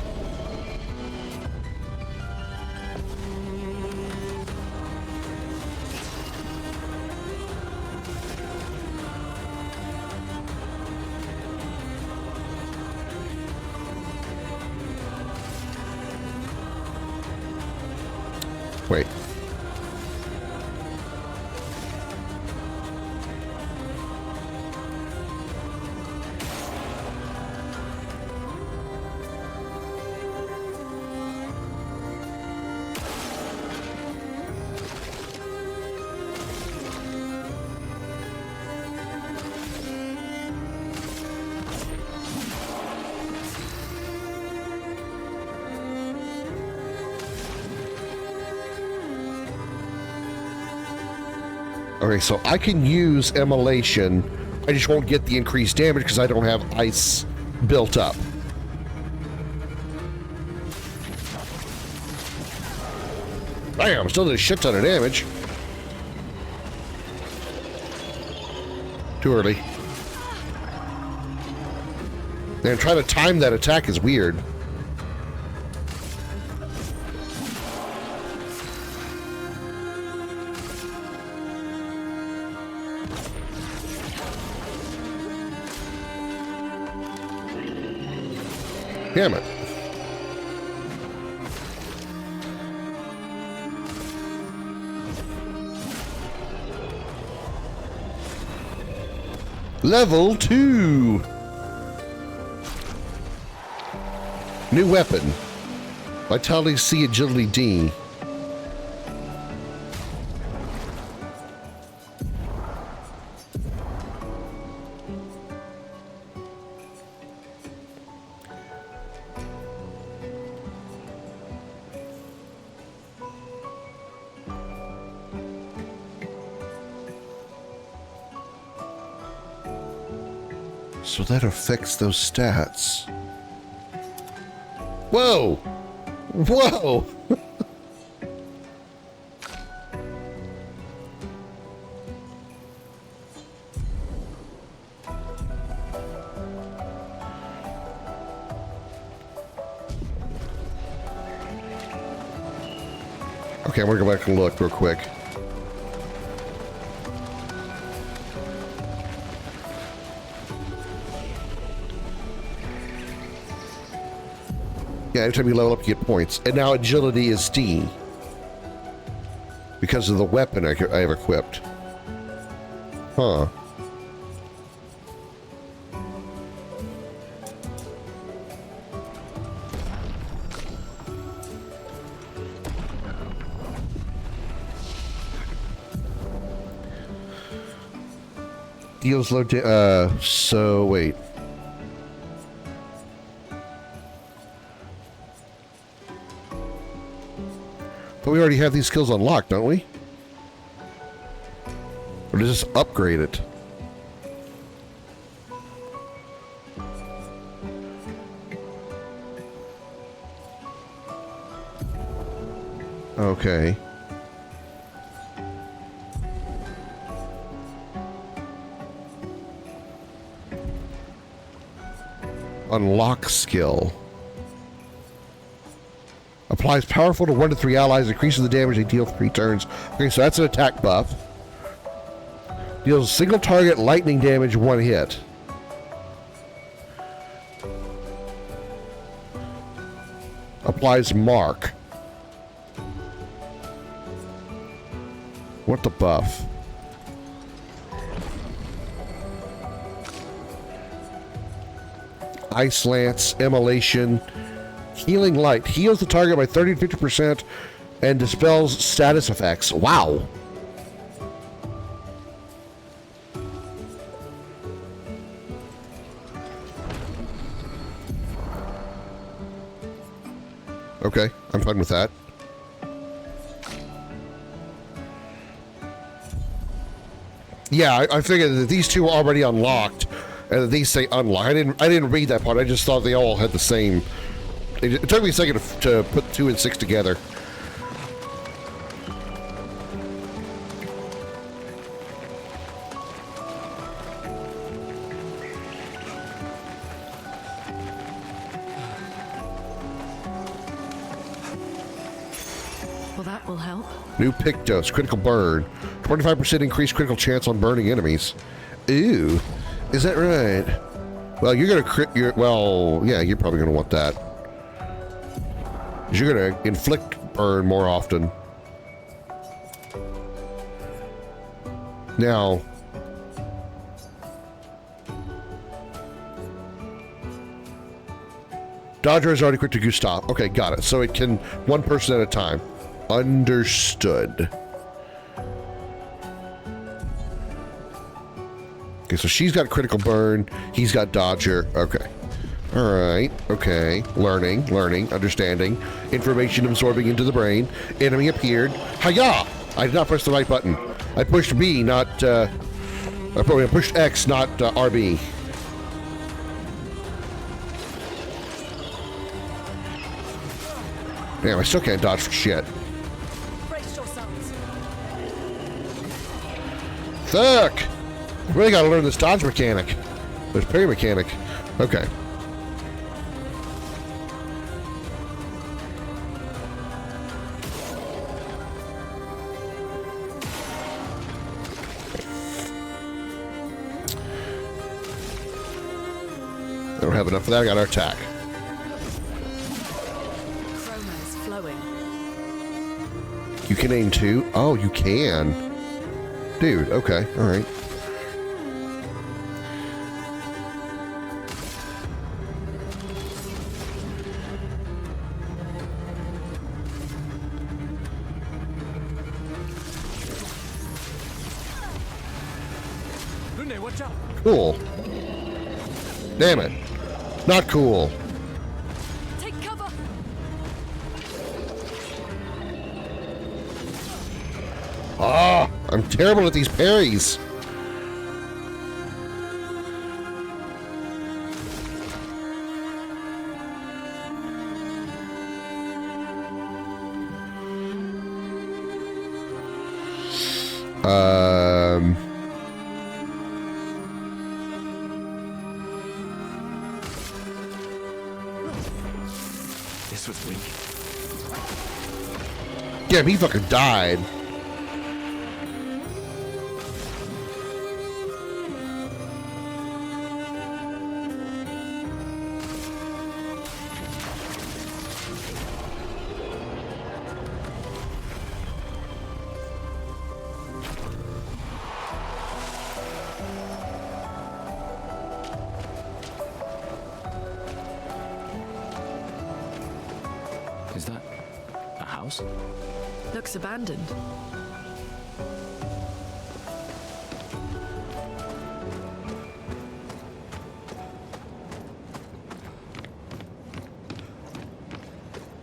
Wait. Okay, so I can use immolation. I just won't get the increased damage because I don't have ice built up. Bam! Still did a shit ton of damage. Too early. And trying to time that attack is weird. Damn it. Level 2. New weapon. Vitality C, Agility D. So that affects those stats. Whoa! Whoa! Okay, I'm gonna go back and look real quick. Yeah, every time you level up, you get points. And now agility is D. Because of the weapon I have equipped. Huh. Deals low so wait. But we already have these skills unlocked, don't we? Or does this upgrade it? Okay. Unlock skill. Applies powerful to 1 to 3 allies, increases the damage they deal for 3 turns. Okay, so that's an attack buff. Deals single target lightning damage 1 hit. Applies mark. What the buff? Ice Lance, Immolation, Healing light. Heals the target by 30 to 50% and dispels status effects. Wow. Okay, I'm fine with that. Yeah, I figured that these two were already unlocked, and that these say unlocked. I didn't read that part. I just thought they all had the same. It took me a second to put 2 and 6 together. Well, that will help. New pick dose, critical burn. 25% increased critical chance on burning enemies. Ooh, is that right? Well, you're gonna well, yeah, you're probably gonna want that. You're gonna inflict burn more often. Now, Dodger is already quick to stop. Okay, got it. So it can 1 person at a time. Understood. Okay, so she's got critical burn. He's got Dodger. Okay. All right. Okay. Learning, understanding. Information absorbing into the brain. Enemy appeared. Hiya! I did not press the right button. I pushed B, not, I pushed X, not RB. Damn, I still can't dodge for shit. Fuck! Really gotta learn this dodge mechanic. This parry mechanic. Okay. I don't have enough for that. I got our attack. You can aim 2? Oh, you can. Dude, okay, alright. Cool. Damn it. Not cool. Take cover. Ah, I'm terrible at these parries. This was weak. Damn, he fucking died. Is that a house? Looks abandoned.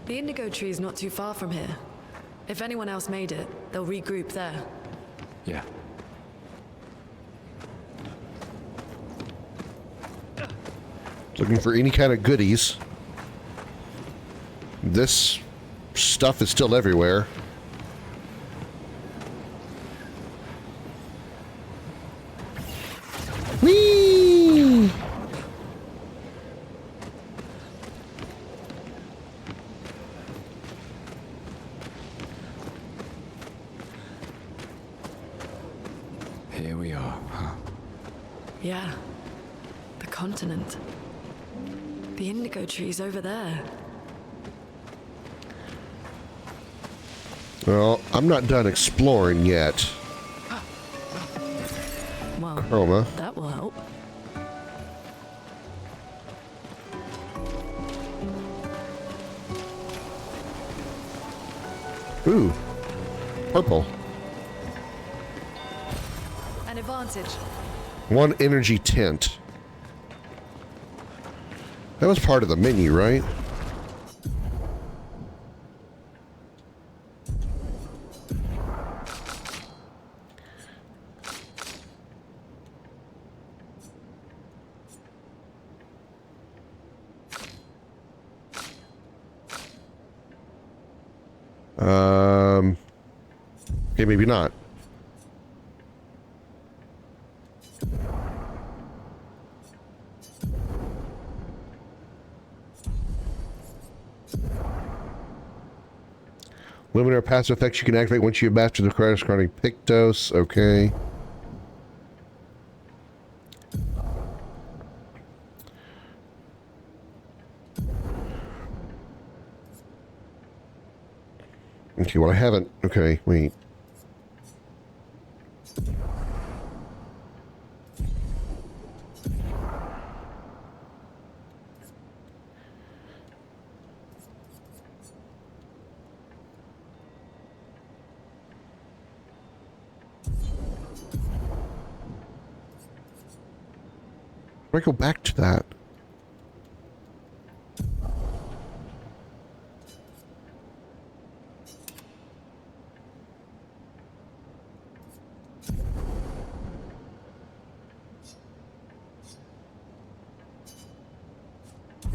The indigo tree is not too far from here. If anyone else made it, they'll regroup there. Yeah. Looking for any kind of goodies. This stuff is still everywhere. Whee! Here we are, huh? Yeah. The continent. The indigo tree's over there. Well, I'm not done exploring yet. Well, Chroma. that will help. Ooh, purple. An advantage. 1 energy tint. That was part of the menu, right? Okay, maybe not. Limiter of passive effects you can activate once you have mastered the corresponding Pictos. Okay. Okay, well I haven't. Okay, wait. I go back to that.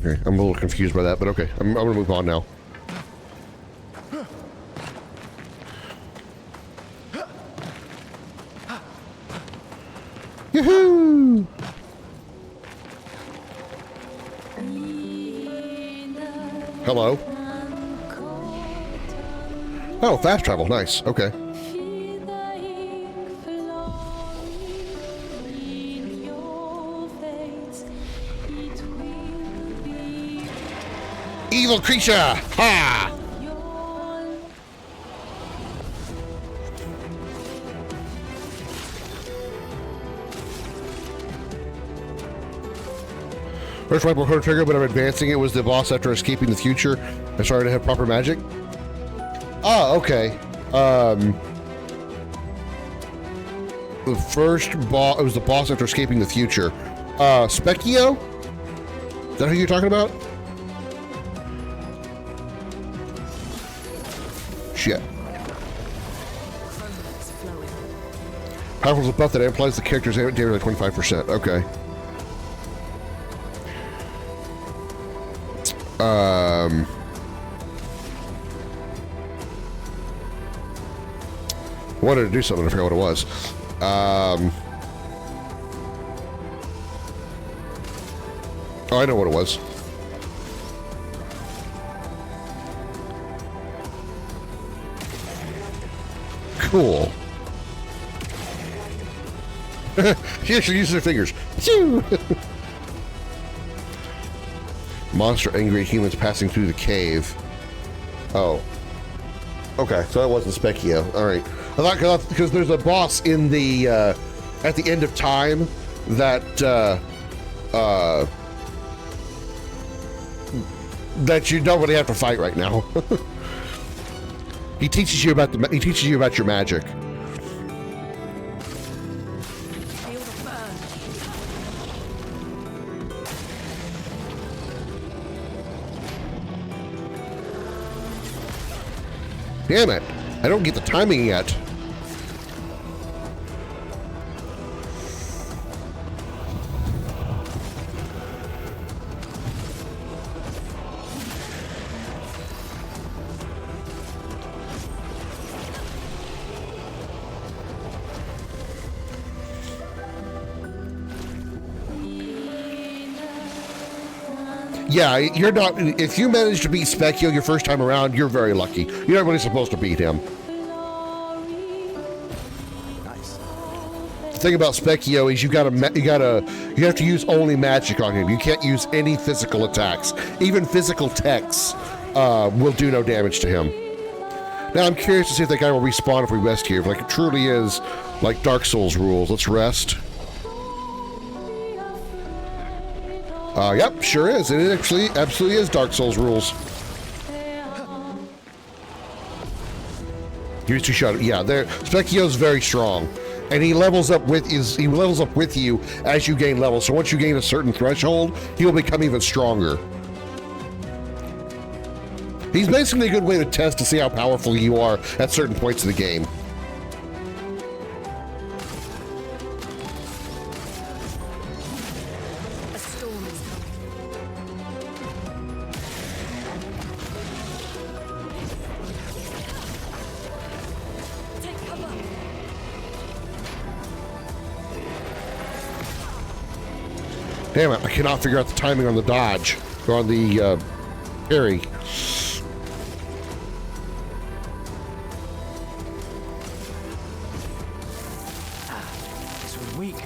Okay, I'm a little confused by that, but okay, I'm gonna move on now. Yoo-hoo! Hello. Oh, fast travel. Nice. Okay. Evil creature! Ha! First right before trigger, but I'm advancing it was the boss after escaping the future. I started to have proper magic. Ah, okay. The first boss, it was the boss after escaping the future. Specchio? Is that who you're talking about? Shit. Powerful is a buff that amplifies the character's damage by 25%. Okay. I wanted to do something, I forgot what it was. Oh, I know what it was. Cool. She actually uses her fingers. Monster angry at humans passing through the cave. Oh. Okay, so that wasn't Specchio. Alright. I thought because there's a boss in the at the end of time that that you don't really have to fight right now. He teaches you about your magic. Damn it! I don't get the timing yet. Yeah, you're not. If you manage to beat Specchio your first time around, you're very lucky. You're not really supposed to beat him. Nice. The thing about Specchio is you have to use only magic on him. You can't use any physical attacks. Even physical techs will do no damage to him. Now I'm curious to see if that guy will respawn if we rest here. If like it truly is like Dark Souls rules. Let's rest. Yep, sure is. It actually absolutely is Dark Souls rules. Use 2 shot. Yeah, Specchio's very strong. And he levels up with you as you gain levels. So once you gain a certain threshold, he will become even stronger. He's basically a good way to test to see how powerful you are at certain points of the game. A storm is coming. Take cover. Damn it, I cannot figure out the timing on the dodge, or on the parry. This was weak.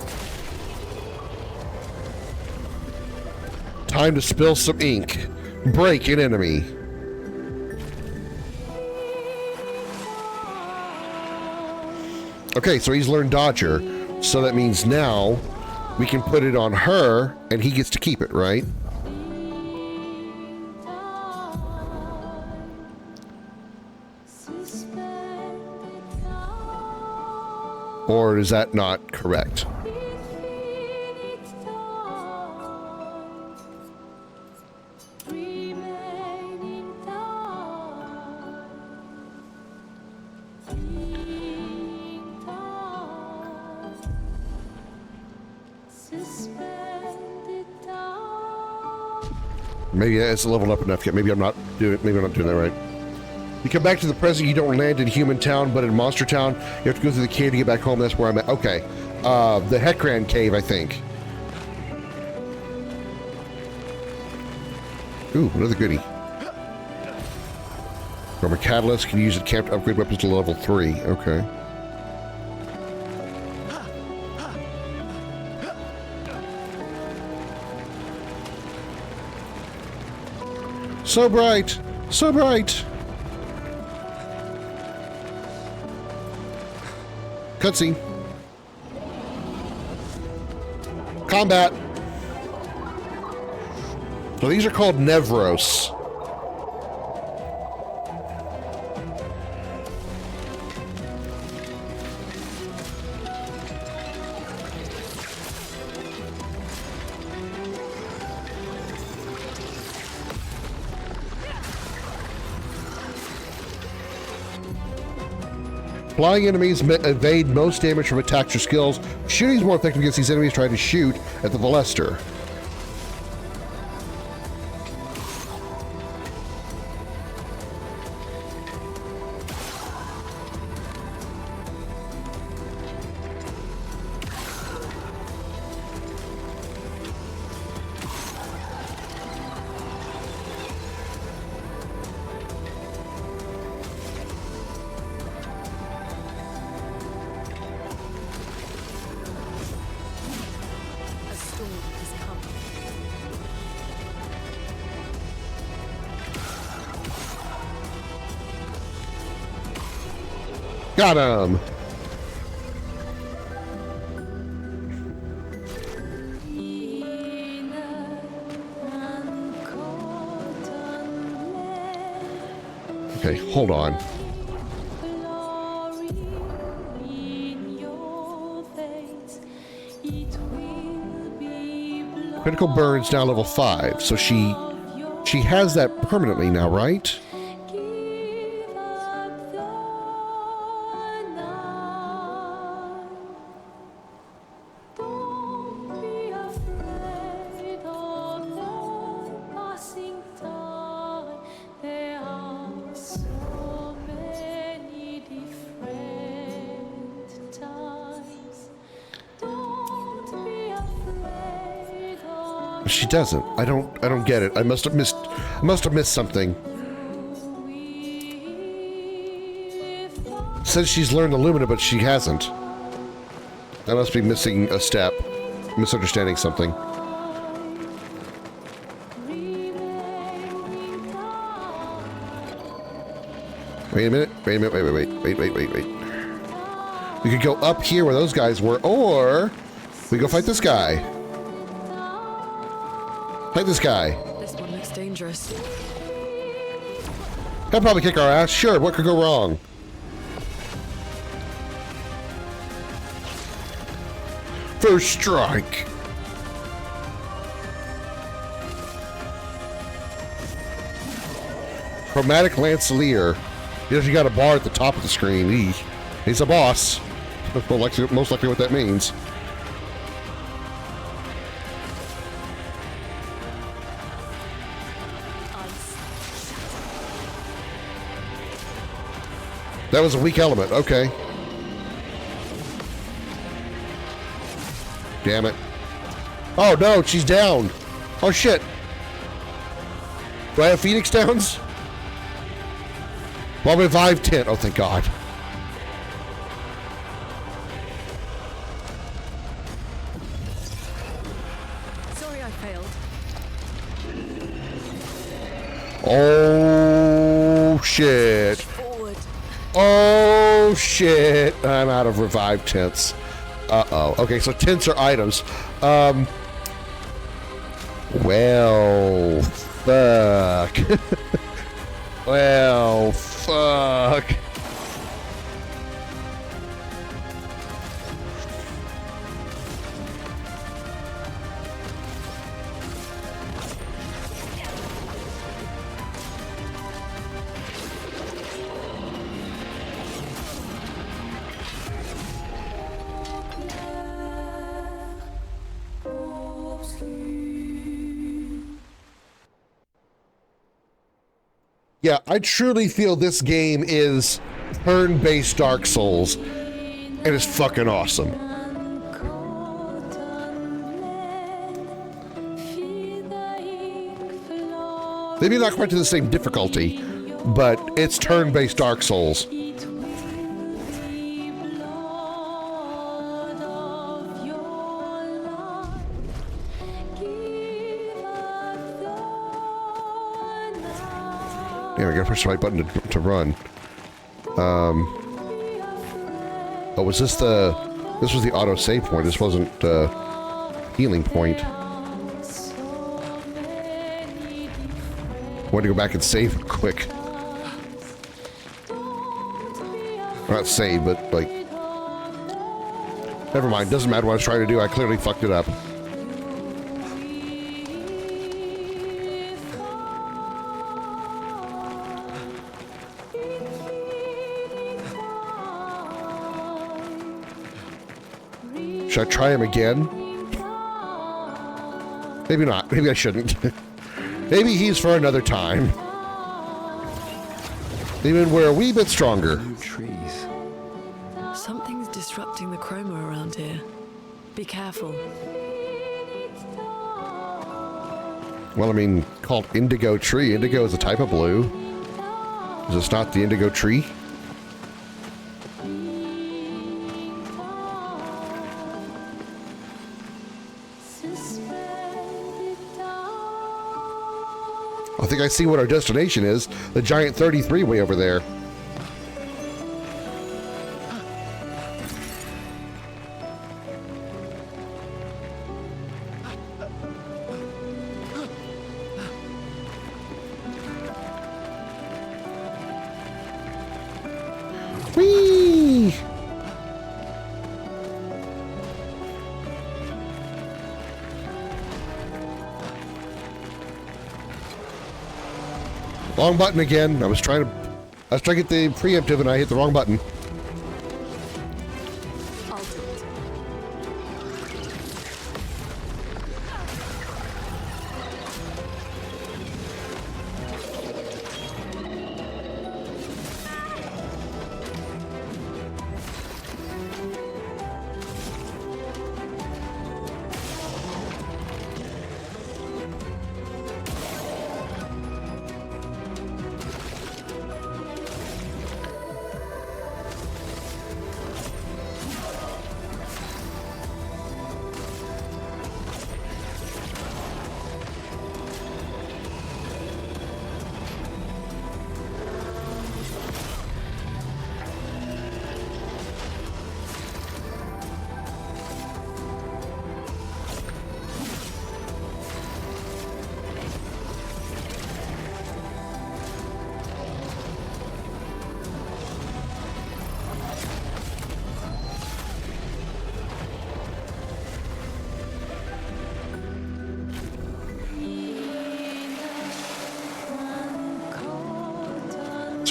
Time to spill some ink. Break an enemy. Okay, so he's learned Dodger, so that means now we can put it on her, and he gets to keep it, right? Or is that not correct? Maybe it's leveled up enough yet. Maybe I'm not doing that right. You come back to the present, you don't land in Human Town, but in Monster Town, you have to go through the cave to get back home. That's where I'm at. Okay. The Hekran Cave, I think. Ooh, another goodie. Armor Catalyst, can use it camp to upgrade weapons to level 3. Okay. So bright! So bright! Cutscene. Combat. So these are called Nevros. Flying enemies evade most damage from attacks or skills. Shooting is more effective against these enemies trying to shoot at the Ballester. Got him! Okay, hold on. Critical Burn's now level 5, so she has that permanently now, right? She doesn't. I don't get it. I must have missed something. It says she's learned Illumina, but she hasn't. I must be missing a step. Misunderstanding something. Wait a minute. Wait. We could go up here where those guys were, or we go fight this guy. Fight this guy. This one looks dangerous. He'll probably kick our ass. Sure, what could go wrong? First strike. Chromatic Lancelier. You got a bar at the top of the screen. He's a boss. Most likely what that means. That was a weak element. Okay. Damn it. Oh no, she's down. Oh shit. Do I have Phoenix Downs? Well, revive 10. Oh, thank God. Sorry I failed. Oh shit. Oh shit. I'm out of revive tents. Uh-oh. Okay, so tents are items. Well, fuck. Well, fuck. Yeah, I truly feel this game is turn-based Dark Souls, and it's fucking awesome. Maybe not quite to the same difficulty, but it's turn-based Dark Souls. Yeah, I gotta push the right button to run. Oh, was this the... This was the auto-save point. This wasn't healing point. I wanted to go back and save quick. Not save, but like... Never mind. Doesn't matter what I was trying to do. I clearly fucked it up. Should I try him again? Maybe not. Maybe I shouldn't. Maybe he's for another time. Even we're a wee bit stronger. Trees. Something's disrupting the chroma around here. Be careful. Well, I mean, called indigo tree. Indigo is a type of blue. Is this not the indigo tree? I think I see what our destination is. The giant 33 way over there. Whee! Wrong button again. I was trying to get the preemptive and I hit the wrong button.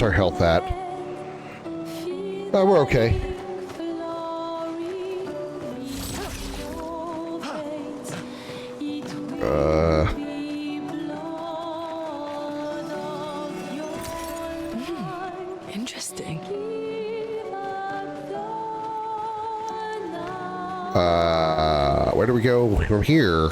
What's our health at? Oh, we're okay. Interesting. Where do we go from here?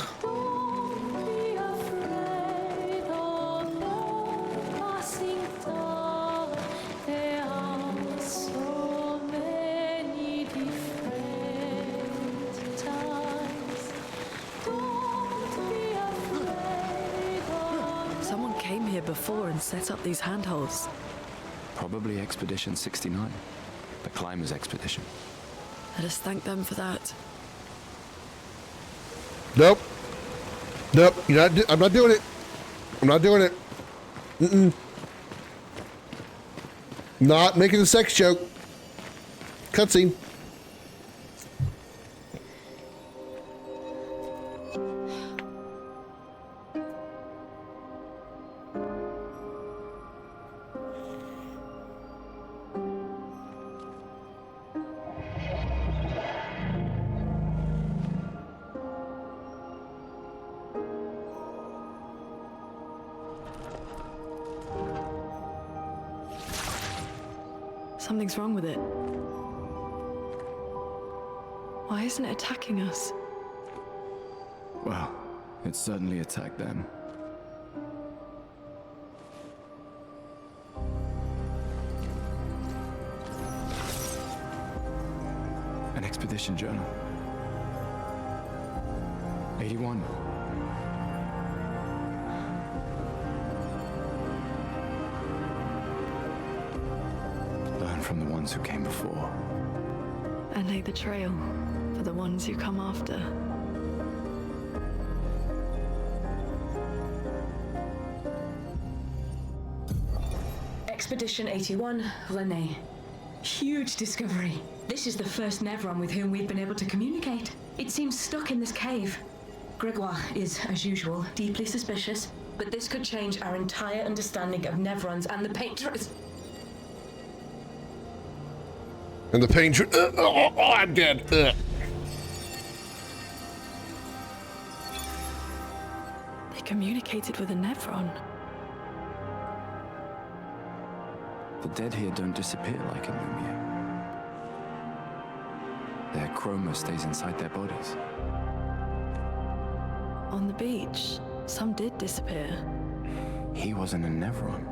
Someone came here before and set up these handholds. Probably Expedition 69. The Climbers Expedition. Let us thank them for that. Nope. Nope. I'm not doing it. I'm not doing it. Not making a sex joke. Cutscene. Something's wrong with it. Why isn't it attacking us? Well, it certainly attacked them. An expedition journal. 81. Learn from the ones who came before. And lay the trail for the ones who come after. Expedition 81, Lene. Huge discovery. This is the first Nevron with whom we've been able to communicate. It seems stuck in this cave. Gregoire is, as usual, deeply suspicious, but this could change our entire understanding of Nevrons and the Painters. And the pain. I'm dead. Ugh. They communicated with a Nevron. The dead here don't disappear like in Lumiere. Their chroma stays inside their bodies. On the beach, some did disappear. He wasn't a Nevron.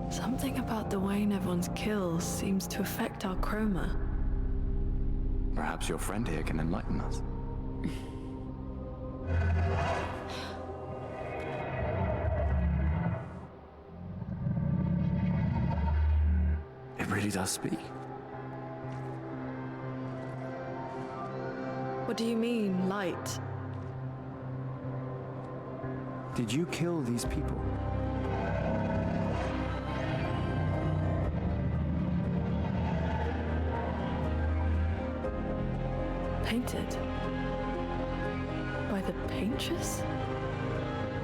Something about the way Nevrons kill seems to affect our chroma. Perhaps your friend here can enlighten us. It really does speak. What do you mean, light? Did you kill these people? Painted? By the Painters?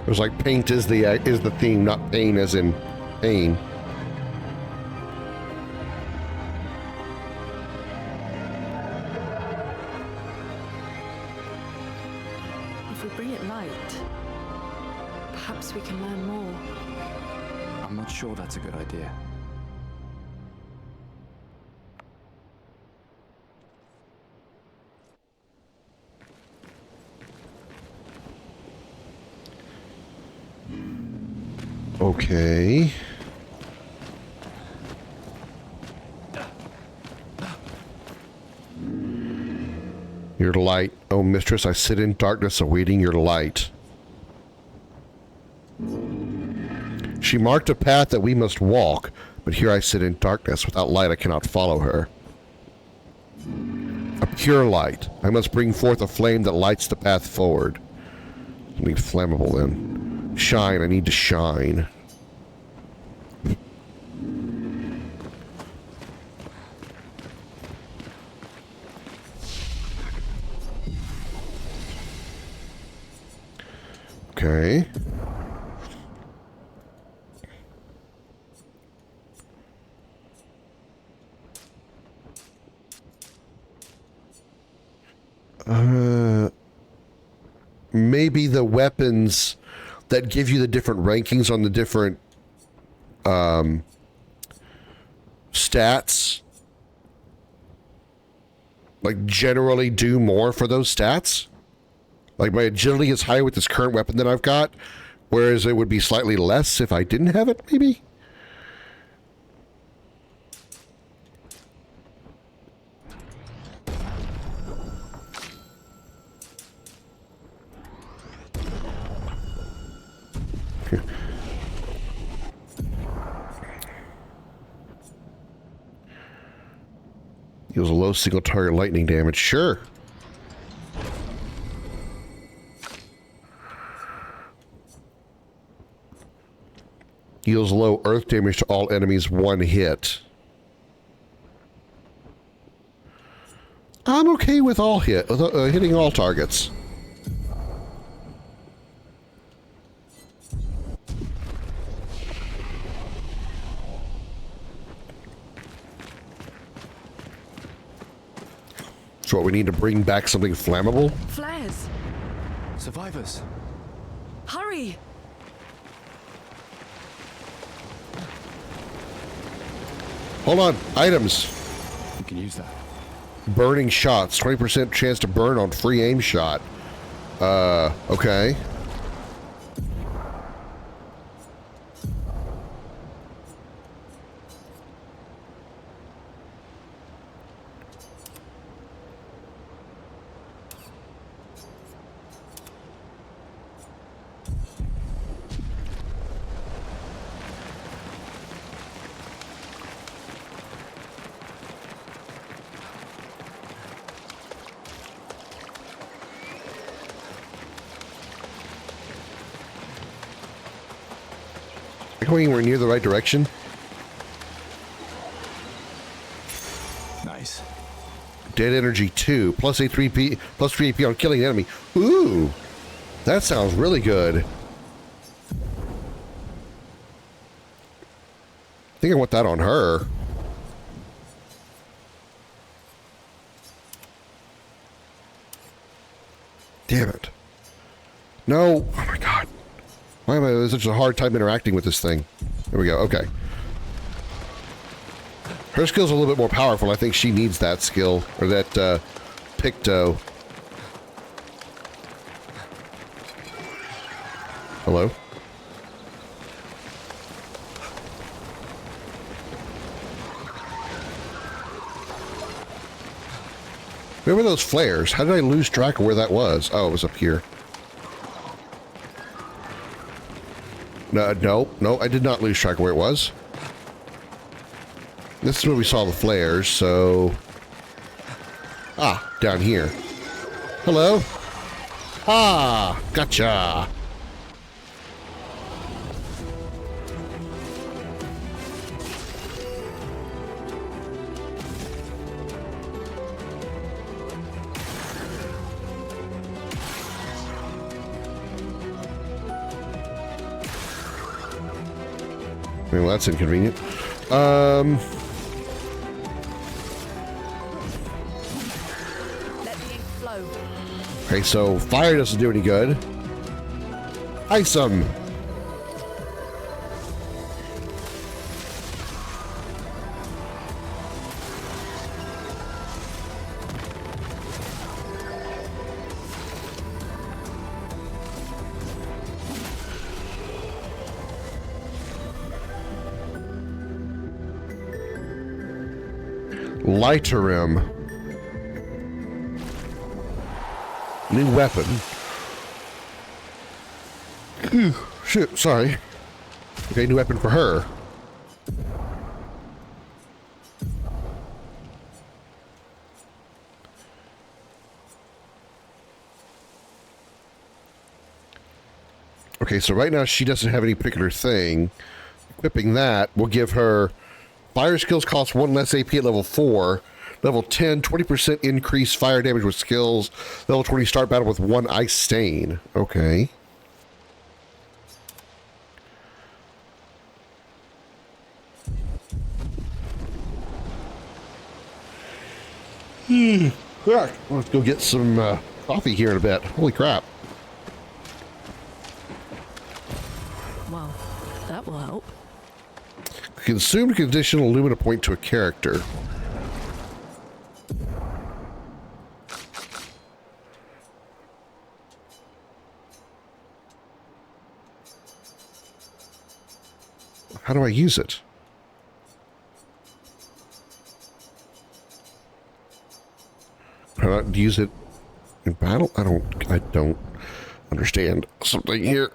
It was like paint is the theme, not pain as in pain. If we bring it light, perhaps we can learn more. I'm not sure that's a good idea. Okay. Your light, oh mistress, I sit in darkness awaiting your light. She marked a path that we must walk, but here I sit in darkness. Without light I cannot follow her. A pure light. I must bring forth a flame that lights the path forward. I need flammable then. Shine, I need to shine. Okay. Maybe the weapons that give you the different rankings on the different stats, like, generally do more for those stats. Like, my agility is higher with this current weapon that I've got, whereas it would be slightly less if I didn't have it, maybe? Deals a low single target lightning damage. Sure. Deals low earth damage to all enemies one hit. I'm okay with all hitting all targets. So what, we need to bring back something flammable? Flares! Survivors! Hurry! Hold on, items. You can use that. Burning shots, 20% chance to burn on free aim shot. Okay. Going anywhere near the right direction? Nice. Dead energy 2, plus a 3p, plus 3 AP on killing an enemy. Ooh, that sounds really good. I think I want that on her. Damn it. No. Oh my god. Why am I having such a hard time interacting with this thing? There we go. Okay. Her skill's a little bit more powerful. I think she needs that skill, or that Picto. Hello? Where were those flares? How did I lose track of where that was? Oh, it was up here. No, I did not lose track of where it was. This is where we saw the flares, so... Ah, down here. Hello? Ah, gotcha! Well, that's inconvenient. Let the ink flow. Okay, so fire doesn't do any good. Ice 'em. Lighter him. New weapon. Shit, sorry. Okay, new weapon for her. Okay, so right now she doesn't have any particular thing. Equipping that will give her fire skills cost 1 less AP at level 4. Level 10, 20% increase fire damage with skills. Level 20, start battle with 1 ice stain. Okay. Yeah, let's go get some coffee here in a bit. Holy crap. Well, that will help. Consumed conditional Lumina point to a character. How do I use it? Can I not use it in battle? I don't understand something here.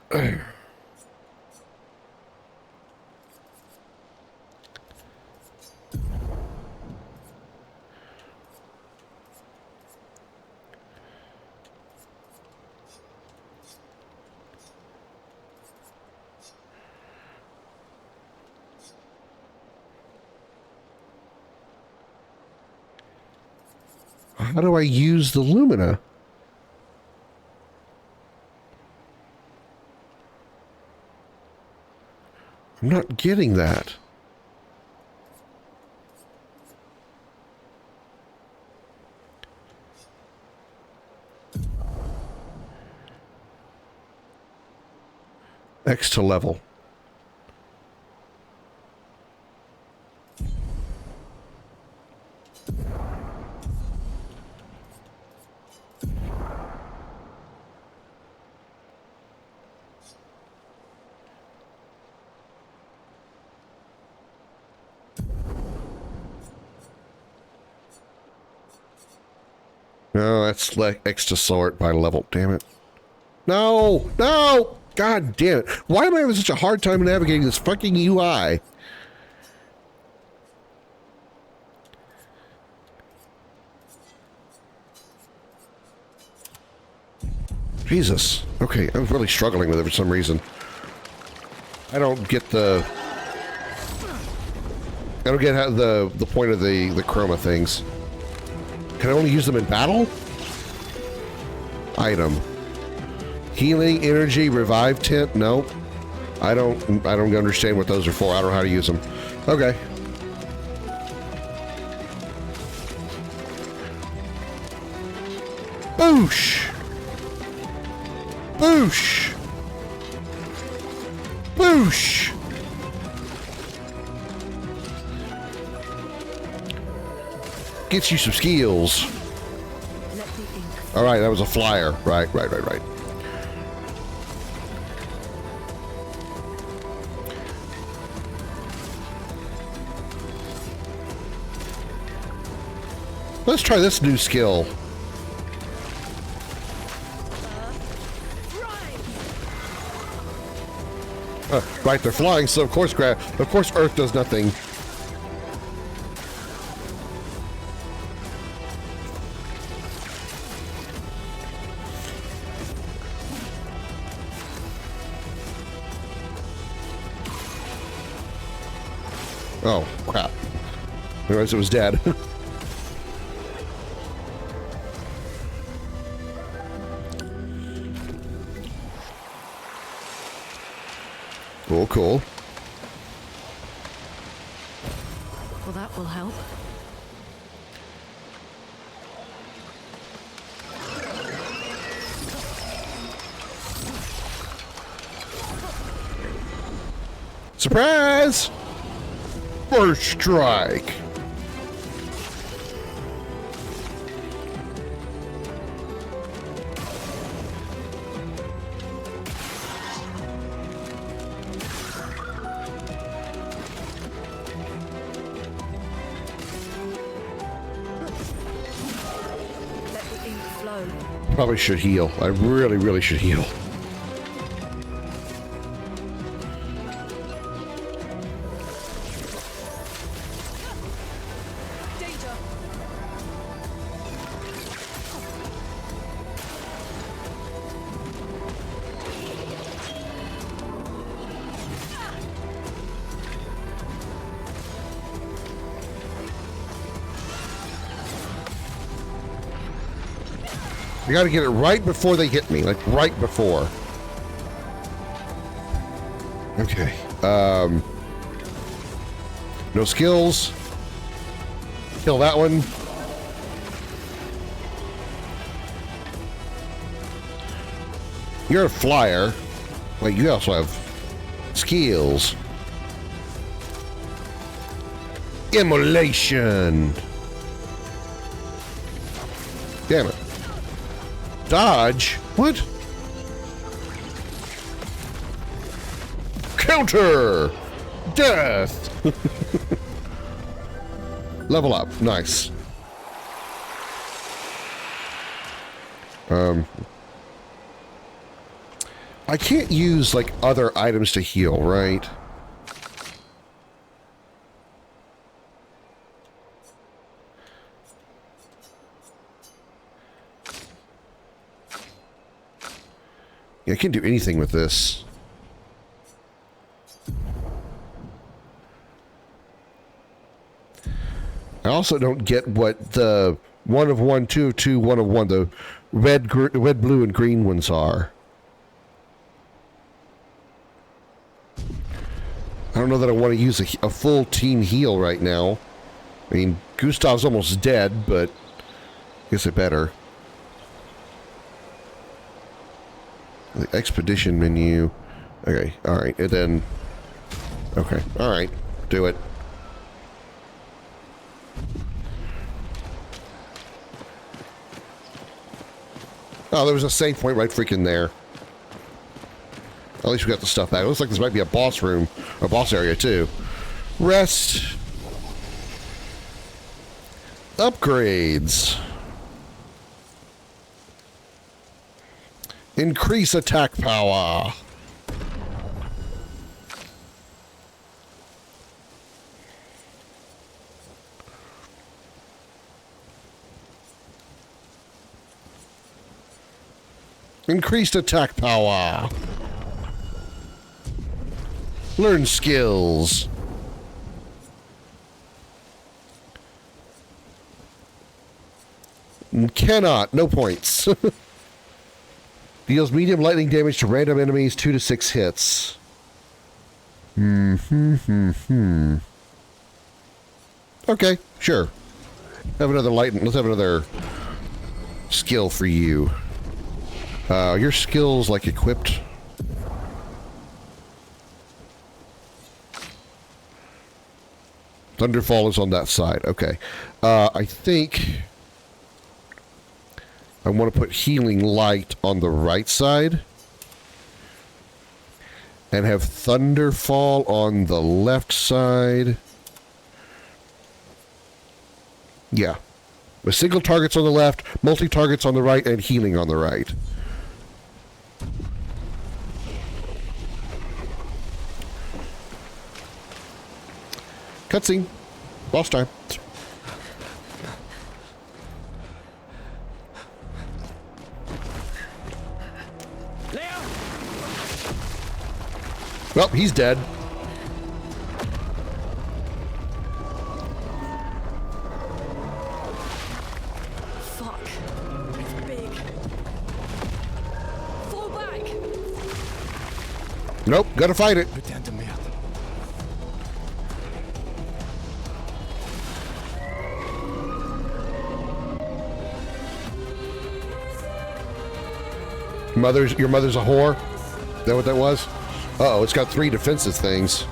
How do I use the Lumina? I'm not getting that. X to level. No, that's like X to sort by level. Damn it. No! No! God damn it. Why am I having such a hard time navigating this fucking UI? Jesus. Okay, I was really struggling with it for some reason. I don't get how the point of the chroma things. Can I only use them in battle? Item. Healing, energy, revive tent? Nope. I don't understand what those are for. I don't know how to use them. Okay. Boosh! Boosh! Boosh! Gets you some skills. All right, that was a flyer. Right. Let's try this new skill. Right, they're flying, so of course Earth does nothing. Oh, crap. I realized it was dead. Cool. Well, that will help. Surprise! First strike. Probably should heal. I really should heal. I gotta get it right before they hit me, like right before. Okay. No skills. Kill that one. You're a flyer. Wait, you also have skills. Immolation. Damn it. Dodge? What? Counter! Death! Level up. Nice. I can't use, like, other items to heal, right? Yeah, I can't do anything with this. I also don't get what the 1 of 1, 2 of 2, 1 of 1, the red, blue, and green ones are. I don't know that I want to use a full team heal right now. I mean, Gustav's almost dead, but I guess I better. The expedition menu. Okay, alright, and then... Okay, alright, do it. Oh, there was a save point right freaking there. At least we got the stuff back. It looks like this might be a boss room, or boss area too. Rest. Upgrades. Increase attack power. Increased attack power. Learn skills. Cannot. No points. Deals medium lightning damage to random enemies, 2 to 6 hits. Okay, sure. Have another lightning. Let's have another skill for you. Your skills like equipped. Thunderfall is on that side. Okay. I think I want to put Healing Light on the right side. And have Thunderfall on the left side. Yeah. With single targets on the left, multi-targets on the right, and healing on the right. Cutscene. Boss time. Well, he's dead. Fuck. It's big. Fall back. Nope, gotta fight it. Your mother's a whore? Is that what that was? Uh-oh, it's got 3 defensive things.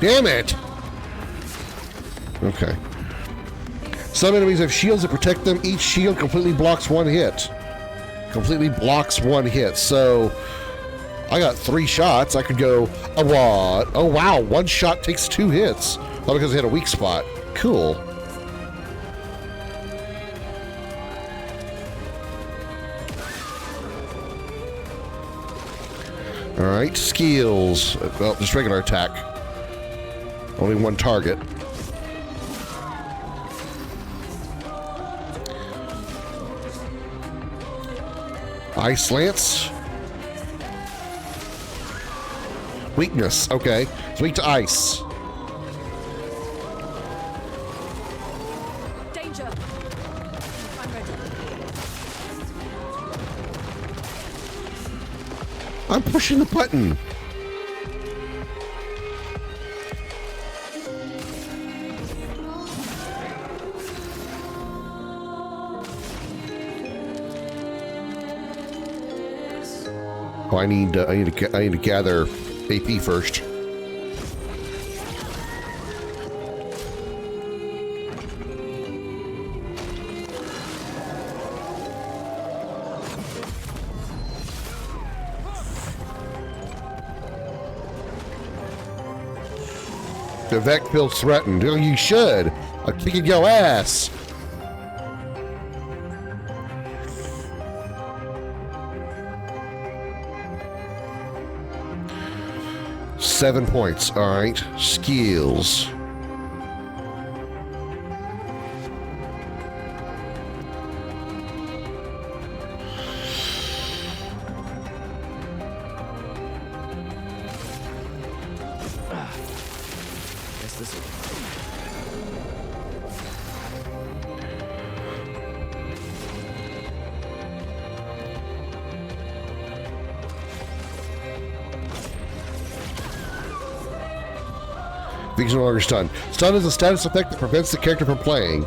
Damn it! Okay. Some enemies have shields that protect them. Each shield completely blocks 1 hit. Completely blocks 1 hit. So, I got 3 shots. I could go, oh, what? Oh, wow. 1 shot takes 2 hits. Oh, because it hit a weak spot. Cool. Alright, skills. Well, just regular attack. Only 1 target. Ice Lance. Weakness. Okay. It's weak to ice. Danger. I'm ready. I'm pushing the button. Oh, I need to gather AP first. The Vec feels threatened. Oh, you should. I'm kicking your ass. Seven points. All right. Skills. Vic's no longer stunned. Stun is a status effect that prevents the character from playing.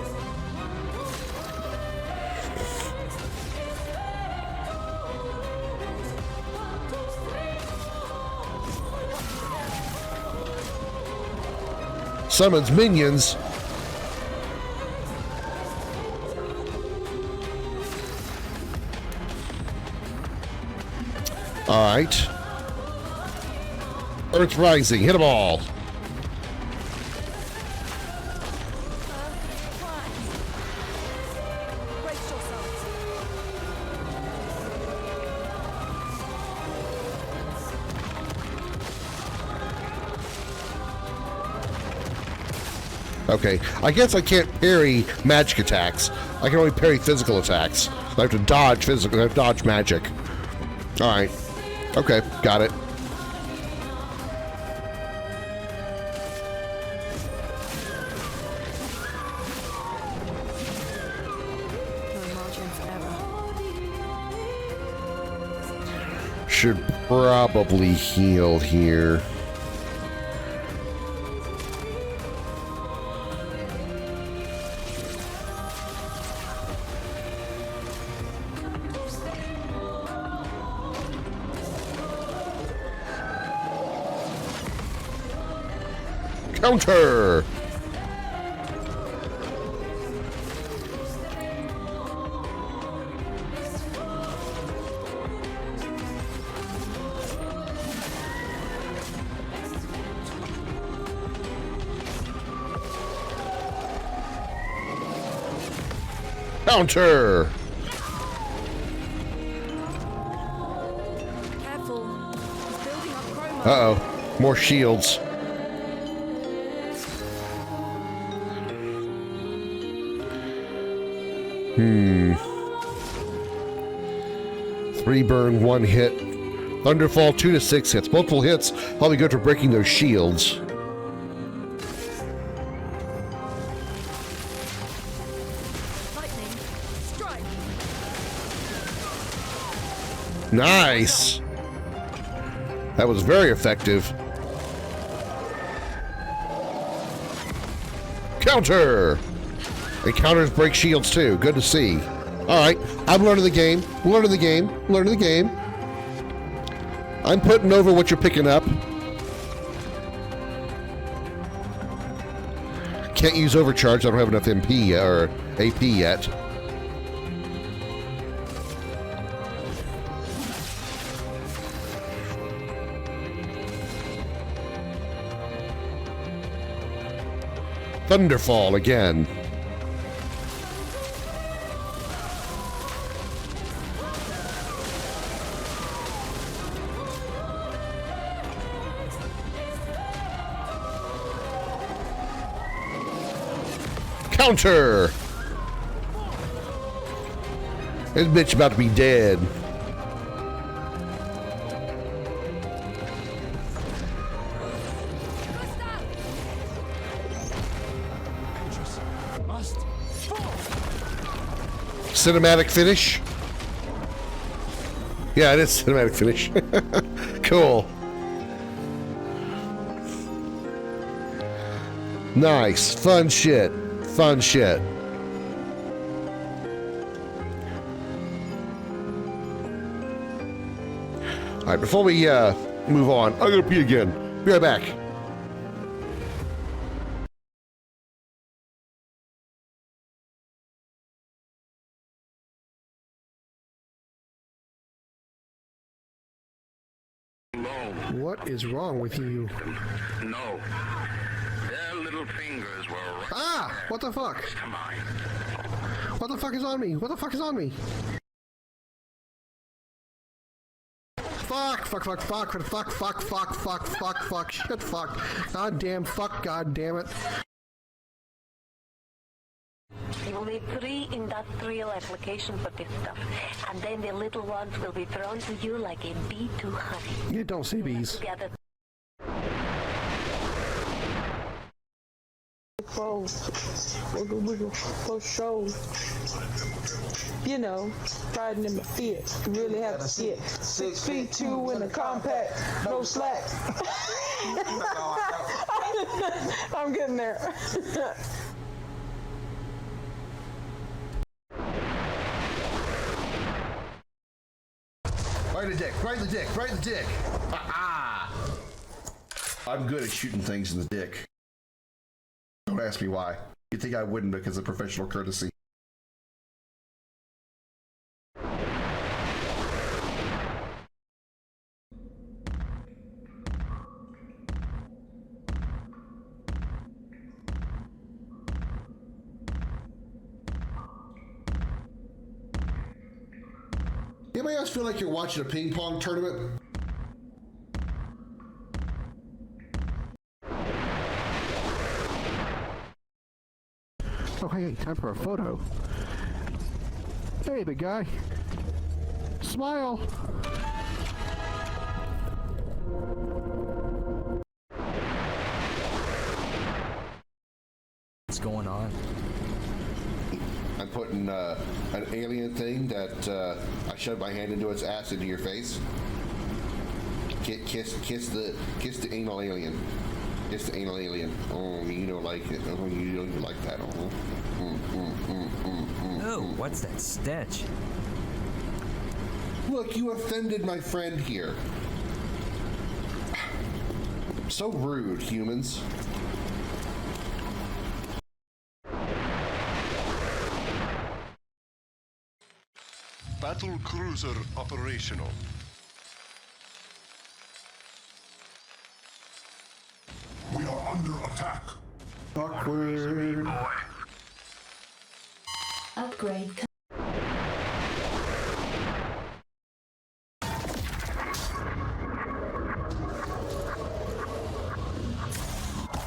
Summons minions. All right. Earth Rising. Hit them all. Okay, I guess I can't parry magic attacks. I can only parry physical attacks. I have to dodge physical, I have to dodge magic. Alright. Okay, got it. Should probably heal here. Counter! Counter! Uh-oh. More shields. Three burn, one hit. Thunderfall, 2 to 6 hits. Multiple hits, probably good for breaking those shields. Nice! That was very effective. Counter! And counters break shields too. Good to see. Alright, I'm learning the game. Learning the game. Learning the game. I'm putting over what you're picking up. Can't use overcharge. I don't have enough MP yet, or AP yet. Thunderfall again. Counter! This bitch about to be dead. Cinematic finish? Yeah, it is cinematic finish. Cool. Nice. Fun shit. Fun shit. right, before we move on, I'm gonna pee again. Be right back. What is wrong with you? No. Their little fingers were right. Ah! What the fuck? Come on. What the fuck is on me? What the fuck is on me? Fuck, fuck, fuck, fuck, fuck, fuck, fuck, fuck, fuck, fuck, shit, fuck. God damn, fuck, god damn it. You will need 3 industrial applications for this stuff, and then the little ones will be thrown to you like a bee to honey. You don't see bees. Wiggle, wiggle, for show. You know, riding in my feet. You really have to see it. 6 feet 2 in a compact, no slack. I'm getting there. Right in the dick, right in the dick, right in the dick. Ha-ha! I'm good at shooting things in the dick. Don't ask me why. You'd think I wouldn't because of professional courtesy. Anybody else feel like you're watching a ping pong tournament? Oh, hey, time for a photo. Hey, big guy. Smile. What's going on? I'm putting an alien thing that I shoved my hand into its ass into your face. Kiss the anal alien. Kiss the anal alien. Oh, you don't like it. Oh, you don't like that. Oh, what's that stench? Look, you offended my friend here. So rude, humans. Battle cruiser operational. We are under attack. Awkward. Upgrade.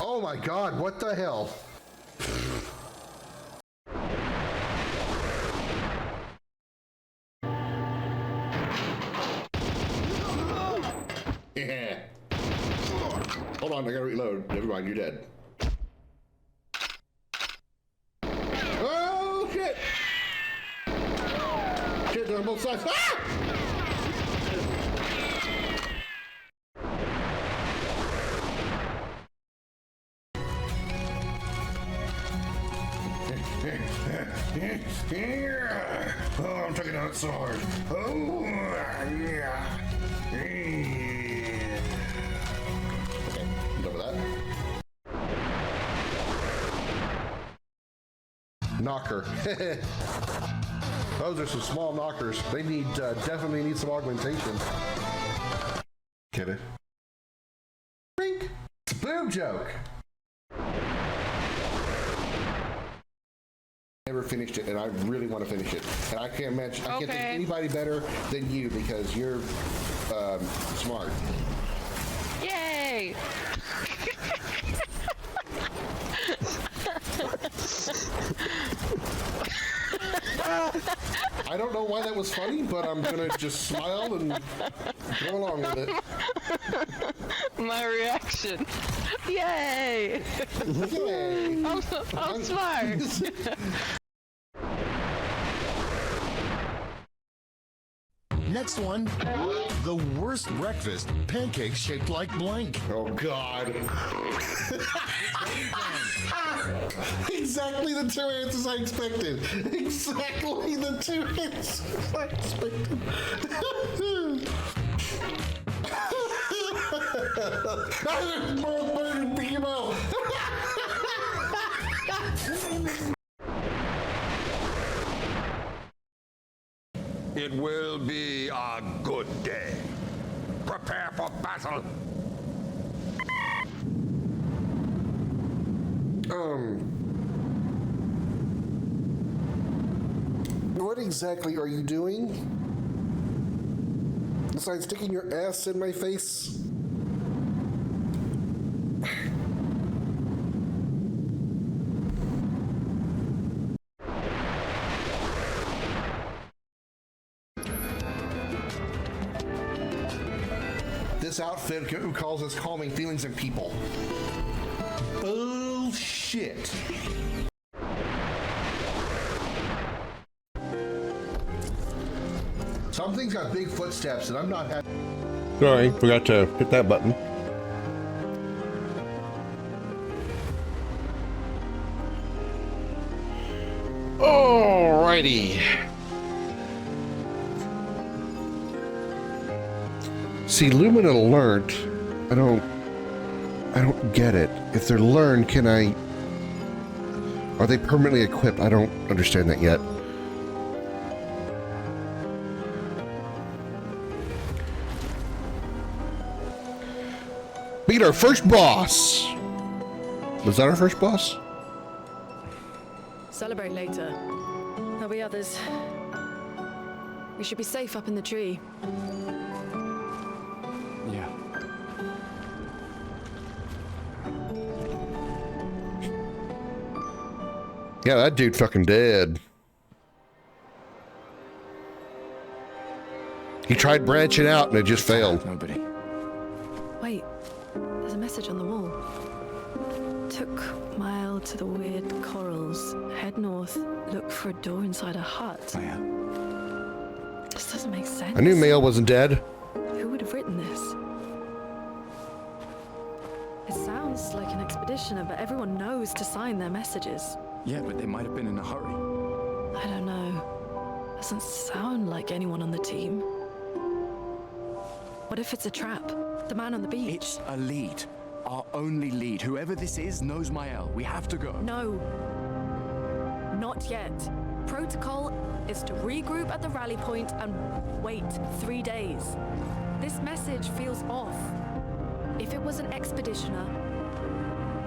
Oh my god, what the hell? Yeah. Hold on, I gotta reload. Never mind, you're dead. Oh shit! Shit, they're on both sides. Ah! Oh, I'm taking out sword. Oh, yeah. Okay, I'm done with that. Knocker. Those are some small knockers. They need definitely need some augmentation. Get it? Rink. It's a boob joke. Never finished it, and I really want to finish it. And I can't imagine. I can't think of anybody better than you because you're smart. Yay! I don't know why that was funny, but I'm gonna just smile and go along with it. My reaction. Yay! Yay! I'm smart. Next one, the worst breakfast, pancakes shaped like blank. Oh God. Exactly the 2 answers I expected. Exactly the 2 answers I expected. It will be a good day. Prepare for battle. What exactly are you doing? Besides sticking your ass in my face? This outfit causes calming feelings in people. Bullshit. Something's got big footsteps and I'm not happy. Sorry, forgot to hit that button. Alrighty. See, Lumina learned. I don't get it. If they're learned, are they permanently equipped? I don't understand that yet. Beat our first boss. Was that our first boss? Celebrate later. There'll be others. We should be safe up in the tree. Yeah. Yeah, that dude fucking dead. He tried branching out and it just failed. Nobody. Wait, there's a message on the wall. Took mile to the weird corals. Head north, look for a door inside a hut. Oh, yeah. This doesn't make sense. I knew Mail wasn't dead. Who would have written this? It sounds like an expeditioner, but everyone knows to sign their messages. Yeah, but they might have been in a hurry. I don't know. Doesn't sound like anyone on the team. What if it's a trap? The man on the beach? It's a lead. Our only lead. Whoever this is knows Mael. We have to go. No. Not yet. Protocol is to regroup at the rally point and wait 3 days. This message feels off. If it was an expeditioner,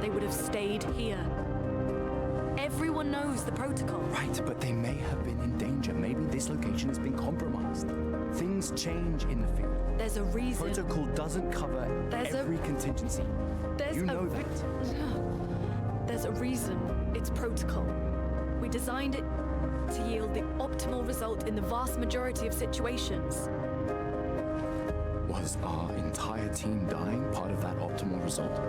they would have stayed here. Everyone knows the protocol. Right, but they may have been in danger. Maybe this location has been compromised. Things change in the field. There's a reason. Protocol doesn't cover every contingency. You know that. There's a reason it's protocol. We designed it to yield the optimal result in the vast majority of situations. Was our entire team dying part of that optimal result?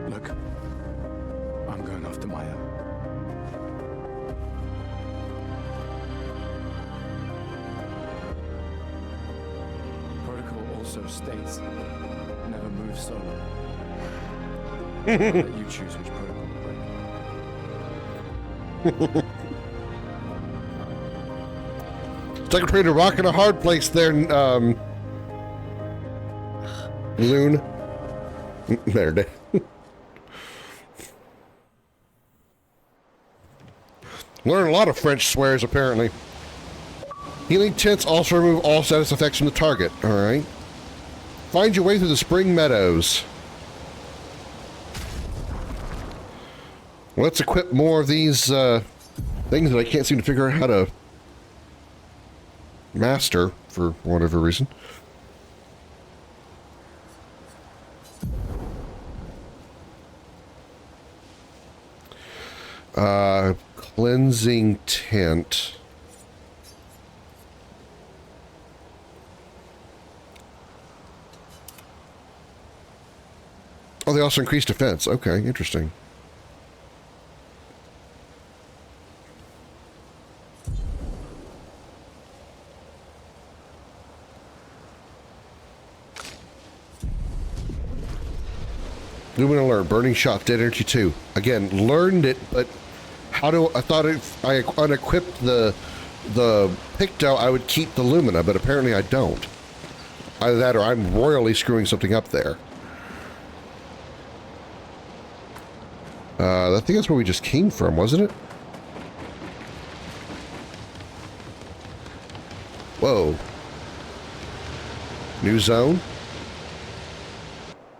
Look, I'm going after Maya. Protocol also states, never move solo. I'll let you choose which protocol to break. It's like between a rock and a hard place there, Loon. There, Dave. Learn a lot of French swears, apparently. Healing tints also remove all status effects from the target. Alright. Find your way through the spring meadows. Let's equip more of these things that I can't seem to figure out how to master for whatever reason. Cleansing tint. Oh, they also increase defense. Okay, interesting. Lumen alert, burning shot, dead energy 2. Again, learned it, but how do I thought I unequipped the the Picto, I would keep the Lumina, but apparently I don't. Either that or I'm royally screwing something up there. I think that's where we just came from, wasn't it? Whoa. New zone?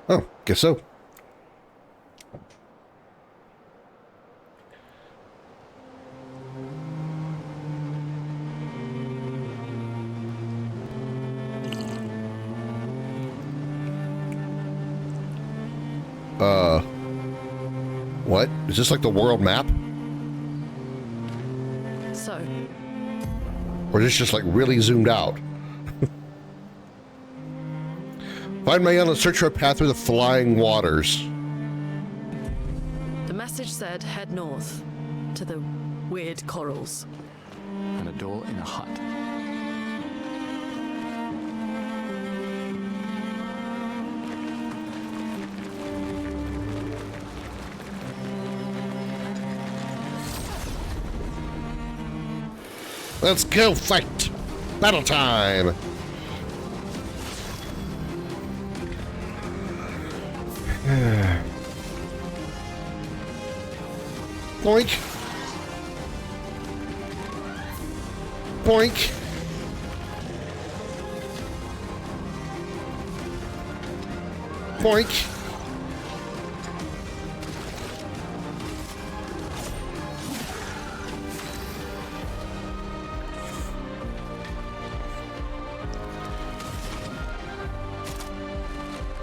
Oh, guess so. What? Is this like the world map? So, Or is this just like really zoomed out? Find Mael and search for a path through the flying waters. the message said head north to the weird corals. And a door in a hut. Let's go fight! Battle time! Boink! Boink! Boink!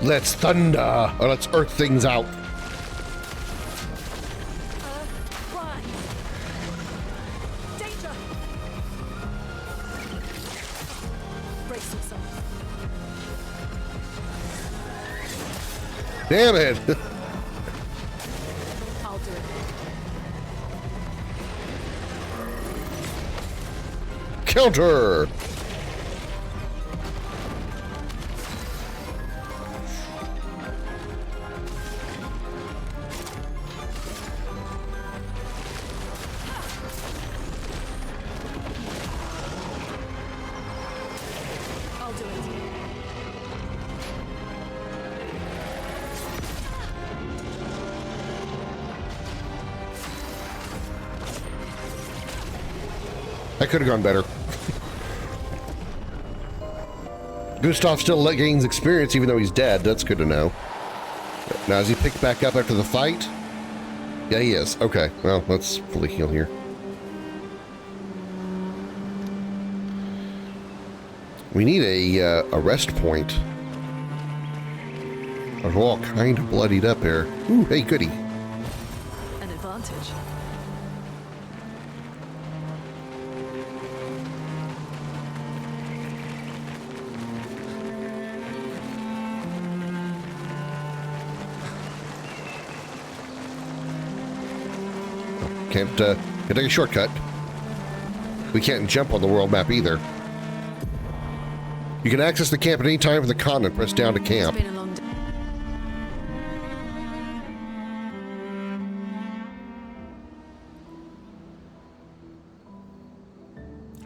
Let's thunder, or let's earth things out. Danger! Brace yourself. Damn it! I'll do it. Counter! I'll do it. That could have gone better. Gustav still gains experience even though he's dead. That's good to know. Now, is he picked back up after the fight? Yeah, he is. Okay, well, let's fully heal here. We need a rest point. We're all kind of bloodied up here. Ooh, hey, goody. An advantage. Can't take a shortcut. We can't jump on the world map either. You can access the camp at any time from the continent. Press down to camp. It's been a long day.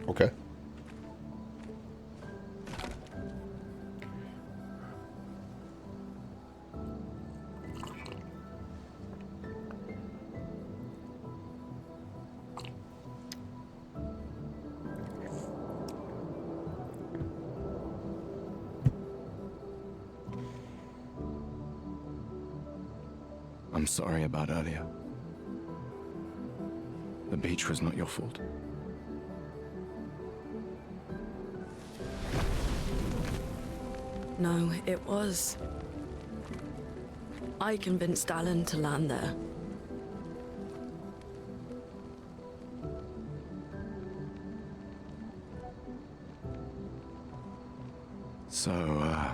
Okay. I'm sorry about earlier. The beach was not your fault. No, it was. I convinced Alan to land there. So,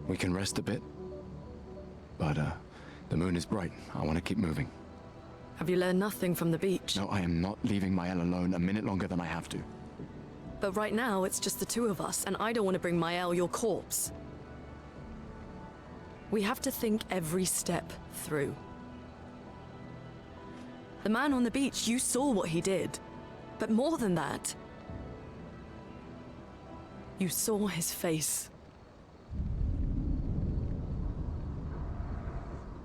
we can rest a bit. But, the moon is bright. I want to keep moving. Have you learned nothing from the beach? No, I am not leaving Mael alone a minute longer than I have to. But right now, it's just the two of us, and I don't want to bring Mael your corpse. We have to think every step through. The man on the beach, you saw what he did. But more than that, you saw his face.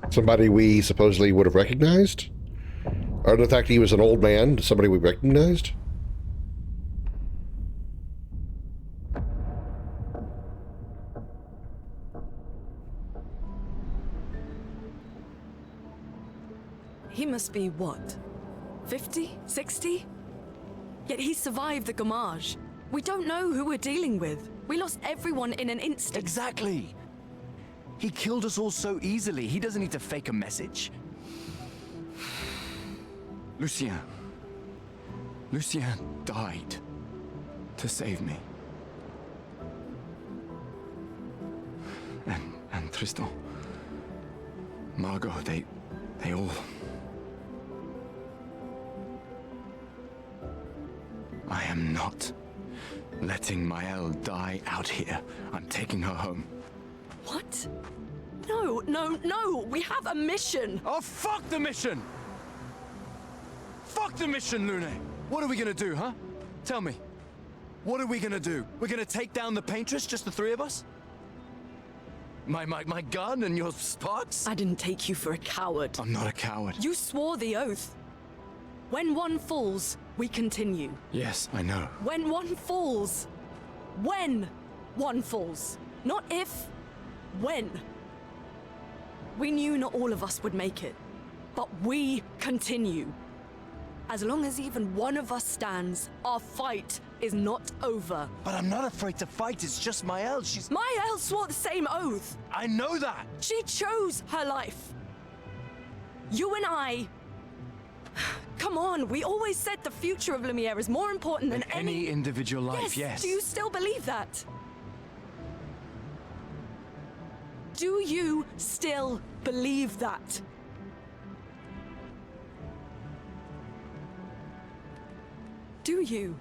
Somebody we supposedly would have recognized? Or the fact he was an old man, somebody we recognized? He must be what? 50? 60? Yet he survived the Gamage. We don't know who we're dealing with. We lost everyone in an instant. Exactly. He killed us all so easily. He doesn't need to fake a message. Lucien. Lucien died to save me. And Tristan. Margot, they all... I am not letting Maëlle die out here. I'm taking her home. What? No, no, no! We have a mission! Oh, fuck the mission! Fuck the mission, Lune! What are we gonna do, huh? Tell me. What are we gonna do? We're gonna take down the Paintress, just the three of us? My gun and your sparks? I didn't take you for a coward. I'm not a coward. You swore the oath. When one falls, we continue. Yes, I know. When one falls. When one falls. Not if, when. We knew not all of us would make it, but we continue. As long as even one of us stands, our fight is not over. But I'm not afraid to fight, it's just Maëlle, she's... Maëlle swore the same oath! I know that! She chose her life. You and I... Come on, we always said the future of Lumiere is more important than any individual life, yes. Do you still believe that? Do you still believe that? Do you?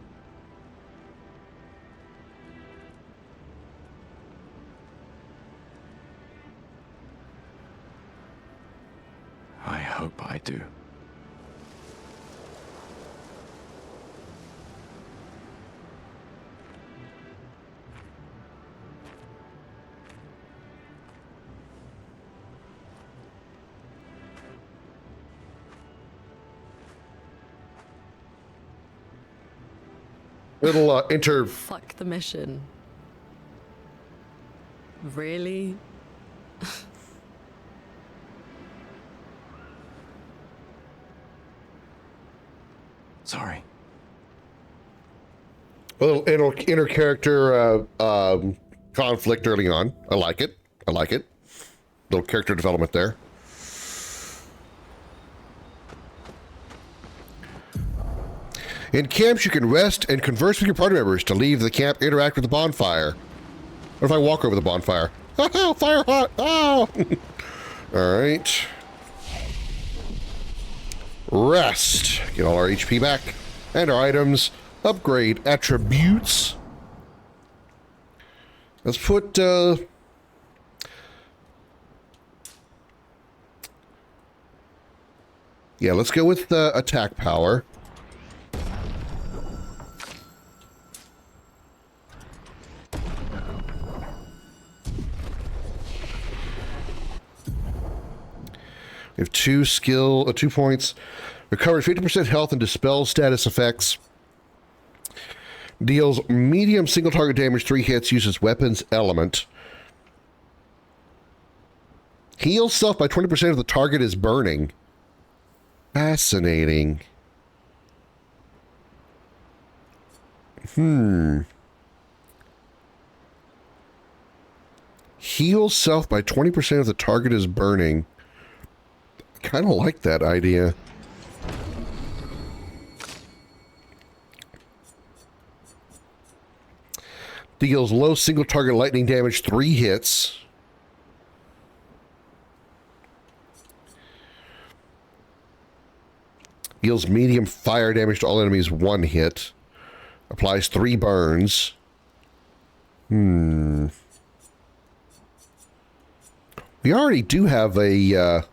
I hope I do. Little Fuck the mission. Really? Sorry. A little inner character conflict early on. I like it. I like it. Little character development there. In camps, you can rest and converse with your party members. To leave the camp, interact with the bonfire. What if I walk over the bonfire? Oh, fire hot! Oh! All right. Rest. Get all our HP back. And our items. Upgrade attributes. Let's put... yeah, let's go with attack power. We have 2 points. Recovers 50% health and dispels status effects. Deals medium single target damage, 3 hits, uses weapons element. Heals self by 20% if the target is burning. Fascinating. Heals self by 20% if the target is burning. Kind of like that idea. Deals low single target lightning damage, 3 hits. Deals medium fire damage to all enemies, 1 hit. Applies 3 burns. We already do have a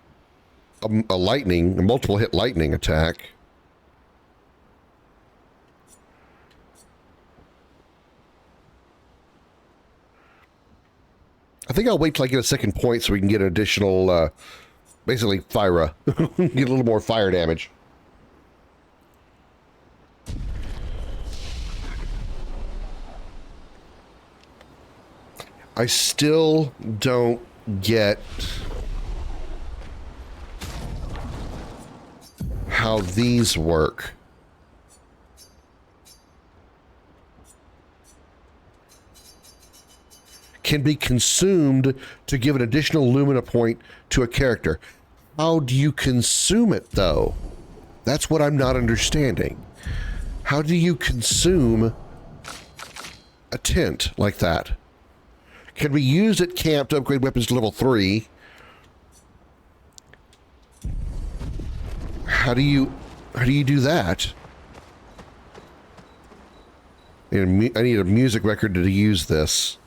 multiple hit lightning attack. think I'll wait till I get a second point so we can get an additional, basically, fire. Get a little more fire damage. I still don't get how these work. Can be consumed to give an additional Lumina point to a character. How do you consume it, though? That's what I'm not understanding. How do you consume a tint like that? Can be used at camp to upgrade weapons to level 3. How do you do that? I need a music record to use this.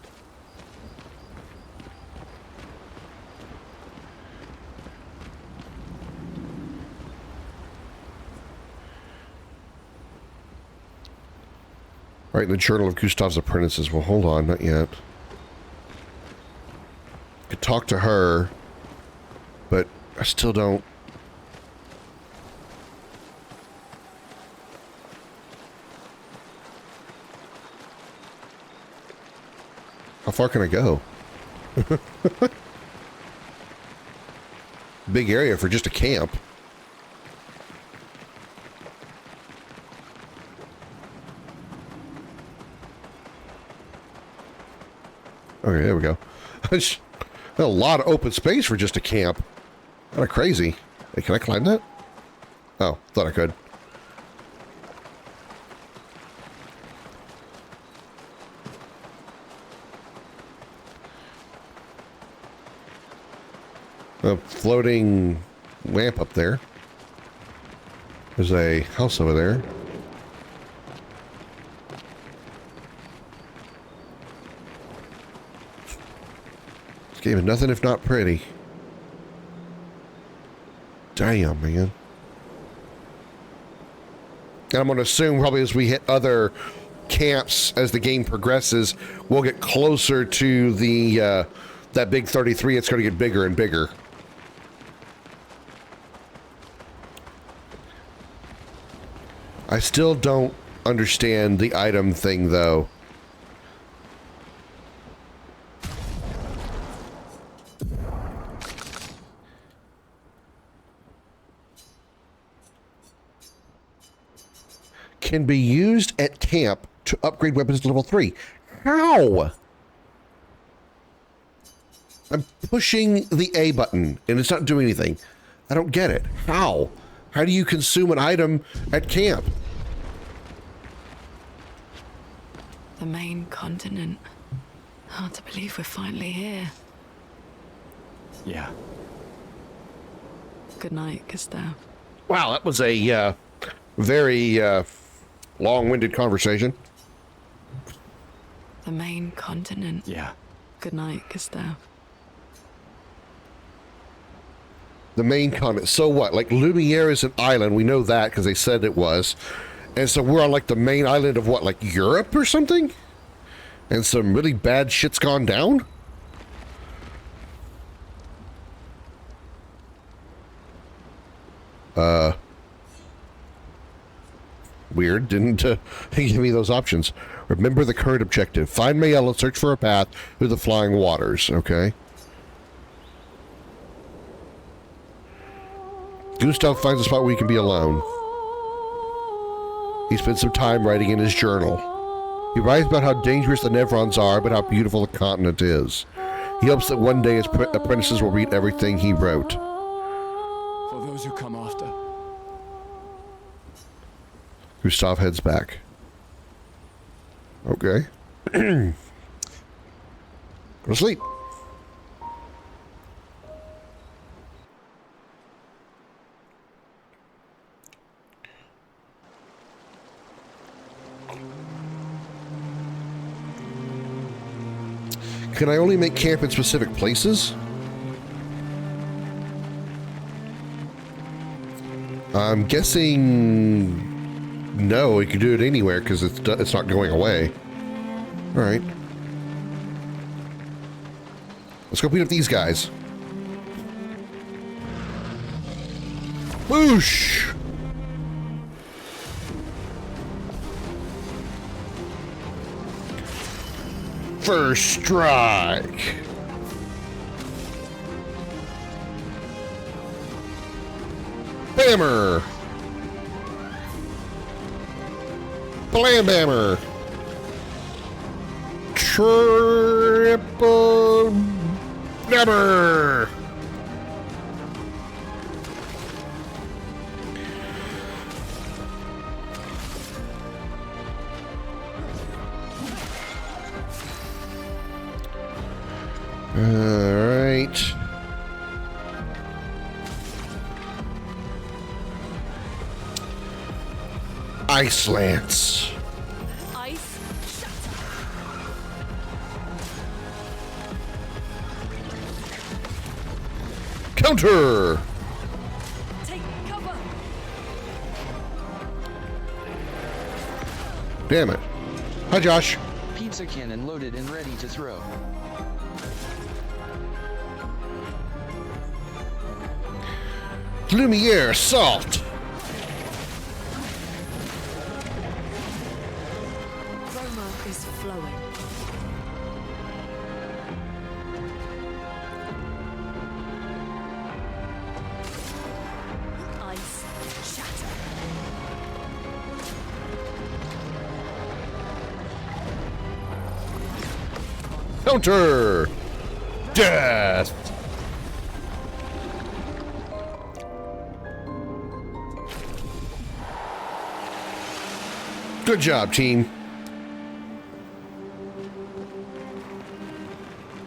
Right, in the Journal of Gustav's Apprentices. Well, hold on, not yet. I could talk to her, but I still don't. How far can I go? Big area for just a camp. Okay, there we go. A lot of open space for just a camp. Kind of crazy. Hey, can I climb that? Oh, thought I could. A floating lamp up there. There's a house over there. This game is nothing if not pretty. Damn, man. And I'm going to assume probably as we hit other camps as the game progresses, we'll get closer to the that big 33. It's going to get bigger and bigger. I still don't understand the item thing, though. Can be used at camp to upgrade weapons to level 3. How? I'm pushing the A button and it's not doing anything. I don't get it. How? How do you consume an item at camp? The main continent. Hard to believe we're finally here. Yeah. Good night, Gustav. Wow, that was a very long-winded conversation. The main continent. Yeah. Good night, Gustav. The main continent. So what? Like, Lumiere is an island. We know that because they said it was. And so we're on, like, the main island of what? Like, Europe or something? And some really bad shit's gone down? Weird. Didn't give me those options. Remember the current objective. Find Mayella and search for a path through the flying waters. Okay. Gustav finds a spot where he can be alone. He spends some time writing in his journal. He writes about how dangerous the Nevrons are, but how beautiful the continent is. He hopes that one day his apprentices will read everything he wrote. For those who come after. Gustav heads back. Okay. Go to sleep. Can I only make camp in specific places? I'm guessing no, you can do it anywhere because it's not going away. All right. Let's go beat up these guys. Whoosh! First strike. Bammer. Blam bammer. Triple bammer. All right. Ice Lance. Ice shatter. Counter. Take cover. Damn it. Hi, Josh. Pizza cannon loaded and ready to throw. Lumiere assault. Roma is flowing. Ice shatter. Counter. Death. Good job, team.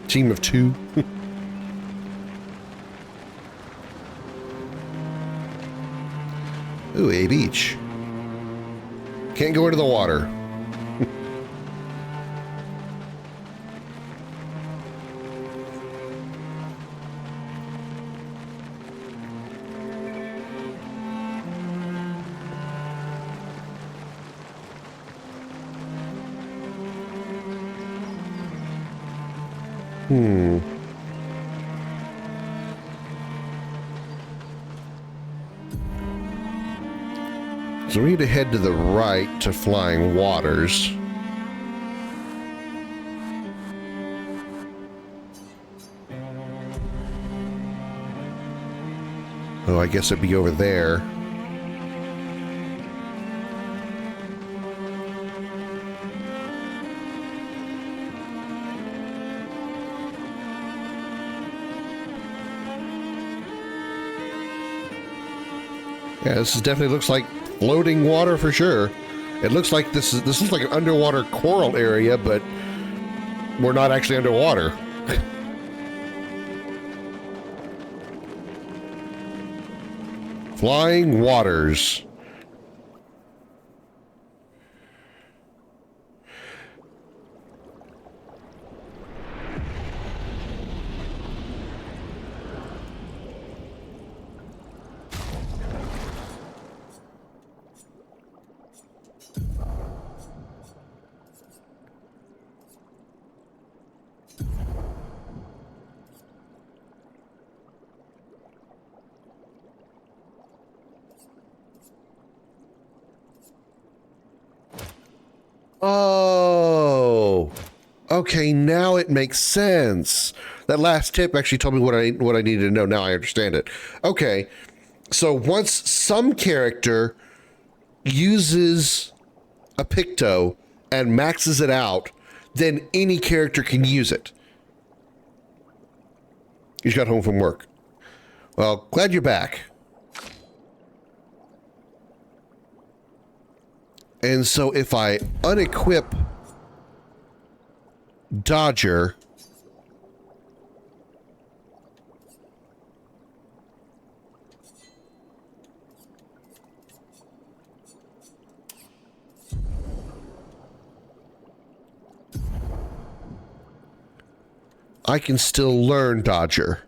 Team of two. Ooh, a beach. Can't go into the water. So we need to head to the right to Flying Waters. Oh, I guess it'd be over there. Yeah, this definitely looks like floating water for sure. It looks like this looks like an underwater coral area, but we're not actually underwater. Flying Waters. Oh, okay. Now it makes sense. That last tip actually told me what I needed to know. Now I understand it. Okay, so once some character uses a Picto and maxes it out, then any character can use it. You just got home from work. Well, glad you're back. And so if I unequip Dodger, I can still learn Dodger.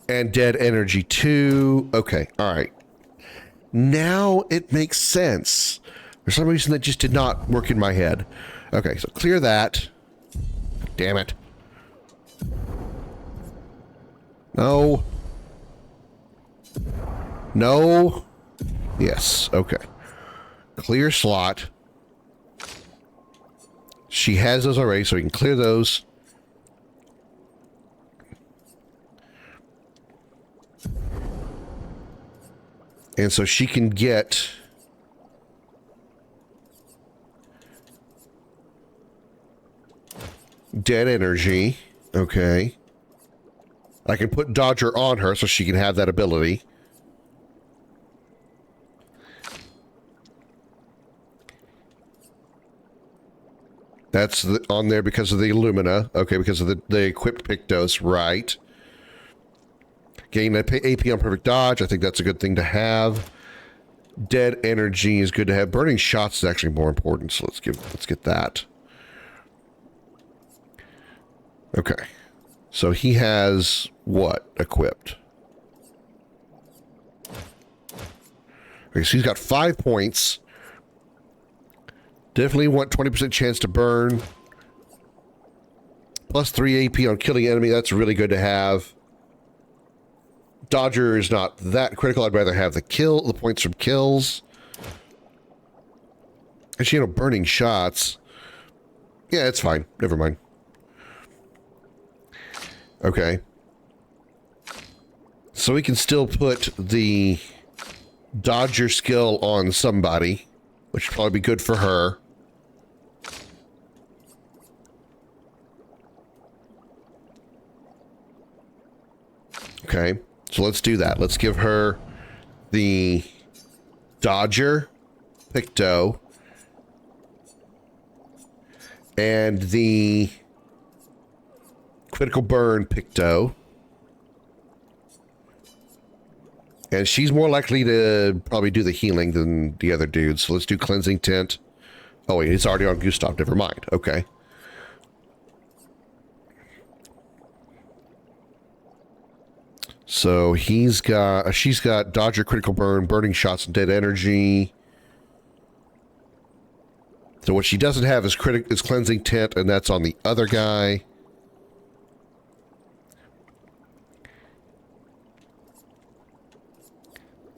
And Dead Energy 2. Okay, all right. Now it makes sense. For some reason that just did not work in my head. Okay, so clear that. Damn it. No. No. Yes. Okay. Clear slot. She has those already, so we can clear those. And so she can get dead energy. Okay. I can put Dodger on her so she can have that ability. That's on there because of the Illumina. Okay, because of the equipped Pictos, right. Gain AP on perfect dodge. I think that's a good thing to have. Dead energy is good to have. Burning shots is actually more important, so let's get that. Okay. So he has what equipped? Okay, so he's got 5 points. Definitely want 20% chance to burn. Plus 3 AP on killing enemy. That's really good to have. Dodger is not that critical. I'd rather have the points from kills. Actually, you know, burning shots. Yeah, it's fine. Never mind. Okay. So we can still put the Dodger skill on somebody, which would probably be good for her. Okay, so let's do that. Let's give her the Dodger Picto and the Critical Burn Picto. And she's more likely to probably do the healing than the other dudes. So let's do Cleansing Tint. Oh wait, it's already on Gustav. Never mind. Okay. So she's got Dodger, Critical Burn, Burning Shots, and Dead Energy. So what she doesn't have is Cleansing Tint, and that's on the other guy.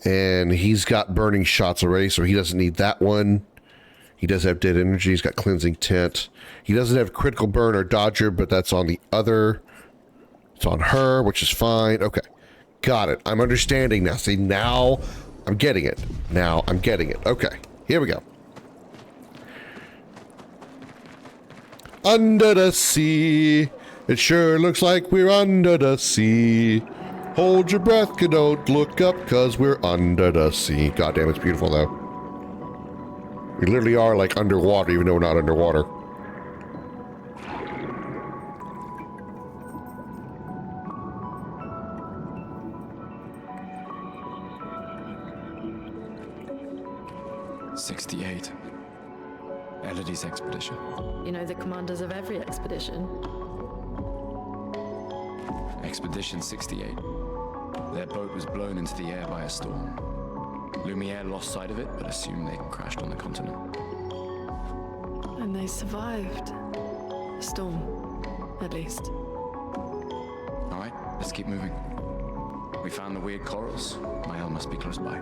And he's got Burning Shots already, so he doesn't need that one. He does have Dead Energy. He's got Cleansing Tint. He doesn't have Critical Burn or Dodger, but that's on the other. It's on her, which is fine. Okay. Got it. I'm understanding now. See, now I'm getting it. Now I'm getting it. Okay. Here we go. Under the sea. It sure looks like we're under the sea. Hold your breath, don't look up, cause we're under the sea. God damn, it's beautiful though. We literally are like underwater, even though we're not underwater. '68. Elodie's expedition. You know the commanders of every expedition. Expedition 68. Their boat was blown into the air by a storm. Lumiere lost sight of it, but assumed they crashed on the continent. And they survived. A storm, at least. All right, let's keep moving. We found the weird corals. Mael must be close by.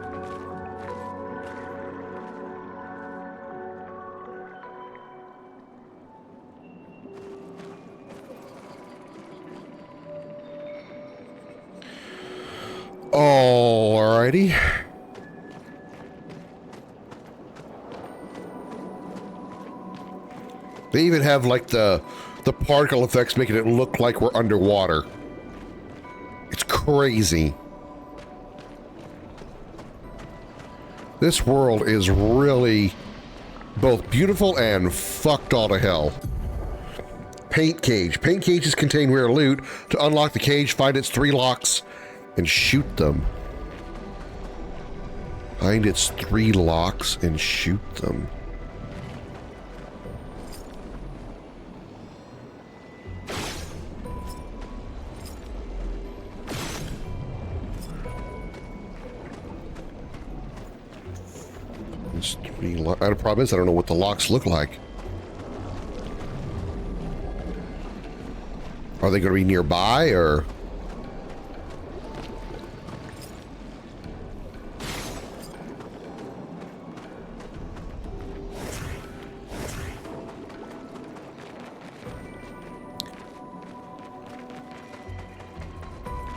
Alrighty. They even have like the particle effects making it look like we're underwater. It's crazy. This world is really both beautiful and fucked all to hell. Paint cage. Paint cages contain rare loot. To unlock the cage, find its 3 locks and shoot them. Find its 3 locks and shoot them. It's 3 locks. The problem is I don't know what the locks look like. Are they going to be nearby or...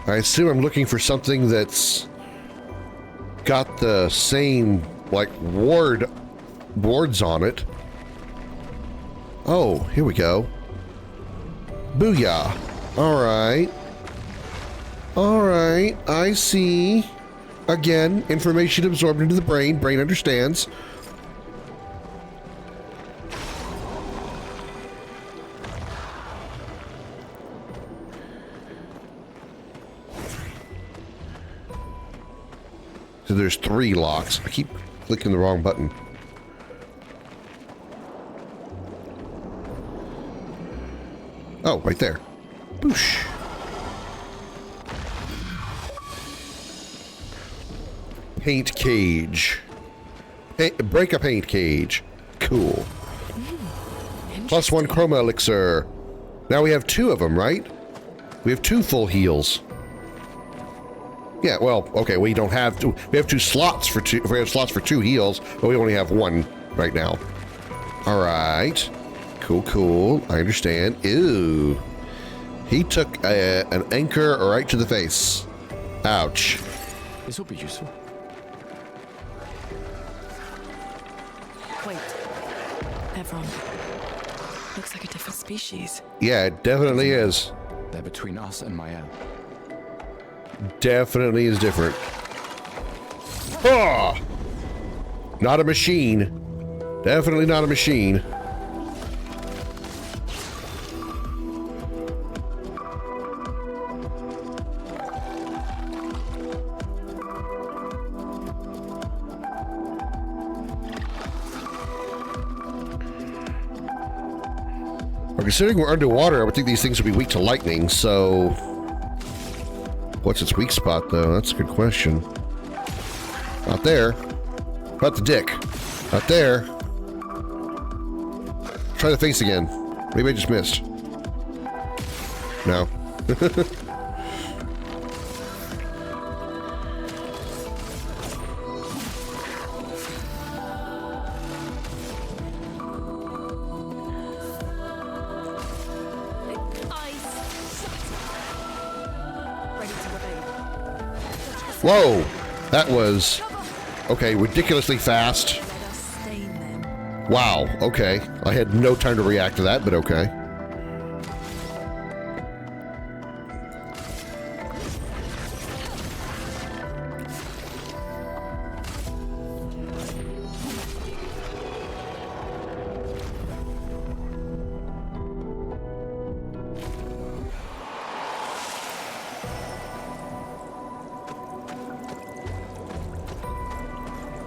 I assume I'm looking for something that's got the same, like, wards on it. Oh, here we go. Booyah. Alright. Alright, I see. Again, information absorbed into the brain. Brain understands. So there's 3 locks. I keep clicking the wrong button. Oh, right there. Boosh. Paint cage. Break a paint cage. Cool. +1 chroma elixir. Now we have 2 of them, right? We have 2 full heals. Yeah, well, okay, we don't have to. We have 2 slots for 2. We have slots for 2 heals, but we only have 1 right now. All right. Cool, cool. I understand. Ew. He took an anchor right to the face. Ouch. This will be useful. Wait. Everyone. Looks like a different species. Yeah, it definitely is. They're between us and Mael. Definitely is different. Oh! Not a machine. Definitely not a machine. Well, considering we're underwater, I would think these things would be weak to lightning, so... What's its weak spot, though? That's a good question. Not there. About the dick. Not there. Try the face again. Maybe I just missed. No. Whoa! That was... Okay, ridiculously fast. Wow, okay. I had no time to react to that, but okay.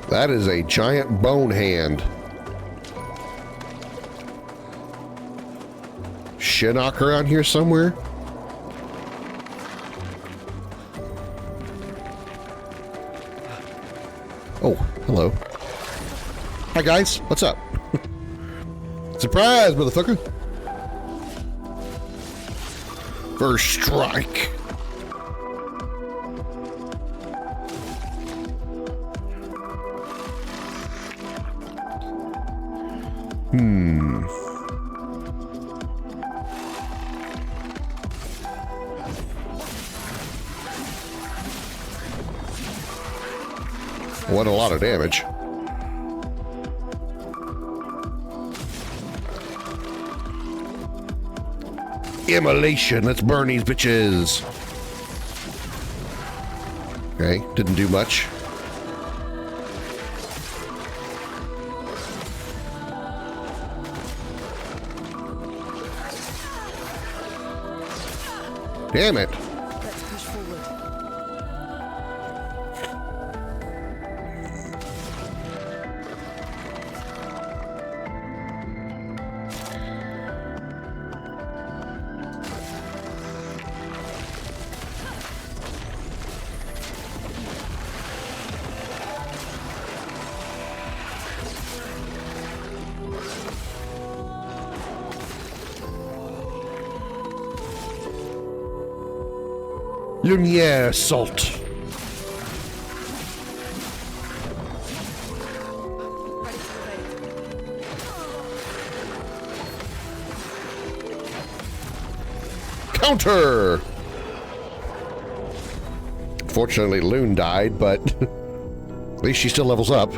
That is a giant bone hand. Shinnok around here somewhere? Oh, hello. Hi guys, what's up? Surprise, motherfucker! First strike. What a lot of damage. Immolation, let's burn these bitches. Okay, didn't do much. Damn it. Let's push forward. Lumiere assault. Counter. Unfortunately, Loon died, but at least she still levels up.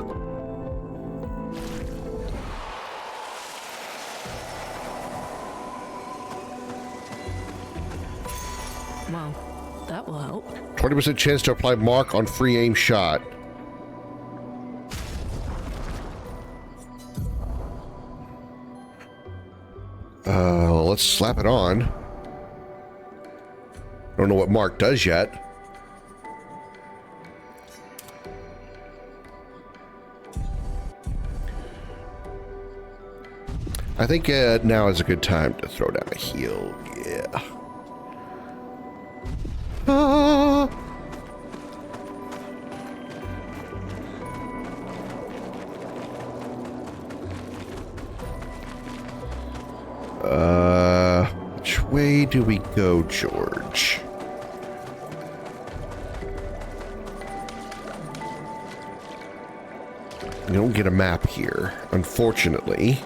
Well, that will help. 20% chance to apply mark on free aim shot. Let's slap it on. I don't know what mark does yet. I think now is a good time to throw down a heal. Yeah. Which way do we go, George? We don't get a map here, unfortunately.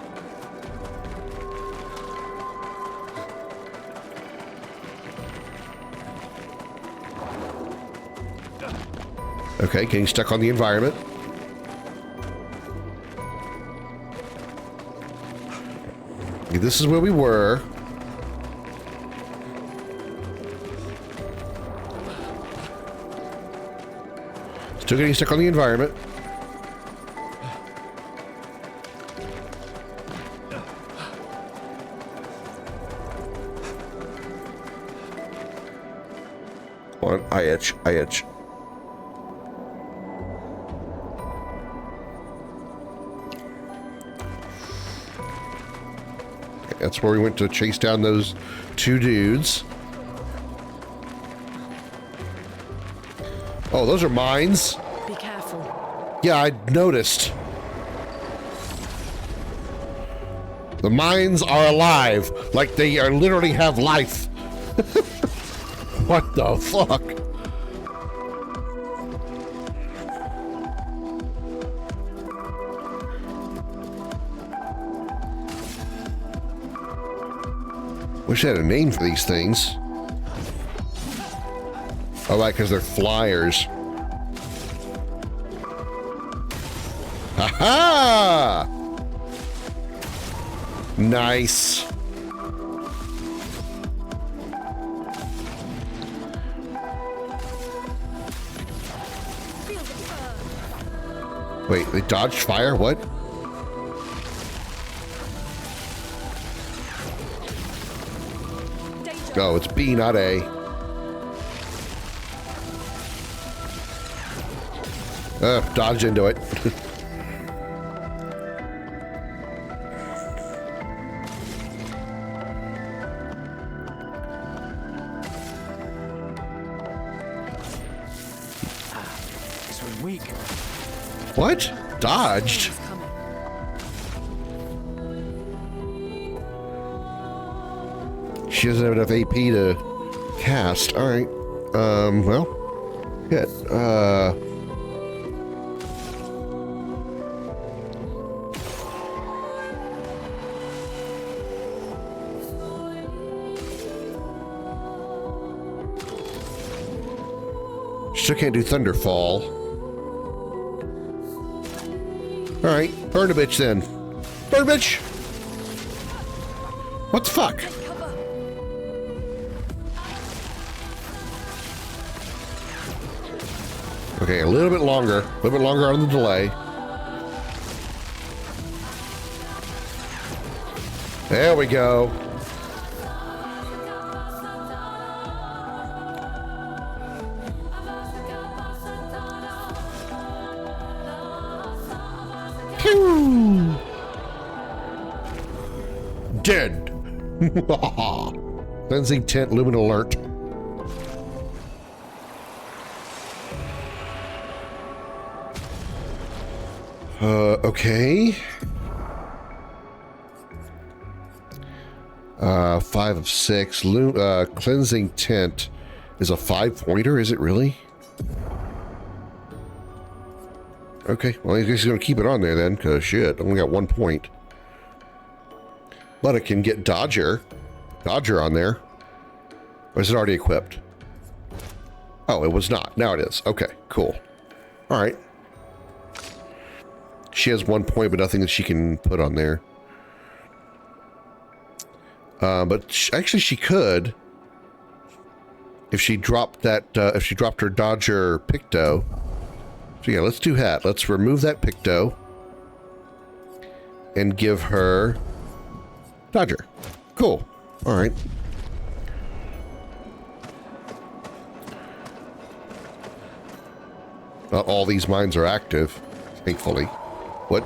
Okay, getting stuck on the environment. This is where we were. Still getting stuck on the environment. Come on, I itch, I itch. That's where we went to chase down those two dudes. Oh, those are mines. Be careful. Yeah, I noticed. The mines are alive. Like they are literally have life. What the fuck? Wish I had a name for these things. Oh, right, because they're flyers. Ha-ha! Nice. Wait, they dodged fire? What? Oh, it's B, not A. Dodge into it. This one's weak. What? Dodged? She doesn't have enough AP to cast. Alright. Well. Hit. Still can't do Thunderfall. Alright. Burn a bitch then. Burn a bitch! What the fuck? Okay, a little bit longer on the delay. There we go. Pew! Dead. Cleansing tent, lumen alert. Okay. 5 of 6. Cleansing tent is a 5-pointer, is it really? Okay, well, I guess he's gonna keep it on there then, because shit, I only got 1 point. But I can get Dodger on there. Or is it already equipped? Oh, it was not. Now it is. Okay, cool. All right. She has 1 point, but nothing that she can put on there. But actually, she could if she dropped that. If she dropped her Dodger Picto. So yeah, let's do that. Let's remove that Picto and give her Dodger. Cool. All right. Not all these mines are active, thankfully. What?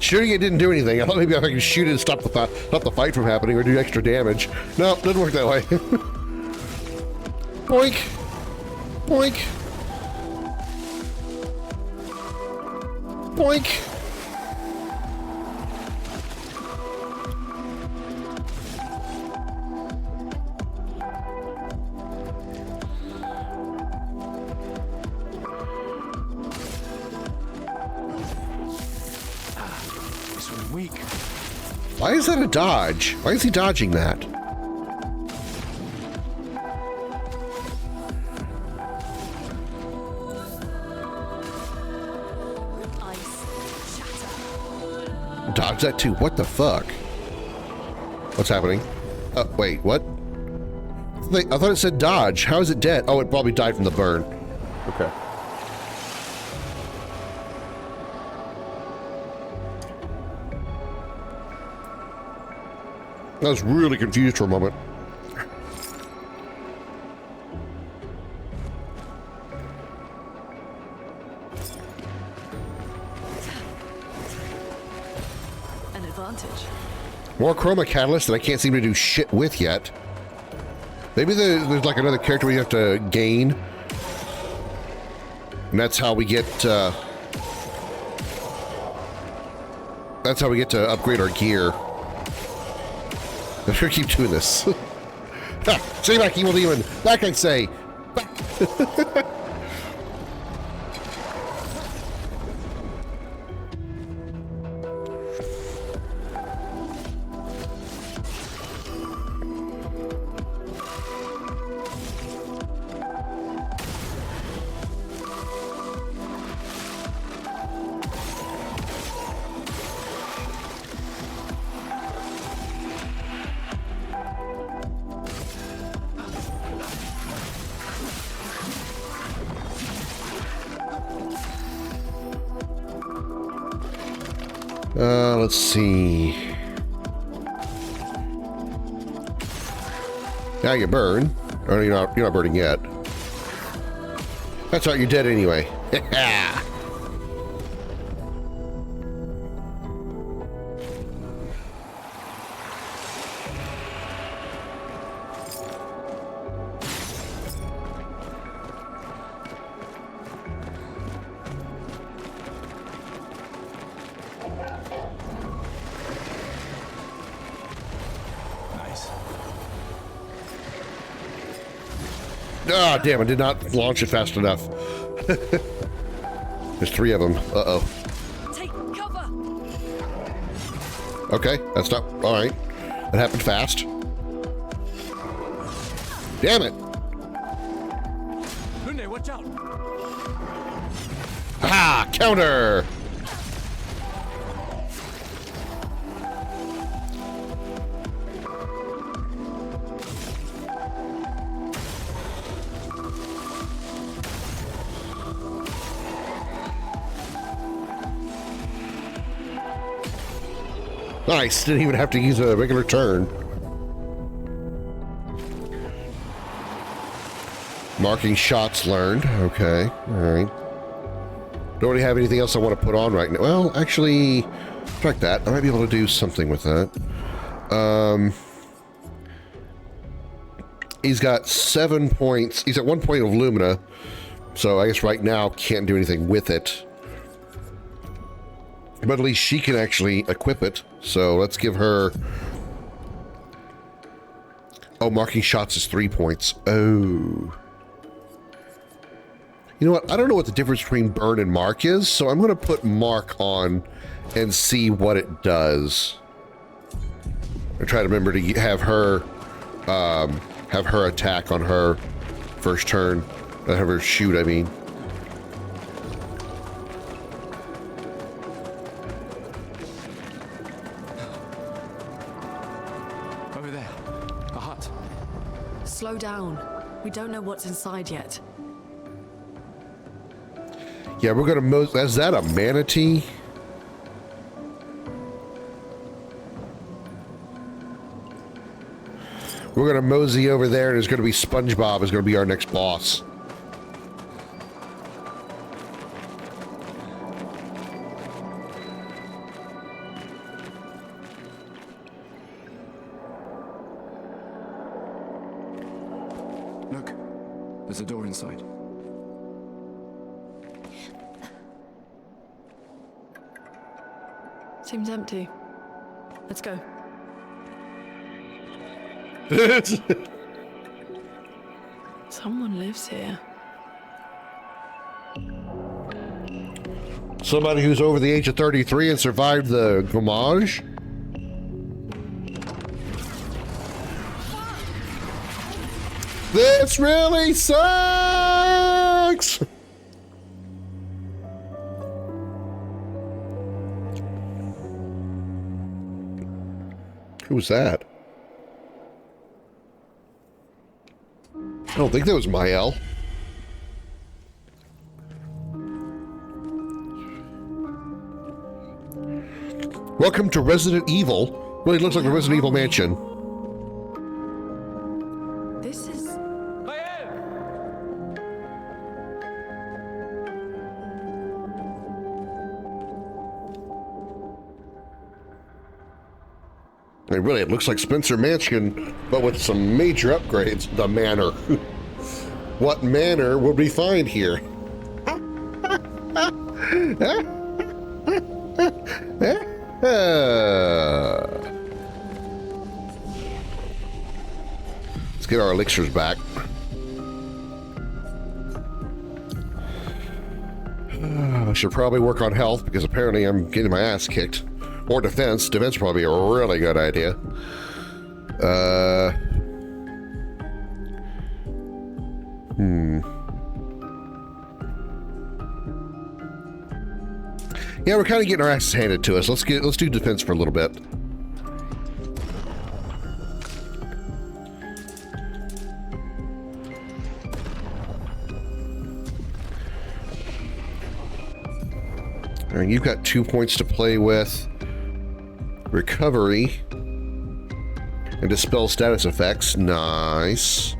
Shooting it didn't do anything. I thought maybe if I could shoot it and stop the fight from happening or do extra damage. No, doesn't work that way. Boink. Boink. Boink. Why is that a dodge? Why is he dodging that? Dodge that too. What the fuck? What's happening? Wait, what? I thought it said dodge. How is it dead? Oh, it probably died from the burn. Okay. I was really confused for a moment. An advantage. More chroma catalyst that I can't seem to do shit with yet. Maybe there's like another character we have to gain. And that's how we get to upgrade our gear. I'm gonna keep doing this. Say back, evil demon. Back, I'd say. Back. Let's see. Now you burn. Or you're not burning yet. That's right, you're dead anyway. Ah, damn, I did not launch it fast enough. There's 3 of them. Uh-oh. Take cover. Okay, that's not... Alright. That happened fast. Damn it! Lune, watch out! Ah, counter! Nice, didn't even have to use a regular turn. Marking shots learned. Okay, alright. Don't really have anything else I want to put on right now. Well, actually, track that. I might be able to do something with that. He's got 7 points. He's at 1 point of Lumina. So I guess right now can't do anything with it. But at least she can actually equip it. So let's give her... Oh, marking shots is 3 points. Oh. You know what? I don't know what the difference between burn and mark is, so I'm going to put mark on and see what it does. I try to remember to have her attack on her first turn. Have her shoot, I mean. Over there. A hut. Slow down. We don't know what's inside yet. Yeah, we're gonna is that a manatee? We're gonna mosey over there, and it's gonna be SpongeBob is gonna be our next boss. Look, there's a door inside. Seems empty. Let's go. Someone lives here. Somebody who's over the age of 33 and survived the Gommage? This really sucks! Who was that? I don't think that was Mael. Welcome to Resident Evil. Really looks like a Resident Evil mansion. This is... I mean, really, it looks like Spencer Mansion, but with some major upgrades. The manor. What manor would we find here? Let's get our elixirs back. I should probably work on health because apparently I'm getting my ass kicked. Or defense. Defense would probably be a really good idea. Yeah, we're kind of getting our asses handed to us. Let's do defense for a little bit. All right, you've got 2 points to play with. Recovery and dispel status effects. Nice.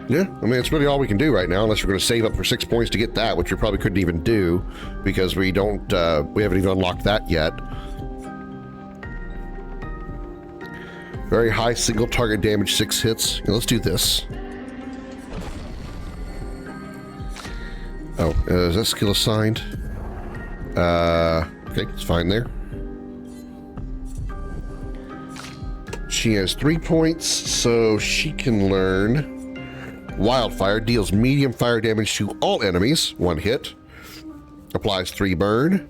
Yeah, I mean, it's really all we can do right now, unless we're going to save up for 6 points to get that, which we probably couldn't even do because we haven't even unlocked that yet. Very high single target damage, 6 hits. Yeah, let's do this. Oh, is that skill assigned? Okay, it's fine there. She has 3 points, so she can learn Wildfire. Deals medium fire damage to all enemies, 1 hit. Applies 3 burn.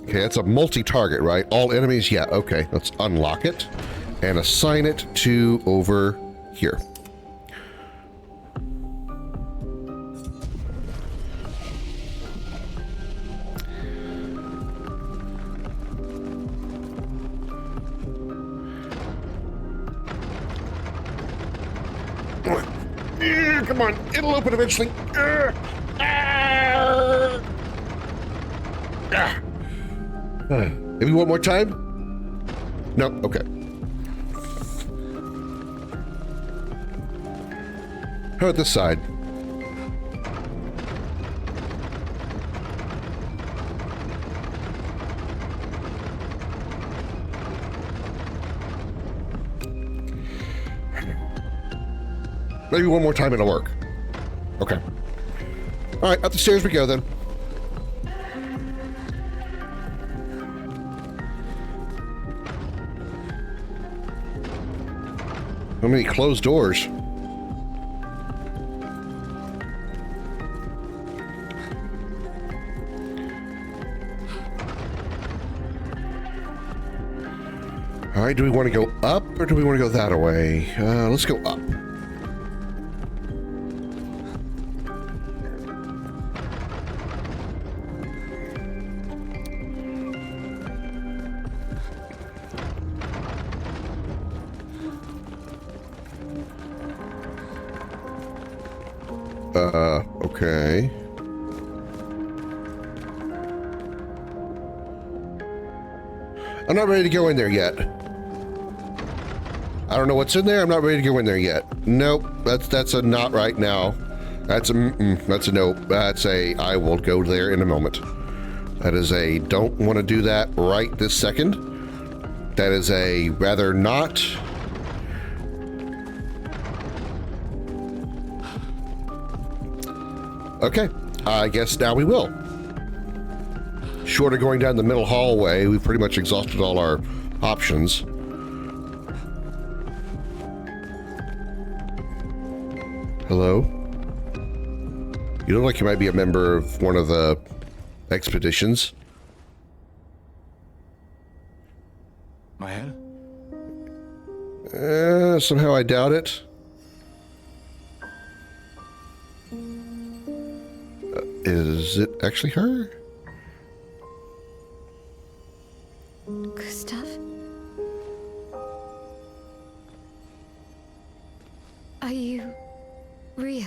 Okay, that's a multi-target, right? All enemies, yeah, okay. Let's unlock it and assign it to over here. Come on, it'll open eventually. Maybe one more time? No, okay. How about this side? Maybe one more time it'll work. Okay. All right, up the stairs we go then. How many closed doors? All right, do we want to go up or do we want to go that way? Let's go up. Okay. I'm not ready to go in there yet. I don't know what's in there. I'm not ready to go in there yet. Nope. That's a not right now. That's a that's a nope. That's a I will go there in a moment. That is a don't want to do that right this second. That is a rather not. Okay, I guess now we will. Short of going down the middle hallway, we've pretty much exhausted all our options. Hello? You look like you might be a member of one of the expeditions. My head? Somehow I doubt it. Is it actually her? Gustav? Are you real?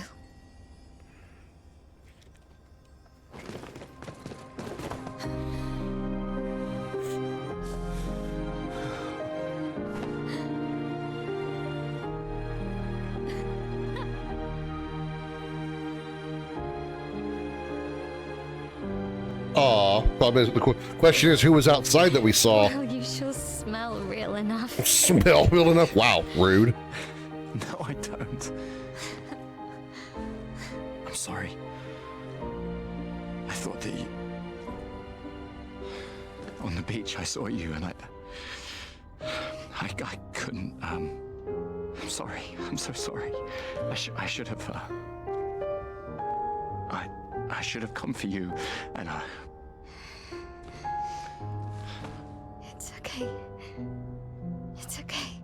Aw, problem is, the question is who was outside that we saw? Well, you sure smell real enough. Smell real enough? Wow, rude. No, I don't. I'm sorry. I thought that you... On the beach, I saw you and I couldn't, I'm sorry. I'm so sorry. I should have, I should have come for you, and It's okay. It's okay.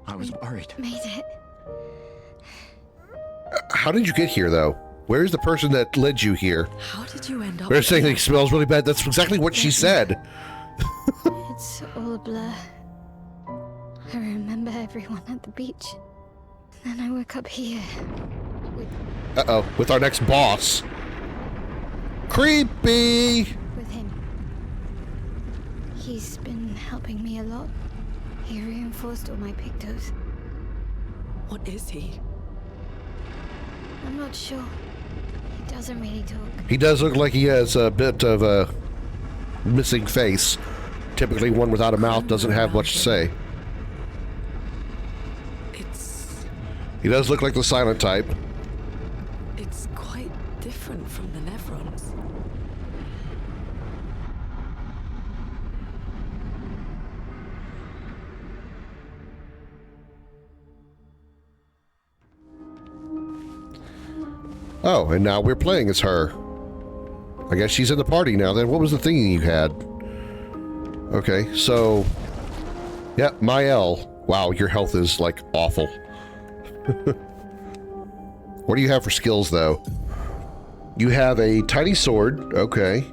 I was worried. Made it. How did you get here, though? Where's the person that led you here? How did you end up? They're saying it smells really bad. That's exactly what she said. It's all a blur. I remember everyone at the beach. Then I woke up here. Uh-oh, with our next boss. Creepy! With him. He's been helping me a lot. He reinforced all my pictos. What is he? I'm not sure. He doesn't really talk. He does look like he has a bit of a missing face. Typically one without a mouth doesn't have much to say. He does look like the silent type. It's quite different from the Nevrons. Oh, and now we're playing as her. I guess she's in the party now then. What was the thing you had? Okay, so... Yeah, Mael. Wow, your health is, like, awful. What do you have for skills, though? You have a tiny sword. Okay.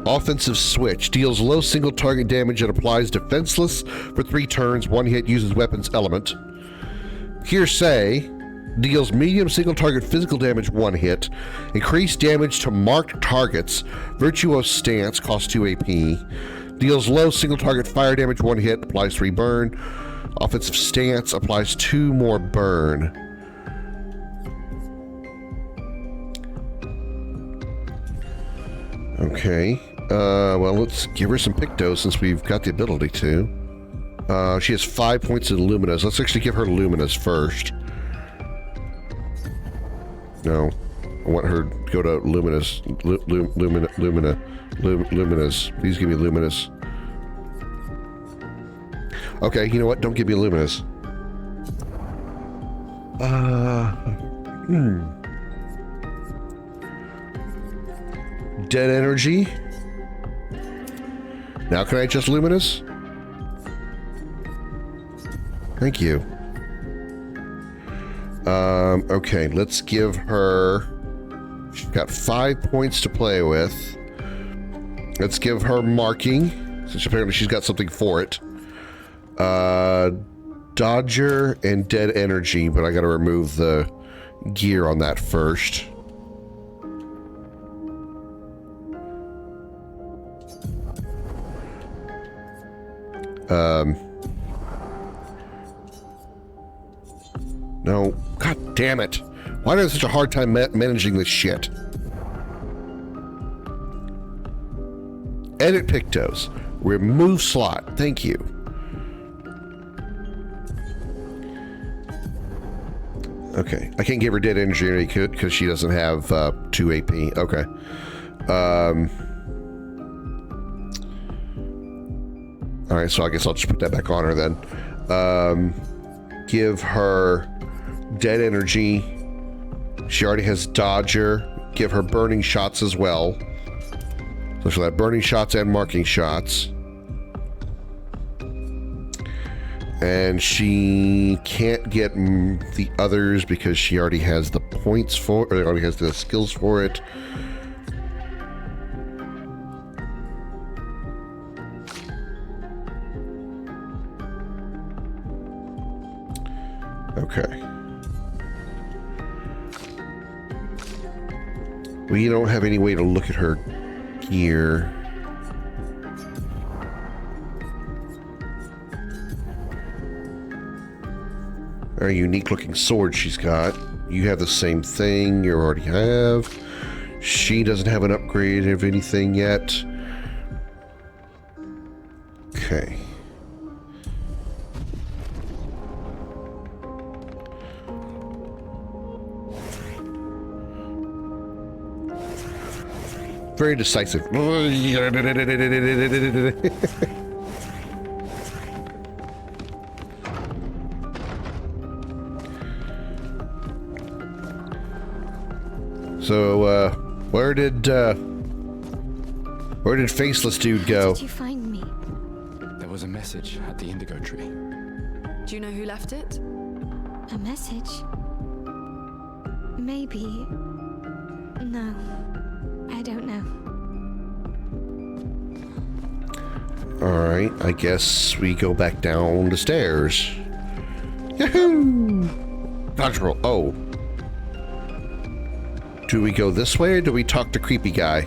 Offensive switch. Deals low single target damage and applies defenseless for 3 turns. 1 hit uses weapons element. Hearsay. Deals medium single target physical damage 1 hit. Increased damage to marked targets. Virtuose stance costs 2 AP. Deals low single target fire damage 1 hit. Applies 3 burn. Offensive stance applies 2 more burn. Okay. Well, let's give her some Pictos since we've got the ability to. She has 5 points in Luminous. Let's actually give her Luminous first. No. I want her to go to Luminous. Luminous. Please give me Luminous. Okay, you know what? Don't give me luminous. Dead energy. Now can I just luminous? Thank you. Okay, let's give her... She's got 5 points to play with. Let's give her marking, since apparently she's got something for it. Dodger and dead energy, but I gotta remove the gear on that first. No. God damn it. Why do I have such a hard time managing this shit? Edit Pictos. Remove slot. Thank you. Okay. I can't give her dead energy because she doesn't have 2 AP. Okay. Alright, so I guess I'll just put that back on her then. Give her dead energy. She already has Dodger. Give her burning shots as well. So she'll have burning shots and marking shots. And she can't get the others because she already has the points for, or already has the skills for it. Okay. We don't have any way to look at her gear. Very unique looking sword she's got. You have the same thing you already have. She doesn't have an upgrade of anything yet. Okay. Very decisive. So, where did Faceless Dude go? How did you find me? There was a message at the indigo tree. Do you know who left it? A message? Maybe. No. I don't know. Alright, I guess we go back down the stairs. Yahoo! Dodge roll. Oh. Do we go this way or do we talk to creepy guy?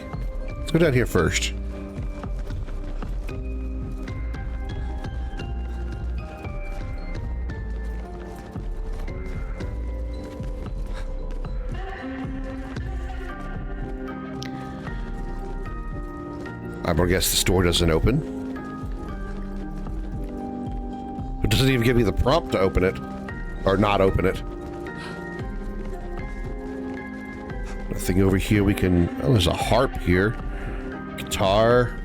Let's go down here first. I'm gonna guess this door doesn't open. It doesn't even give me the prompt to open it. Or not open it. Nothing over here we can... Oh, there's a harp here. Guitar.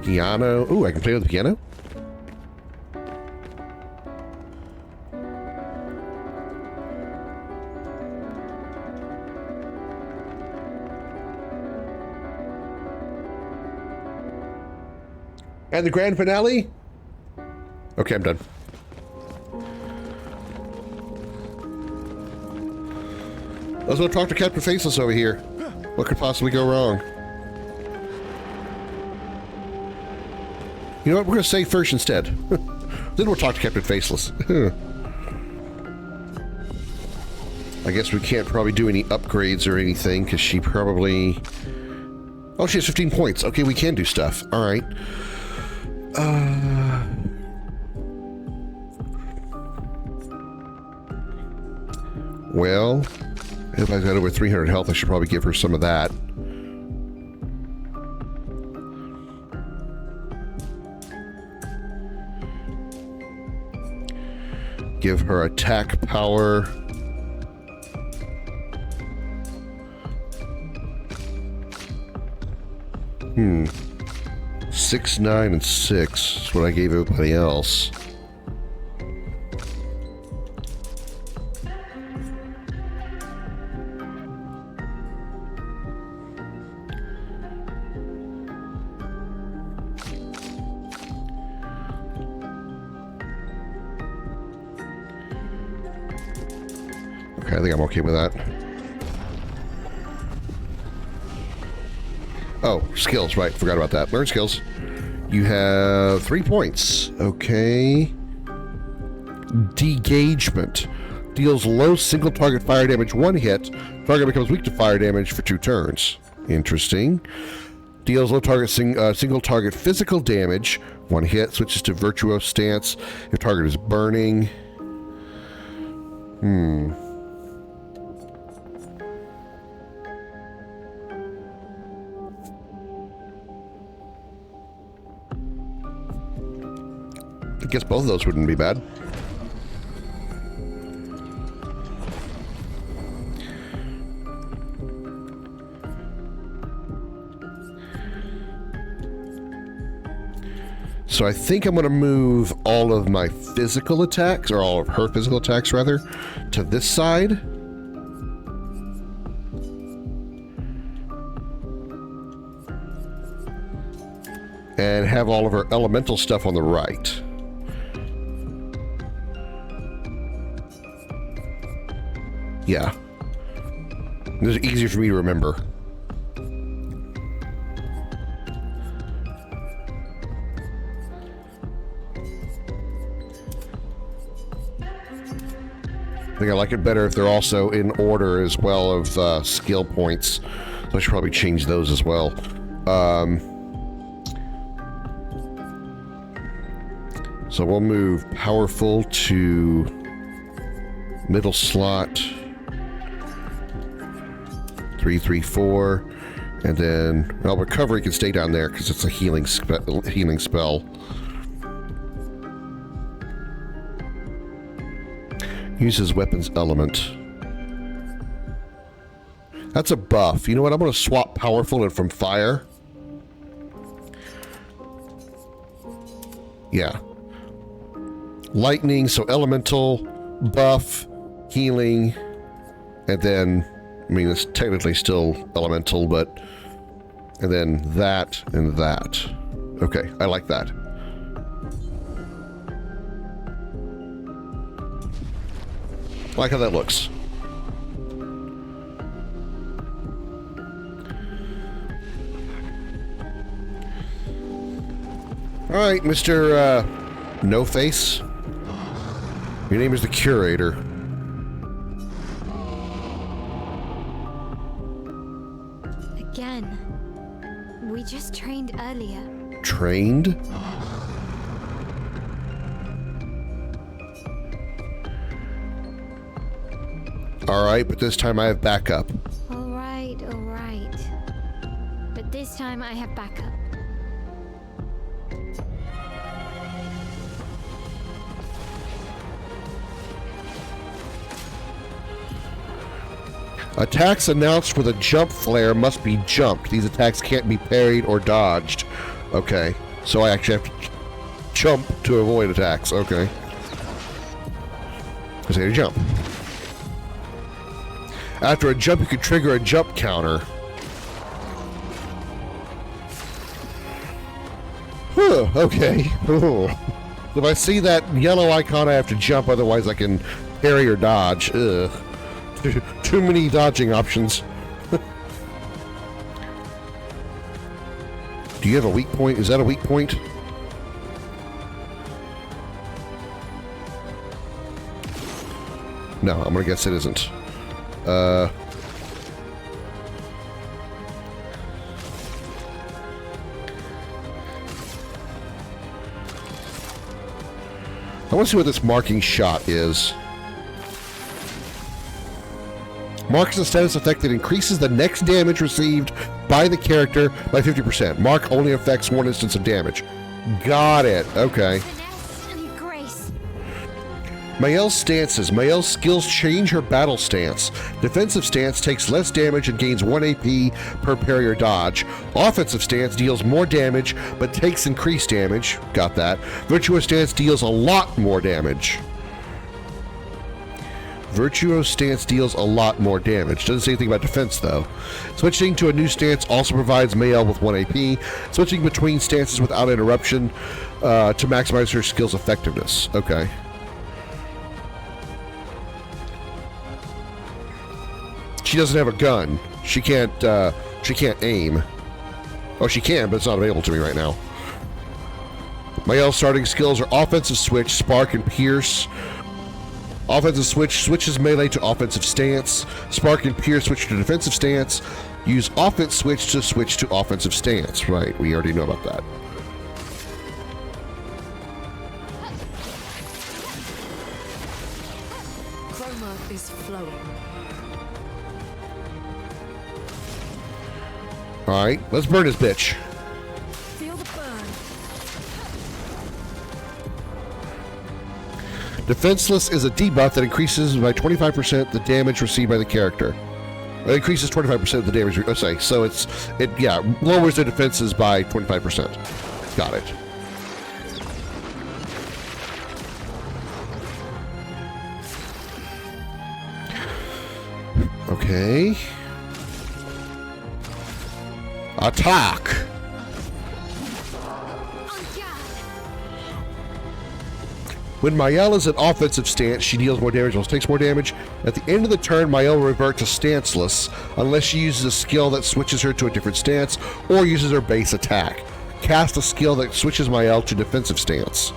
Piano. Ooh, I can play with the piano? And the grand finale? Okay, I'm done. Let's go talk to Captain Faceless over here. What could possibly go wrong? You know what? We're going to save first instead. Then we'll talk to Captain Faceless. I guess we can't probably do any upgrades or anything because she probably... Oh, she has 15 points. Okay, we can do stuff. All right. Well, if I've got over 300 health, I should probably give her some of that. Give her attack power. 6, 9, and 6. That's what I gave everybody else. Okay, I think I'm okay with that. Oh, skills, right. Forgot about that. Learn skills. You have 3 points. Okay. Degagement. Deals low single target fire damage 1 hit. Target becomes weak to fire damage for 2 turns. Interesting. Deals low target single target physical damage 1 hit. Switches to virtuoso stance if target is burning. I guess both of those wouldn't be bad. So I think I'm going to move all of my physical attacks, or all of her physical attacks rather, to this side. And have all of her elemental stuff on the right. Yeah. This is easier for me to remember. I think I like it better if they're also in order as well of skill points. So I should probably change those as well. So we'll move powerful to middle slot. 3, 3, 4, and then well, recovery can stay down there because it's a healing spell. Uses weapons element. That's a buff. You know what? I'm going to swap powerful and from fire. Yeah. Lightning, so elemental, buff, healing, and then, I mean, it's technically still elemental, but, and then that and that. Okay, I like that. I like how that looks. All right, Mr. No Face. Your name is the Curator. Again. We just trained earlier. Trained? Alright, but this time I have backup. Alright, alright. But this time I have backup. Attacks announced with a jump flare must be jumped. These attacks can't be parried or dodged. Okay, so I actually have to jump to avoid attacks. Okay. Because I had to jump. After a jump, you can trigger a jump counter. Whew, okay. Ooh. If I see that yellow icon, I have to jump, otherwise I can parry or dodge. Ugh. Too many dodging options. Do you have a weak point? Is that a weak point? No, I'm gonna guess it isn't. I want to see what this marking shot is. Mark is a status effect that increases the next damage received by the character by 50%. Mark only affects one instance of damage. Got it. Okay. Mael's stances. Mael's skills change her battle stance. Defensive stance takes less damage and gains 1 AP per parry or dodge. Offensive stance deals more damage but takes increased damage. Got that. Virtuous stance deals a lot more damage. Virtuous stance deals a lot more damage. Doesn't say anything about defense, though. Switching to a new stance also provides Mael with 1 AP. Switching between stances without interruption to maximize her skill's effectiveness. Okay. She doesn't have a gun. She can't aim. Oh, she can, but it's not available to me right now. Mael's starting skills are offensive switch, spark, and pierce. Offensive switch switches melee to offensive stance. Spark and pierce switch to defensive stance. Use offense switch to switch to offensive stance. Right, we already know about that. Chroma is flowing. Alright, let's burn this bitch. Feel the burn. Defenseless is a debuff that increases by 25% the damage received by the character. It increases 25% of the damage. Let's say so. It lowers the defenses by 25%. Got it. Okay. Attack. When Mael is in offensive stance, she deals more damage, also takes more damage. At the end of the turn, Mael will revert to stanceless unless she uses a skill that switches her to a different stance or uses her base attack. Cast a skill that switches Mael to defensive stance.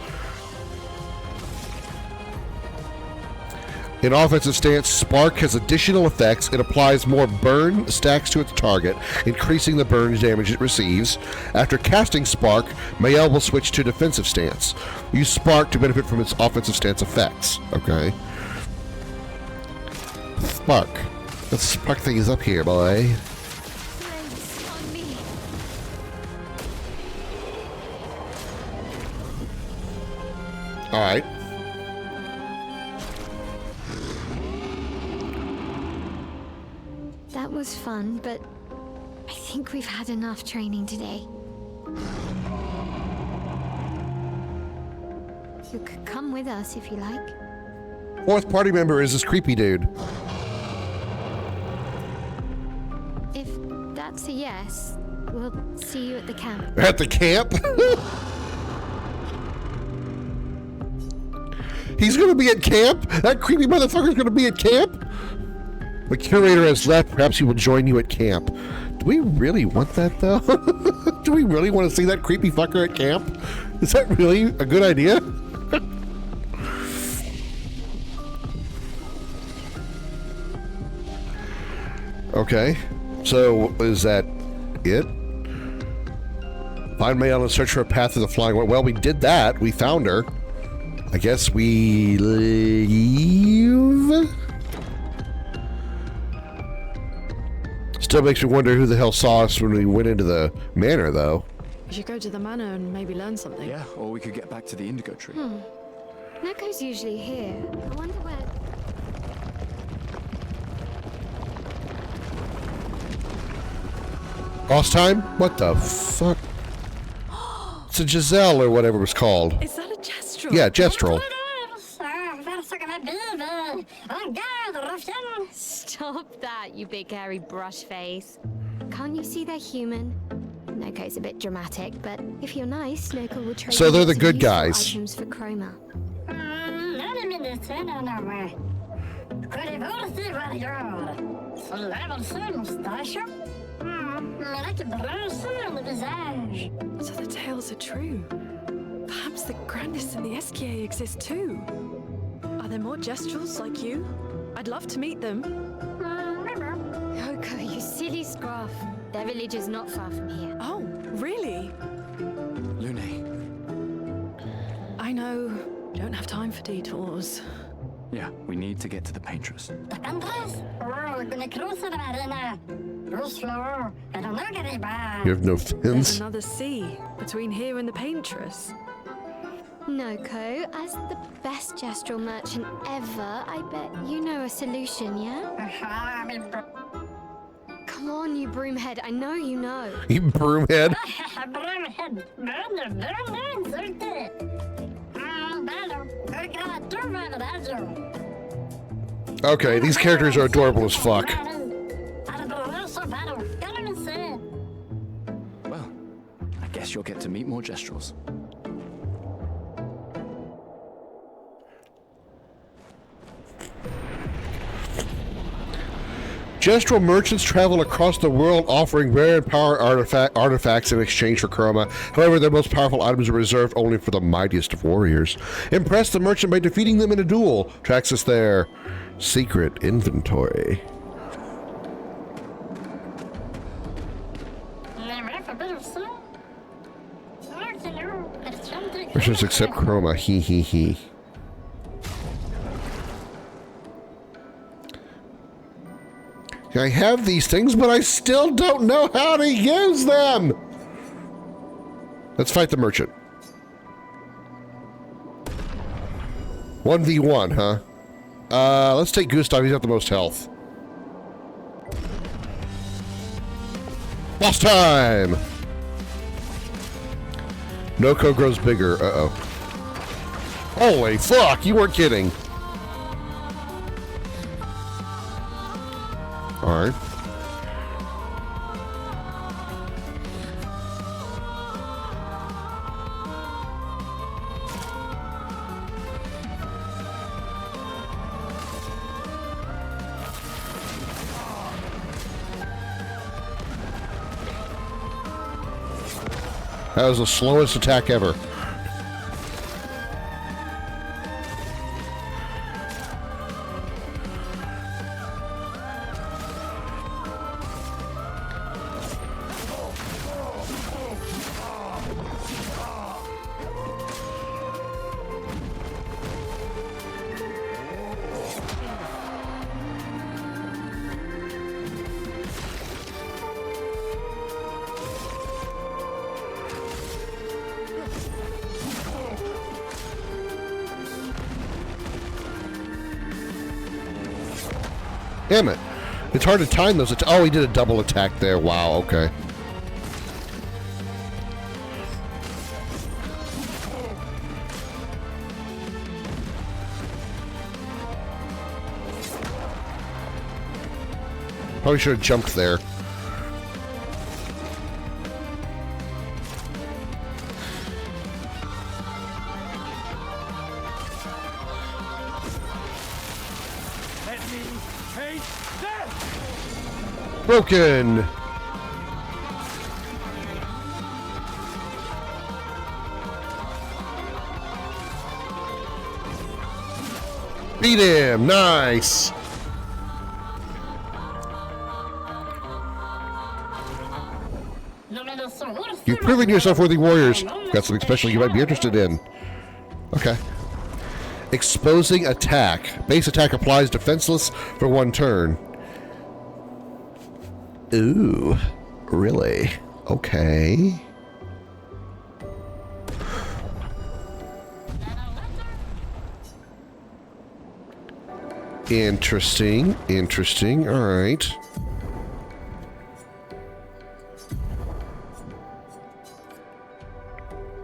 In offensive stance, Spark has additional effects. It applies more burn stacks to its target, increasing the burn damage it receives. After casting Spark, Mael will switch to defensive stance. Use Spark to benefit from its offensive stance effects. Okay. Spark. Let's spark things up here, boy. Alright. That was fun, but I think we've had enough training today. You could come with us if you like. Fourth party member is this creepy dude. If that's a yes, we'll see you at the camp. At the camp? He's gonna be at camp? That creepy motherfucker's gonna be at camp? The curator has left. Perhaps he will join you at camp. Do we really want that, though? Do we really want to see that creepy fucker at camp? Is that really a good idea? Okay. So, is that it? Find Mael and search for a path to the flying way. Well, we did that. We found her. I guess we leave? Still makes me wonder who the hell saw us when we went into the manor, though. We should go to the manor and maybe learn something. Yeah, or we could get back to the indigo tree. Neko's usually here. I wonder where... Lost time? What the fuck? It's a Giselle or whatever it was called. Is that a Jestrel? Yeah, Jestrel. Stop that, you big hairy brush face. Can't you see they're human? Noko's a bit dramatic, but if you're nice, Noko will trade So they're the some good useful guys. items for Chroma. So the tales are true. Perhaps the grandest in the SKA exist too. Are there more Jestrels like you? I'd love to meet them. Noko, you silly scruff. Their village is not far from here. Oh, really? Lune. I know. Don't have time for detours. Yeah, we need to get to the paintress. You have no fins? There's another sea between here and the paintress. Noko, as the best gestural merchant ever, I bet you know a solution, yeah? Come on, you broomhead, I know you know. You broomhead. Okay, these characters are adorable as fuck. Well, I guess you'll get to meet more Gestrels. Gestral merchants travel across the world offering rare and power artifacts in exchange for chroma. However, their most powerful items are reserved only for the mightiest of warriors. Impress the merchant by defeating them in a duel to access their secret inventory. Merchants accept chroma. He he he. I have these things, but I still don't know how to use them! Let's fight the merchant. 1v1, huh? Let's take Gustav, he's got the most health. Boss time! Noko grows bigger, uh-oh. Holy fuck, you weren't kidding. Alright. That was the slowest attack ever. Damn it. It's hard to time those. Oh, he did a double attack there. Wow, okay. Probably should have jumped there. Broken! Beat him! Nice! You've proven yourself worthy warriors. Got something special you might be interested in. Okay. Exposing attack. Base attack applies defenseless for 1 turn. Ooh, really? Okay. Interesting, interesting, alright.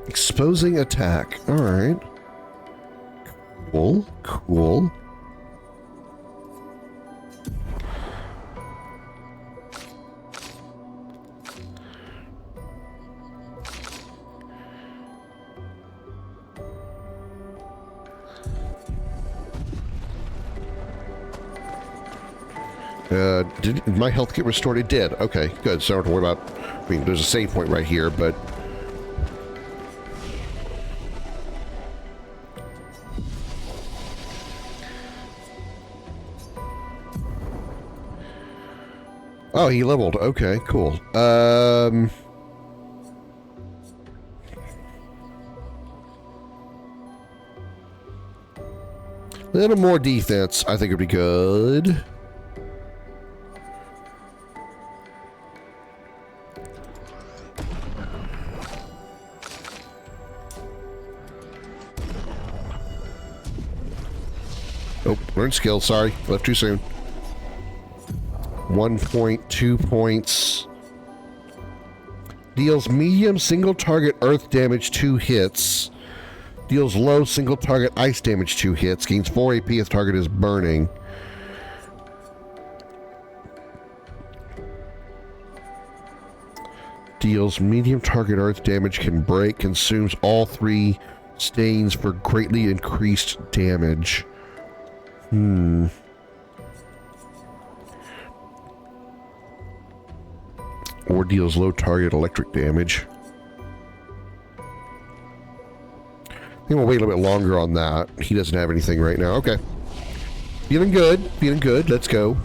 Exposing attack, alright. Cool, cool. Did my health get restored? It did. Okay, good. So I don't have to worry about... I mean, there's a save point right here, but... Oh, he leveled. Okay, cool. A little more defense, I think would be good. Oh, learn skill. Sorry, left too soon. 1 point, 2 points. Deals medium single target earth damage 2 hits. Deals low single target ice damage 2 hits. Gains 4 AP if target is burning. Deals medium target earth damage, can break, consumes all 3 stains for greatly increased damage. Or deals low target electric damage. I think we'll wait a little bit longer on that. He doesn't have anything right now. Okay. Feeling good. Feeling good. Let's go.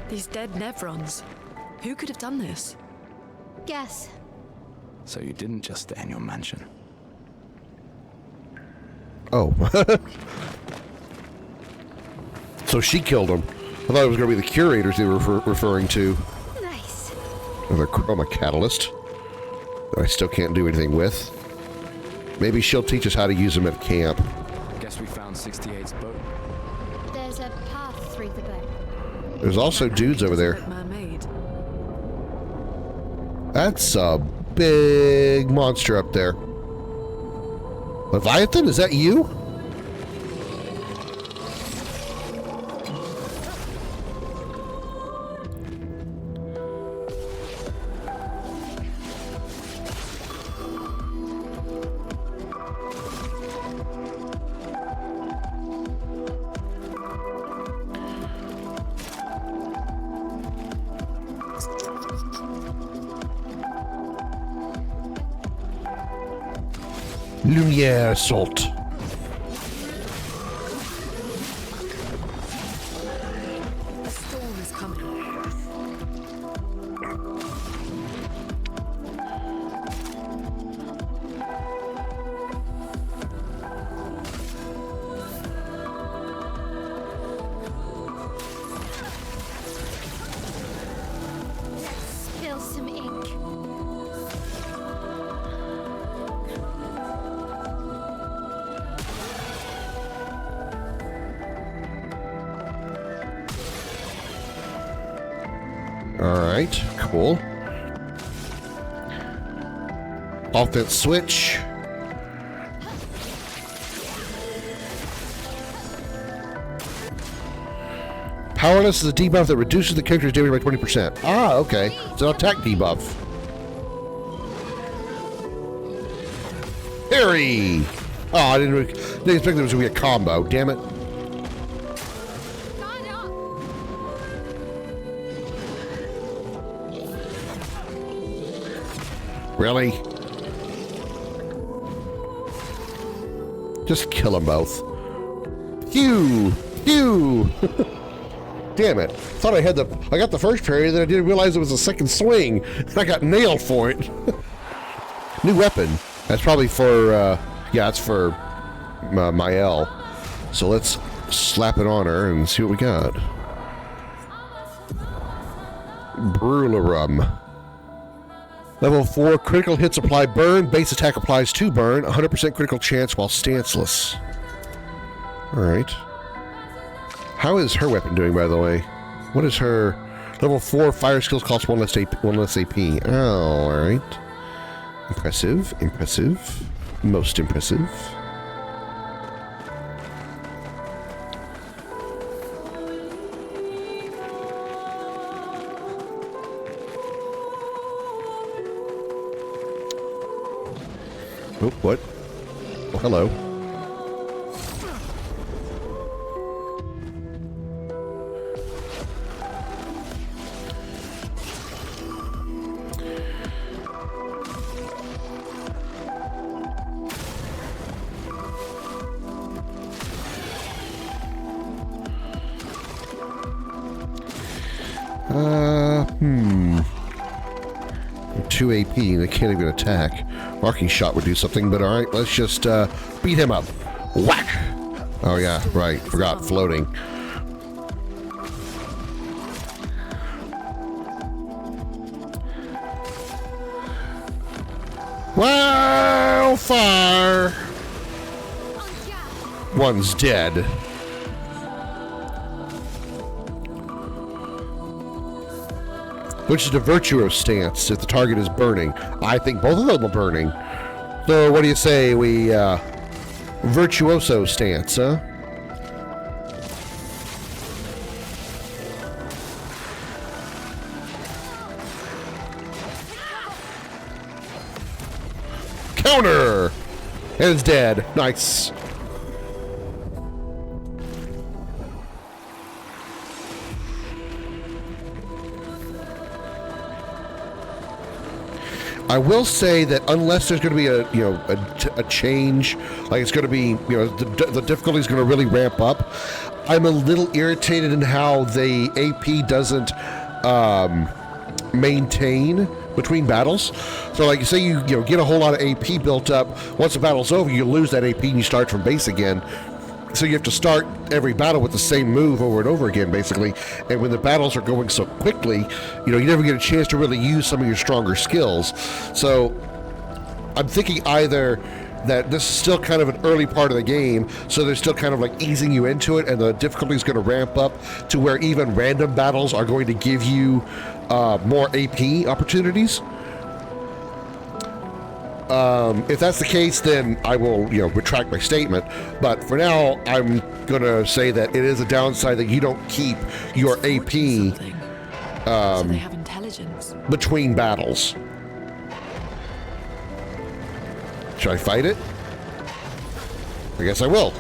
These dead Nevrons. Who could have done this? Guess. So you didn't just stay in your mansion. Oh. So she killed him. I thought it was going to be the curators they were referring to. Nice. Another chroma catalyst that I still can't do anything with. Maybe she'll teach us how to use them at camp. Guess we found 68's boat. There's a path through the boat. There's also dudes over there. Mermaid. That's a big monster up there. Leviathan, is that you? Lumiere assault. A storm is coming. Spill some ink. Alright, cool. Offense switch. Powerless is a debuff that reduces the character's damage by 20%. Ah, okay. It's an attack debuff. Parry! Oh, I didn't expect there was going to be a combo. Damn it. Really? Just kill them both. Phew! Phew! Damn it. Thought I got the first parry, then I didn't realize it was a second swing. I got nailed for it. New weapon. That's probably for, yeah, it's for Mael. So let's slap it on her and see what we got. Brularum. Level 4, critical hits apply burn. Base attack applies 2 burn. 100% critical chance while stanceless. Alright. How is her weapon doing, by the way? What is her... Level 4, fire skills cost 1 less AP. Oh, alright. Impressive. Impressive. Most impressive. Oh, what? Oh, hello. Hmm. 2 AP and they can't even attack. Marking shot would do something, but alright, let's just beat him up. Whack! Oh yeah, right, forgot floating. Wildfire! one's dead. Which is the virtuo stance if the target is burning. I think both of them are burning. So what do you say we virtuoso stance, huh? Counter! And it's dead. Nice. I will say that unless there's going to be a change, like it's going to be, the difficulty is going to really ramp up. I'm a little irritated in how the AP doesn't maintain between battles. So like say you get a whole lot of AP built up. Once the battle's over, you lose that AP and you start from base again. So you have to start every battle with the same move over and over again, basically. And when the battles are going so quickly, you never get a chance to really use some of your stronger skills. So I'm thinking either that this is still kind of an early part of the game, so they're still kind of like easing you into it, and the difficulty is going to ramp up to where even random battles are going to give you more AP opportunities. If that's the case, then I will, retract my statement. But for now, I'm gonna say that it is a downside that you don't keep your AP So they have intelligence. between battles. Should I fight it? I guess I will.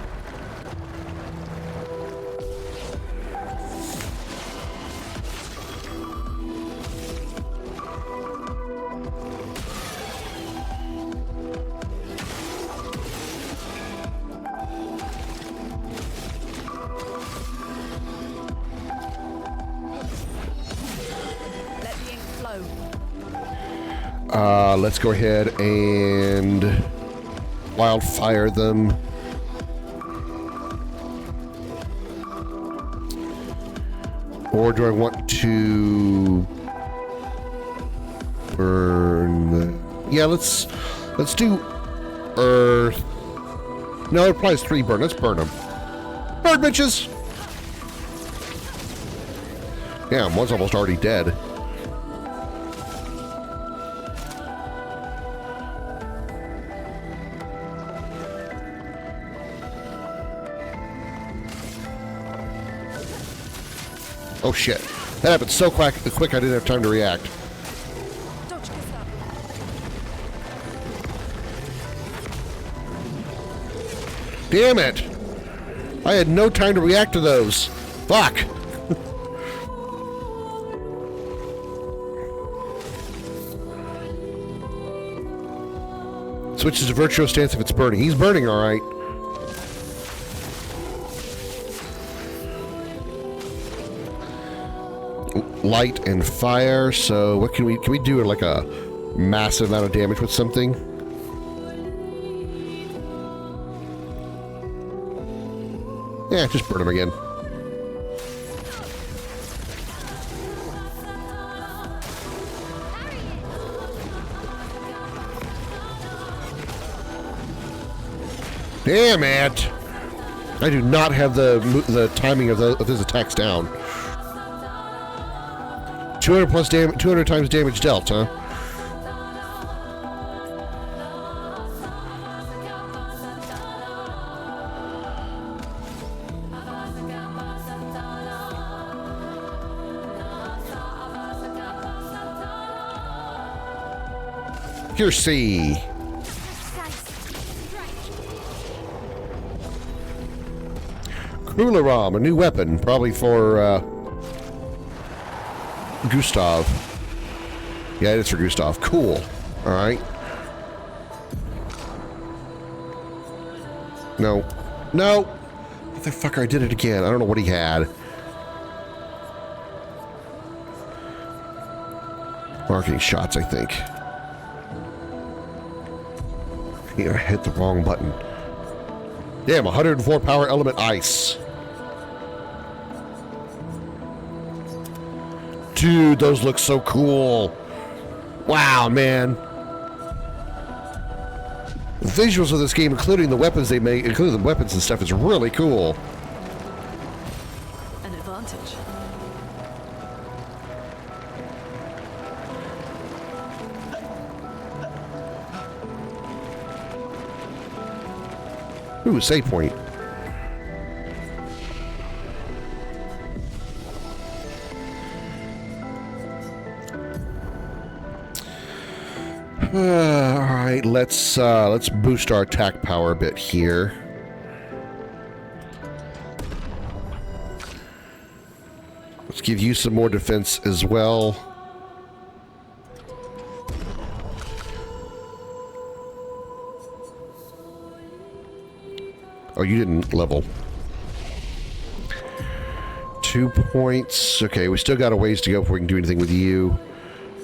Let's go ahead and wildfire them. Or do I want to burn? Yeah, let's do earth. No, it applies 3 burn. Let's burn them. Burn, bitches! Yeah, one's almost already dead. Oh shit. That happened so quick I didn't have time to react. Damn it! I had no time to react to those. Fuck! Switches to virtuo stance if it's burning. He's burning alright. Light and fire, so what can we do like a massive amount of damage with something? Yeah, just burn him again. Damn it! I do not have the timing of his attacks down. 200 plus damage, 200 times damage dealt, huh? Here, see. Krularam, a new weapon, probably for Gustav. Yeah, it is for Gustav. Cool. Alright. No. No! Motherfucker, I did it again. I don't know what he had. Marketing shots, I think. Yeah, I hit the wrong button. Damn, 104 power element ice. Dude, those look so cool. Wow, man. visuals of this game, including the weapons they make, including the weapons and stuff, is really cool. An advantage. Ooh, save point. All right, let's boost our attack power a bit here. Let's give you some more defense as well. Oh, you didn't level. 2 points. Okay, we still got a ways to go before we can do anything with you.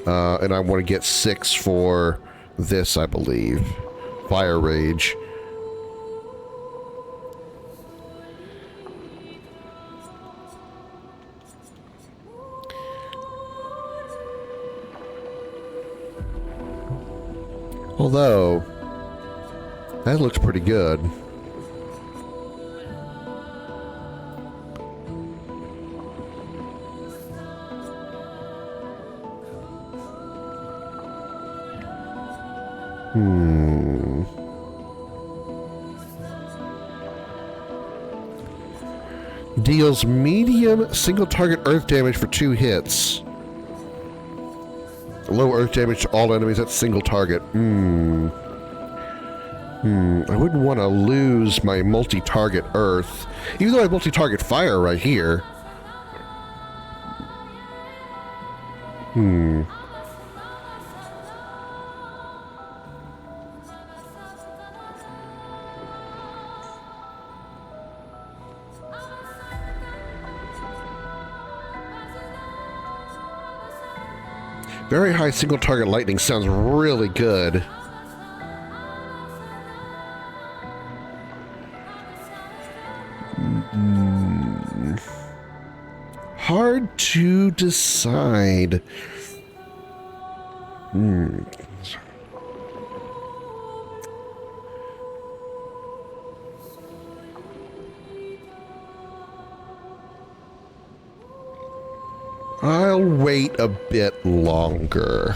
And I want to get 6 for this, I believe. Fire Rage. Although, that looks pretty good. Deals medium single target earth damage for 2 hits. Low earth damage to all enemies at single target. I wouldn't want to lose my multi-target earth, even though I have multi-target fire right here. Very high single target lightning sounds really good. Hard to decide. I'll wait a bit longer.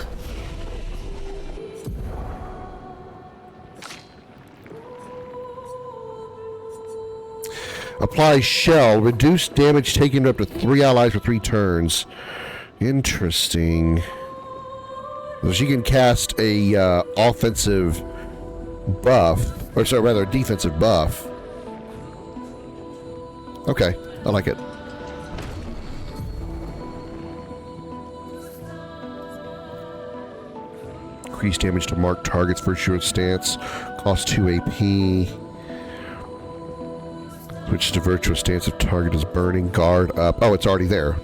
Apply shell. Reduce damage taken to up to 3 allies for 3 turns. Interesting. So she can cast a offensive buff, or sorry, rather a defensive buff. Okay, I like it. Increase damage to marked targets for a short stance. Cost 2 AP. Switch to virtuous stance if target is burning. Guard up. Oh, it's already there.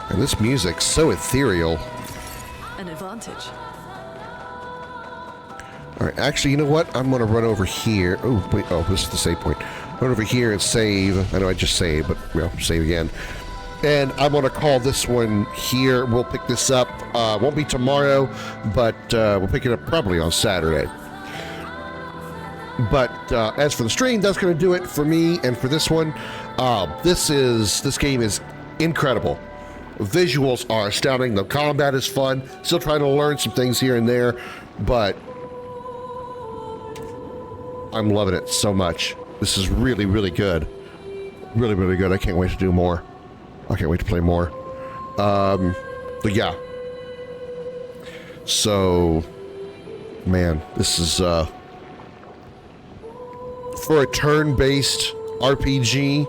And this music's so ethereal. An advantage. All right, actually, you know what? I'm going to run over here. Oh, wait. Oh, this is the save point. Run over here and save. I know I just saved, but, well, save again. And I'm going to call this one here. We'll pick this up. Won't be tomorrow, but we'll pick it up probably on Saturday. But as for the stream, that's going to do it for me and for this one. This game is incredible. Visuals are astounding. The combat is fun. Still trying to learn some things here and there, but I'm loving it so much. This is really, really good. Really, really good. I can't wait to do more. I can't wait to play more. But yeah. So, man, this is for a turn-based RPG,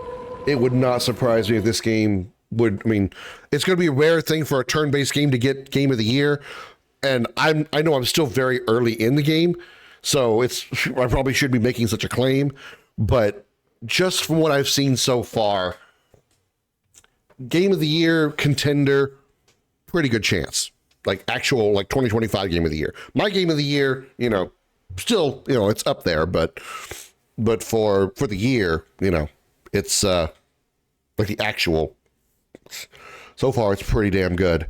it would not surprise me if this game would, I mean, it's going to be a rare thing for a turn-based game to get Game of the Year, and I know I'm still very early in the game, so I probably shouldn't be making such a claim, but just from what I've seen so far, Game of the Year contender, pretty good chance. like actual like 2025 game of the year. My game of the year, you know, still, you know, it's up there, but for the year, you know, it's like the actual. So far, it's pretty damn good,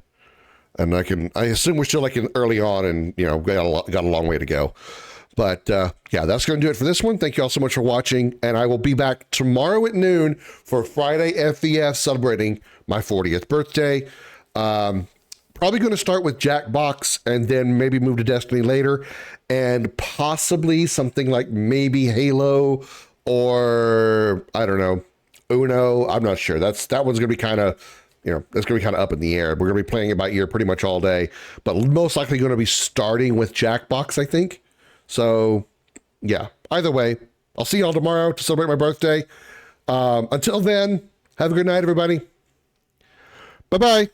and I assume we're still like in early on, and you know, got a long way to go. But yeah, that's going to do it for this one. Thank you all so much for watching, and I will be back tomorrow at noon for Friday FVF celebrating my 40th birthday. Probably going to start with Jackbox and then maybe move to Destiny later, and possibly something like maybe Halo or I don't know, Uno. I'm not sure. That one's going to be kind of, you know, that's going to be kind of up in the air. We're going to be playing it by ear pretty much all day, but most likely going to be starting with Jackbox, I think. So yeah, either way, I'll see y'all tomorrow to celebrate my birthday. Until then, have a good night, everybody. Bye-bye.